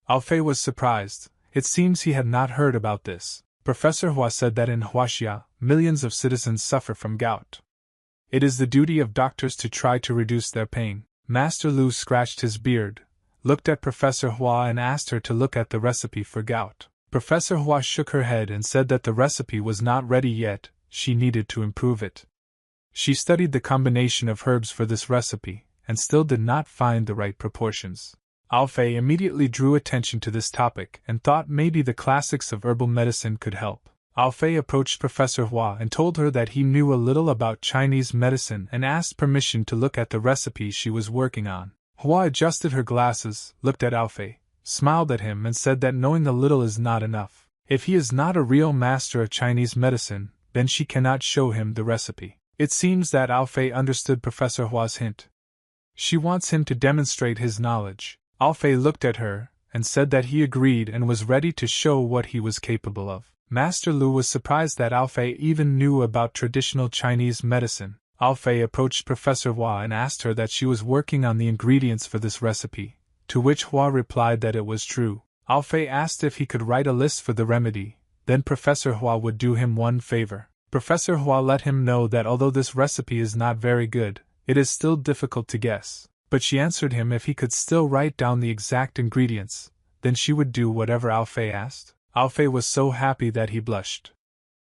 Aofei was surprised. It seems he had not heard about this. Professor Hua said that in Huaxia, millions of citizens suffer from gout. It is the duty of doctors to try to reduce their pain. Master Lu scratched his beard, looked at Professor Hua and asked her to look at the recipe for gout. Professor Hua shook her head and said that the recipe was not ready yet, she needed to improve it. She studied the combination of herbs for this recipe, and still did not find the right proportions. Aofei immediately drew attention to this topic and thought maybe the classics of herbal medicine could help. Aofei approached Professor Hua and told her that he knew a little about Chinese medicine and asked permission to look at the recipe she was working on. Hua adjusted her glasses, looked at Aofei, smiled at him and said that knowing a little is not enough. If he is not a real master of Chinese medicine, then she cannot show him the recipe. It seems that Aofei understood Professor Hua's hint. She wants him to demonstrate his knowledge. Aofei looked at her and said that he agreed and was ready to show what he was capable of. Master Lu was surprised that Aofei even knew about traditional Chinese medicine. Aofei approached Professor Hua and asked her that she was working on the ingredients for this recipe, to which Hua replied that it was true. Aofei asked if he could write a list for the remedy, then Professor Hua would do him one favor. Professor Hua let him know that although this recipe is not very good, it is still difficult to guess, but she answered him if he could still write down the exact ingredients, then she would do whatever Aofei asked. Aofei was so happy that he blushed.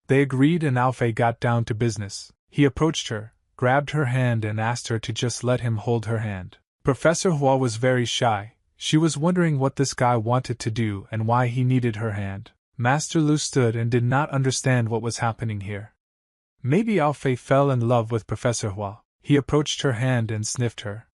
They agreed and Aofei got down to business. He approached her, grabbed her hand and asked her to just let him hold her hand. Professor Hua was very shy. She was wondering what this guy wanted to do and why he needed her hand. Master Lu stood and did not understand what was happening here. Maybe Aofei fell in love with Professor Hua. He approached her hand and sniffed her.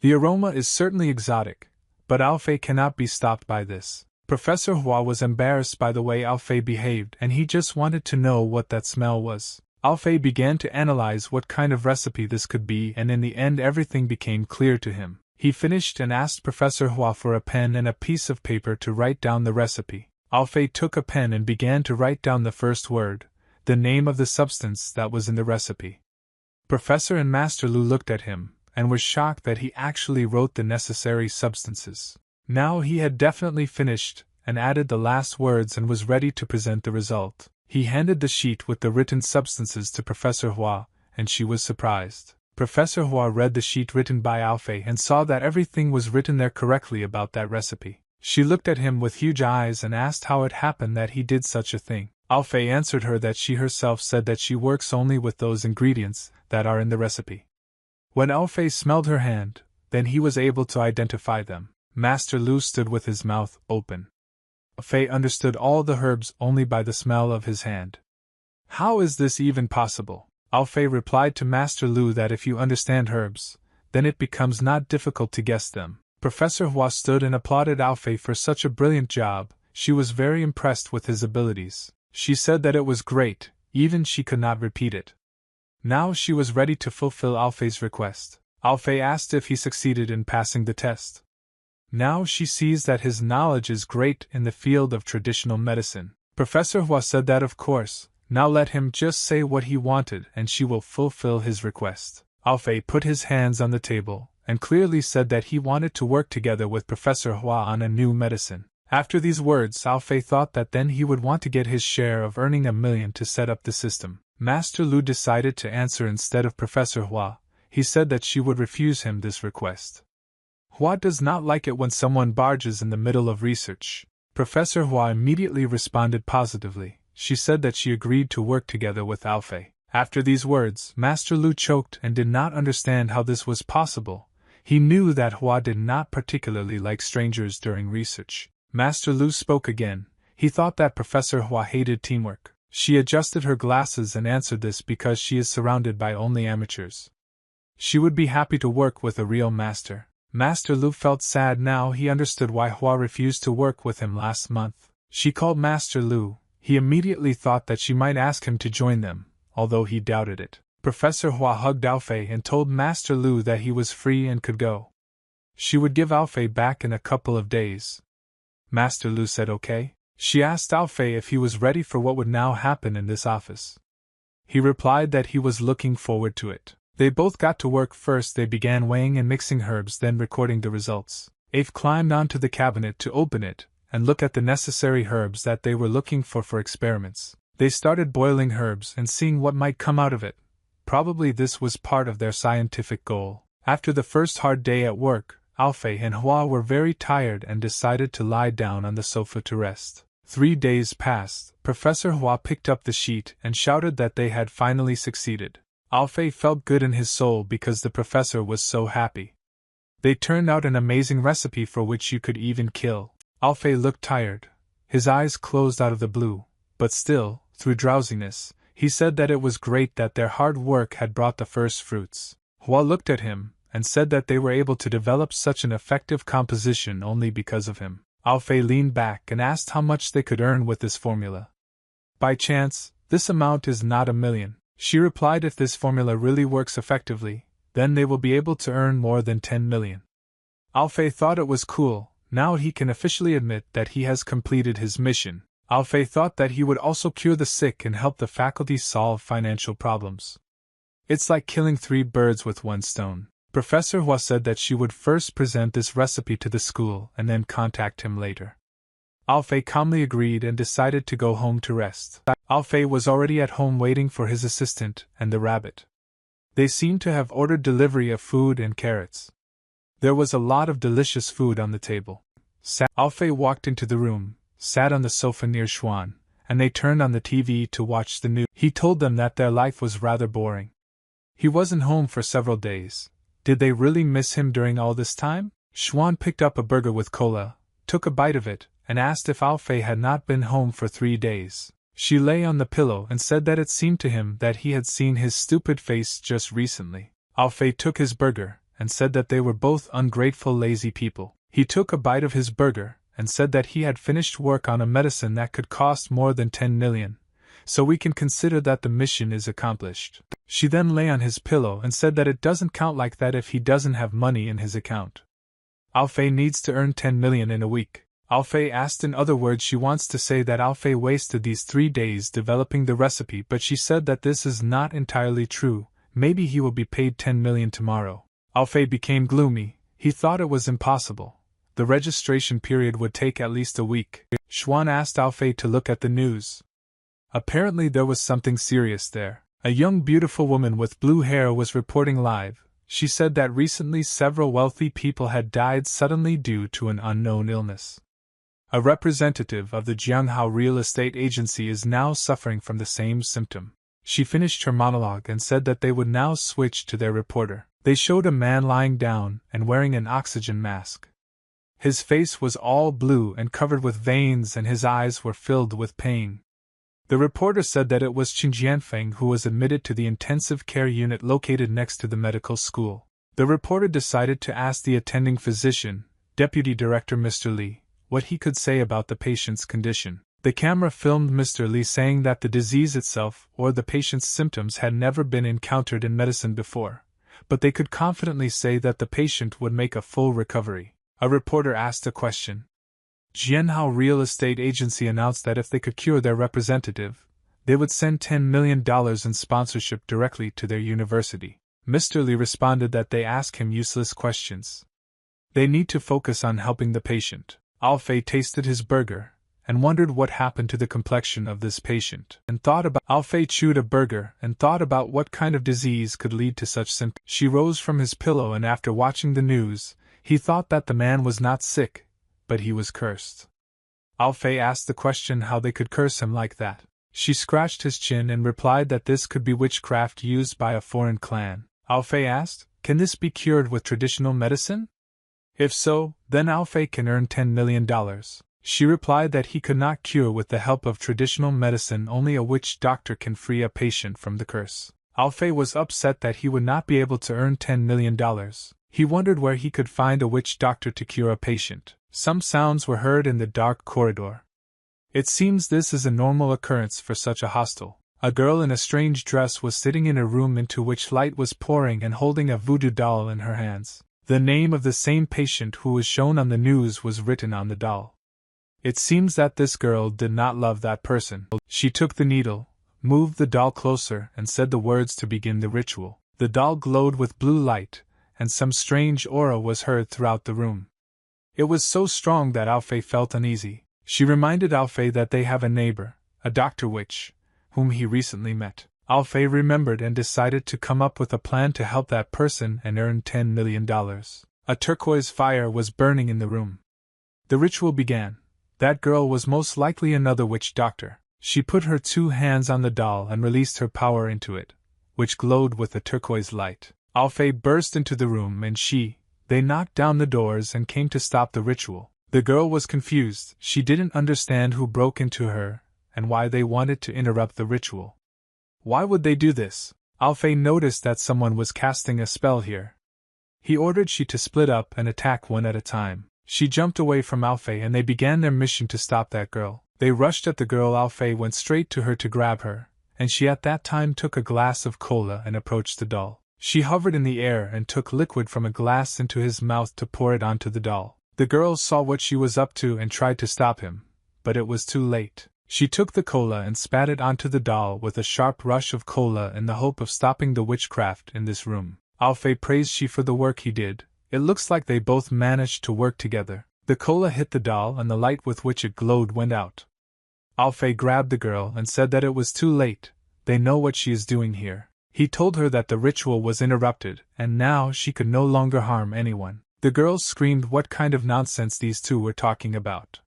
The aroma is certainly exotic, but Aofei cannot be stopped by this. Professor Hua was embarrassed by the way Aofei behaved and he just wanted to know what that smell was. Aofei began to analyze what kind of recipe this could be and in the end everything became clear to him. He finished and asked Professor Hua for a pen and a piece of paper to write down the recipe. Aofei took a pen and began to write down the first word, the name of the substance that was in the recipe. Professor and Master Lu looked at him and were shocked that he actually wrote the necessary substances. Now he had definitely finished and added the last words and was ready to present the result. He handed the sheet with the written substances to Professor Hua, and she was surprised. Professor Hua read the sheet written by Aofei and saw that everything was written there correctly about that recipe. She looked at him with huge eyes and asked how it happened that he did such a thing. Aofei answered her that she herself said that she works only with those ingredients that are in the recipe. When Aofei smelled her hand, then he was able to identify them. Master Lu stood with his mouth open. Aofei understood all the herbs only by the smell of his hand. How is this even possible? Aofei replied to Master Lu that if you understand herbs, then it becomes not difficult to guess them. Professor Hua stood and applauded Aofei for such a brilliant job. She was very impressed with his abilities. She said that it was great, even she could not repeat it. Now she was ready to fulfill Alfei's request. Alfei asked if he succeeded in passing the test. Now she sees that his knowledge is great in the field of traditional medicine. Professor Hua said that of course, now let him just say what he wanted and she will fulfill his request. Alfei put his hands on the table, and clearly said that he wanted to work together with Professor Hua on a new medicine. After these words, Alfei thought that then he would want to get his share of earning $1 million to set up the system. Master Lu decided to answer instead of Professor Hua. He said that she would refuse him this request. Hua does not like it when someone barges in the middle of research. Professor Hua immediately responded positively. She said that she agreed to work together with Alfei. After these words, Master Lu choked and did not understand how this was possible. He knew that Hua did not particularly like strangers during research. Master Lu spoke again. He thought that Professor Hua hated teamwork. She adjusted her glasses and answered this because she is surrounded by only amateurs. She would be happy to work with a real master. Master Lu felt sad now he understood why Hua refused to work with him last month. She called Master Lu. He immediately thought that she might ask him to join them, although he doubted it. Professor Hua hugged Alfei and told Master Lu that he was free and could go. She would give Alfei back in a couple of days. Master Lu said okay. She asked Alfei if he was ready for what would now happen in this office. He replied that he was looking forward to it. They both got to work. First they began weighing and mixing herbs, then recording the results. Afe climbed onto the cabinet to open it and look at the necessary herbs that they were looking for experiments. They started boiling herbs and seeing what might come out of it. Probably this was part of their scientific goal. After the first hard day at work, Alfei and Hua were very tired and decided to lie down on the sofa to rest. 3 days passed. Professor Hua picked up the sheet and shouted that they had finally succeeded. Alfei felt good in his soul because the professor was so happy. They turned out an amazing recipe for which you could even kill. Alfei looked tired. His eyes closed out of the blue, but still, through drowsiness, he said that it was great that their hard work had brought the first fruits. Hua looked at him and said that they were able to develop such an effective composition only because of him. Alfei leaned back and asked how much they could earn with this formula. By chance, this amount is not $1 million. She replied if this formula really works effectively, then they will be able to earn more than 10 million. Alfei thought it was cool. Now he can officially admit that he has completed his mission. Alfei thought that he would also cure the sick and help the faculty solve financial problems. It's like killing 3 birds with 1 stone. Professor Hua said that she would first present this recipe to the school and then contact him later. Alfei calmly agreed and decided to go home to rest. Alfei was already at home waiting for his assistant and the rabbit. They seemed to have ordered delivery of food and carrots. There was a lot of delicious food on the table. Alfei walked into the room, sat on the sofa near Yuan, and they turned on the TV to watch the news. He told them that their life was rather boring. He wasn't home for several days. Did they really miss him during all this time? Yuan picked up a burger with cola, took a bite of it, and asked if Alfei had not been home for 3 days. She lay on the pillow and said that it seemed to him that he had seen his stupid face just recently. Alfei took his burger and said that they were both ungrateful, lazy people. He took a bite of his burger and said that he had finished work on a medicine that could cost more than 10 million, so we can consider that the mission is accomplished. She then lay on his pillow and said that it doesn't count like that if he doesn't have money in his account. Alfei needs to earn 10 million in a week. Alfei asked, in other words, she wants to say that Alfei wasted these 3 days developing the recipe, but she said that this is not entirely true. Maybe he will be paid 10 million tomorrow. Alfei became gloomy. He thought it was impossible. The registration period would take at least a week. Yuan asked Alfei to look at the news. Apparently there was something serious there. A young beautiful woman with blue hair was reporting live. She said that recently several wealthy people had died suddenly due to an unknown illness. A representative of the Jianghao real estate agency is now suffering from the same symptom. She finished her monologue and said that they would now switch to their reporter. They showed a man lying down and wearing an oxygen mask. His face was all blue and covered with veins, and his eyes were filled with pain. The reporter said that it was Qin Jianfeng who was admitted to the intensive care unit located next to the medical school. The reporter decided to ask the attending physician, Deputy Director Mr. Li, what he could say about the patient's condition. The camera filmed Mr. Lee saying that the disease itself or the patient's symptoms had never been encountered in medicine before, but they could confidently say that the patient would make a full recovery. A reporter asked a question. Jianhao Real Estate Agency announced that if they could cure their representative, they would send $10 million in sponsorship directly to their university. Mr. Lee responded that they ask him useless questions. They need to focus on helping the patient. Alfei tasted his burger and wondered what happened to the complexion of this patient. Alfei chewed a burger and thought about what kind of disease could lead to such symptoms. She rose from his pillow, and after watching the news, he thought that the man was not sick, but he was cursed. Alfei asked the question how they could curse him like that. She scratched his chin and replied that this could be witchcraft used by a foreign clan. Alfei asked, "Can this be cured with traditional medicine? If so, then Alfei can earn $10 million. She replied that he could not cure with the help of traditional medicine, only a witch doctor can free a patient from the curse. Alfei was upset that he would not be able to earn $10 million. He wondered where he could find a witch doctor to cure a patient. Some sounds were heard in the dark corridor. It seems this is a normal occurrence for such a hostel. A girl in a strange dress was sitting in a room into which light was pouring and holding a voodoo doll in her hands. The name of the same patient who was shown on the news was written on the doll. It seems that this girl did not love that person. She took the needle, moved the doll closer, and said the words to begin the ritual. The doll glowed with blue light, and some strange aura was heard throughout the room. It was so strong that Alfei felt uneasy. She reminded Alfei that they have a neighbor, a doctor witch, whom he recently met. Alfei remembered and decided to come up with a plan to help that person and earn $10 million. A turquoise fire was burning in the room. The ritual began. That girl was most likely another witch doctor. She put her 2 hands on the doll and released her power into it, which glowed with a turquoise light. Alfei burst into the room and they knocked down the doors and came to stop the ritual. The girl was confused. She didn't understand who broke into her and why they wanted to interrupt the ritual. Why would they do this? Alfei noticed that someone was casting a spell here. He ordered she to split up and attack one at a time. She jumped away from Alfei and they began their mission to stop that girl. They rushed at the girl. Alfei went straight to her to grab her, and she at that time took a glass of cola and approached the doll. She hovered in the air and took liquid from a glass into his mouth to pour it onto the doll. The girl saw what she was up to and tried to stop him, but it was too late. She took the cola and spat it onto the doll with a sharp rush of cola in the hope of stopping the witchcraft in this room. Alfei praised she for the work he did. It looks like they both managed to work together. The cola hit the doll and the light with which it glowed went out. Alfei grabbed the girl and said that it was too late. They know what she is doing here. He told her that the ritual was interrupted and now she could no longer harm anyone. The girl screamed what kind of nonsense these two were talking about.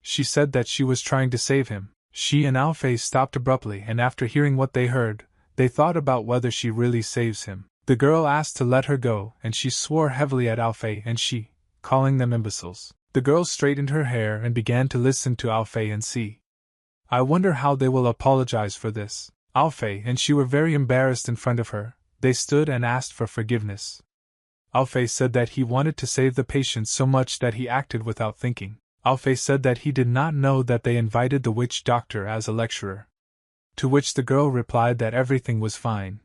She said that she was trying to save him. She and Alfei stopped abruptly, and after hearing what they heard, they thought about whether she really saves him. The girl asked to let her go, and she swore heavily at Alfei and calling them imbeciles. The girl straightened her hair and began to listen to Alfei and I wonder how they will apologize for this. Alfei and she were very embarrassed in front of her. They stood and asked for forgiveness. Alfei said that he wanted to save the patient so much that he acted without thinking. Alfei said that he did not know that they invited the witch doctor as a lecturer. To which the girl replied that everything was fine.